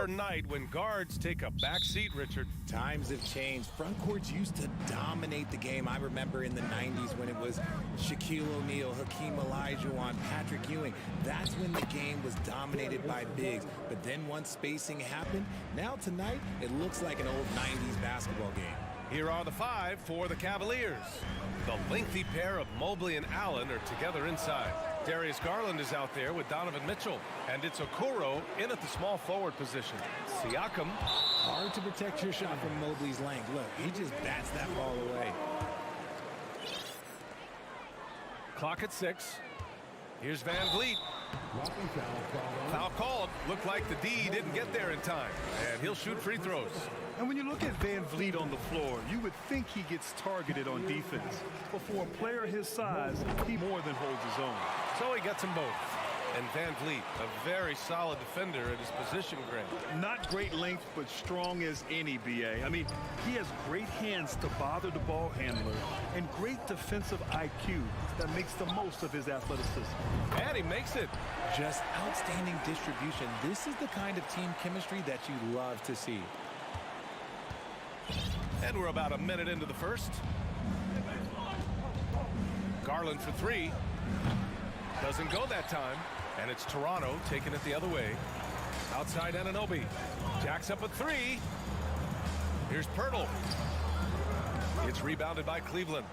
rare night when guards take a back seat, Richard. Times have changed. Front courts used to dominate the game. I remember in the 90s when it was Shaquille O'Neal, Hakeem Olajuwon, Patrick Ewing. That's when the game was dominated by bigs. But then once spacing happened, now tonight it looks like an old 90s basketball game. Here are the 5 for the Cavaliers. The lengthy pair of Mobley and Allen are together inside. Darius Garland is out there with Donovan Mitchell. And it's Okoro in at the small forward position. Siakam. Hard to protect your shot from Mobley's length. Look, he just bats that ball away. Clock at 6. Here's Van Vliet. Foul called. Looked like the D didn't get there in time. And he'll shoot free throws. And when you look at Van Vliet on the floor, you would think he gets targeted on defense. But for a player his size, he more than holds his own. So he gets them both. And Van Vliet, a very solid defender at his position grade. Not great length, but strong as any, BA. I mean, he has great hands to bother the ball handler and great defensive IQ that makes the most of his athleticism. And he makes it. Just outstanding distribution. This is the kind of team chemistry that you love to see. And we're about a minute into the first. Garland for 3. Doesn't go that time. And it's Toronto taking it the other way. Outside Anunoby. Jacks up a 3. Here's Pirtle. It's rebounded by Cleveland.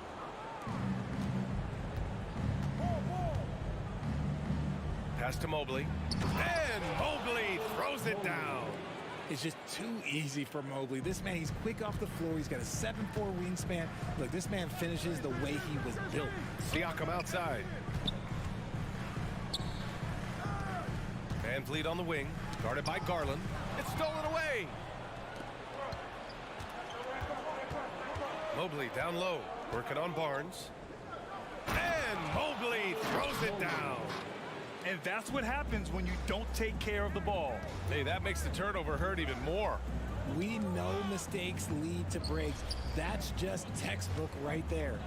Pass to Mobley. And Mobley throws it down. It's just too easy for Mobley. This man, he's quick off the floor. He's got a 7'4" wingspan. Look, this man finishes the way he was built. Siakam outside. Van Vliet on the wing, guarded by Garland. It's stolen away. Mobley down low, working on Barnes. And Mobley throws it down. And that's what happens when you don't take care of the ball. Hey, that makes the turnover hurt even more. We know mistakes lead to breaks. That's just textbook right there.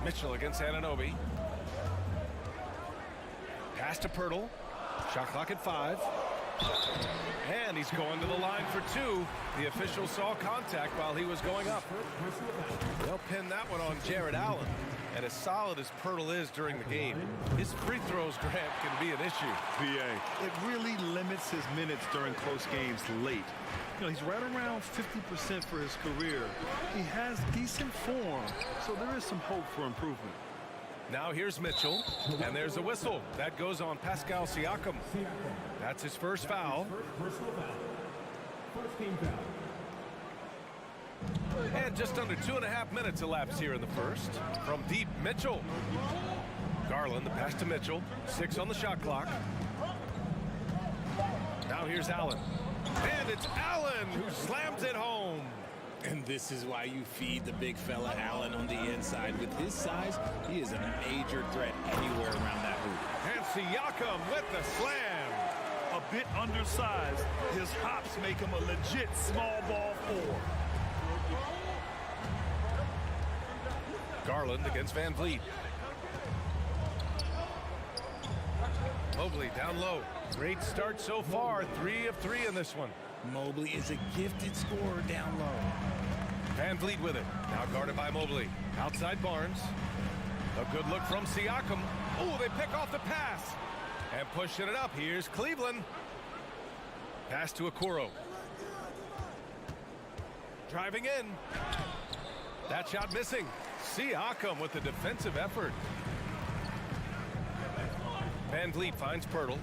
Mitchell against Anunoby. Pass to Pirtle. Shot clock at 5. And he's going to the line for 2. The official saw contact while he was going up. They'll pin that one on Jared Allen. And as solid as Pirtle is during the game, his free throws, Grant, can be an issue. BA, it really limits his minutes during close games late. You know, he's right around 50% for his career. He has decent form, so there is some hope for improvement. Now here's Mitchell, and there's a whistle. That goes on Pascal Siakam. That's his first foul. First team foul. And just under 2.5 minutes elapsed here in the first. From deep, Mitchell. Garland, the pass to Mitchell. 6 on the shot clock. Now here's Allen. And it's Allen who slams it home. And this is why you feed the big fella Allen on the inside. With his size, he is a major threat anywhere around that hoop. And Siakam with the slam. A bit undersized, his hops make him a legit small ball 4. Garland against Van Vliet. Mobley down low. Great start so far. 3 of 3 in this one. Mobley is a gifted scorer down low. Van Vliet with it. Now guarded by Mobley. Outside Barnes. A good look from Siakam. Oh, they pick off the pass. And pushing it up. Here's Cleveland. Pass to Okoro. Driving in. That shot missing. Siakam with the defensive effort. Van Vliet finds Pirtle.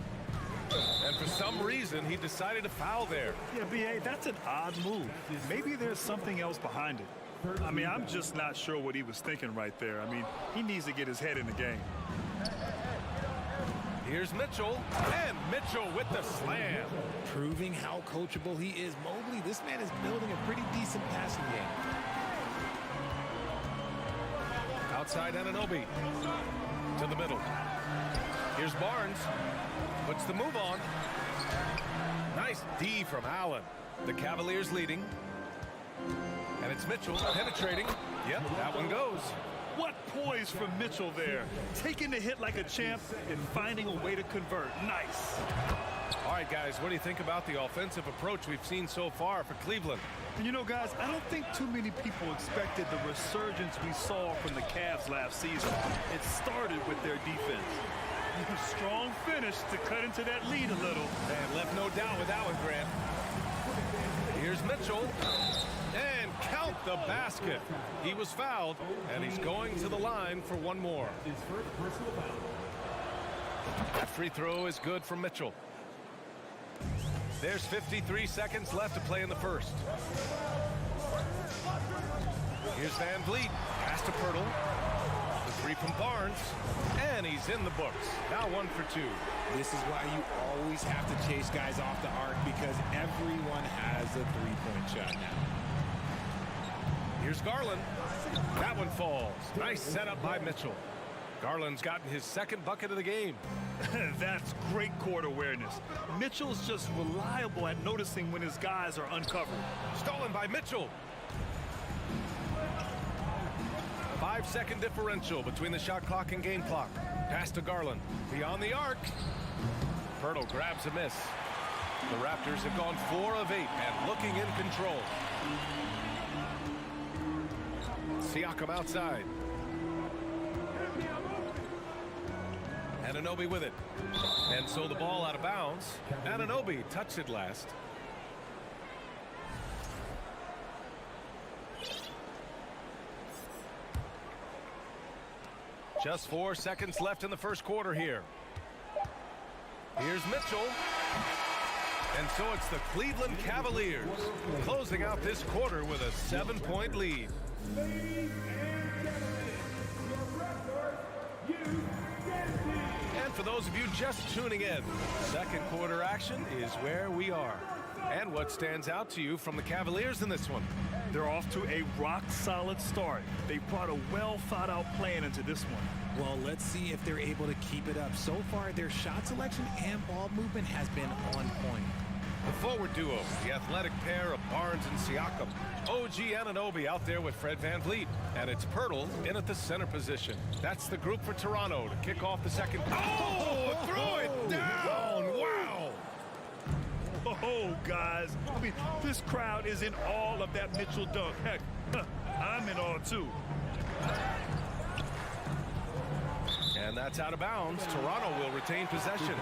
And for some reason, he decided to foul there. Yeah, BA, that's an odd move. Maybe there's something else behind it. I mean, I'm just not sure what he was thinking right there. I mean, he needs to get his head in the game. Here's Mitchell. And Mitchell with the slam. Proving how coachable he is. Mobley, this man is building a pretty decent passing game. Outside Anunoby. To the middle. Here's Barnes. Puts the move on. Nice D from Allen. The Cavaliers leading. And it's Mitchell penetrating. Yep, that one goes. What poise from Mitchell there. Taking the hit like a champ and finding a way to convert. Nice. All right, guys, what do you think about the offensive approach we've seen so far for Cleveland? And you know, guys, I don't think too many people expected the resurgence we saw from the Cavs last season. It started with their defense. Strong finish to cut into that lead a little. And left no doubt with that one, Grant. Here's Mitchell. And count the basket. He was fouled, and he's going to the line for one more. That free throw is good from Mitchell. There's 53 seconds left to play in the first. Here's Van Vliet. Pass to Pirtle. The three from Barnes. And he's in the books. Now 1 for 2. This is why you always have to chase guys off the arc, because everyone has a three-point shot now. Here's Garland. That one falls. Nice setup by Mitchell. Garland's gotten his second bucket of the game. That's great court awareness. Mitchell's just reliable at noticing when his guys are uncovered. Stolen by Mitchell. 5-second differential between the shot clock and game clock. Pass to Garland. Beyond the arc. Pirtle grabs a miss. The Raptors have gone 4 of 8 and looking in control. Siakam outside. Anunoby with it. And so the ball out of bounds. Anunoby touched it last. Just 4 seconds left in the first quarter here. Here's Mitchell. And so it's the Cleveland Cavaliers closing out this quarter with a 7-point lead. And for those of you just tuning in, second quarter action is where we are. And what stands out to you from the Cavaliers in this one? They're off to a rock-solid start. They brought a well-thought-out plan into this one. Well, let's see if they're able to keep it up. So far, their shot selection and ball movement has been on point. The forward duo, the athletic pair of Barnes and Siakam. OG Anunoby out there with Fred VanVleet. And it's Pirtle in at the center position. That's the group for Toronto to kick off the second. Oh, throw it down! Wow! Oh, guys, I mean, this crowd is in awe of that Mitchell dunk. Heck, I'm in awe, too. And that's out of bounds. Toronto will retain possession.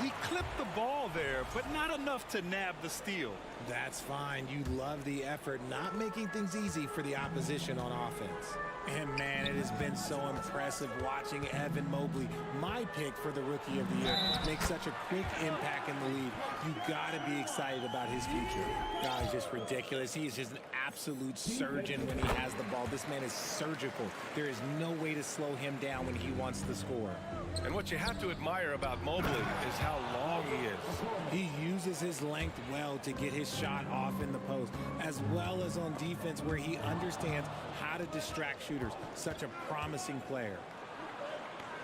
He clipped the ball there, but not enough to nab the steal. That's fine. You love the effort, not making things easy for the opposition on offense. And, man, it has been so impressive watching Evan Mobley, my pick for the Rookie of the Year, make such a quick impact in the league. You got to be excited about his future. God, he's just ridiculous. He is just an absolute surgeon when he has the ball. This man is surgical. There is no way to slow him down when he wants to score. And what you have to admire about Mobley is how long he is. He uses his length well to get his shot off in the post, as well as on defense where he understands how to distract shooters. Such a promising player.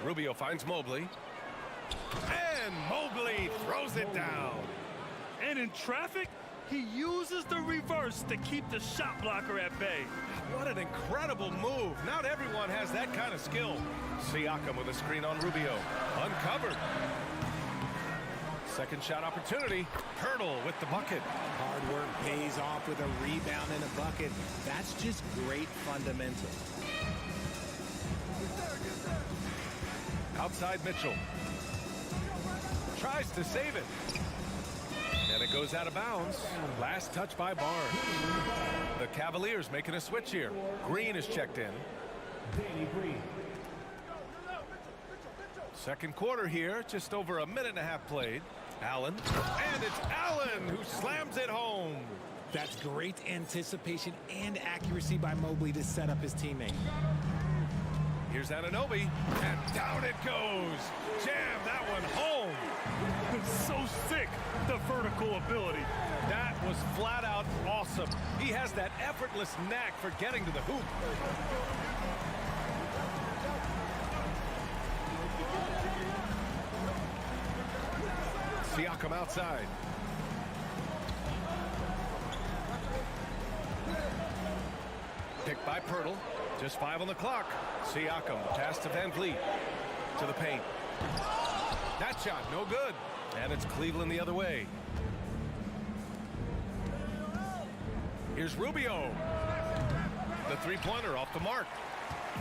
Rubio finds Mobley. And Mobley throws it down. And in traffic, he uses the reverse to keep the shot blocker at bay. What an incredible move. Not everyone has that kind of skill. Siakam with a screen on Rubio. Uncovered. Second shot opportunity. Pirtle with the bucket. Hard work pays off with a rebound and a bucket. That's just great fundamentals. Outside Mitchell. Tries to save it. And it goes out of bounds. Last touch by Barnes. The Cavaliers making a switch here. Green is checked in. Second quarter here. Just over a minute and a half played. Allen. And it's Allen who slams it home. That's great anticipation and accuracy by Mobley to set up his teammate. Here's Anunoby. And down it goes. Jam that one home. So sick, the vertical ability. That was flat out awesome. He has that effortless knack for getting to the hoop. Siakam outside. Picked by Pirtle. Just 5 on the clock. Siakam, pass to Van Vliet. To the paint. That shot, no good. And it's Cleveland the other way. Here's Rubio. The three-pointer off the mark.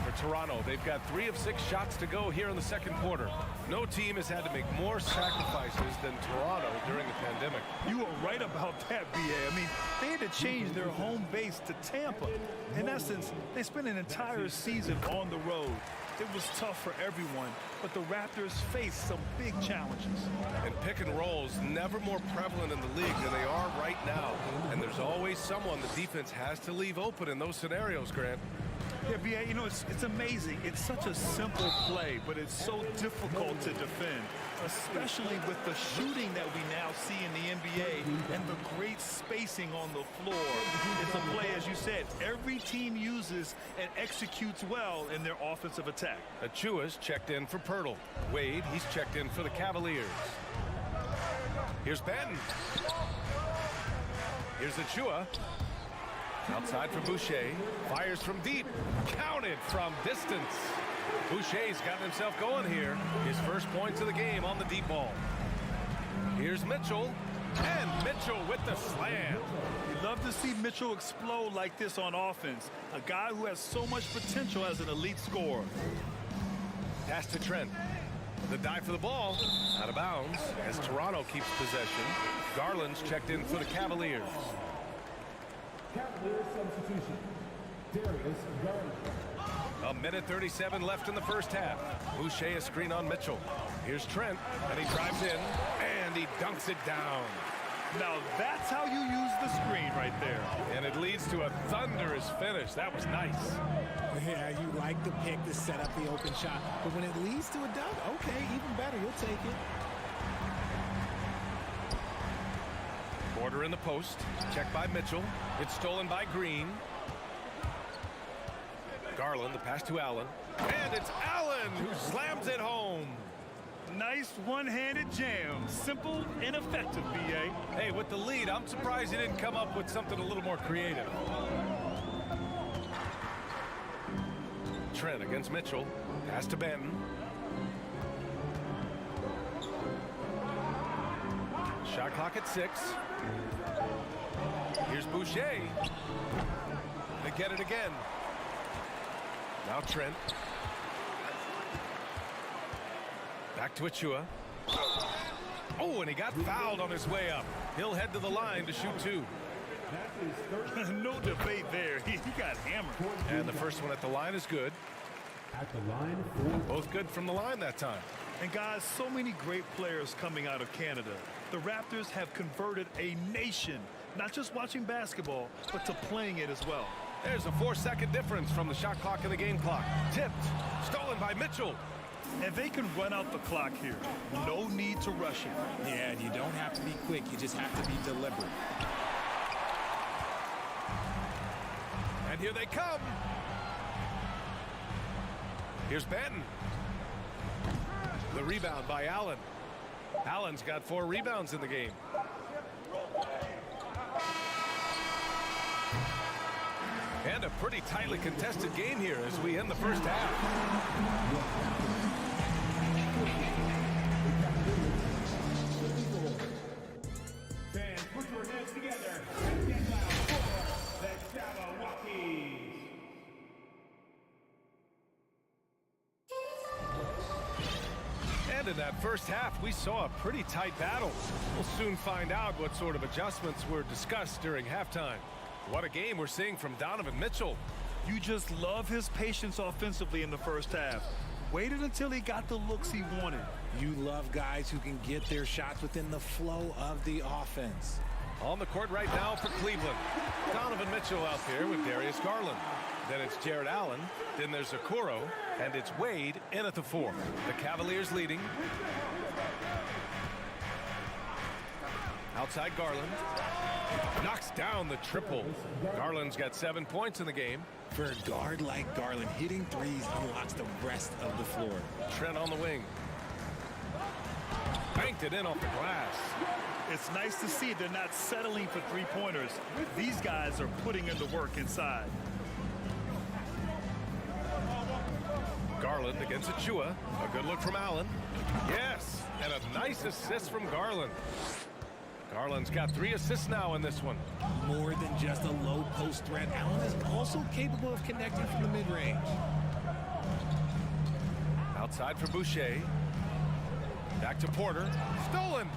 For Toronto, they've got 3 of 6 shots to go here in the second quarter. No team has had to make more sacrifices than Toronto during the pandemic. You are right about that, B.A. I mean, they had to change their home base to Tampa. In essence, they spent an entire season on the road. It was tough for everyone, but the Raptors faced some big challenges. And pick and rolls never more prevalent in the league than they are right now. And there's always someone the defense has to leave open in those scenarios, Grant. Yeah, B.A., you know, it's amazing. It's such a simple play, but it's so difficult to defend, especially with the shooting that we now see in the NBA and the great spacing on the floor. It's a play, as you said, every team uses and executes well in their offensive attack. Achua's checked in for Pirtle. Wade, he's checked in for the Cavaliers. Here's Benton. Here's Achua. Outside for Boucher. Fires from deep. Counted from distance. Boucher's gotten himself going here. His first points of the game on the deep ball. Here's Mitchell. And Mitchell with the slam. You love to see Mitchell explode like this on offense. A guy who has so much potential as an elite scorer. Pass to Trent. The dive for the ball. Out of bounds as Toronto keeps possession. Garland's checked in for the Cavaliers. Cavaliers substitution. Darius Garland. A minute 37 left in the first half. Boucher a screen on Mitchell. Here's Trent, and he drives in, and he dunks it down. Now that's how you use the screen right there. And it leads to a thunderous finish. That was nice. Yeah, you like the pick to set up the open shot, but when it leads to a dunk, okay, even better, you'll take it. Border in the post. Checked by Mitchell. It's stolen by Green. Garland, the pass to Allen. And it's Allen who slams it home. Nice one-handed jam. Simple and effective, B.A. Hey, with the lead, I'm surprised he didn't come up with something a little more creative. Trent against Mitchell. Pass to Benton. Shot clock at 6. Here's Boucher. They get it again. Now Trent. Back to Achua. Oh, and he got fouled on his way up. He'll head to the line to shoot 2. No debate there. He got hammered. And the first one at the line is good. At the line, both good from the line that time. And guys, so many great players coming out of Canada. The Raptors have converted a nation, not just watching basketball, but to playing it as well. There's a 4-second difference from the shot clock and the game clock. Tipped, stolen by Mitchell. And they can run out the clock here. No need to rush it. Yeah, you don't have to be quick. You just have to be deliberate. And here they come. Here's Benton. The rebound by Allen. Allen's got 4 rebounds in the game. And a pretty tightly contested game here as we end the first half. fans, put your hands together and get loud for the Jabberwockies. And in that first half, we saw a pretty tight battle. We'll soon find out what sort of adjustments were discussed during halftime. What a game we're seeing from Donovan Mitchell. You just love his patience offensively in the first half. Waited until he got the looks he wanted. You love guys who can get their shots within the flow of the offense. On the court right now for Cleveland. Donovan Mitchell out there with Darius Garland. Then it's Jared Allen. Then there's Okoro. And it's Wade in at the 4. The Cavaliers leading. Outside Garland. Knocks down the triple. Garland's got 7 points in the game. For a guard like Garland, hitting threes unlocks the rest of the floor. Trent on the wing. Banked it in off the glass. It's nice to see they're not settling for three-pointers. These guys are putting in the work inside. Garland against Achua. A good look from Allen. Yes, and a nice assist from Garland. Garland's got 3 assists now in this one. More than just a low post threat, Allen is also capable of connecting from the mid-range. Outside for Boucher. Back to Porter. Stolen.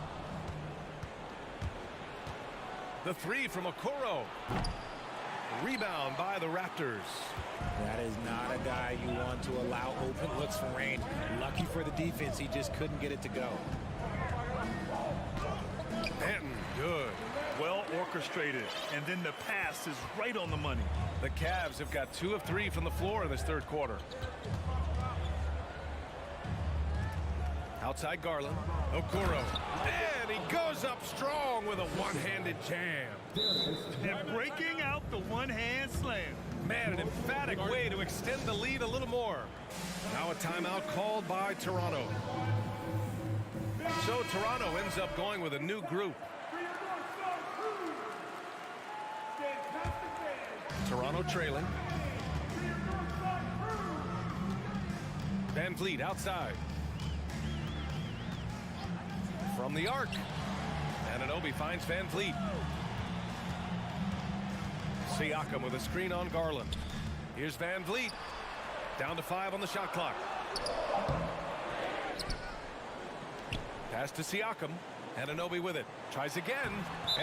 The 3 from Okoro. Rebound by the Raptors. That is not a guy you want to allow open looks from range. Lucky for the defense, he just couldn't get it to go. Benton, good. Well orchestrated, and then the pass is right on the money. The Cavs have got 2 of 3 from the floor in this third quarter. Outside Garland. Okoro. And he goes up strong with a one-handed jam. And breaking out the one-hand slam. Man, an emphatic way to extend the lead a little more. Now a timeout called by Toronto. So Toronto ends up going with a new group. Toronto trailing. Van Vliet outside. From the arc. Anunoby finds Van Vliet. Siakam with a screen on Garland. Here's Van Vliet. Down to 5 on the shot clock. Pass to Siakam. Anunoby with it. Tries again.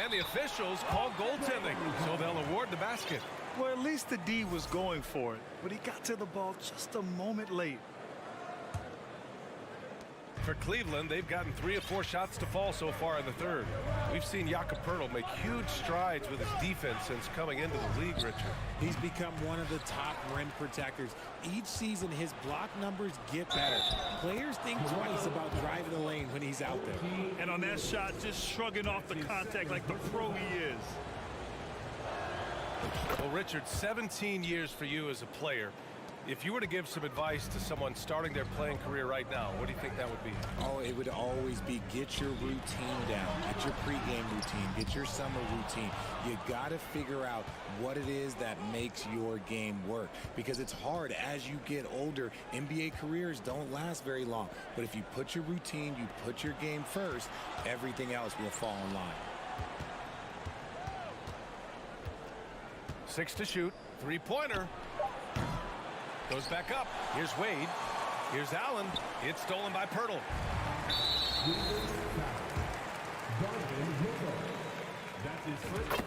And the officials call goaltending. So they'll award the basket. Well, at least the D was going for it, but he got to the ball just a moment late. For Cleveland, they've gotten 3 of 4 shots to fall so far in the third. We've seen Jakob Poeltl make huge strides with his defense since coming into the league, Richard. He's become one of the top rim protectors. Each season, his block numbers get better. Players think twice about driving the lane when he's out there. And on that shot, just shrugging off the contact like the pro he is. Well, Richard, 17 years for you as a player. If you were to give some advice to someone starting their playing career right now, what do you think that would be? Oh, it would always be get your routine down. Get your pregame routine. Get your summer routine. You got to figure out what it is that makes your game work. Because it's hard as you get older. NBA careers don't last very long. But if you put your routine, you put your game first, everything else will fall in line. 6 to shoot. 3-pointer. Goes back up. Here's Wade. Here's Allen. It's stolen by Poeltl. That's his first.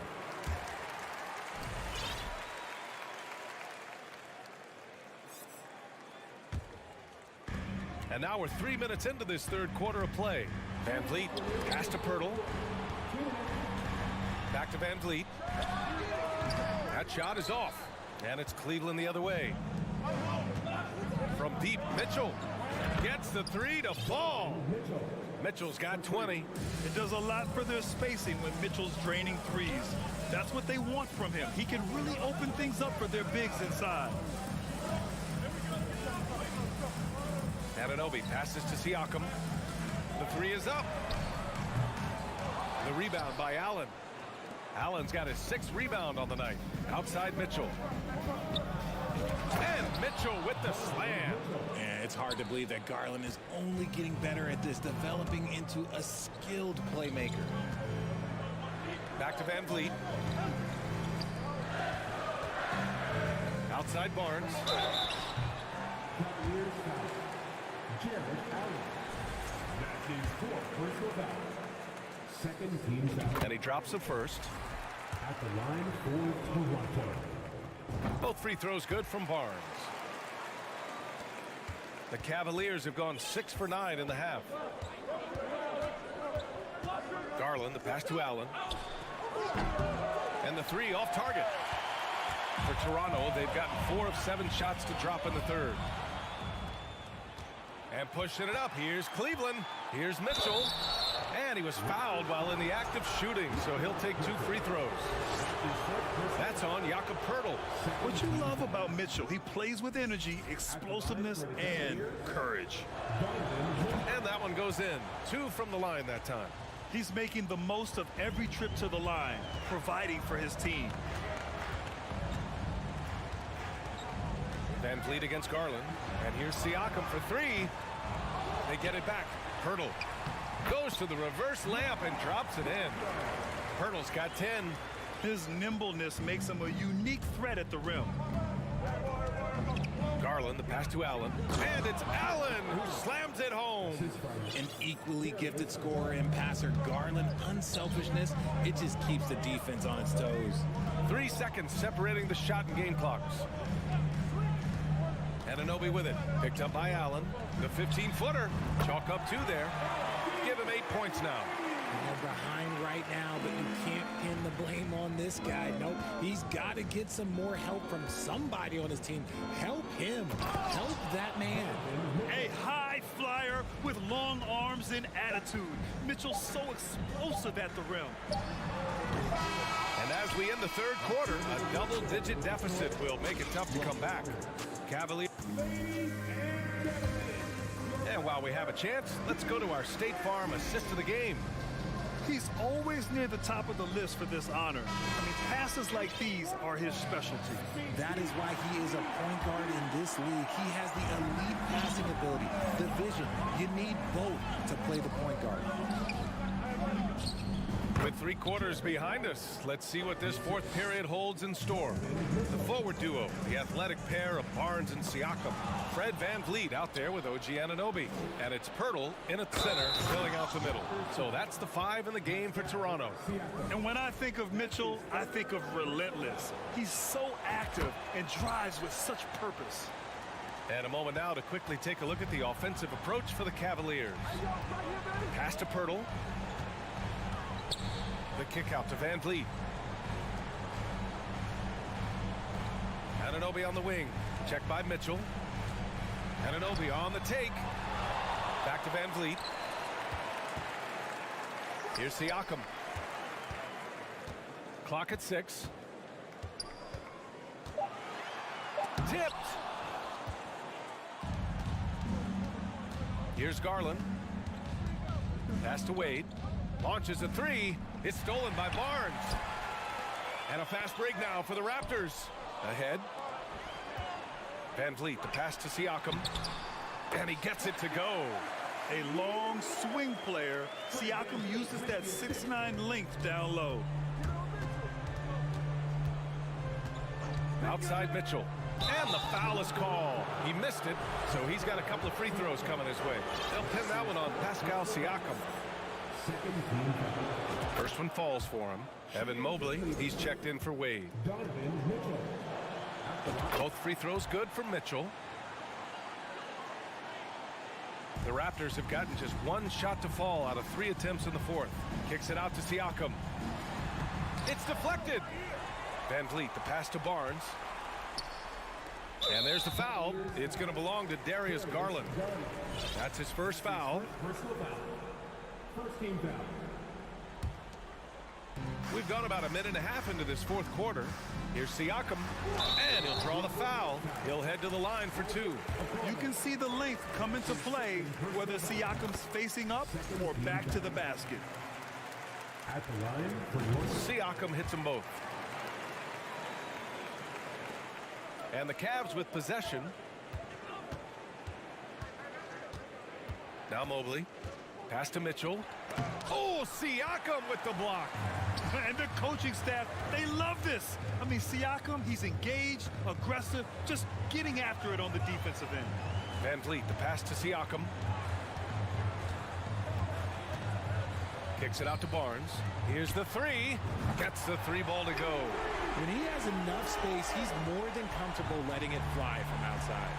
And now we're 3 minutes into this third quarter of play. Van Vliet pass to Poeltl. Back to Van Vliet. That shot is off. And it's Cleveland the other way. From deep, Mitchell gets the 3 to fall. Mitchell's got 20. It does a lot for their spacing when Mitchell's draining threes. That's what they want from him. He can really open things up for their bigs inside. Anunoby passes to Siakam. The 3 is up. The rebound by Allen. Allen's got his 6th rebound on the night. Outside Mitchell. And Mitchell with the slam. Yeah, it's hard to believe that Garland is only getting better at this, developing into a skilled playmaker. Back to Van Vliet. Outside Barnes. That's his 4th personal foul. Second team foul. And he drops the first. At the line for Toronto. Both free throws good from Barnes. The Cavaliers have gone 6 for 9 in the half. Garland, the pass to Allen. And the 3 off target. For Toronto, they've gotten 4 of 7 shots to drop in the third. And pushing it up, here's Cleveland. Here's Mitchell. And he was fouled while in the act of shooting, so he'll take 2 free throws. That's on Jakob Poeltl. What you love about Mitchell, he plays with energy, explosiveness, and courage. And that one goes in. 2 from the line that time. He's making the most of every trip to the line, providing for his team. Van Vliet against Garland. And here's Siakam for three. They get it back. Pirtle goes to the reverse layup and drops it in. Pirtle's got 10. His nimbleness makes him a unique threat at the rim. Garland, the pass to Allen. And it's Allen who slams it home. An equally gifted scorer and passer. Garland, unselfishness, it just keeps the defense on its toes. 3 seconds separating the shot and game clocks. Anunoby with it. Picked up by Allen. The 15-footer. Chalk up 2 there. Give him 8 points now. They're behind right now, but you can't pin the blame on this guy. Nope, he's got to get some more help from somebody on his team. Help him. Help that man. A high flyer with long arms and attitude. Mitchell's so explosive at the rim. And as we end the third quarter, a double-digit deficit will make it tough to come back. Cavaliers. And while we have a chance, let's go to our State Farm assist of the game. He's always near the top of the list for this honor. I mean, passes like these are his specialty. That is why he is a point guard in this league. He has the elite passing ability, the vision. You need both to play the point guard. With 3 quarters behind us, let's see what this fourth period holds in store. The forward duo, the athletic pair of Barnes and Siakam. Fred Van Vliet out there with OG Anunoby. And it's Pirtle in at center, filling out the middle. So that's the 5 in the game for Toronto. And when I think of Mitchell, I think of relentless. He's so active and drives with such purpose. And a moment now to quickly take a look at the offensive approach for the Cavaliers. Pass to Pirtle. The kick out to Van Vliet. Anunoby on the wing. Checked by Mitchell. Anunoby on the take. Back to Van Vliet. Here's Siakam. Clock at 6. Tipped. Here's Garland. Pass to Wade. Launches a 3. It's stolen by Barnes. And a fast break now for the Raptors. Ahead. Van Vliet, the pass to Siakam. And he gets it to go. A long swing player. Siakam uses that 6'9" length down low. Outside Mitchell. And the foul is called. He missed it, so he's got a couple of free throws coming his way. They'll pin that one on Pascal Siakam. First one falls for him. Evan Mobley, he's checked in for Wade. Both free throws good for Mitchell. The Raptors have gotten just 1 shot to fall out of 3 attempts in the fourth. Kicks it out to Siakam. It's deflected. Van Vliet, the pass to Barnes. And there's the foul. It's going to belong to Darius Garland. That's his first foul. First team foul. We've gone about a minute and a half into this fourth quarter. Here's Siakam, and he'll draw the foul. He'll head to the line for 2. You can see the length come into play, whether Siakam's facing up or back to the basket. At the line for Siakam hits them both. And the Cavs with possession. Now Mobley. Pass to Mitchell. Oh, Siakam with the block. And the coaching staff, they love this. I mean, Siakam, he's engaged, aggressive, just getting after it on the defensive end. Van Vliet, the pass to Siakam. Kicks it out to Barnes. Here's the 3. Gets the 3 ball to go. When he has enough space, he's more than comfortable letting it fly from outside.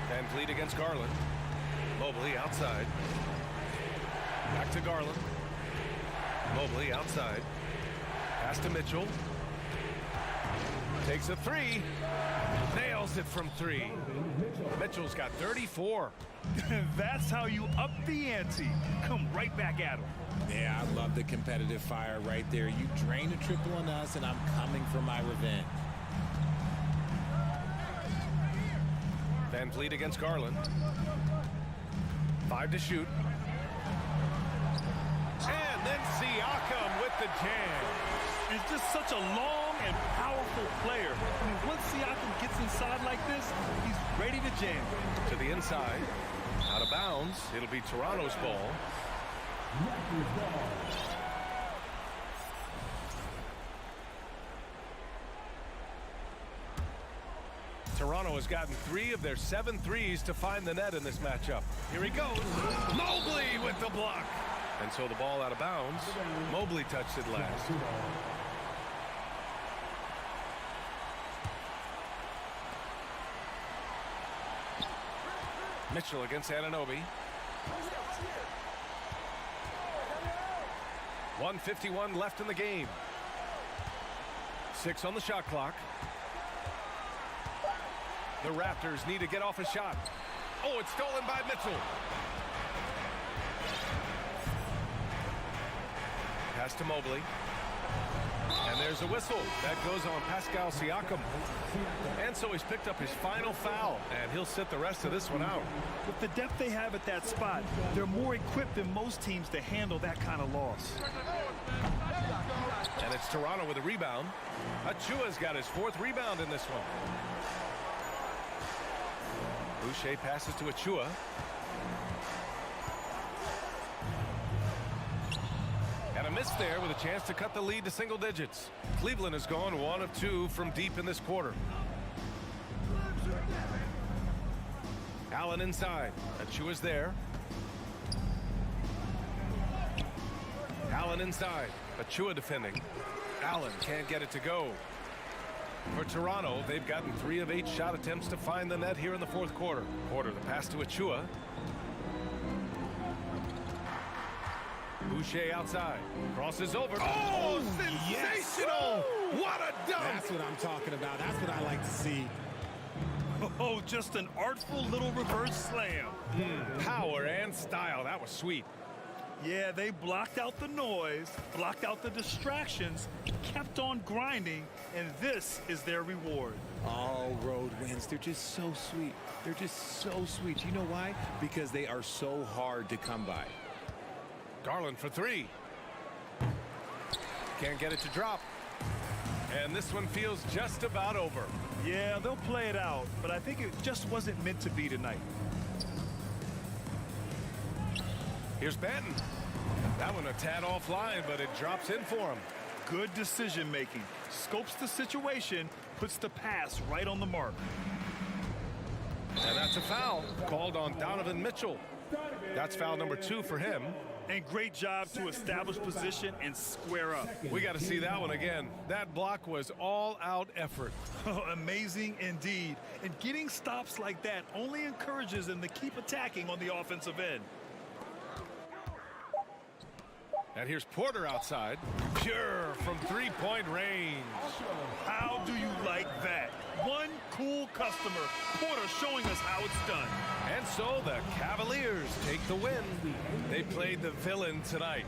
Van Vliet against Garland. Mobley outside. Back to Garland. Mobley outside. Pass to Mitchell. Takes a 3. Nails it from 3. Mitchell's got 34. That's how you up the ante. Come right back at him. Yeah, I love the competitive fire right there. You drain a triple on us, and I'm coming for my revenge. Van Vliet against Garland. 5 to shoot. And then Siakam with the jam. And it's just such a long and powerful player. I mean, once Siakam gets inside like this, he's ready to jam. To the inside, out of bounds. It'll be Toronto's ball. Toronto has gotten 3 of their 7 threes to find the net in this matchup. Here he goes. Mobley with the block. And so the ball out of bounds. Mobley touched it last. Mitchell against Anunoby. 1:51 left in the game. 6 on the shot clock. The Raptors need to get off a shot. Oh, it's stolen by Mitchell. Pass to Mobley. And there's a whistle. That goes on Pascal Siakam. And so he's picked up his final foul, and he'll sit the rest of this one out. With the depth they have at that spot, they're more equipped than most teams to handle that kind of loss. And it's Toronto with a rebound. Achua's got his 4th rebound in this one. Boucher passes to Achua. And a miss there with a chance to cut the lead to single digits. Cleveland has gone 1 of 2 from deep in this quarter. Allen inside. Achua's there. Allen inside. Achua defending. Allen can't get it to go. For Toronto, they've gotten 3 of 8 shot attempts to find the net here in the 4th quarter. The pass to Achua. Boucher outside. Crosses over. Oh, sensational! Yes. What a dunk! That's what I'm talking about. That's what I like to see. Oh, just an artful little reverse slam. Power and style. That was sweet. Yeah, they blocked out the noise, blocked out the distractions, kept on grinding, and this is their reward. All road wins. They're just so sweet. They're just so sweet. You know why? Because they are so hard to come by. Garland for 3. Can't get it to drop. And this one feels just about over. Yeah, they'll play it out, but I think it just wasn't meant to be tonight. Here's Benton. That one a tad offline, but it drops in for him. Good decision making. Scopes the situation, puts the pass right on the mark. And that's a foul called on Donovan Mitchell. That's foul number 2 for him. And great job to establish position and square up. We got to see that one again. That block was all-out effort. Amazing indeed. And getting stops like that only encourages them to keep attacking on the offensive end. And here's Porter outside. Pure from 3-point range. How do you like that? One cool customer. Porter showing us how it's done. And so the Cavaliers take the win. They played the villain tonight.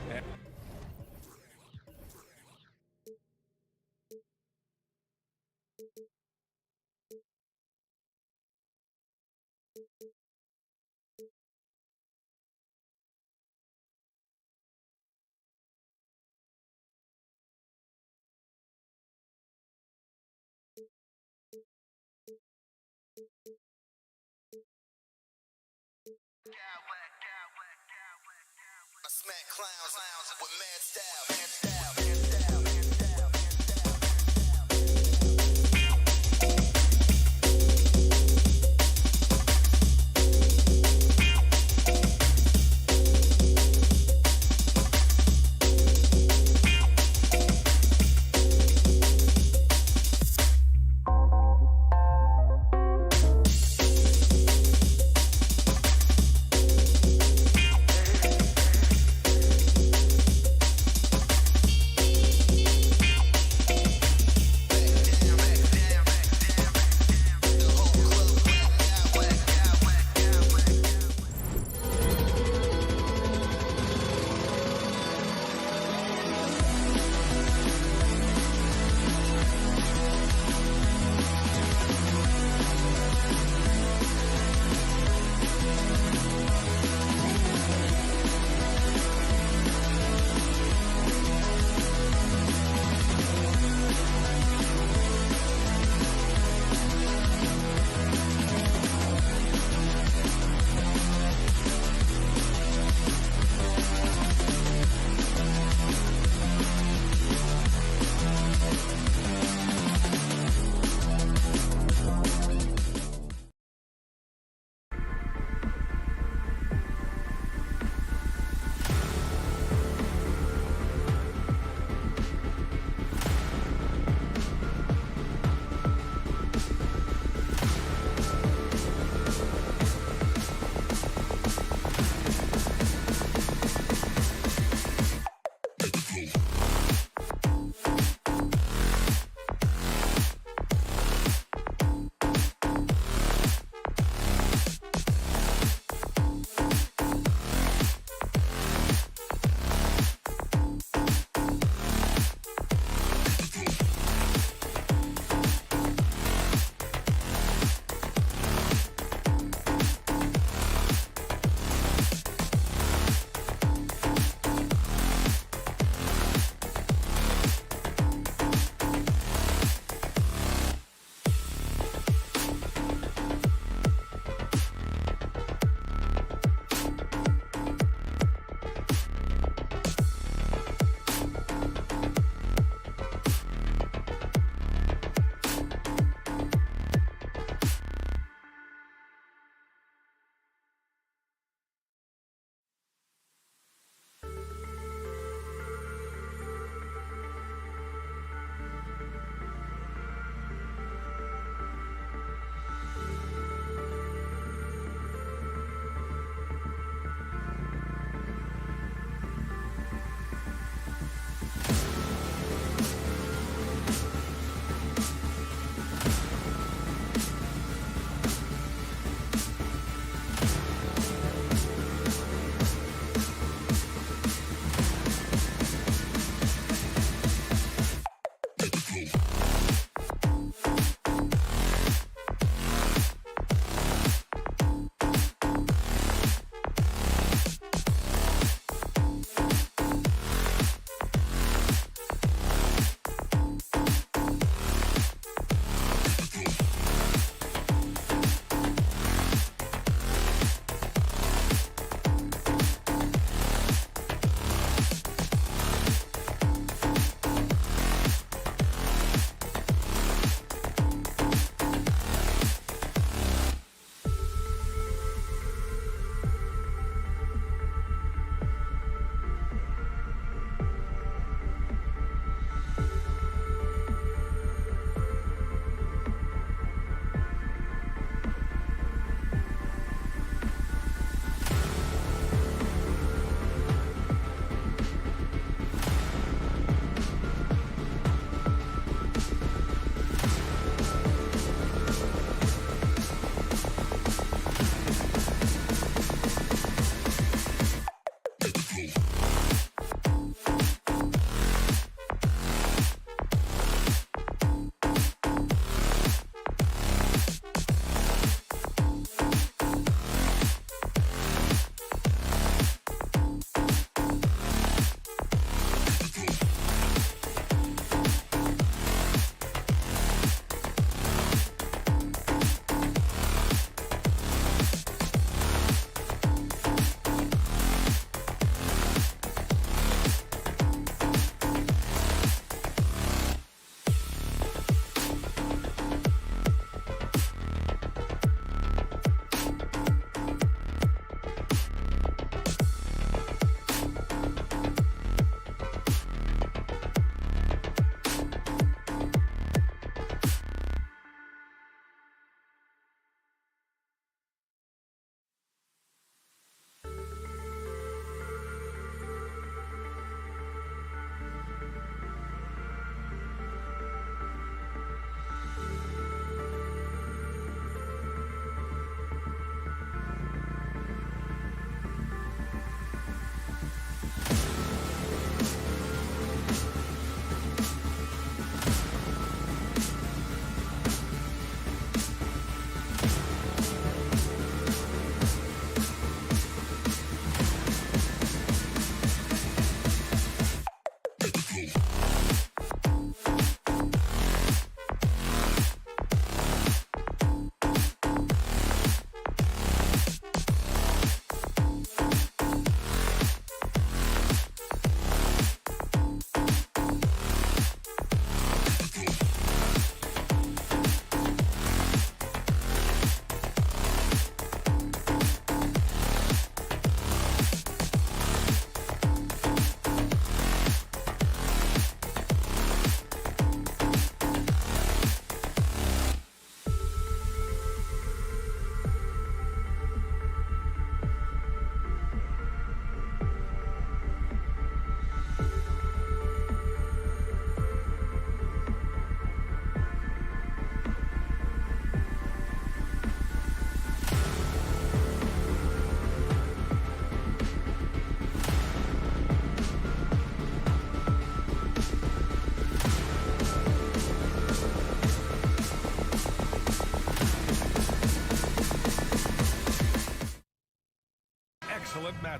I smack clowns with mad style.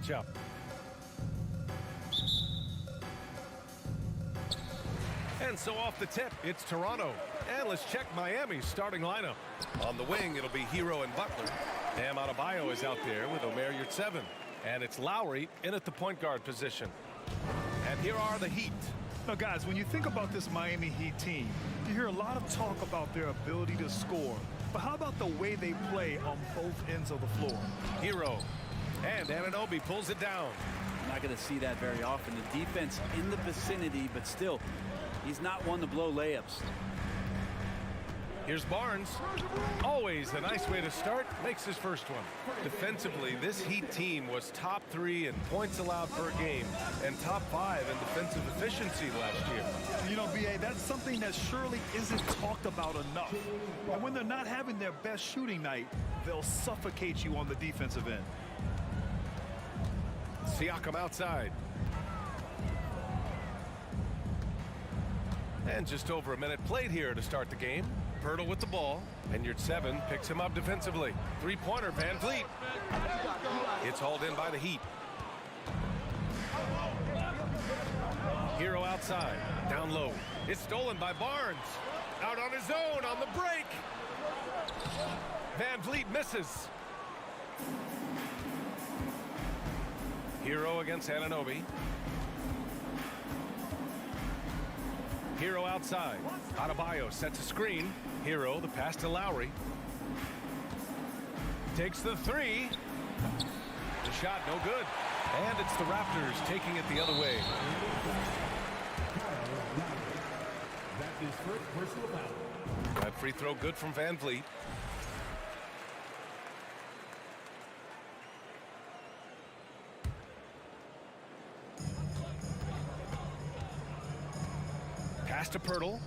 matchup. And so off the tip, it's Toronto. And let's check Miami's starting lineup. On the wing, it'll be Hero and Butler. Bam Adebayo is out there with Omer Yurtseven. And it's Lowry in at the point guard position. And here are the Heat. Now, guys, when you think about this Miami Heat team, you hear a lot of talk about their ability to score. But how about the way they play on both ends of the floor? Hero. And Anunoby pulls it down. Not going to see that very often. The defense in the vicinity, but still, he's not one to blow layups. Here's Barnes. Always a nice way to start. Makes his first one. Defensively, this Heat team was top 3 in points allowed per game and top 5 in defensive efficiency last year. You know, B.A., that's something that surely isn't talked about enough. And when they're not having their best shooting night, they'll suffocate you on the defensive end. Siakam outside. And just over a minute played here to start the game. Pirtle with the ball, and Yurtseven picks him up defensively. Three-pointer, Van Vliet. It's hauled in by the Heat. Hero outside, down low. It's stolen by Barnes. Out on his own on the break. Van Vliet misses. Hero against Anunoby. Hero outside. Adebayo sets a screen. Hero, the pass to Lowry. Takes the three. The shot no good. And it's the Raptors taking it the other way. That's his first personal foul. That free throw good from Van Vliet. Pass to Pirtle.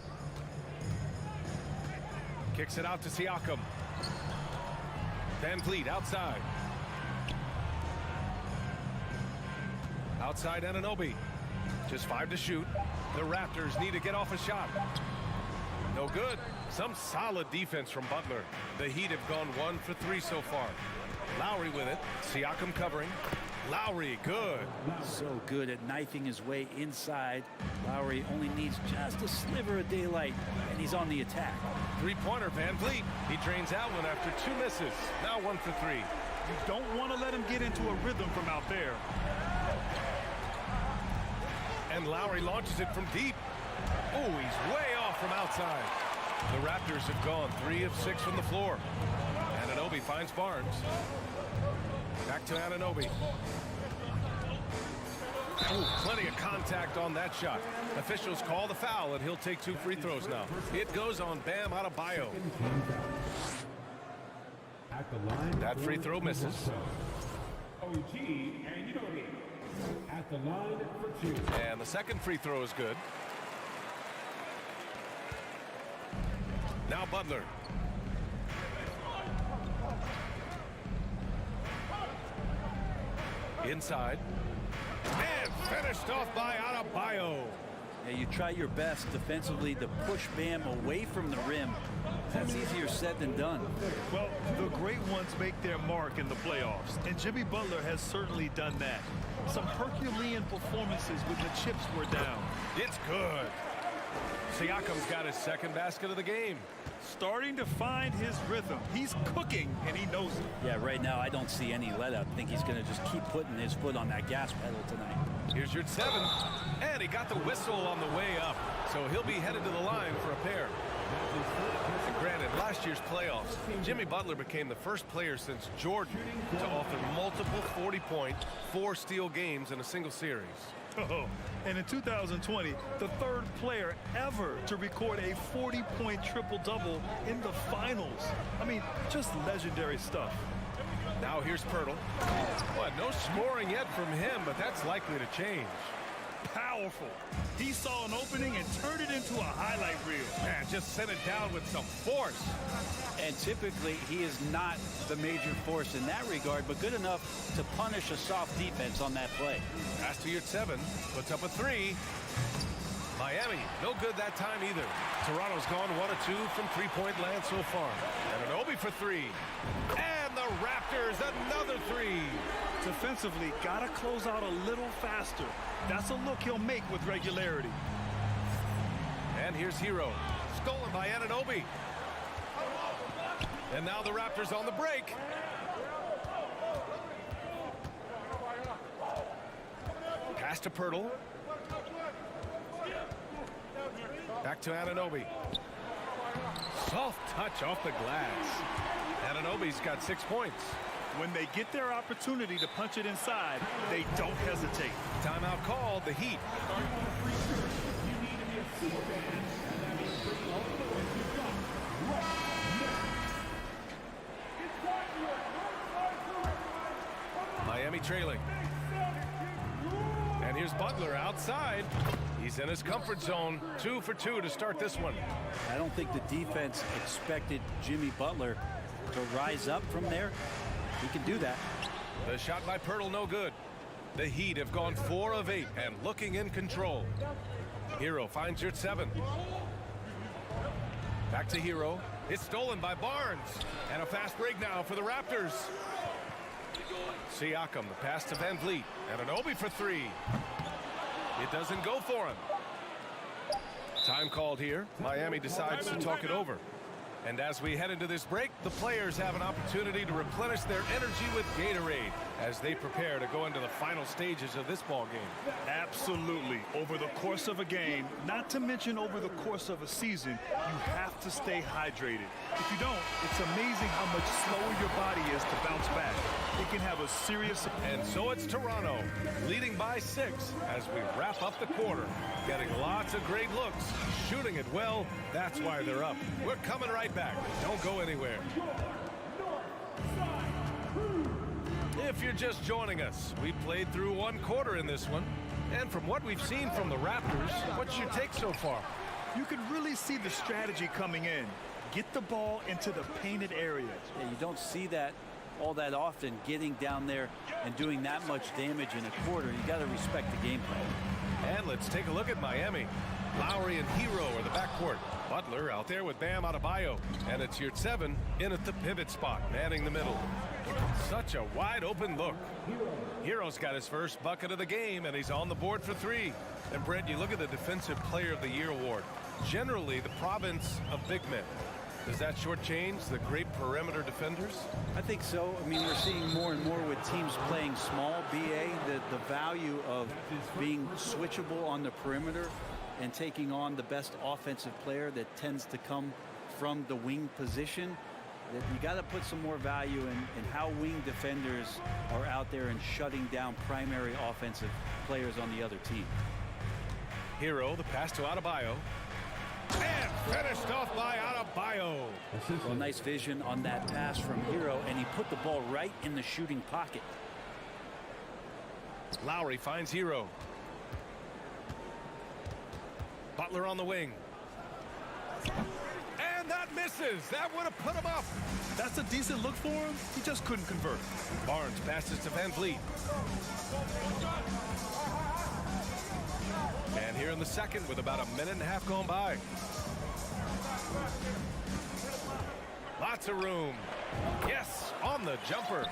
Kicks it out to Siakam. Van Vliet outside. Outside Anunoby. Just 5 to shoot. The Raptors need to get off a shot. No good. Some solid defense from Butler. The Heat have gone 1 for 3 so far. Lowry with it. Siakam covering. Lowry, good. So good at knifing his way inside. Lowry only needs just a sliver of daylight, and he's on the attack. Three-pointer, Van Vliet. He drains out one after 2 misses. Now 1 for 3. You don't want to let him get into a rhythm from out there. And Lowry launches it from deep. Oh, he's way off from outside. The Raptors have gone 3 of 6 from the floor. Anunoby finds Barnes. Back to Anunoby. Oh, plenty of contact on that shot. Officials call the foul, and he'll take 2 free throws now. It goes on Bam Adebayo. That free throw misses. OG and Udoka at the line for 2. And the second free throw is good. Now Butler. Inside. And finished off by Adebayo. Yeah, you try your best defensively to push Bam away from the rim. That's easier said than done. Well, the great ones make their mark in the playoffs, and Jimmy Butler has certainly done that. Some Herculean performances when the chips were down. It's good. Siakam's got his second basket of the game. Starting to find his rhythm. He's cooking, and he knows it. Yeah, right now I don't see any let-up. I think he's going to just keep putting his foot on that gas pedal tonight. Here's Yurtseven. And he got the whistle on the way up. So he'll be headed to the line for a pair. And granted, last year's playoffs, Jimmy Butler became the first player since Jordan to author multiple 40-point, 4-steal games in a single series. Oh, and in 2020, the third player ever to record a 40-point triple-double in the finals. I mean, just legendary stuff. Now here's Pirtle. Well, no scoring yet from him, but that's likely to change. Powerful. He saw an opening and turned it into a highlight reel. Man, just sent it down with some force. And typically, he is not the major force in that regard, but good enough to punish a soft defense on that play. Pass to Yurtseven, puts up a 3. Miami, no good that time either. Toronto's gone 1 of 2 from three-point land so far. And Anunoby for 3. And the Raptors, another 3. Defensively, got to close out a little faster. That's a look he'll make with regularity. And here's Hero. Stolen by Anunoby. And now the Raptors on the break. Pass to Pirtle. Back to Anunoby. Soft touch off the glass. Anunoby's got 6 points. When they get their opportunity to punch it inside, they don't hesitate. Timeout called, the Heat. Miami trailing. And here's Butler outside. He's in his comfort zone. 2 for 2 to start this one. I don't think the defense expected Jimmy Butler to rise up from there. He can do that. The shot by Pirtle, no good. The Heat have gone 4 of 8 and looking in control. Hero finds your 7. Back to Hero. It's stolen by Barnes. And a fast break now for the Raptors. Siakam, the pass to Van Vliet. And Anunoby for 3. It doesn't go for him. Time called here. Miami decides to talk it over. And as we head into this break, the players have an opportunity to replenish their energy with Gatorade as they prepare to go into the final stages of this ball game. Absolutely. Over the course of a game, not to mention over the course of a season, you have to stay hydrated. If you don't, it's amazing how much slower your body is to bounce back. It can have a serious... And so it's Toronto, leading by 6 as we wrap up the quarter. Getting lots of great looks, shooting it well. That's why they're up. We're coming right back. Don't go anywhere. If you're just joining us, we played through 1 quarter in this one. And from what we've seen from the Raptors, what's your take so far? You can really see the strategy coming in. Get the ball into the painted area. Yeah, you don't see that all that often, getting down there and doing that much damage in a quarter. You got to respect the game plan. And let's take a look at Miami. Lowry and Hero are the backcourt. Butler out there with Bam Adebayo. And it's your 7 in at the pivot spot, manning the middle. Such a wide open look. Hero's got his first bucket of the game, and he's on the board for 3. And Brent, you look at the Defensive Player of the Year award. Generally the province of big men. Does that shortchange the great perimeter defenders? I think so. I mean, we're seeing more and more with teams playing small, BA, the value of being switchable on the perimeter and taking on the best offensive player that tends to come from the wing position. That you got to put some more value in how wing defenders are out there and shutting down primary offensive players on the other team. Hero, the pass to Adebayo. And finished off by Adebayo. Well, nice vision on that pass from Hero, and he put the ball right in the shooting pocket. Lowry finds Hero. Butler on the wing. And that misses. That would have put him up. That's a decent look for him. He just couldn't convert. Barnes passes to Van Vliet. And here in the second with about a minute and a half gone by. Lots of room. Yes, on the jumper.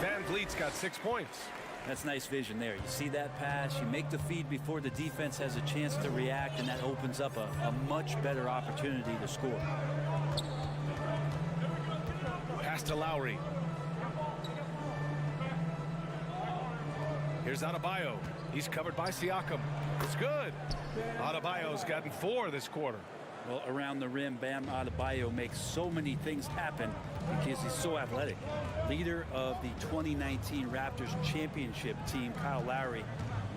Van Vliet's got 6 points. That's nice vision there. You see that pass, you make the feed before the defense has a chance to react, and that opens up a much better opportunity to score. Pass to Lowry. Here's Adebayo. He's covered by Siakam. It's good. Adebayo's gotten 4 this quarter. Well, around the rim, Bam Adebayo makes so many things happen because he's so athletic. Leader of the 2019 Raptors championship team, Kyle Lowry,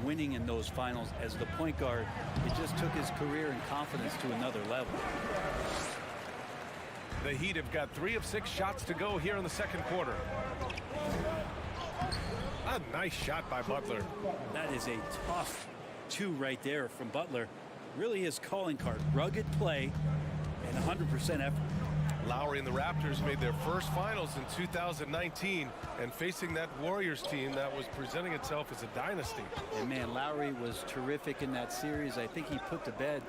winning in those finals as the point guard. It just took his career and confidence to another level. The Heat have got 3 of 6 shots to go here in the second quarter. A nice shot by Butler. That is a tough 2 right there from Butler. Really his calling card. Rugged play and 100% effort. Lowry and the Raptors made their first finals in 2019, and facing that Warriors team that was presenting itself as a dynasty. And man, Lowry was terrific in that series. I think he put to bed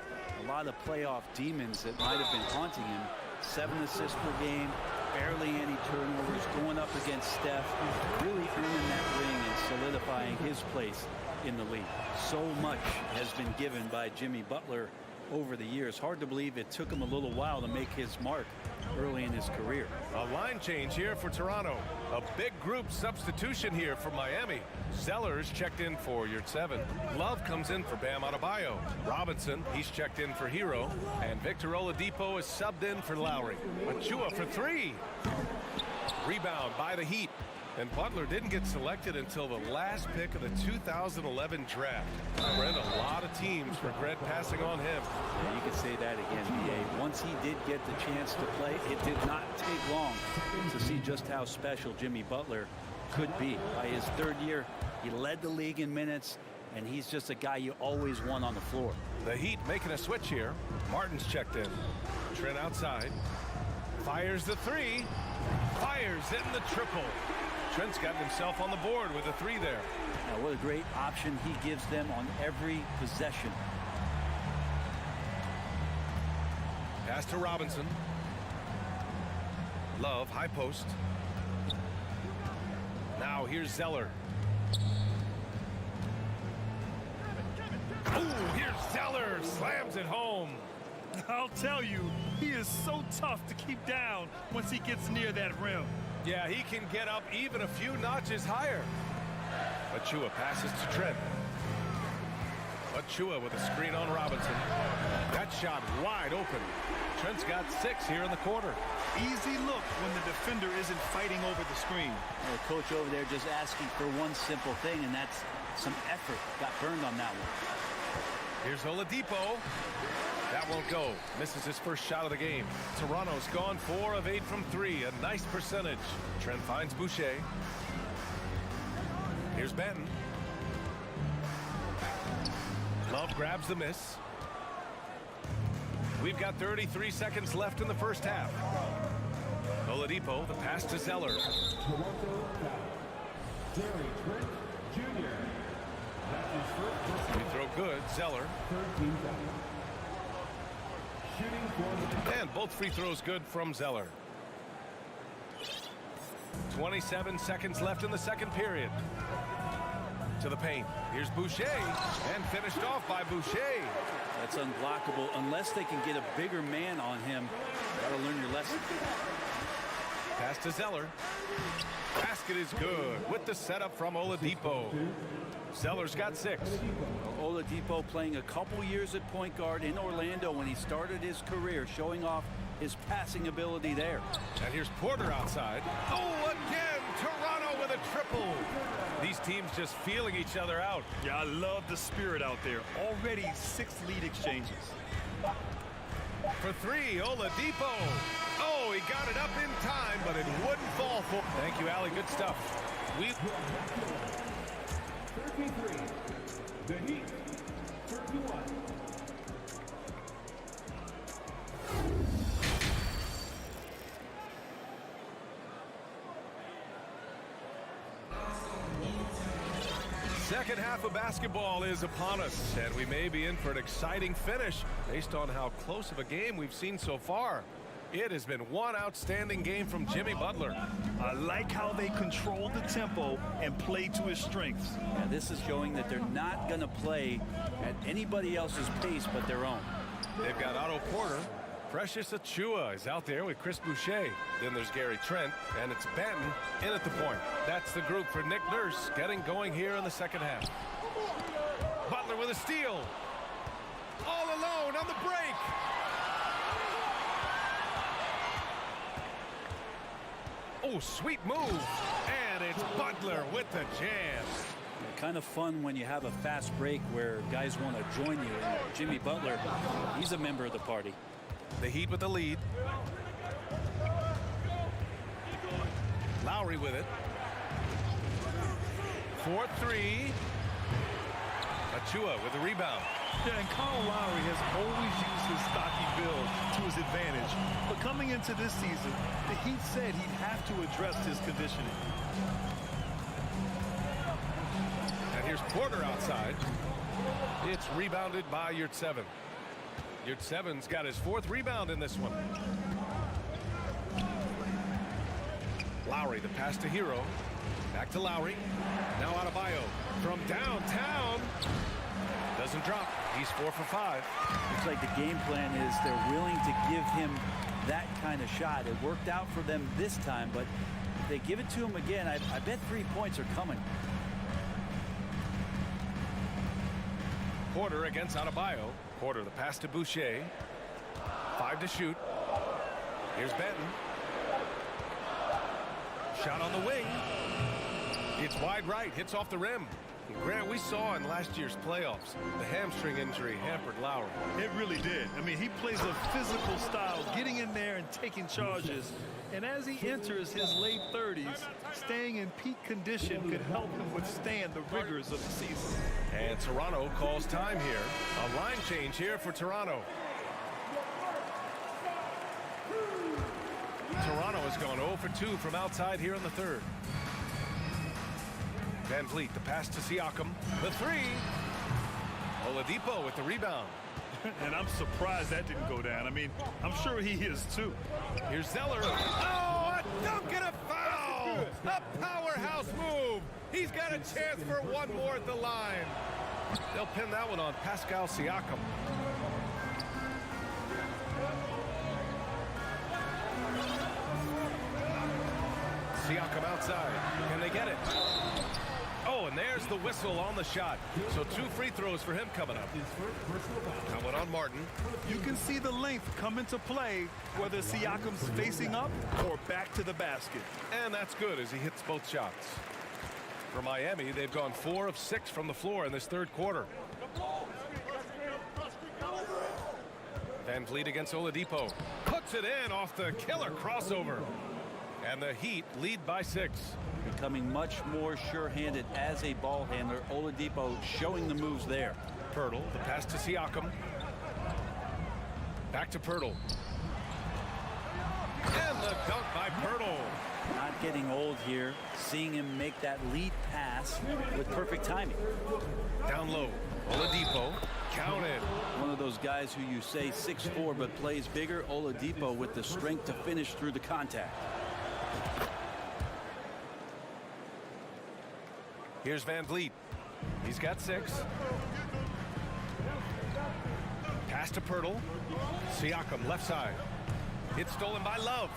a lot of playoff demons that might have been haunting him. 7 assists per game, barely any turnovers, going up against Steph, really earning that ring and solidifying his place in the league. So much has been given by Jimmy Butler over the years. Hard to believe it took him a little while to make his mark early in his career. A line change here for Toronto. A big group substitution here for Miami. Zellers checked in for your 7. Love comes in for Bam Adebayo. Robinson, he's checked in for Hero. And Victor Oladipo is subbed in for Lowry. Achua for 3. Rebound by the Heat. And Butler didn't get selected until the last pick of the 2011 draft. Brent, a lot of teams regret passing on him. Yeah, you could say that again, BA. Once he did get the chance to play, it did not take long to see just how special Jimmy Butler could be. By his 3rd year, he led the league in minutes, and he's just a guy you always want on the floor. The Heat making a switch here. Martin's checked in. Trent outside. Fires the 3. Fires in the triple. Trent's got himself on the board with a 3 there. Now, what a great option he gives them on every possession. Pass to Robinson. Love, high post. Now here's Zeller. Oh, here's Zeller. Slams it home. I'll tell you, he is so tough to keep down once he gets near that rim. Yeah, he can get up even a few notches higher. Achua passes to Trent. Achua with a screen on Robinson. That shot wide open. Trent's got 6 here in the quarter. Easy look when the defender isn't fighting over the screen. The coach over there just asking for one simple thing, and that's some effort. Got burned on that one. Here's Oladipo. That won't go. Misses his first shot of the game. Toronto's gone 4 of 8 from 3. A nice percentage. Trent finds Boucher. Here's Benton. Love grabs the miss. We've got 33 seconds left in the first half. Oladipo, the pass to Zeller. Free throw good. Zeller. And both free throws good from Zeller. 27 seconds left in the second period. To the paint. Here's Boucher. And finished off by Boucher. That's unblockable unless they can get a bigger man on him. Gotta learn your lesson. Pass to Zeller. Basket is good with the setup from Oladipo. Zeller's got 6. Oladipo playing a couple years at point guard in Orlando when he started his career, showing off his passing ability there. And here's Porter outside. Oh, again, Toronto with a triple. These teams just feeling each other out. Yeah, I love the spirit out there. Already 6 lead exchanges. For 3, Oladipo. Oh, he got it up in time, but it wouldn't fall for. Thank you, Allie. Good stuff. 33. The Heat. 31. Second half of basketball is upon us, and we may be in for an exciting finish based on how close of a game we've seen so far. It has been one outstanding game from Jimmy Butler. I like how they control the tempo and play to his strengths. Yeah, this is showing that they're not going to play at anybody else's pace but their own. They've got Otto Porter. Precious Achua is out there with Chris Boucher. Then there's Gary Trent, and it's Benton in at the point. That's the group for Nick Nurse getting going here in the second half. Butler with a steal. All alone on the break. Oh, sweet move. And it's Butler with the jam. Kind of fun when you have a fast break where guys want to join you. And Jimmy Butler, he's a member of the party. The Heat with the lead. Lowry with it. 4-3. Achua with the rebound. Yeah, and Kyle Lowry has always used his stocky build to his advantage. But coming into this season, the Heat said he'd have to address his conditioning. And here's Porter outside. It's rebounded by Yurtseven. Yurtseven's got his 4th rebound in this one. Lowry, the pass to Hero. Back to Lowry. Now Adebayo from downtown. Doesn't drop. He's 4 for 5. Looks like the game plan is they're willing to give him that kind of shot. It worked out for them this time, but if they give it to him again, I bet 3 points are coming. Porter against Adebayo. Porter, the pass to Boucher. 5 to shoot. Here's Benton. Shot on the wing. It's wide right. Hits off the rim. Grant, we saw in last year's playoffs, the hamstring injury hampered Lowry. It really did. I mean, he plays a physical style, getting in there and taking charges. And as he enters his late 30s, staying in peak condition could help him withstand the rigors of the season. And Toronto calls time here. A line change here for Toronto. Toronto has gone 0 for 2 from outside here in the third. Van Vliet, the pass to Siakam. The three. Oladipo with the rebound. And I'm surprised that didn't go down. I mean, I'm sure he is too. Here's Zeller. Oh, a dunk and a foul! A powerhouse move. He's got a chance for one more at the line. They'll pin that one on Pascal Siakam. Siakam outside. Can they get it? Oh, and there's the whistle on the shot. So 2 free throws for him coming up. Coming on Martin. You can see the length come into play, whether Siakam's facing up or back to the basket. And that's good as he hits both shots. For Miami, they've gone 4 of 6 from the floor in this third quarter. Van Vliet against Oladipo. Puts it in off the killer crossover. And the Heat lead by 6. Becoming much more sure-handed as a ball handler. Oladipo showing the moves there. Pirtle, the pass to Siakam. Back to Pirtle. And the dunk by Pirtle. Not getting old here. Seeing him make that lead pass with perfect timing. Down low. Oladipo. Counted. One of those guys who you say 6'4" but plays bigger. Oladipo with the strength to finish through the contact. Here's Van Vliet. He's got 6. Pass to Pirtle. Siakam left side. It's stolen by Love.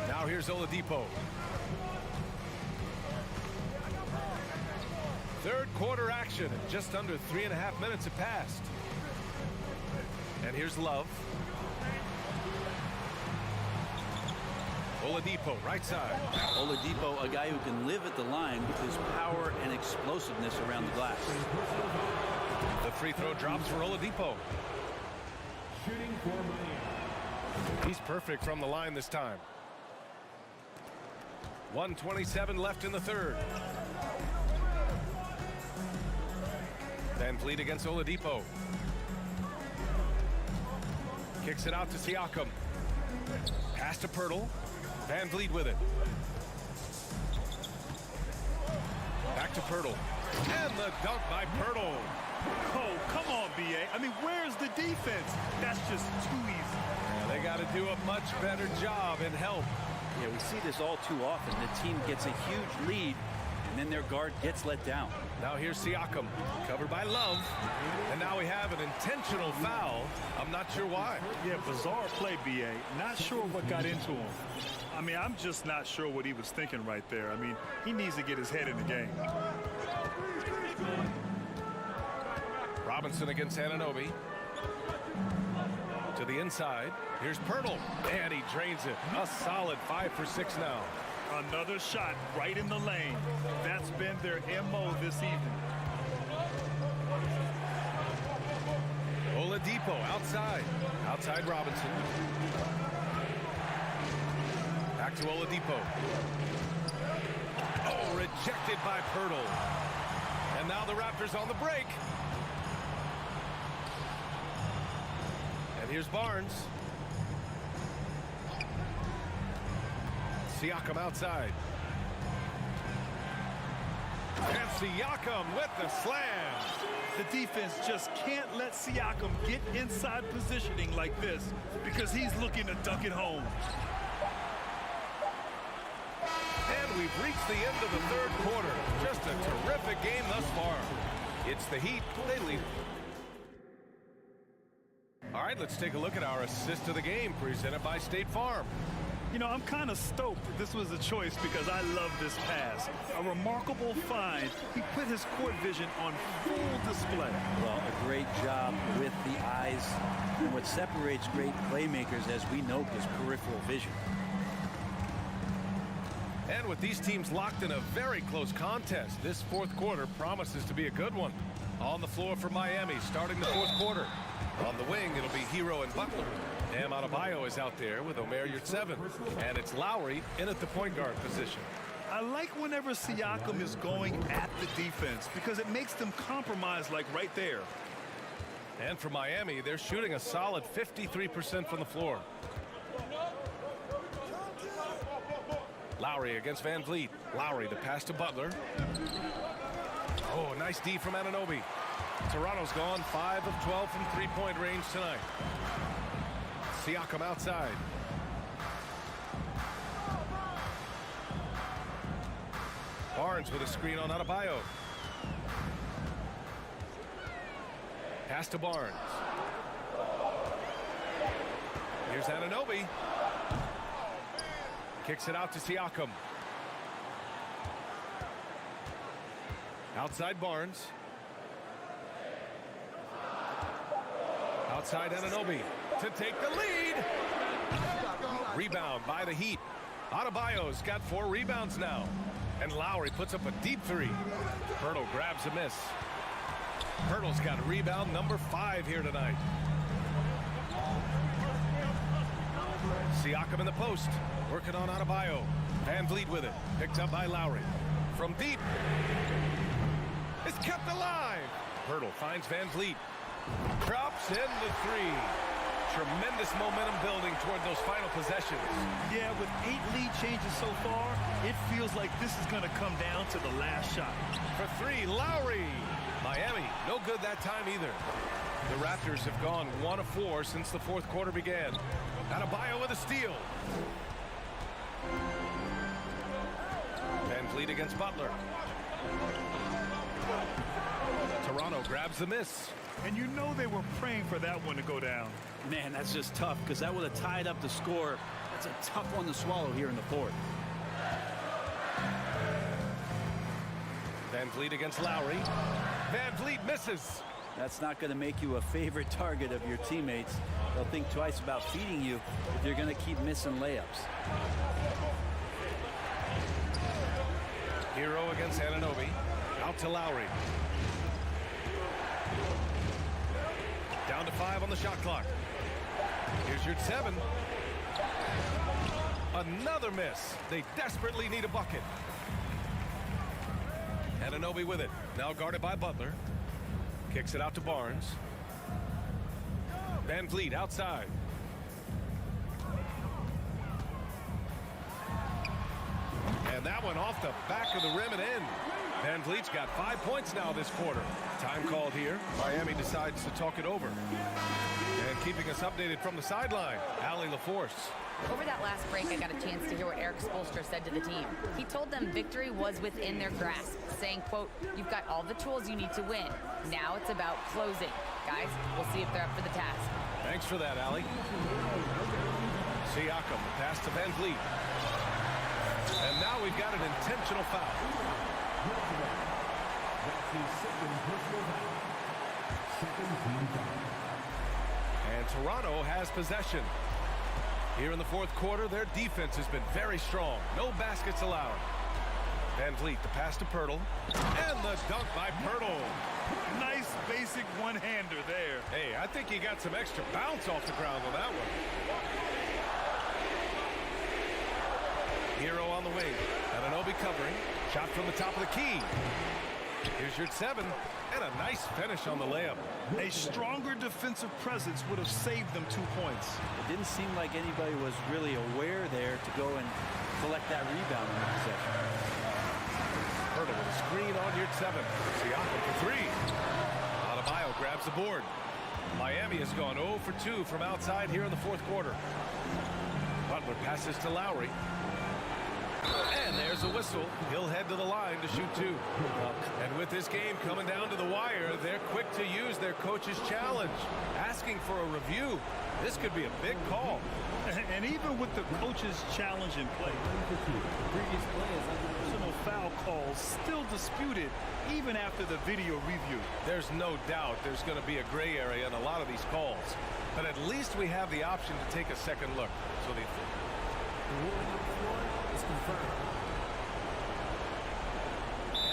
Now here's Oladipo. Third quarter action. Just under 3.5 minutes have passed. And here's Love. Oladipo, right side. Oladipo, a guy who can live at the line with his power and explosiveness around the glass. The free throw drops for Oladipo. Shooting for Miami. He's perfect from the line this time. 1:27 left in the third. Van Vliet against Oladipo. Kicks it out to Siakam. Pass to Pirtle. Van Vliet with it. Back to Pirtle. And the dunk by Pirtle. Oh, come on, B.A. I mean, where's the defense? That's just too easy. Yeah, they got to do a much better job in help. Yeah, we see this all too often. The team gets a huge lead, and then their guard gets let down. Now here's Siakam, covered by Love. And now we have an intentional foul. I'm not sure why. Yeah, bizarre play, B.A. Not sure what got into him. I mean, I'm just not sure what he was thinking right there. I mean, he needs to get his head in the game. Robinson against Anunoby. To the inside. Here's Pirtle. And he drains it. A solid 5 for 6 now. Another shot right in the lane. That's been their MO this evening. Oladipo outside. Outside Robinson. Back to Oladipo. Oh, rejected by Pirtle. And now the Raptors on the break. And here's Barnes. Siakam outside. And Siakam with the slam. The defense just can't let Siakam get inside positioning like this because he's looking to dunk it home. And we've reached the end of the third quarter. Just a terrific game thus far. It's the Heat. They lead. All right, let's take a look at our assist of the game presented by State Farm. You know, I'm kind of stoked that this was a choice because I love this pass. A remarkable find. He put his court vision on full display. Well, a great job with the eyes. And what separates great playmakers, as we know, is peripheral vision. And with these teams locked in a very close contest, this fourth quarter promises to be a good one. On the floor for Miami, starting the fourth quarter. On the wing, it'll be Hero and Butler. Bam Adebayo is out there with Omer Yurtseven. And it's Lowry in at the point guard position. I like whenever Siakam is going at the defense because it makes them compromise like right there. And for Miami, they're shooting a solid 53% from the floor. Lowry against Van Vliet. Lowry, the pass to Butler. Oh, nice D from Anunoby. Toronto's gone 5 of 12 from three-point range tonight. Siakam outside. Barnes with a screen on Adebayo. Pass to Barnes. Here's Anunoby. Kicks it out to Siakam. Outside Barnes. Outside Anunoby to take the lead. Rebound by the Heat. Adebayo's got 4 rebounds now. And Lowry puts up a deep three. Pirtle grabs a miss. Pirtle's got rebound number 5 here tonight. Siakam in the post. Working on Adebayo. Van Vliet with it. Picked up by Lowry. From deep. It's kept alive. Pirtle finds Van Vliet. Drops in the 3. Tremendous momentum building toward those final possessions. Yeah, with 8 lead changes so far, it feels like this is going to come down to the last shot. For 3, Lowry. Miami, no good that time either. The Raptors have gone 1 of 4 since the fourth quarter began. Adebayo with a steal. Van Vliet against Butler. Toronto grabs the miss. And you know they were praying for that one to go down. Man, that's just tough because that would have tied up the score. That's a tough one to swallow here in the fourth. Van Vliet against Lowry. Van Vliet misses. That's not going to make you a favorite target of your teammates. They'll think twice about feeding you if you're going to keep missing layups. Hero against Anunoby. Out to Lowry. Down to 5 on the shot clock. Here's your 7. Another miss. They desperately need a bucket. Anunoby with it. Now guarded by Butler. Kicks it out to Barnes. Van Vliet outside. And that one off the back of the rim and in. Van Vliet's got 5 points now this quarter. Time called here. Miami decides to talk it over. And keeping us updated from the sideline, Allie LaForce. Over that last break, I got a chance to hear what Eric Spoelstra said to the team. He told them victory was within their grasp, saying, quote, "You've got all the tools you need to win. Now it's about closing. Guys, we'll see if they're up for the task." Thanks for that, Allie. Siakam, pass to Van Vliet. And now we've got an intentional foul. And Toronto has possession. Here in the fourth quarter, their defense has been very strong. No baskets allowed. Van Vliet, the pass to Pirtle. And the dunk by Pirtle. Nice basic one-hander there. Hey, I think he got some extra bounce off the ground on that one. Hero on the wing. Anunoby covering. Shot from the top of the key. Here's your 7. And a nice finish on the layup. A stronger defensive presence would have saved them 2 points. It didn't seem like anybody was really aware there to go and collect that rebound in the possession. Hurdle with a screen on your 7. Siakam for 3. Adebayo grabs the board. Miami has gone 0 for 2 from outside here in the fourth quarter. Butler passes to Lowry. And there's a whistle. He'll head to the line to shoot 2. And with this game coming down to the wire, they're quick to use their coach's challenge, asking for a review. This could be a big call. And even with the coach's challenge in play, personal foul calls still disputed even after the video review. There's no doubt there's going to be a gray area in a lot of these calls. But at least we have the option to take a second look. So the ruling on the floor is confirmed.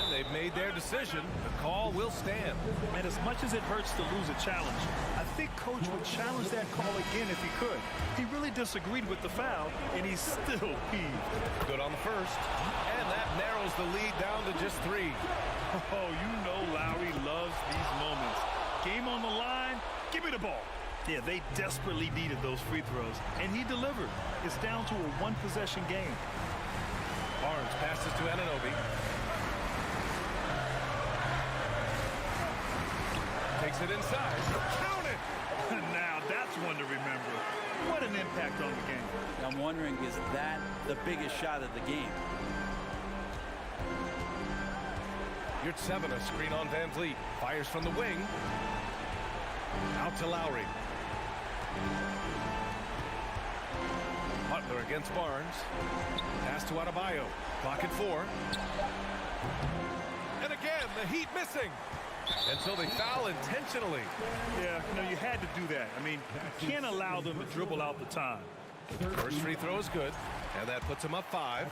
And they've made their decision. The call will stand. And as much as it hurts to lose a challenge, I think Coach would challenge that call again if he could. He really disagreed with the foul, and he's still peeved. Good on the first. And that narrows the lead down to just 3. Oh, you know Lowry loves these moments. Game on the line, give me the ball. Yeah, they desperately needed those free throws, and he delivered. It's down to a one-possession game. Barnes passes to Anunoby. Takes it inside. Count it! Now that's one to remember. What an impact on the game. I'm wondering, is that the biggest shot of the game? You're 7, a screen on Van Vliet. Fires from the wing. Out to Lowry. Butler against Barnes. Pass to Adebayo. Clock at 4. And again, the Heat missing. Until they foul intentionally. Yeah, you had to do that. I mean, you can't allow them to dribble out the time. First free throw is good. And that puts him up 5.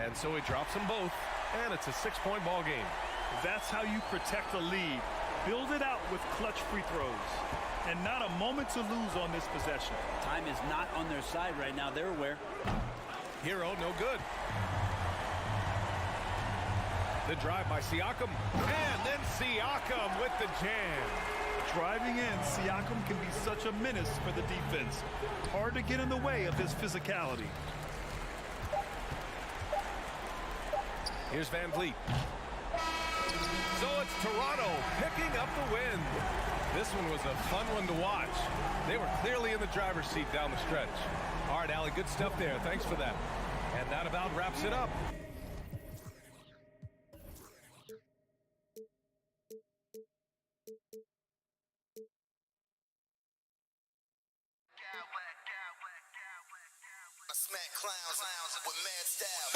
And so he drops them both. And it's a 6-point ball game. That's how you protect a lead. Build it out with clutch free throws. And not a moment to lose on this possession. Time is not on their side right now. They're aware. Hero, no good. The drive by Siakam. And then Siakam with the jam. Driving in, Siakam can be such a menace for the defense. Hard to get in the way of his physicality. Here's Van Vliet. So it's Toronto picking up the win. This one was a fun one to watch. They were clearly in the driver's seat down the stretch. All right, Allie, good stuff there. Thanks for that. And that about wraps it up. I smack clowns with mad style.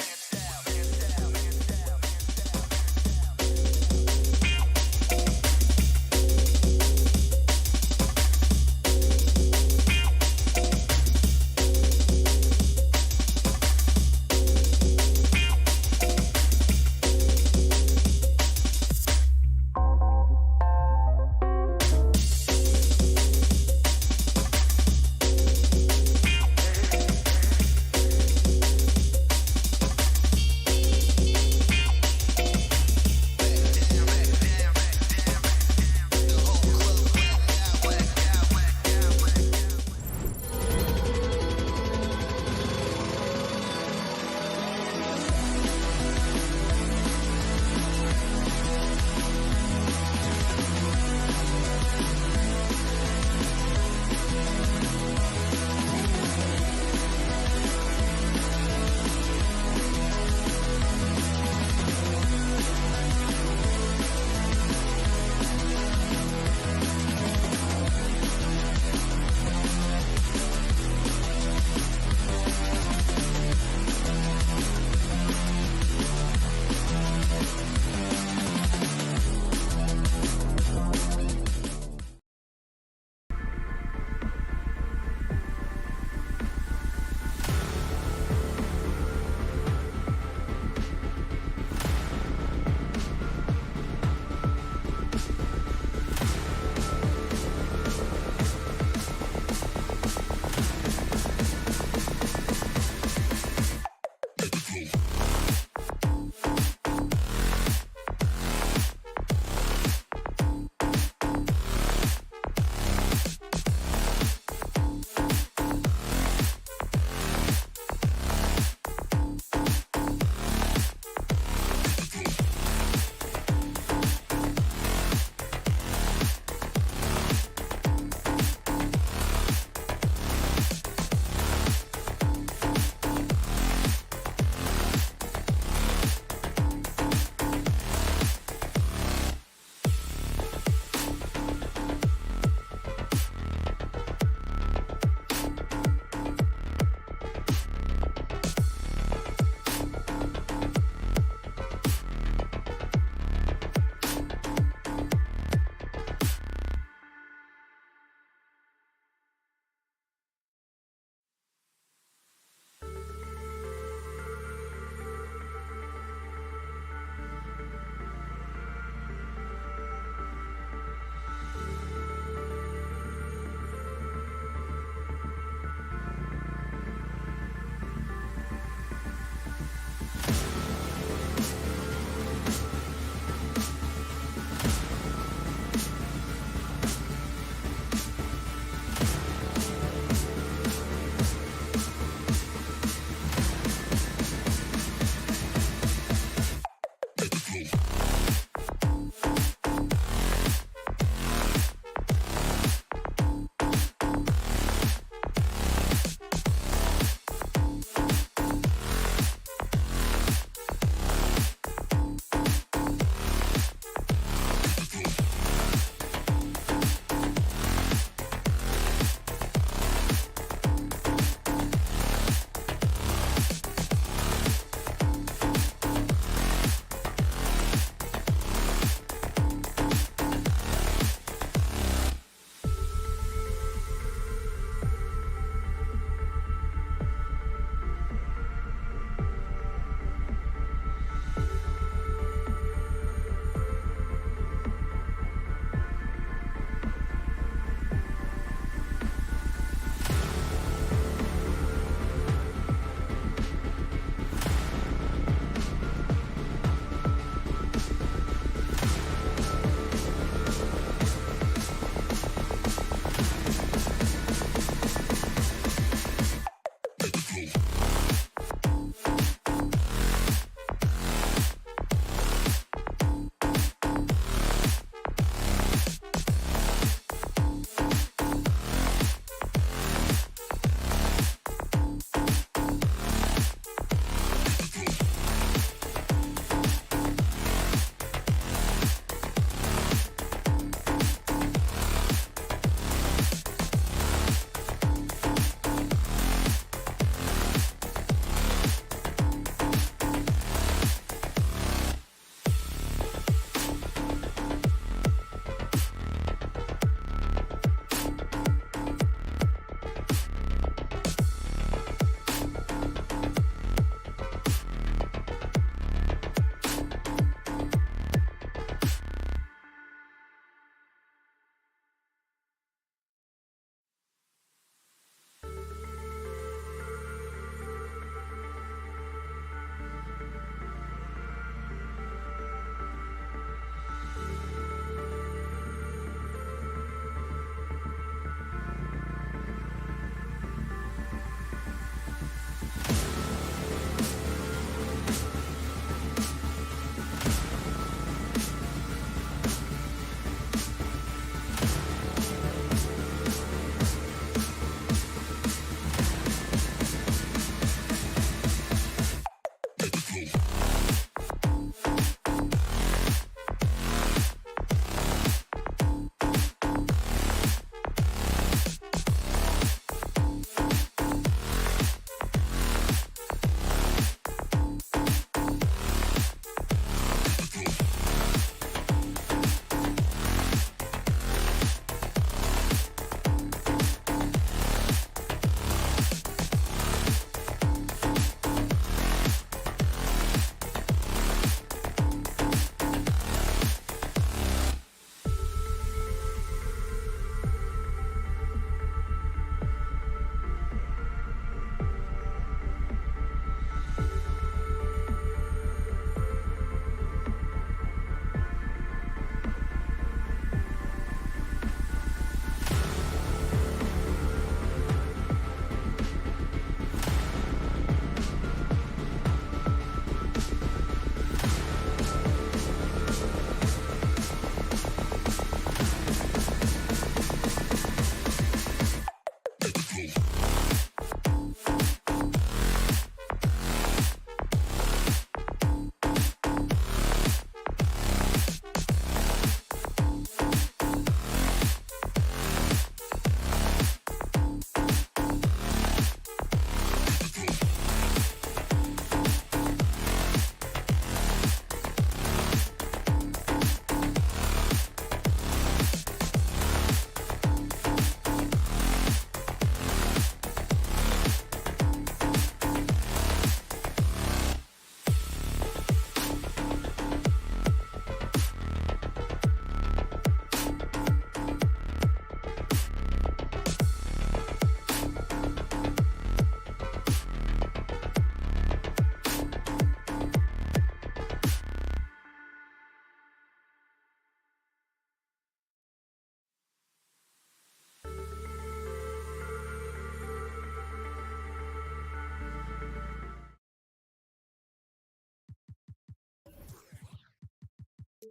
Steve,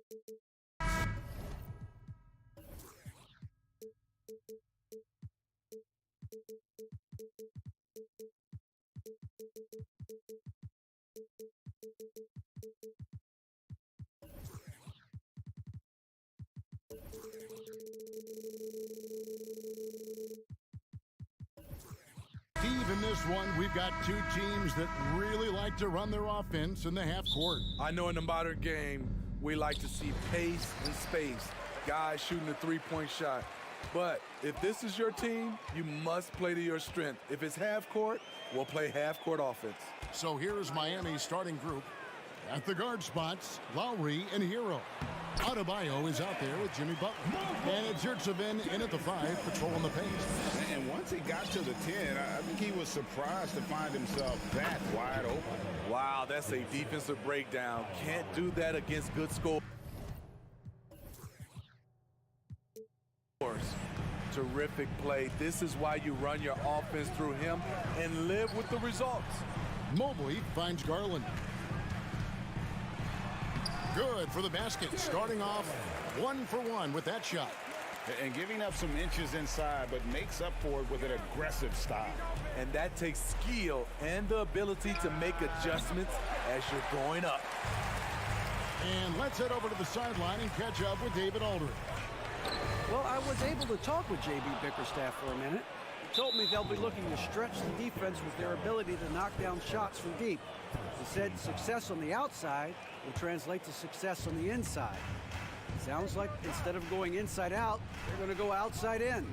in this one, we've got two teams that really like to run their offense in the half court. I know in the modern game, we like to see pace and space, guys shooting the three-point shot. But if this is your team, you must play to your strength. If it's half court, we'll play half court offense. So here's Miami's starting group. At the guard spots, Lowry and Hero. Adebayo is out there with Jimmy Butler. And it's Yurtsevin in at the 5, patrolling the pace. And once he got to the 10, I think he was surprised to find himself that wide open. Wow, that's a defensive breakdown. Can't do that against good scores. Terrific play. This is why you run your offense through him and live with the results. Mobley finds Garland. Good for the basket, starting off 1 for 1 with that shot. And giving up some inches inside, but makes up for it with an aggressive style. And that takes skill and the ability to make adjustments as you're going up. And let's head over to the sideline and catch up with David Aldridge. Well, I was able to talk with J.B. Bickerstaff for a minute. He told me they'll be looking to stretch the defense with their ability to knock down shots from deep. He said success on the outside will translate to success on the inside. Sounds like instead of going inside out, they're going to go outside in.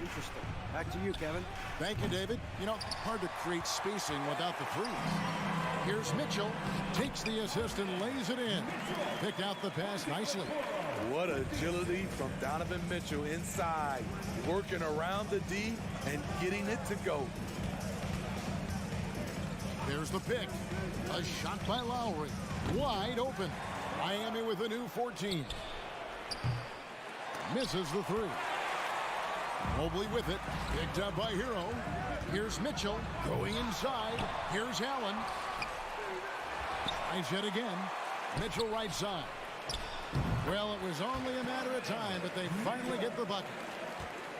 Interesting. Back to you, Kevin. Thank you, David. You know, hard to create spacing without the threes. Here's Mitchell, takes the assist and lays it in. Picked out the pass nicely. What agility from Donovan Mitchell inside, working around the D and getting it to go. There's the pick. A shot by Lowry. Wide open. Miami with a new 14. Misses the 3. Mobley with it. Picked up by Hero. Here's Mitchell going inside. Here's Allen. Tries yet again. Mitchell right side. Well, it was only a matter of time, but they finally get the bucket.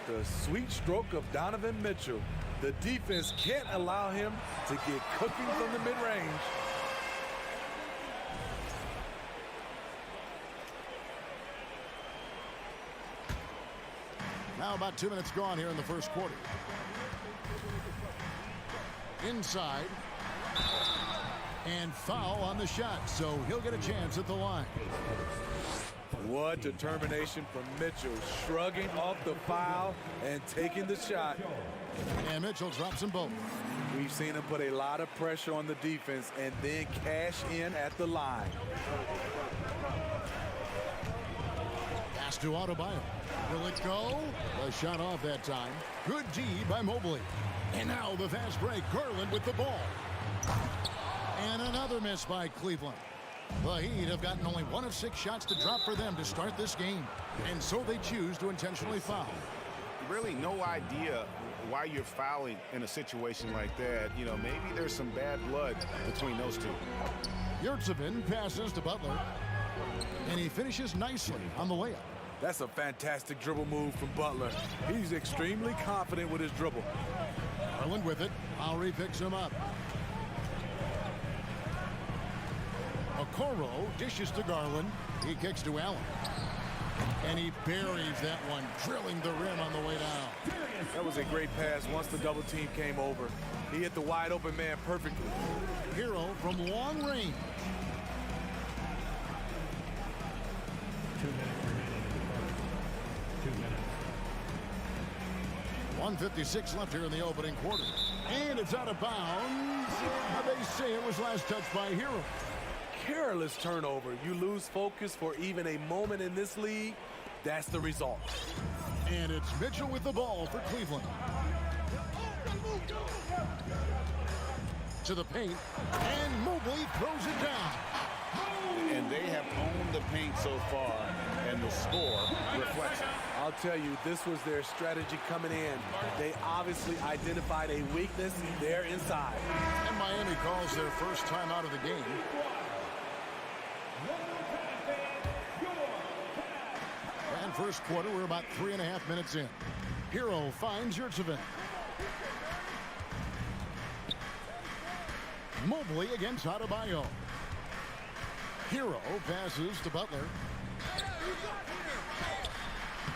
The sweet stroke of Donovan Mitchell. The defense can't allow him to get cooking from the mid-range. Now about 2 minutes gone here in the first quarter. Inside. And foul on the shot, so he'll get a chance at the line. What determination from Mitchell, shrugging off the foul and taking the shot. And Mitchell drops them both. We've seen him put a lot of pressure on the defense and then cash in at the line. Pass to Adebayo. Will it go? A shot off that time. Good D by Mobley. And now the fast break. Garland with the ball. And another miss by Cleveland. The Heat have gotten only 1 of 6 shots to drop for them to start this game. And so they choose to intentionally foul. Really no idea why you're fouling in a situation like that. You know, maybe there's some bad blood between those two. Yurtsevin passes to Butler. And he finishes nicely on the layup. That's a fantastic dribble move from Butler. He's extremely confident with his dribble. Garland with it. Lowry picks him up. Okoro dishes to Garland. He kicks to Allen. And he buries that one, drilling the rim on the way down. That was a great pass once the double team came over. He hit the wide open man perfectly. Hero from long range. 2 minutes remaining. 2 minutes. 1:56 left here in the opening quarter. And it's out of bounds. They say it was last touched by Hero. Careless turnover. You lose focus for even a moment in this league. That's the result. And it's Mitchell with the ball for Cleveland. To the paint. And Mobley throws it down. And they have owned the paint so far, and the score reflects it. I'll tell you, this was their strategy coming in. They obviously identified a weakness there inside. And Miami calls their first time out of the game. first quarter. We're about 3.5 minutes in. Hero finds Yurtseven. Mobley against Adebayo. Hero passes to Butler.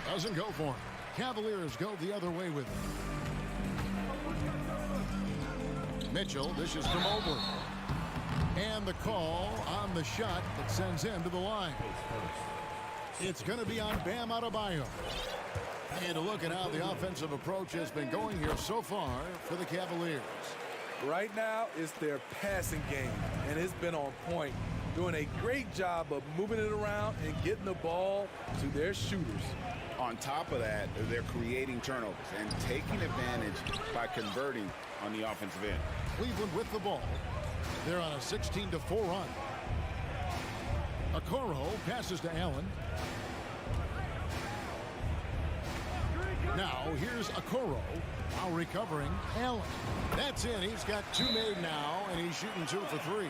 Doesn't go for him. Cavaliers go the other way with it. Mitchell dishes to Mobley. And the call on the shot that sends him to the line. It's going to be on Bam Adebayo. And a look at how the offensive approach has been going here so far for the Cavaliers. Right now, it's their passing game, and it's been on point. Doing a great job of moving it around and getting the ball to their shooters. On top of that, they're creating turnovers and taking advantage by converting on the offensive end. Cleveland with the ball. They're on a 16-4 run. Okoro passes to Allen. Now here's Okoro. Now recovering. Allen. That's in. He's got 2 made now, and he's shooting 2 for 3.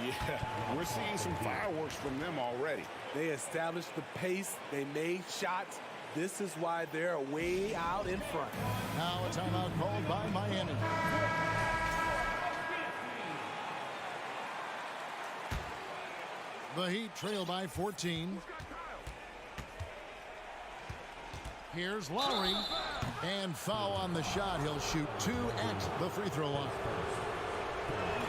Yeah, we're seeing some fireworks from them already. They established the pace. They made shots. This is why they're way out in front. Now a timeout called by Miami. The Heat trail by 14. Here's Lowry. And foul on the shot. He'll shoot 2 at the free throw line.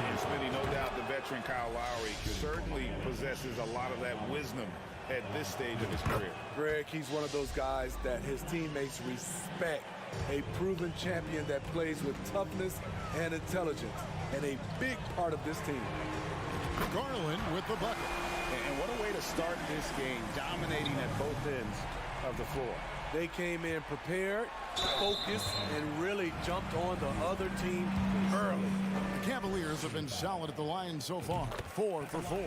And Smitty, no doubt the veteran Kyle Lowry certainly possesses a lot of that wisdom at this stage of his career. Greg, he's one of those guys that his teammates respect. A proven champion that plays with toughness and intelligence. And a big part of this team. Garland with the bucket. And what a way to start this game, dominating at both ends of the floor. They came in prepared, focused, and really jumped on the other team early. The Cavaliers have been solid at the line so far, 4 for 4.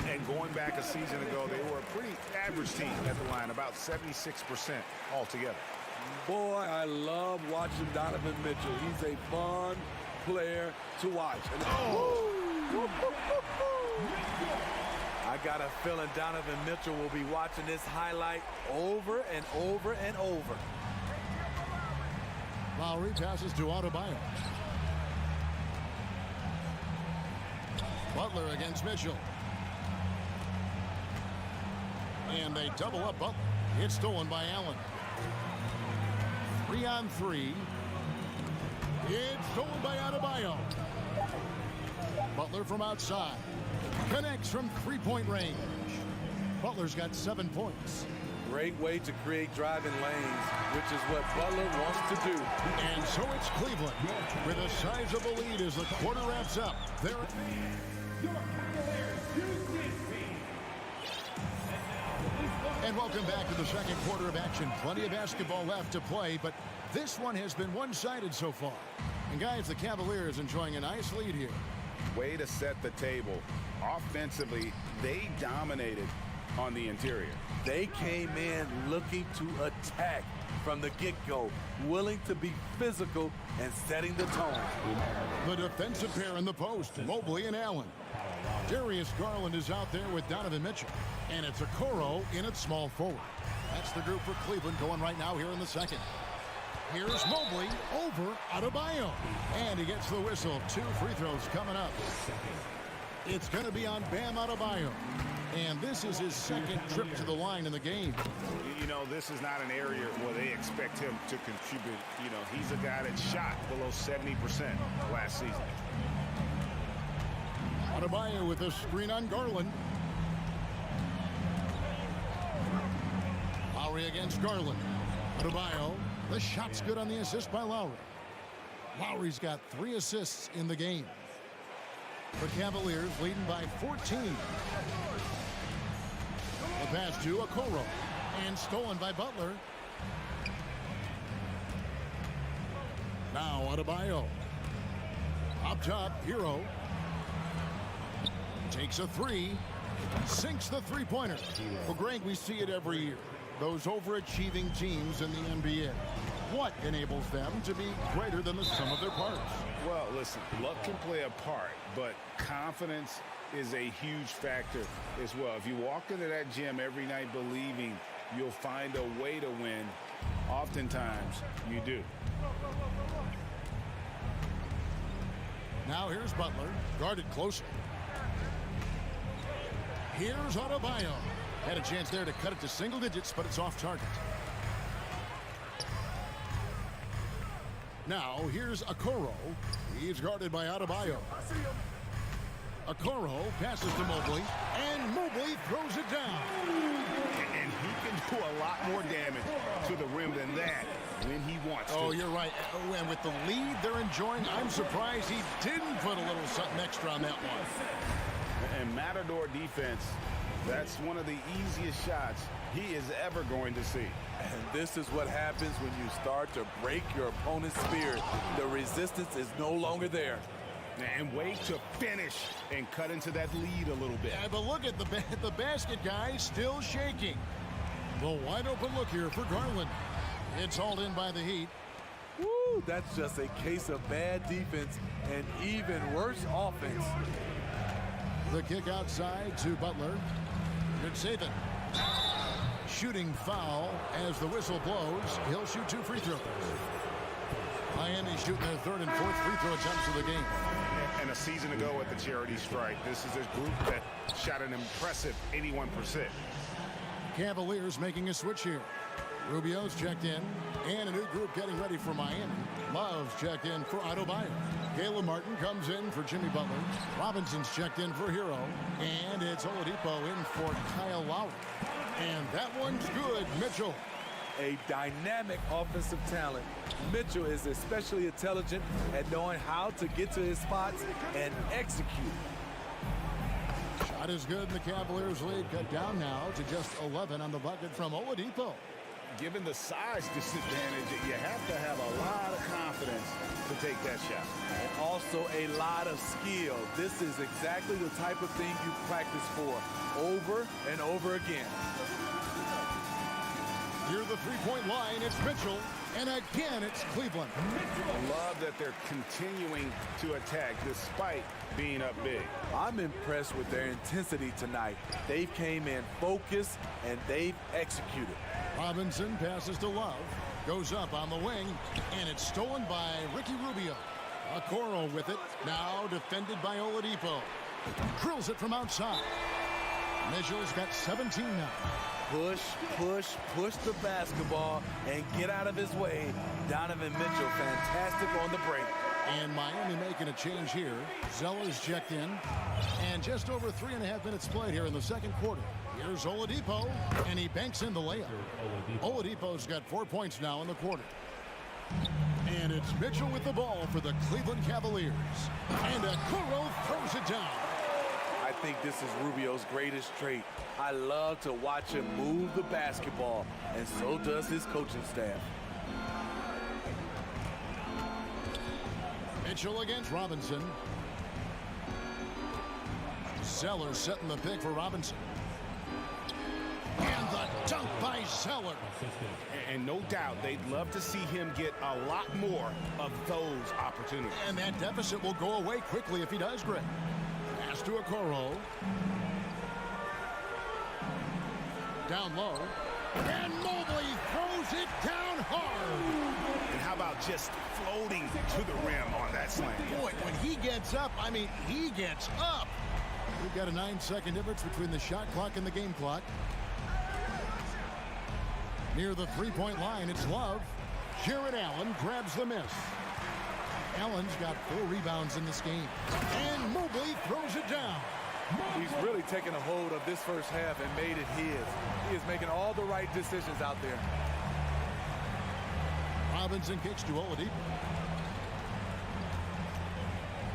And going back a season ago, they were a pretty average team at the line, about 76% altogether. Boy, I love watching Donovan Mitchell. He's a fun player to watch. And I got a feeling Donovan Mitchell will be watching this highlight over and over and over. Lowry passes to Adebayo. Butler against Mitchell. And they double up Butler. It's stolen by Allen. 3 on 3. It's stolen by Adebayo. Butler from outside. Connects from 3-point range. Butler's got 7 points. Great way to create driving lanes, which is what Butler wants to do. And so it's Cleveland with a sizable lead as the quarter wraps up. There. And welcome back to the second quarter of action. Plenty of basketball left to play, but this one has been one-sided so far. And guys, the Cavaliers enjoying a nice lead here. Way to set the table. Offensively, they dominated on the interior. They came in looking to attack from the get-go, willing to be physical and setting the tone. The defensive pair in the post, Mobley and Allen. Darius Garland is out there with Donovan Mitchell. And it's Okoro in at small forward. That's the group for Cleveland going right now here in the second. Here's Mobley over Adebayo. And he gets the whistle. 2 free throws coming up. It's going to be on Bam Adebayo. And this is his second trip to the line in the game. You know, this is not an area where they expect him to contribute. You know, he's a guy that shot below 70% last season. Adebayo with a screen on Garland. Lowry against Garland. Adebayo. The shot's good on the assist by Lowry. Lowry's got 3 assists in the game. The Cavaliers leading by 14. The pass to Okoro. And stolen by Butler. Now Adebayo. Up top, Hero. Takes a 3. Sinks the three-pointer. Well, Greg, we see it every year. Those overachieving teams in the NBA. What enables them to be greater than the sum of their parts? Well, listen, luck can play a part, but confidence is a huge factor as well. If you walk into that gym every night believing you'll find a way to win. Oftentimes, you do. Now here's Butler, guarded closely. Here's Adebayo. Had a chance there to cut it to single digits, but it's off target. Now here's Okoro. He's guarded by Adebayo. Okoro passes to Mobley, and Mobley throws it down. And he can do a lot more damage to the rim than that when he wants to. Oh, you're right. And with the lead they're enjoying, I'm surprised he didn't put a little something extra on that one. And Matador defense, that's one of the easiest shots he is ever going to see. And this is what happens when you start to break your opponent's spirit. The resistance is no longer there. And wait to finish and cut into that lead a little bit. Yeah, but look at the basket guy still shaking. The wide open look here for Garland. It's hauled in by the Heat. Woo, that's just a case of bad defense and even worse offense. The kick outside to Butler. Good save it. Shooting foul as the whistle blows. He'll shoot 2 free throws. Miami shooting their 3rd and 4th free throw attempts of the game. And a season ago at the charity strike, this is a group that shot an impressive 81%. Cavaliers making a switch here. Rubio's checked in, and a new group getting ready for Miami. Love's checked in for Adebayo. Caleb Martin comes in for Jimmy Butler. Robinson's checked in for Hero. And it's Oladipo in for Kyle Lowry. And that one's good, Mitchell. A dynamic offensive talent. Mitchell is especially intelligent at knowing how to get to his spots and execute. Shot is good, and the Cavaliers lead cut down now to just 11 on the bucket from Oladipo. Given the size disadvantage, you have to have a lot of confidence to take that shot. And also a lot of skill. This is exactly the type of thing you practice for over and over again. Near the three-point line, it's Mitchell. And again, it's Cleveland. I love that they're continuing to attack despite being up big. I'm impressed with their intensity tonight. They came in focused and they've executed. Robinson passes to Love. Goes up on the wing. And it's stolen by Ricky Rubio. Okoro with it. Now defended by Oladipo. Drills it from outside. Mitchell's got 17 now. Push, push, push the basketball and get out of his way. Donovan Mitchell, fantastic on the break. And Miami making a change here. Zeller's checked in. And just over 3.5 minutes played here in the second quarter. Here's Oladipo, and he banks in the layup. Oladipo's got 4 points now in the quarter. And it's Mitchell with the ball for the Cleveland Cavaliers. And Okoro throws it down. I think this is Rubio's greatest trait. I love to watch him move the basketball, and so does his coaching staff. Mitchell against Robinson. Zeller setting the pick for Robinson. And the dunk by Zeller. And no doubt they'd love to see him get a lot more of those opportunities. And that deficit will go away quickly if he does, Greg. Pass to Okoro. Down low. And Mobley throws it down hard. And how about just floating to the rim on that slam? Boy, when he gets up, I mean, he gets up. We've got a 9-second difference between the shot clock and the game clock. Near the three-point line, it's Love. Jared Allen grabs the miss. Allen's got 4 rebounds in this game. And Mobley throws it down. He's really taken a hold of this first half and made it his. He is making all the right decisions out there. Robinson kicks to Oladipo.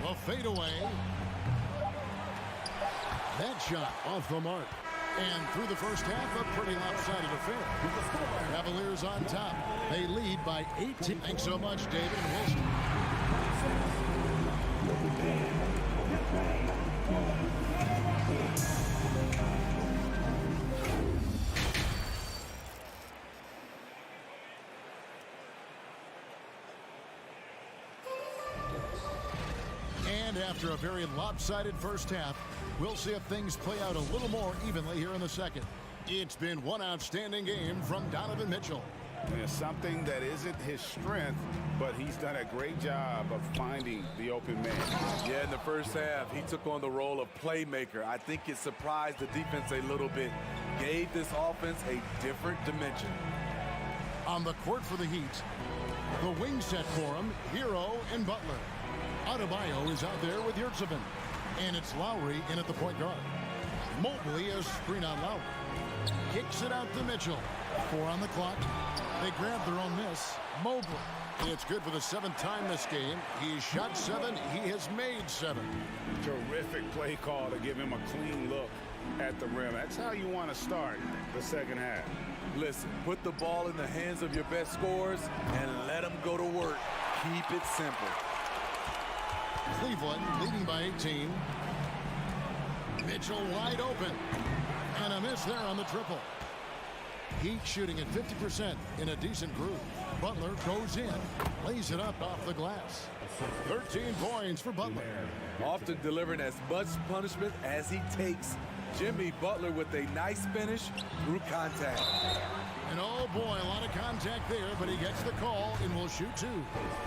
The fadeaway. That shot off the mark. And through the first half, a pretty lopsided affair. Cavaliers on top. They lead by 18. Thanks so much, David and Wilson. And after a very lopsided first half, we'll see if things play out a little more evenly here in the second. It's been one outstanding game from Donovan Mitchell. It's something that isn't his strength, but he's done a great job of finding the open man. Yeah, in the first half, he took on the role of playmaker. I think it surprised the defense a little bit. Gave this offense a different dimension. On the court for the Heat, the wing set for him, Hero and Butler. Adebayo is out there with Yurtseven. And it's Lowry in at the point guard. Mobley is screen on Lowry. Kicks it out to Mitchell. 4 on the clock. They grab their own miss. Mobley. It's good for the 7th time this game. He's shot 7. He has made 7. Terrific play call to give him a clean look at the rim. That's how you want to start the second half. Listen, put the ball in the hands of your best scorers and let them go to work. Keep it simple. Cleveland leading by 18. Mitchell wide open. And a miss there on the triple. Heat shooting at 50% in a decent groove. Butler goes in, lays it up off the glass. 13 points for Butler. Often delivering as much punishment as he takes. Jimmy Butler with a nice finish through contact. And oh boy, a lot of contact there, but he gets the call and will shoot 2.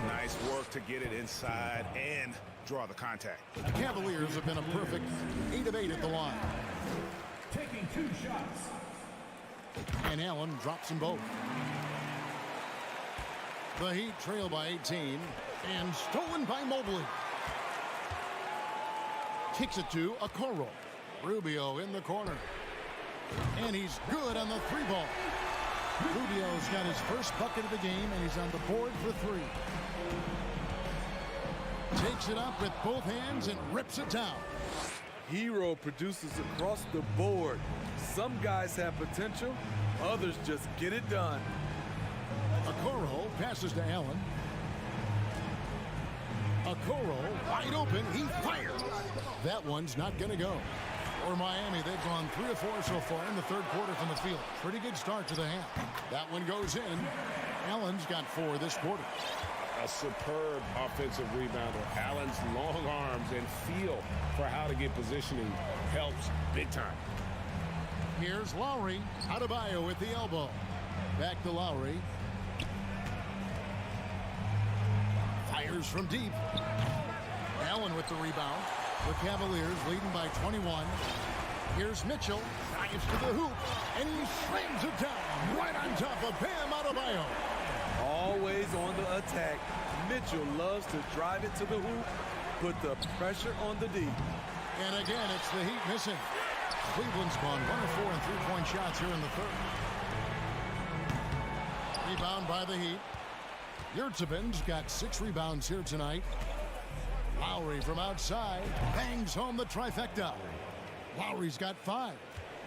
Nice work to get it inside and draw the contact. The Cavaliers have been a perfect 8 of 8 at the line. Taking 2 shots. And Allen drops them both. The Heat trail by 18 and stolen by Mobley. Kicks it to Okoro. Rubio in the corner. And he's good on the 3-ball. Rubio's got his first bucket of the game, and he's on the board for 3. Takes it up with both hands and rips it down. Hero produces across the board. Some guys have potential, others just get it done. Okoro passes to Allen. Okoro wide open, he fires. That one's not going to go. For Miami, they've gone 3 of 4 so far in the third quarter from the field. Pretty good start to the half. That one goes in. Allen's got 4 this quarter. A superb offensive rebounder. Allen's long arms and feel for how to get positioning helps big time. Here's Lowry. Adebayo with the elbow. Back to Lowry. Fires from deep. Allen with the rebound. The Cavaliers leading by 21. Here's Mitchell. Dives to the hoop. And he slams it down right on top of Bam Adebayo. Always on the attack. Mitchell loves to drive it to the hoop, put the pressure on the D. And again, it's the Heat missing. Cleveland's gone 1 of 4 in 3-point shots here in the third. Rebound by the Heat. Yurtseven's got 6 rebounds here tonight. Lowry from outside bangs home the trifecta. Lowry's got 5.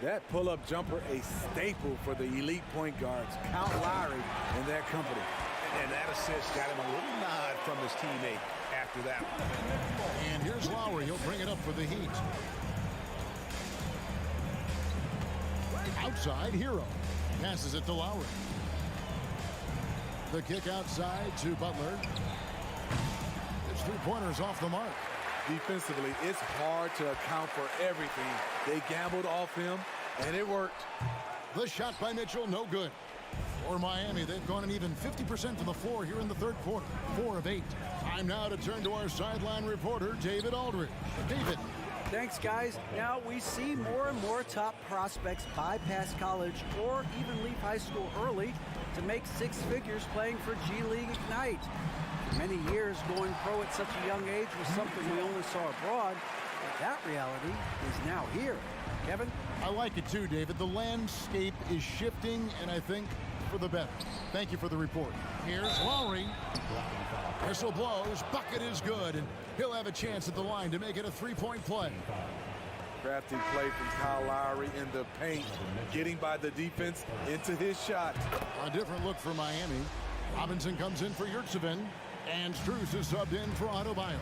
That pull-up jumper, a staple for the elite point guards. Count Lowry in their company. And that assist got him a little nod from his teammate after that one. And here's Lowry. He'll bring it up for the Heat. Outside, Hero. Passes it to Lowry. The kick outside to Butler. His 3-pointers off the mark. Defensively, it's hard to account for everything. They gambled off him, and it worked. The shot by Mitchell, no good. For Miami, they've gone an even 50% from the floor here in the third quarter. 4 of 8. Time now to turn to our sideline reporter, David Aldridge. David. Thanks, guys. Now we see more and more top prospects bypass college or even leave high school early to make 6 figures playing for G League Ignite. For many years, going pro at such a young age was something we only saw abroad. But that reality is now here. Kevin? I like it too, David. The landscape is shifting, and I think for the better. Thank you for the report. Here's Lowry. Whistle blows. Bucket is good, and he'll have a chance at the line to make it a 3-point play. Crafty play from Kyle Lowry in the paint, getting by the defense into his shot. A different look for Miami. Robinson comes in for Yurtseven, and Strus is subbed in for Adebayo.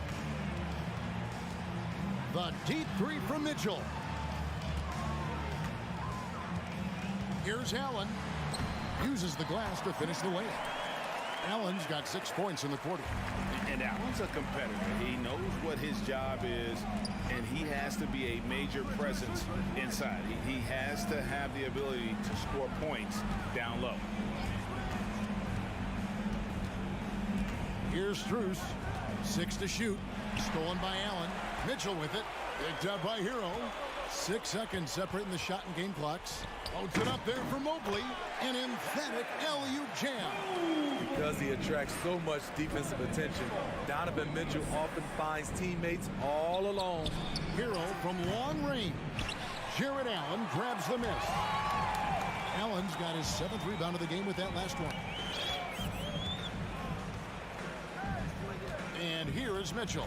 The deep 3 from Mitchell. Here's Allen. Uses the glass to finish the layup. Allen's got 6 points in the quarter. And Allen's a competitor. He knows what his job is, and he has to be a major presence inside. He has to have the ability to score points down low. Here's Strus. 6 to shoot. Stolen by Allen. Mitchell with it. Picked up by Hero. 6 seconds separating the shot and game clocks. Loads it up there for Mobley. An emphatic alley-oop jam. Because he attracts so much defensive attention, Donovan Mitchell often finds teammates all alone. Hero from long range. Jared Allen grabs the miss. Allen's got his 7th rebound of the game with that last one. And here is Mitchell.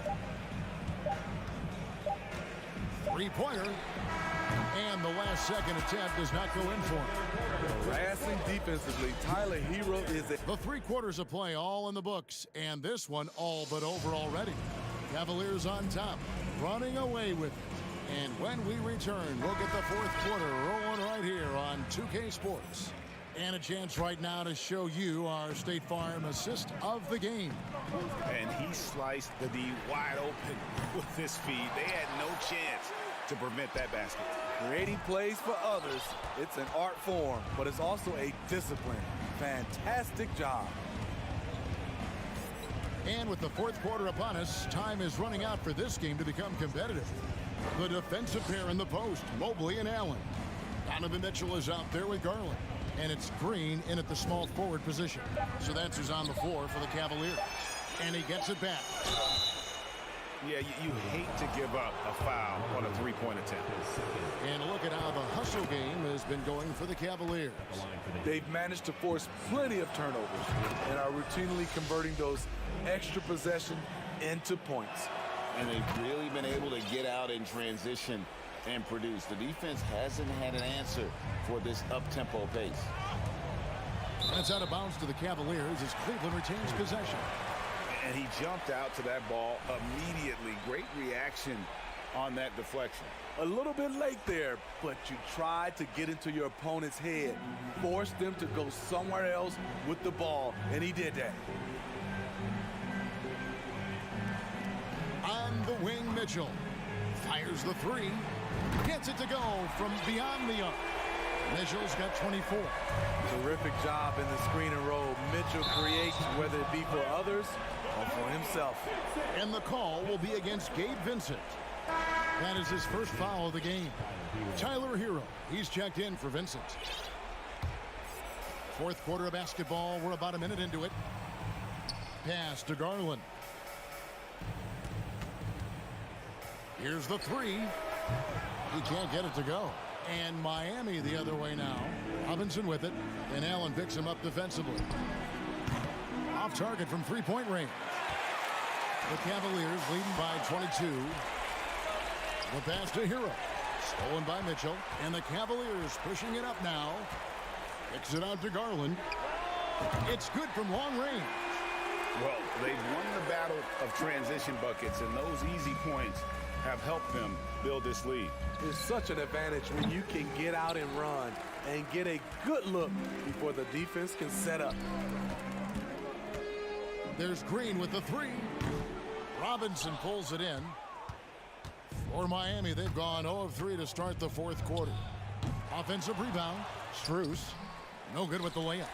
3-pointer. And the last second attempt does not go in for him. Harassing defensively, Tyler Hero is The 3 quarters of play all in the books, and this one all but over already. Cavaliers on top, running away with it. And when we return, we'll get the 4th quarter rolling right here on 2K Sports. And a chance right now to show you our State Farm assist of the game. And he sliced the D wide open with his feet. They had no chance to prevent that basket. creating plays for others. It's an art form, but it's also a discipline. Fantastic job. And with the 4th quarter upon us, time is running out for this game to become competitive. The defensive pair in the post, Mobley and Allen. Donovan Mitchell is out there with Garland. And it's Green in at the small forward position. So that's who's on the floor for the Cavaliers. And he gets it back. Yeah, you hate to give up a foul on a three-point attempt. And look at how the hustle game has been going for the Cavaliers. They've managed to force plenty of turnovers and are routinely converting those extra possessions into points. And they've really been able to get out in transition and produce. The defense hasn't had an answer for this up-tempo pace. That's out of bounds to the Cavaliers as Cleveland retains possession. And he jumped out to that ball immediately. Great reaction on that deflection. A little bit late there, but you tried to get into your opponent's head. Force them to go somewhere else with the ball, and he did that. On the wing, Mitchell fires the three. Gets it to go from beyond the arc. Mitchell's got 24. Terrific job in the screen and roll. Mitchell creates, whether it be for others or for himself. And the call will be against Gabe Vincent. That is his first foul of the game. Tyler Hero, he's checked in for Vincent. 4th quarter of basketball. We're about a minute into it. Pass to Garland. Here's the three. He can't get it to go. And Miami the other way now. Robinson with it. And Allen picks him up defensively. Off target from 3-point range. The Cavaliers leading by 22. The pass to Hero. Stolen by Mitchell. And the Cavaliers pushing it up now. Kicks it out to Garland. It's good from long range. Well, they've won the battle of transition buckets, and those easy points have helped them build this lead. It's such an advantage when you can get out and run and get a good look before the defense can set up. There's Green with the three. Robinson pulls it in. For Miami, they've gone 0 of 3 to start the 4th quarter. Offensive rebound. Strus. No good with the layup.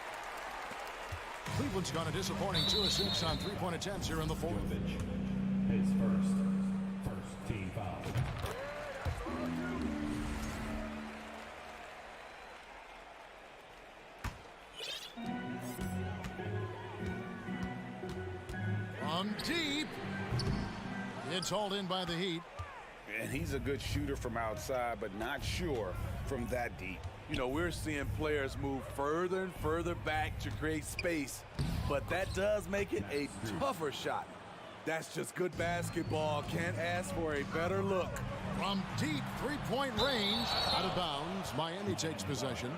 Cleveland's gone a disappointing 2 of 6 on 3-point attempts here in the 4th. His first team foul. From deep. It's hauled in by the Heat. And he's a good shooter from outside, but not sure from that deep. You know, we're seeing players move further and further back to create space, but that does make it a tougher shot. That's just good basketball. Can't ask for a better look. From deep 3-point range. Out of bounds. Miami takes possession.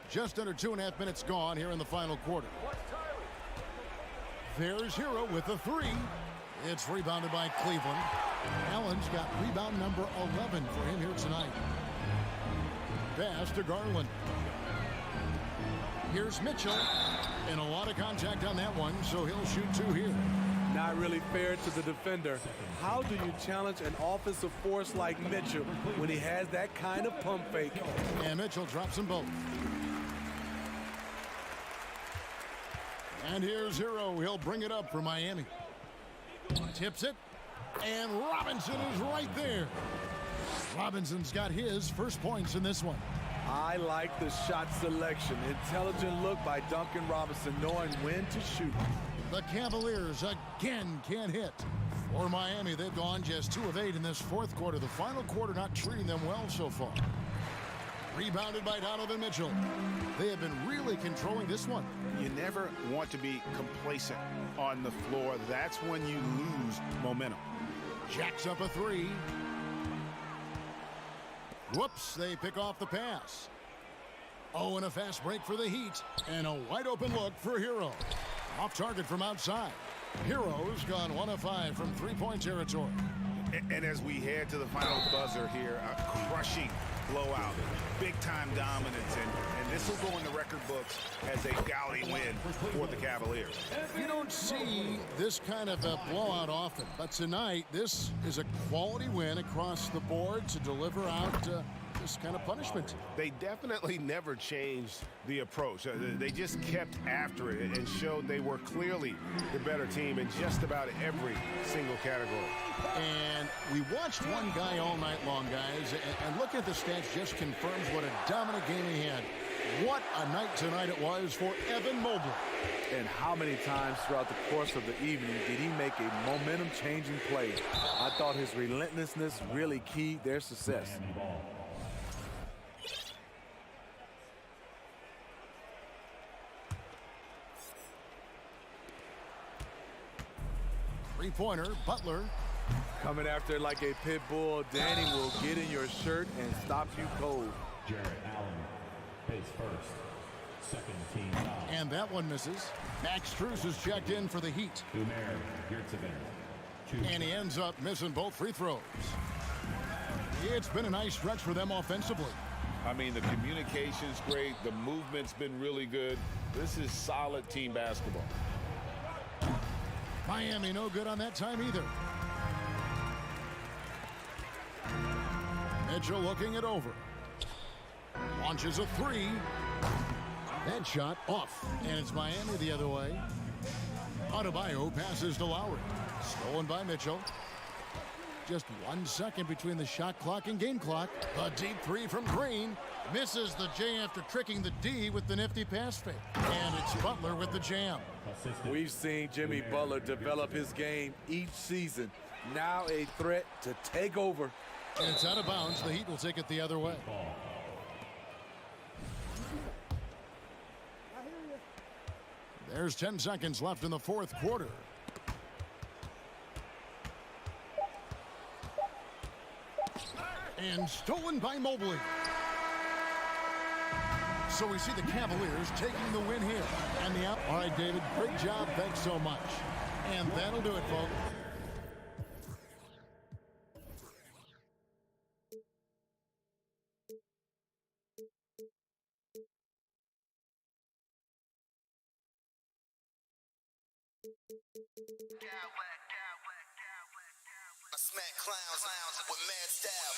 Just under 2.5 minutes gone here in the final quarter. There's Hero with the three. It's rebounded by Cleveland. Allen's got rebound number 11 for him here tonight. pass to Garland. Here's Mitchell. And a lot of contact on that one, so he'll shoot 2 here. Not really fair to the defender. How do you challenge an offensive force like Mitchell when he has that kind of pump fake? And Mitchell drops them both. And here's Hero. He'll bring it up for Miami. Tips it. And Robinson is right there. Robinson's got his first points in this one. I like the shot selection. Intelligent look by Duncan Robinson, knowing when to shoot. The Cavaliers again can't hit. For Miami, they've gone just 2 of 8 in this fourth quarter. The final quarter not treating them well so far. Rebounded by Donovan Mitchell. They have been really controlling this one. You never want to be complacent on the floor. That's when you lose momentum. Jacks up a 3. Whoops, they pick off the pass. Oh, and a fast break for the Heat. And a wide open look for Hero. Off target from outside. Hero's gone 1 of 5 from 3-point territory. And as we head to the final buzzer here, a crushing blowout, big-time dominance, and this will go in the record books as a gaudy win for the Cavaliers. You don't see this kind of a blowout often, but tonight this is a quality win across the board to deliver out this kind of punishment. They definitely never changed the approach. They just kept after it and showed they were clearly the better team in just about every single category. And we watched one guy all night long, guys, and looking at the stats just confirms what a dominant game he had. What a night tonight it was for Evan Mobley. And how many times throughout the course of the evening did he make a momentum-changing play? I thought his relentlessness really keyed their success. Three-pointer, Butler. Coming after like a pit bull, Danny will get in your shirt and stop you cold. Jarrett Allen pays first. Second team foul. And that one misses. Max Strus is checked in for the Heat. And he ends up missing both free throws. It's been a nice stretch for them offensively. I mean, the communication's great. The movement's been really good. This is solid team basketball. Miami no good on that time either. Mitchell looking it over. Launches a 3. That shot off. And it's Miami the other way. Adebayo passes to Lowry. Stolen by Mitchell. Just 1 second between the shot clock and game clock. A deep 3 from Green. Misses the J after tricking the D with the nifty pass fake. And it's Butler with the jam. We've seen Jimmy Butler develop his game each season. Now a threat to take over. And it's out of bounds. The Heat will take it the other way. There's 10 seconds left in the fourth quarter. And stolen by Mobley. So we see the Cavaliers taking the win here. And the out. All right, David, great job. Thanks so much. And that'll do it, folks. I smack clowns with mad style.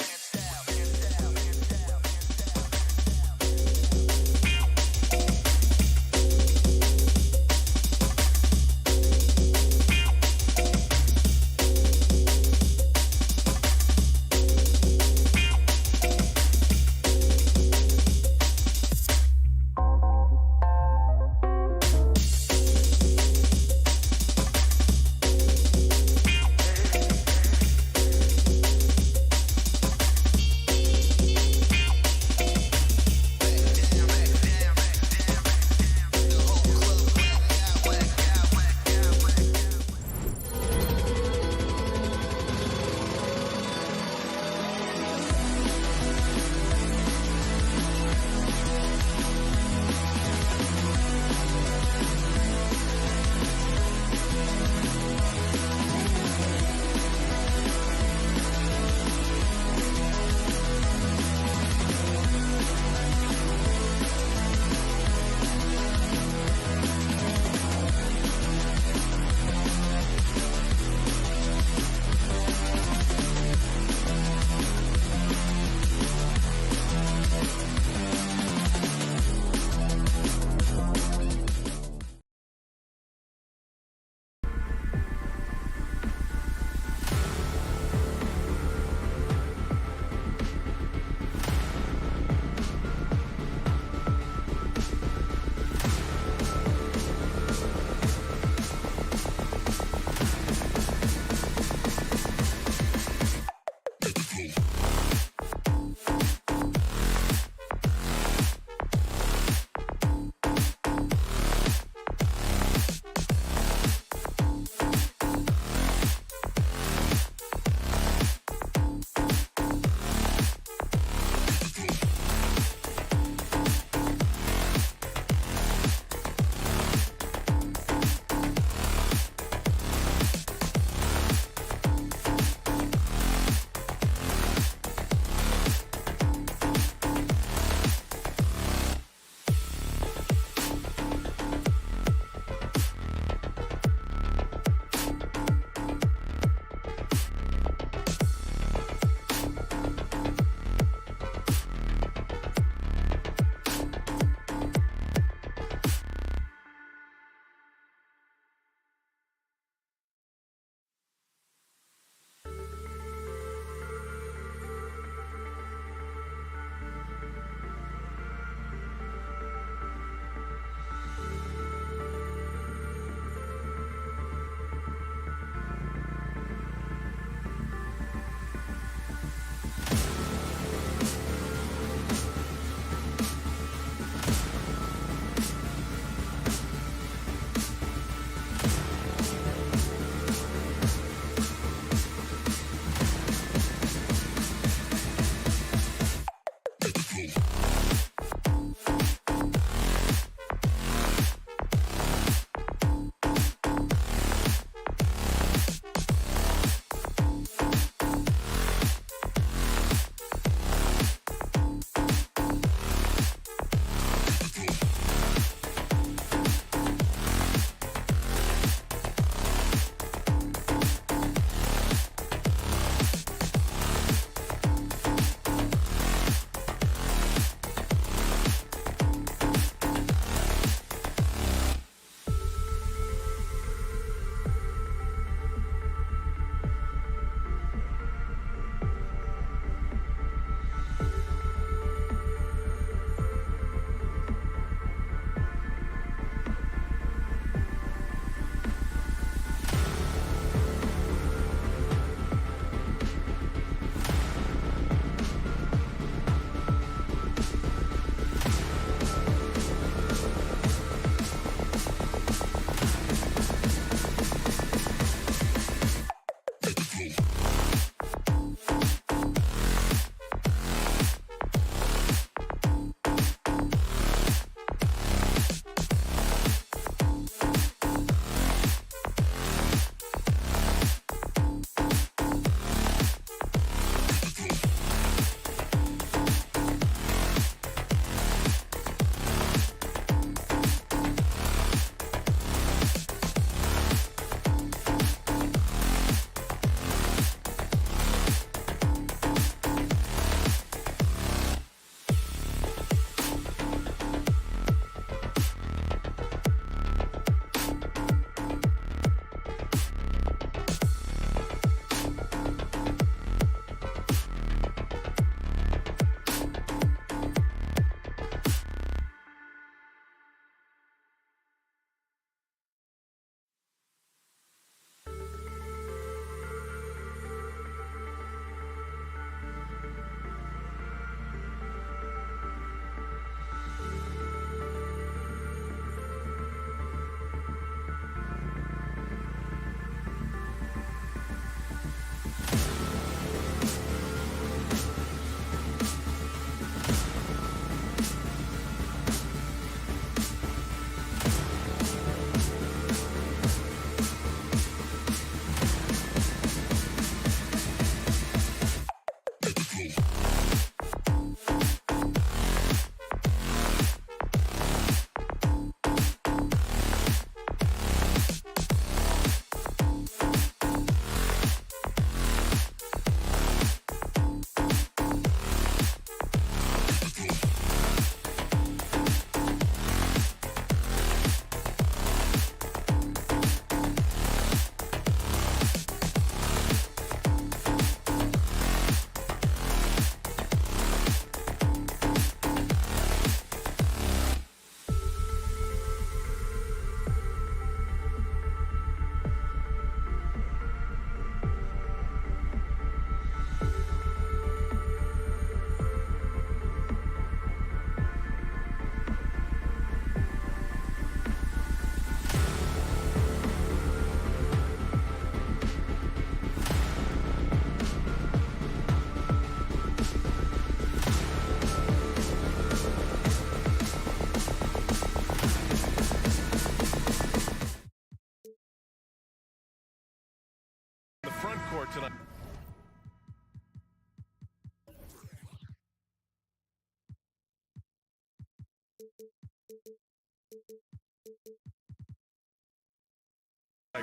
court tonight.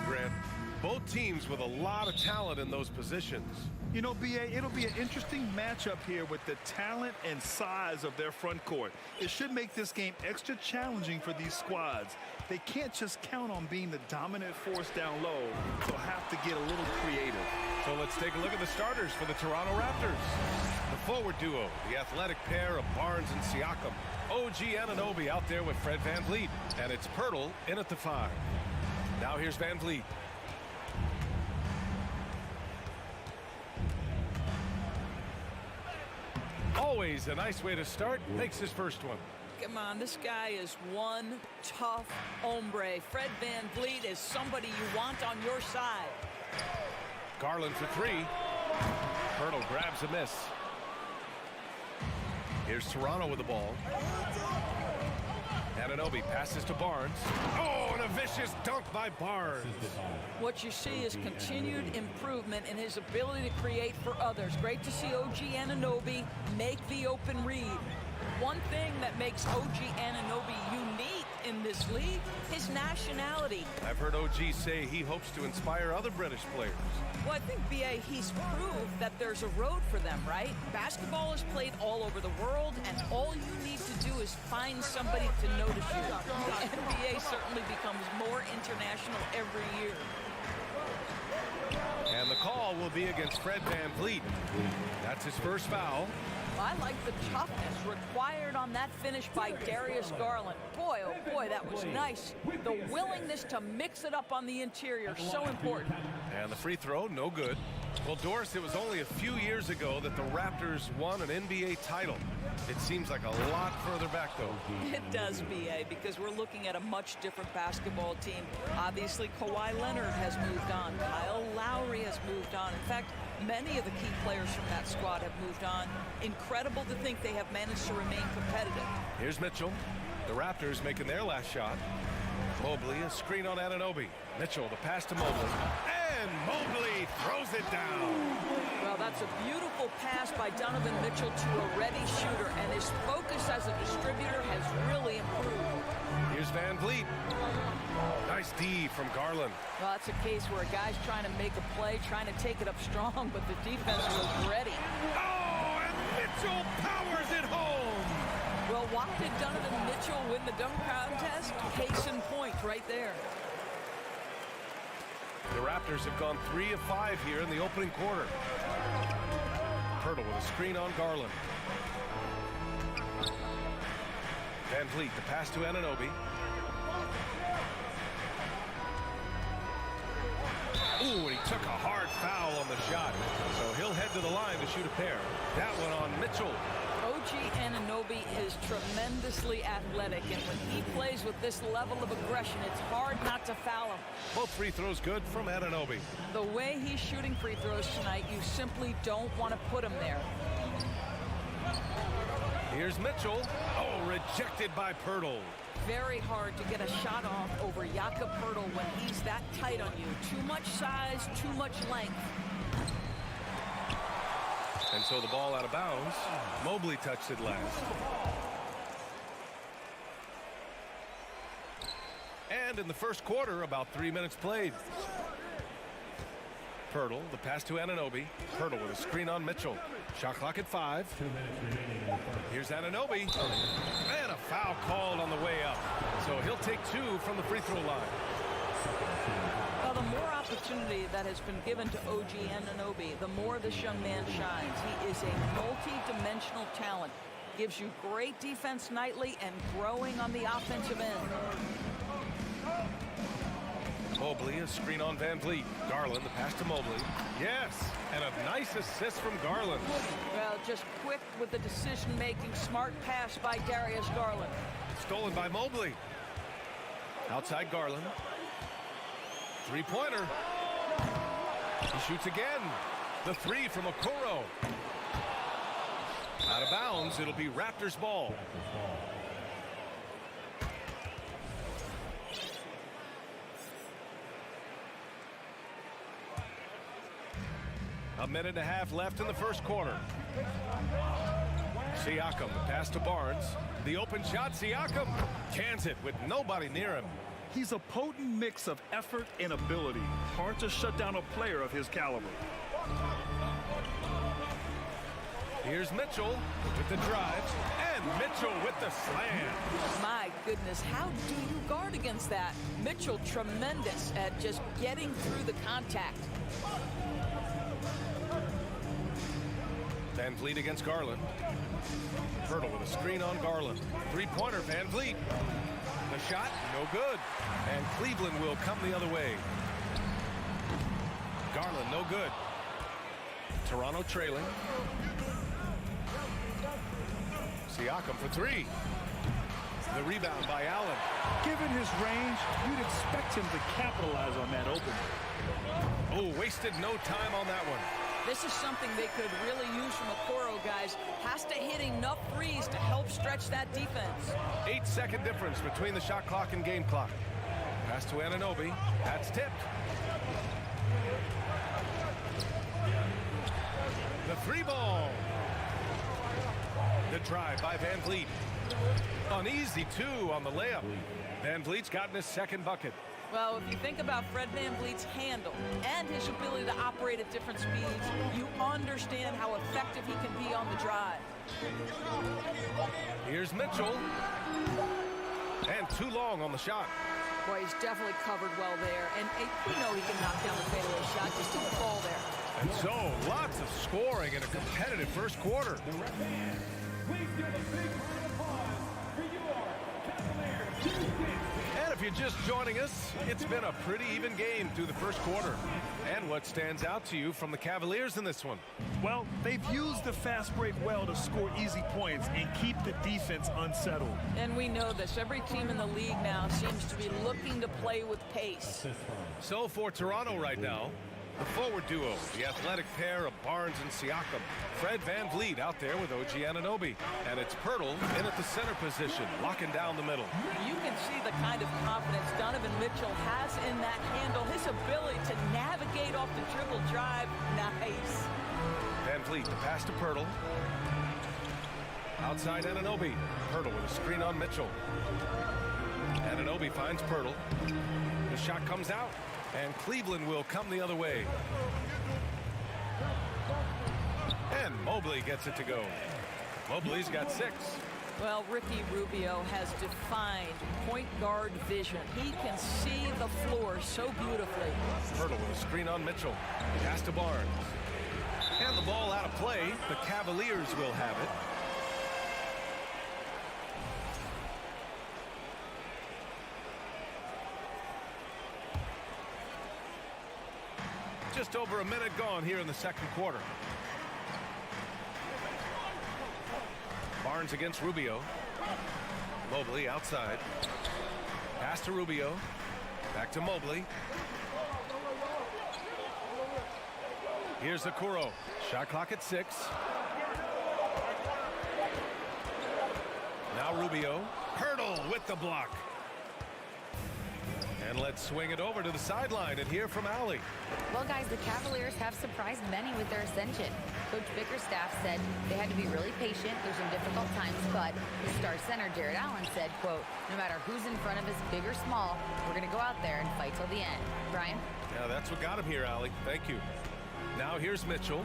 Grant, both teams with a lot of talent in those positions. You know, BA, it'll be an interesting matchup here with the talent and size of their front court. It should make this game extra challenging for these squads. They can't just count on being the dominant force down low. They'll have to get a little creative. So let's take a look at the starters for the Toronto Raptors. The forward duo, the athletic pair of Barnes and Siakam. OG Anunoby out there with Fred VanVleet. And it's Pirtle in at the 5. Now here's VanVleet. Always a nice way to start. Makes his first one. Come on, this guy is one tough hombre. Fred VanVleet is somebody you want on your side. Garland for 3. Pirtle grabs a miss. Here's Toronto with the ball. Anunoby passes to Barnes. Oh, and a vicious dunk by Barnes. What you see is continued improvement in his ability to create for others. Great to see OG Anunoby make the open read. One thing that makes OG Anunoby unique in this league, his nationality. I've heard OG say he hopes to inspire other British players. Well, I think, BA, he's proved that there's a road for them, right? Basketball is played all over the world, and all you need to do is find somebody to notice you. The NBA certainly becomes more international every year. And the call will be against Fred VanVleet. That's his first foul. I like the toughness required on that finish by Darius Garland. Boy, oh boy, that was nice. The willingness to mix it up on the interior, so important. And the free throw, no good. Well, Doris, it was only a few years ago that the Raptors won an NBA title. It seems like a lot further back, though. It does, BA, because we're looking at a much different basketball team. Obviously, Kawhi Leonard has moved on. Kyle Lowry has moved on. In fact, many of the key players from that squad have moved on. Incredible to think they have managed to remain competitive. Here's Mitchell. The Raptors making their last shot. Mobley, a screen on Anunoby. Mitchell, the pass to Mobley. And Mobley throws it down. Well, that's a beautiful pass by Donovan Mitchell to a ready shooter, and his focus as a distributor has really improved. Here's VanVleet. Nice D from Garland. Well, that's a case where a guy's trying to make a play, trying to take it up strong, but the defense was ready. Oh, and Mitchell powers it home. Well, why did Donovan Mitchell win the dunk contest? Case in point right there. The Raptors have gone 3 of 5 here in the opening quarter. Pirtle with a screen on Garland. VanVleet, the pass to Anunoby. Ooh, and he took a hard foul on the shot. So he'll head to the line to shoot a pair. That one on Mitchell. OG Anunoby is tremendously athletic, and when he plays with this level of aggression, it's hard not to foul him. Both free throws good from Anunoby. The way he's shooting free throws tonight, you simply don't want to put him there. Here's Mitchell. Oh, rejected by Pirtle. Very hard to get a shot off over Jakob Pirtle when he's that tight on you. Too much size, too much length. And so the ball out of bounds. Mobley touched it last. And in the first quarter, about 3 minutes played. Pirtle, the pass to Anunoby. Pirtle with a screen on Mitchell. Shot clock at 5. Here's Anunoby. And a foul called on the way up. So he'll take 2 from the free throw line. Well, the more opportunity that has been given to OG Anunoby, the more this young man shines. He is a multi-dimensional talent. Gives you great defense nightly and growing on the offensive end. Mobley, a screen on VanVleet. Garland, the pass to Mobley. Yes, and a nice assist from Garland. Well, just quick with the decision-making, smart pass by Darius Garland. Stolen by Mobley. Outside Garland. Three-pointer. He shoots again. The 3 from Okoro. Out of bounds, it'll be Raptors ball. A minute and a half left in the first quarter. Siakam, the pass to Barnes. The open shot, Siakam cans it with nobody near him. He's a potent mix of effort and ability. Hard to shut down a player of his caliber. Here's Mitchell with the drive, and Mitchell with the slam. My goodness, how do you guard against that? Mitchell tremendous at just getting through the contact. Van Vliet against Garland. Hurdle with a screen on Garland. Three-pointer, Van Vliet. The shot, no good. And Cleveland will come the other way. Garland, no good. Toronto trailing. Siakam for three. The rebound by Allen. Given his range, you'd expect him to capitalize on that opening. Oh, wasted no time on that one. This is something they could really use from Okoro, guys. Has to hit enough threes to help stretch that defense. 8-second difference between the shot clock and game clock. Pass to Anunoby. That's tipped. The three ball. The drive by Van Vliet. An easy two on the layup. Van Vliet's gotten his second bucket. Well, if you think about Fred Van Vliet's handle and his ability to operate at different speeds, you understand how effective he can be on the drive. Here's Mitchell. And too long on the shot. Boy, he's definitely covered well there. And we know he can knock down the fadeaway shot. Just didn't fall there. And so, lots of scoring in a competitive first quarter. And if you're just joining us, it's been a pretty even game through the first quarter. And what stands out to you from the Cavaliers in this one? Well, they've used the fast break well to score easy points and keep the defense unsettled. And we know this. Every team in the league now seems to be looking to play with pace. So for Toronto right now, the forward duo, the athletic pair of Barnes and Siakam. Fred Van Vliet out there with OG Anunoby. And it's Pirtle in at the center position, locking down the middle. You can see the kind of confidence Donovan Mitchell has in that handle. His ability to navigate off the dribble drive, nice. Van Vliet, the pass to Pirtle. Outside Anunoby. Pirtle with a screen on Mitchell. Anunoby finds Pirtle. The shot comes out. And Cleveland will come the other way. And Mobley gets it to go. Mobley's got 6. Well, Ricky Rubio has defined point guard vision. He can see the floor so beautifully. Pirtle with a screen on Mitchell. Pass to Barnes. And the ball out of play. The Cavaliers will have it. Just over a minute gone here in the second quarter. Barnes against Rubio. Mobley outside. Pass to Rubio. Back to Mobley. Here's Okoro. Shot clock at 6. Now Rubio. Hurdle with the block. And let's swing it over to the sideline and hear from Allie. Well, guys, the Cavaliers have surprised many with their ascension. Coach Bickerstaff said they had to be really patient through some difficult times, but the star center, Jared Allen, said, quote, no matter who's in front of us, big or small, we're going to go out there and fight till the end. Brian? Yeah, that's what got him here, Allie. Thank you. Now here's Mitchell.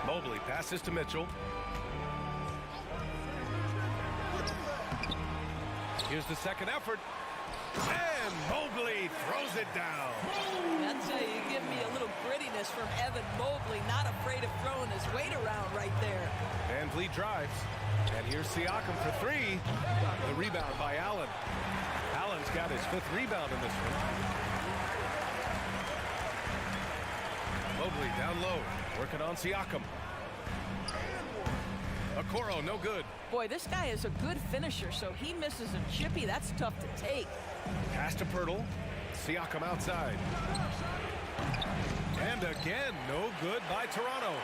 Mobley passes to Mitchell. Here's the second effort. And Mobley throws it down. I'd say you give me a little grittiness from Evan Mobley, not afraid of throwing his weight around right there. Van Vliet drives. And here's Siakam for 3. The rebound by Allen. Allen's got his 5th rebound in this one. Mobley down low, working on Siakam. Okoro, no good. Boy, this guy is a good finisher, so he misses a chippy. That's tough to take. Pass to Pirtle. Siakam outside. And again, no good by Toronto.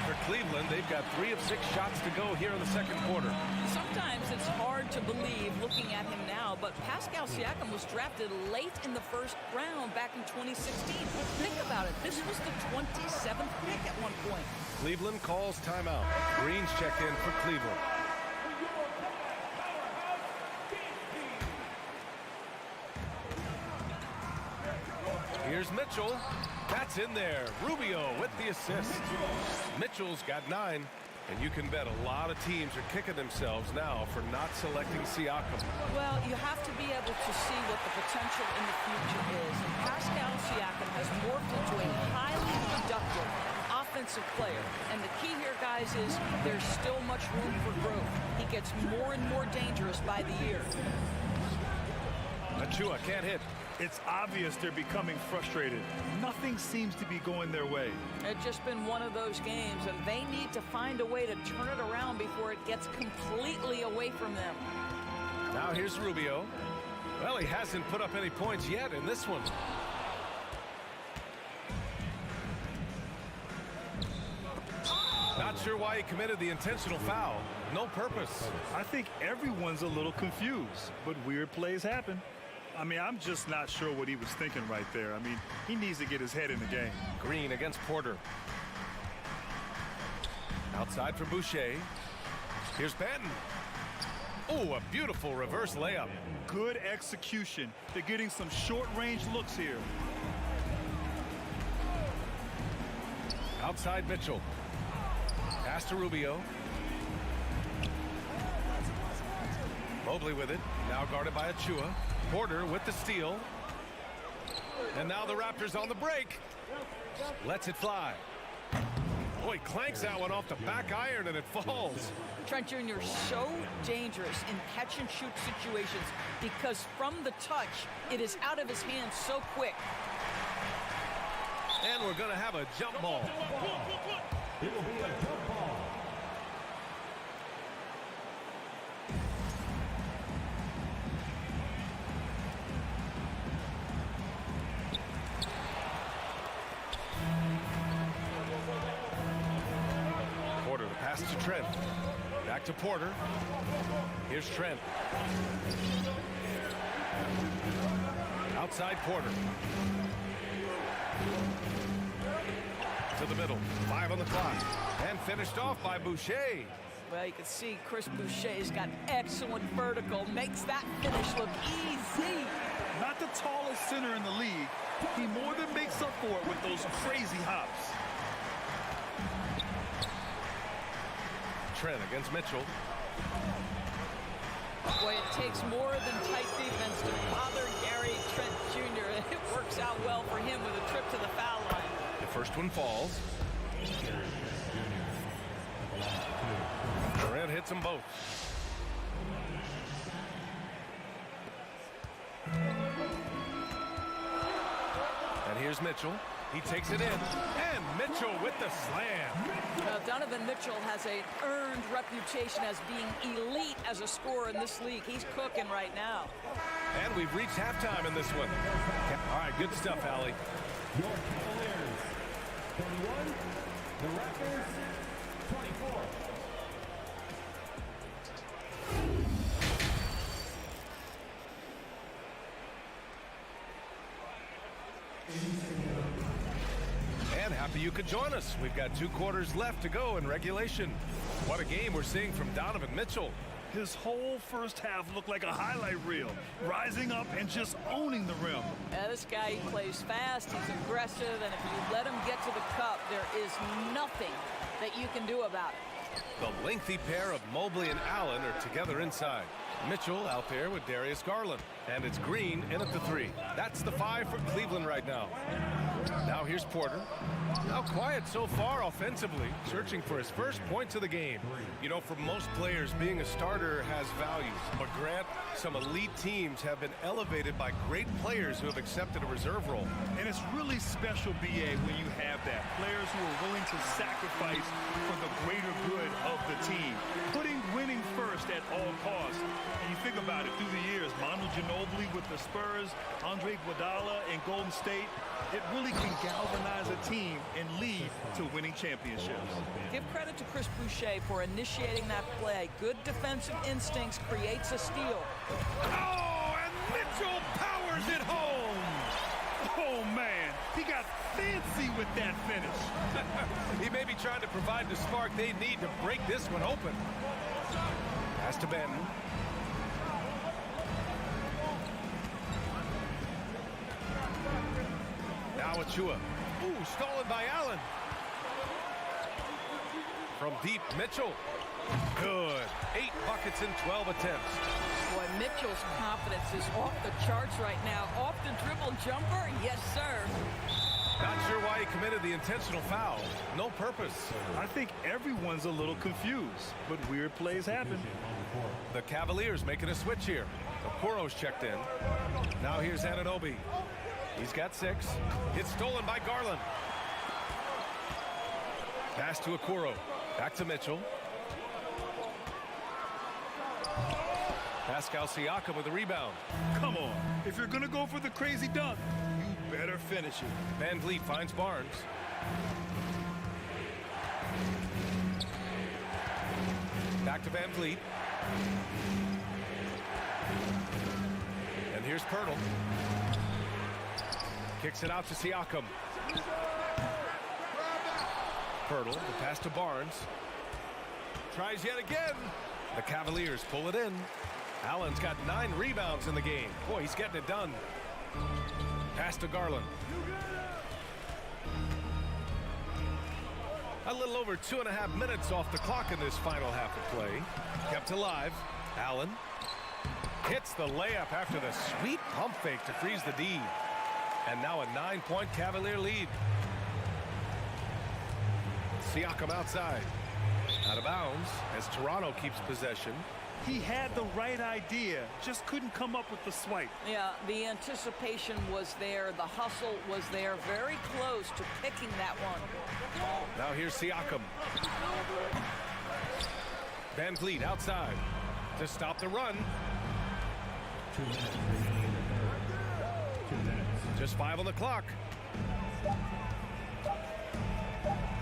For Cleveland, they've got 3 of 6 shots to go here in the second quarter. Sometimes it's hard to believe looking at him now, but Pascal Siakam was drafted late in the first round back in 2016. Think about it. This was the 27th pick at one point. Cleveland calls timeout. Green's checked in for Cleveland. Here's Mitchell. That's in there. Rubio with the assist. Mitchell's got 9. And you can bet a lot of teams are kicking themselves now for not selecting Siakam. Well, you have to be able to see what the potential in the future is. And Pascal Siakam has morphed into a highly productive offensive player. And the key here, guys, is there's still much room for growth. He gets more and more dangerous by the year. Achua can't hit. It's obvious they're becoming frustrated. Nothing seems to be going their way. It's just been one of those games, and they need to find a way to turn it around before it gets completely away from them. Now here's Rubio. Well, he hasn't put up any points yet in this one. Not sure why he committed the intentional foul. No purpose. I think everyone's a little confused, but weird plays happen. I mean, I'm just not sure what he was thinking right there. I mean, he needs to get his head in the game. Green against Porter. Outside for Boucher. Here's Banton. Oh, a beautiful reverse layup. Good execution. They're getting some short-range looks here. Outside Mitchell. Pass to Rubio. Mobley with it. Now guarded by Achua. Porter with the steal. And now the Raptors on the break. Lets it fly. Boy, clanks that one off the back iron and it falls. Trent Jr. so dangerous in catch and shoot situations because from the touch, it is out of his hands so quick. And we're going to have a jump ball. It will be a jump ball. Porter, the pass to Trent. Back to Porter. Here's Trent. Outside Porter. To the middle. 5 on the clock. And finished off by Boucher. Well, you can see Chris Boucher's got excellent vertical. Makes that finish look easy. Not the tallest center in the league. He more than makes up for it with those crazy hops. Trent against Mitchell. Boy, it takes more than tight defense to bother Gary Trent Jr. It works out well for him with a trip to the foul line. The first one falls. Durant hits them both. And here's Mitchell. He takes it in. And Mitchell with the slam. Donovan Mitchell has an earned reputation as being elite as a scorer in this league. He's cooking right now. And we've reached halftime in this one. All right, good stuff, Allie. Your Cavaliers, 31. The Raptors, 24. And happy you could join us. We've got 2 quarters left to go in regulation. What a game we're seeing from Donovan Mitchell. His whole first half looked like a highlight reel, rising up and just owning the rim. Yeah, this guy, he plays fast, he's aggressive, and if you let him get to the cup, there is nothing that you can do about it. The lengthy pair of Mobley and Allen are together inside. Mitchell out there with Darius Garland. And it's Green in at the 3. That's the 5 for Cleveland right now. Now here's Porter. Now quiet so far offensively, searching for his first points of the game. You know, for most players, being a starter has values. But Grant, some elite teams have been elevated by great players who have accepted a reserve role. And it's really special, B.A., when you have that. Players who are willing to sacrifice for the greater good of the team. Putting winning first at all costs. And you think about it, through the years, Manu Ginobili with the Spurs, Andre Iguodala in Golden State, it really can galvanize a team and lead to winning championships. Give credit to Chris Boucher for initiating that play. Good defensive instincts creates a steal. Oh, and Mitchell powers it home. Oh, man, he got fancy with that finish. He may be trying to provide the spark they need to break this one open. Pass to Benton. Now Achua. Ooh, stolen by Allen. From deep, Mitchell. Good. 8 buckets in 12 attempts. Boy, Mitchell's confidence is off the charts right now. Off the dribble jumper, yes, sir. Not sure why he committed the intentional foul. No purpose. I think everyone's a little confused, but weird plays happen. The Cavaliers making a switch here. Okoro's checked in. Now here's Anunoby. He's got 6. It's stolen by Garland. Pass to Okoro. Back to Mitchell. Pascal Siakam with the rebound. Come on. If you're going to go for the crazy dunk, you better finish it. Van Vliet finds Barnes. Back to Van Vliet. And here's Pirtle. Kicks it out to Siakam. Pirtle, the pass to Barnes. Tries yet again. The Cavaliers pull it in. Allen's got 9 rebounds in the game. Boy, he's getting it done. Pass to Garland. A little over 2.5 minutes off the clock in this final half of play. Kept alive. Allen hits the layup after the sweet pump fake to freeze the D. And now a 9-point Cavalier lead. Siakam outside. Out of bounds as Toronto keeps possession. He had the right idea, just couldn't come up with the swipe. Yeah, the anticipation was there. The hustle was there. Very close to picking that one. Now here's Siakam. Van Vliet outside to stop the run. 2 minutes remaining in the third. 2 minutes. Just 5 on the clock.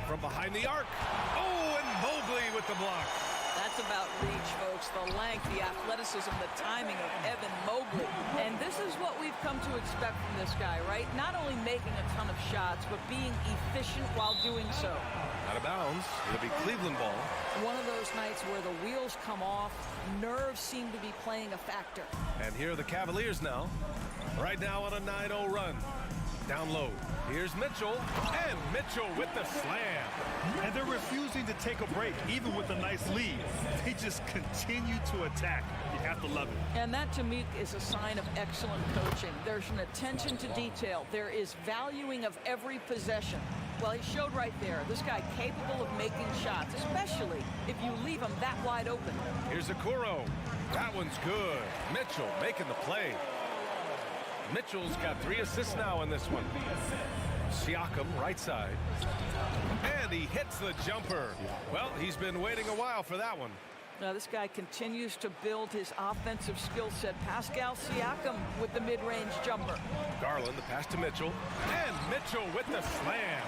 From behind the arc. Oh, and Mobley with the block. That's about reach, folks. The length, the athleticism, the timing of Evan Mobley. And this is what we've come to expect from this guy, right? Not only making a ton of shots, but being efficient while doing so. Out of bounds. It'll be Cleveland ball. One of those nights where the wheels come off, nerves seem to be playing a factor. And here are the Cavaliers now. Right now on a 9-0 run. Down low. Here's Mitchell. And Mitchell with the slam. And they're refusing to take a break, even with a nice lead. They just continue to attack. You have to love it. And that, to me, is a sign of excellent coaching. There's an attention to detail. There is valuing of every possession. Well, he showed right there. This guy capable of making shots, especially if you leave him that wide open. Here's Okoro. That one's good. Mitchell making the play. Mitchell's got 3 assists now in this one. Siakam, right side. And he hits the jumper. Well, he's been waiting a while for that one. Now, this guy continues to build his offensive skill set. Pascal Siakam with the mid-range jumper. Garland, the pass to Mitchell. And Mitchell with the slam.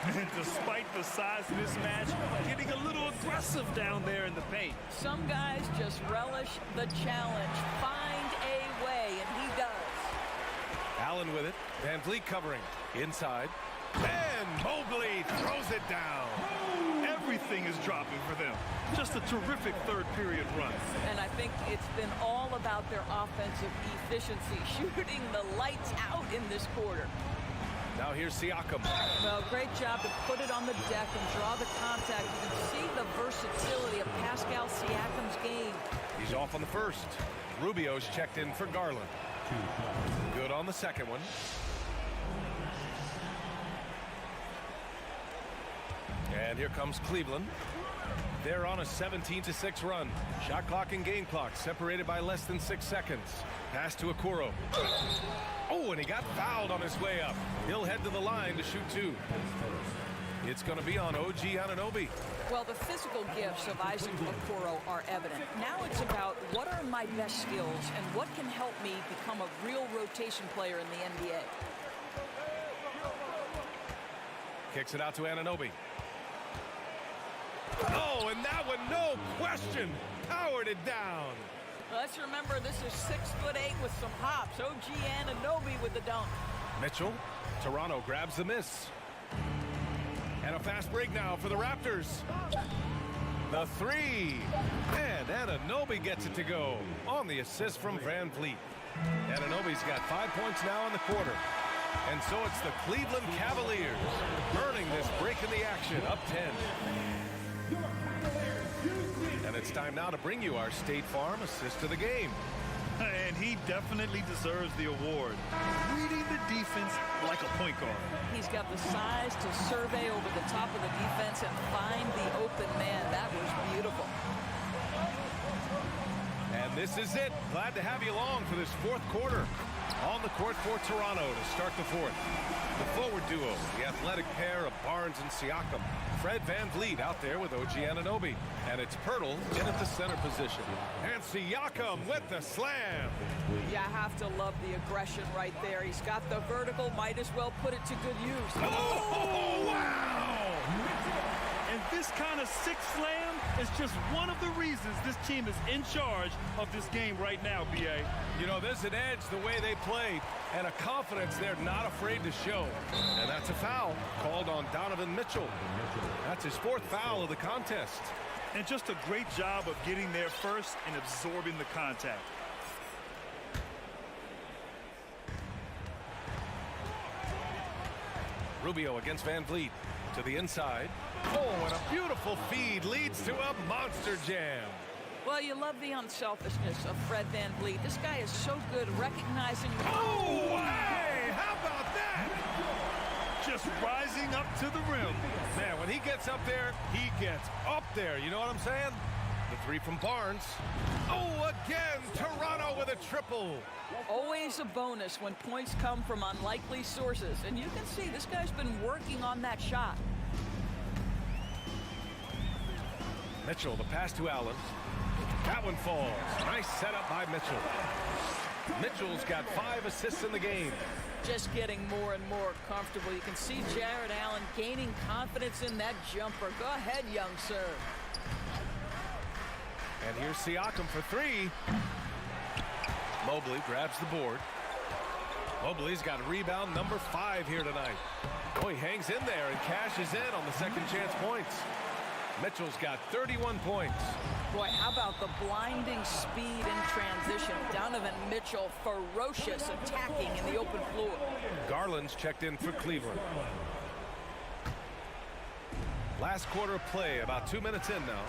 And despite the size of this match, getting a little aggressive down there in the paint. Some guys just relish the challenge. Find a way, and he does. Allen with it. Van Vliet covering. Inside. And Mobley throws it down. Everything is dropping for them. Just a terrific third period run. And I think it's been all about their offensive efficiency, shooting the lights out in this quarter. Now here's Siakam. Well, great job to put it on the deck and draw the contact. You can see the versatility of Pascal Siakam's game. He's off on the first. Rubio's checked in for Garland. Good on the second one. And here comes Cleveland. They're on a 17-6 run. Shot clock and game clock separated by less than 6 seconds. Pass to Okoro. Oh, and he got fouled on his way up. He'll head to the line to shoot 2. It's going to be on OG Anunoby. Well, the physical gifts of Isaac Okoro are evident. Now it's about what are my best skills and what can help me become a real rotation player in the NBA. Kicks it out to Anunoby. Oh, and that one, no question, powered it down. Let's remember, this is 6'8" with some hops. OG Anunoby with the dunk. Mitchell, Toronto grabs the miss. And a fast break now for the Raptors. The three. And Anunoby gets it to go on the assist from Van Vliet. Anunoby's got 5 points now in the quarter. And so it's the Cleveland Cavaliers earning this break in the action, up 10. And it's time now to bring you our State Farm assist of the game. And he definitely deserves the award. Reading the defense like a point guard. He's got the size to survey over the top of the defense and find the open man. That was beautiful. And this is it. Glad to have you along for this fourth quarter. On the court for Toronto to start the fourth. The forward duo, the athletic pair of Barnes and Siakam. Fred Van Vliet out there with OG Anunoby. And it's Pirtle in at the center position. And Siakam with the slam. You have to love the aggression right there. He's got the vertical, might as well put it to good use. Oh, wow! And this kind of sick slam is just one of the reasons this team is in charge of this game right now, B.A. You know, there's an edge the way they play and a confidence they're not afraid to show. And that's a foul called on Donovan Mitchell. That's his fourth foul of the contest. And just a great job of getting there first and absorbing the contact. Rubio against Van Vliet to the inside. Oh, and a beautiful feed leads to a monster jam. Well, you love the unselfishness of Fred Van Vliet. This guy is so good recognizing. Oh, hey, how about that? Just rising up to the rim. Man, when he gets up there, he gets up there. You know what I'm saying? The three from Barnes. Oh, again, Toronto with a triple. Always a bonus when points come from unlikely sources. And you can see this guy's been working on that shot. Mitchell, the pass to Allen. That one falls. Nice setup by Mitchell. Mitchell's got 5 assists in the game. Just getting more and more comfortable. You can see Jared Allen gaining confidence in that jumper. Go ahead, young sir. And here's Siakam for 3. Mobley grabs the board. Mobley's got rebound number 5 here tonight. Oh, he hangs in there and cashes in on the second chance points. Mitchell's got 31 points. Boy, how about the blinding speed in transition? Donovan Mitchell, ferocious attacking in the open floor. Garland's checked in for Cleveland. Last quarter of play, about 2 minutes in now.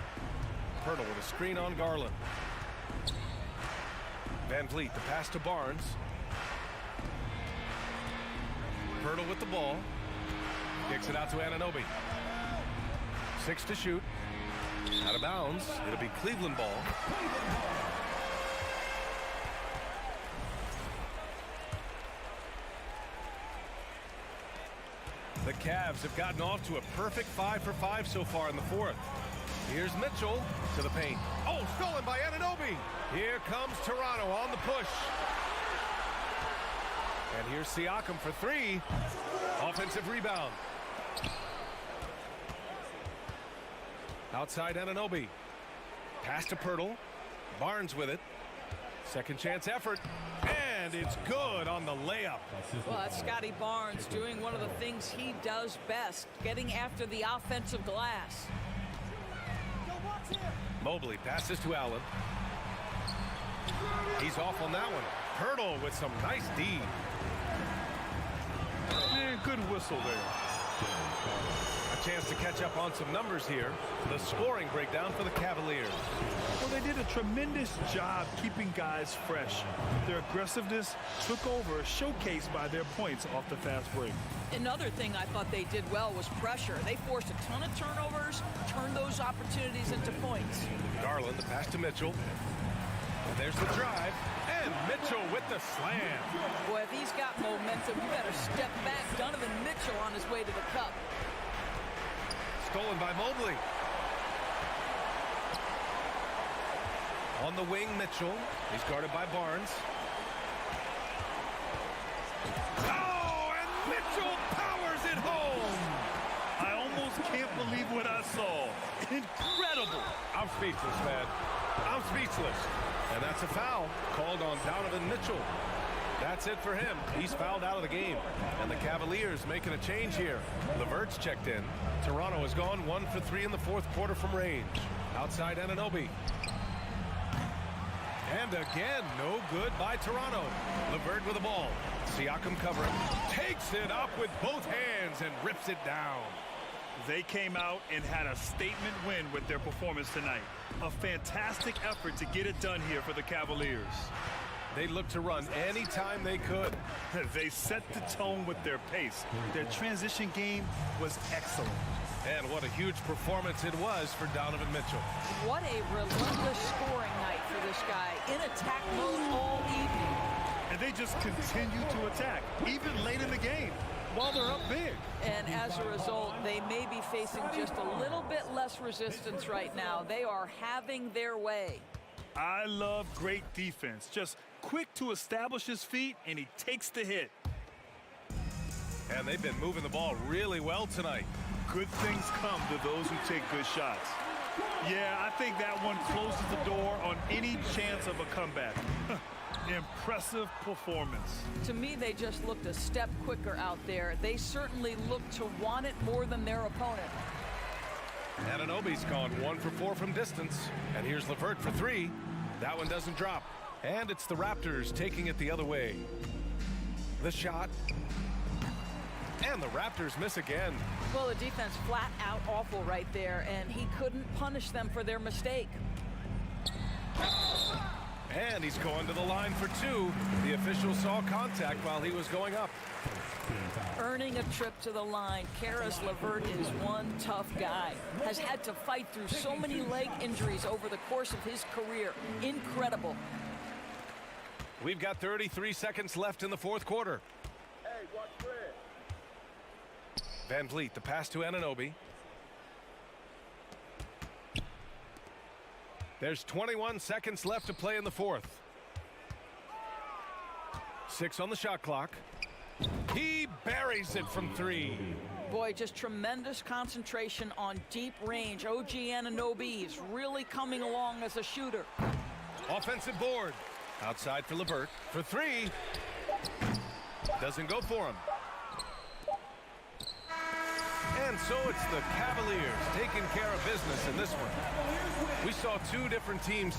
Pirtle with a screen on Garland. Van Vliet, the pass to Barnes. Pirtle with the ball. Kicks it out to Anunoby. 6 to shoot. Out of bounds. It'll be Cleveland ball. The Cavs have gotten off to a perfect 5 for 5 so far in the fourth. Here's Mitchell to the paint. Oh, stolen by Anunoby. Here comes Toronto on the push. And here's Siakam for 3. Offensive rebound. Outside Anunoby. Pass to Pirtle. Barnes with it. Second chance effort. And it's good on the layup. Well, that's Scotty Barnes doing one of the things he does best, getting after the offensive glass. Mobley passes to Allen. He's off on that one. Pirtle with some nice D. Man, good whistle there. A chance to catch up on some numbers here. The scoring breakdown for the Cavaliers. Well, they did a tremendous job keeping guys fresh. Their aggressiveness took over, showcased by their points off the fast break. Another thing I thought they did well was pressure. They forced a ton of turnovers, turned those opportunities into points. Garland, the pass to Mitchell. And there's the drive. And Mitchell with the slam. Boy, if he's got momentum, you better step back. Donovan Mitchell on his way to the cup. Stolen by Mobley. On the wing, Mitchell. He's guarded by Barnes. Oh, and Mitchell powers it home. incredible. I'm speechless, man. I'm speechless. And that's a foul called on Donovan Mitchell. That's it for him. He's fouled out of the game. And the Cavaliers making a change here. LeVert's checked in. Toronto has gone 1 for 3 in the fourth quarter from range. Outside Anunoby. And again, no good by Toronto. LeVert with the ball. Siakam covering. Takes it up with both hands and rips it down. They came out and had a statement win with their performance tonight. A fantastic effort to get it done here for the Cavaliers. They looked to run anytime they could. They set the tone with their pace. Their transition game was excellent. And what a huge performance it was for Donovan Mitchell. What a relentless scoring night for this guy. In attack mode all evening. And they just continue to attack, even late in the game, while they're up big. And as a result, they may be facing just a little bit less resistance right now. They are having their way. I love great defense. Just quick to establish his feet, and he takes the hit. And they've been moving the ball really well tonight. Good things come to those who take good shots. Yeah, I think that one closes the door on any chance of a comeback. Impressive performance. To me, they just looked a step quicker out there. They certainly looked to want it more than their opponent. Anunoby's gone 1 for 4 from distance. And here's LeVert for 3. That one doesn't drop. And it's the Raptors taking it the other way. The shot. And the Raptors miss again. Well, the defense flat out awful right there, and he couldn't punish them for their mistake. And he's going to the line for 2. The official saw contact while he was going up. Earning a trip to the line, Caris LeVert is one tough guy. Has had to fight through so many leg injuries over the course of his career. Incredible. We've got 33 seconds left in the fourth quarter. Hey, watch Fred. Van Vliet, the pass to Anunoby. There's 21 seconds left to play in the fourth. 6 on the shot clock. He buries it from 3. Boy, just tremendous concentration on deep range. OG Anunoby is really coming along as a shooter. Offensive board. Outside for LeVert for 3. Doesn't go for him. And so it's the Cavaliers taking care of business in this one. We saw 2 different teams.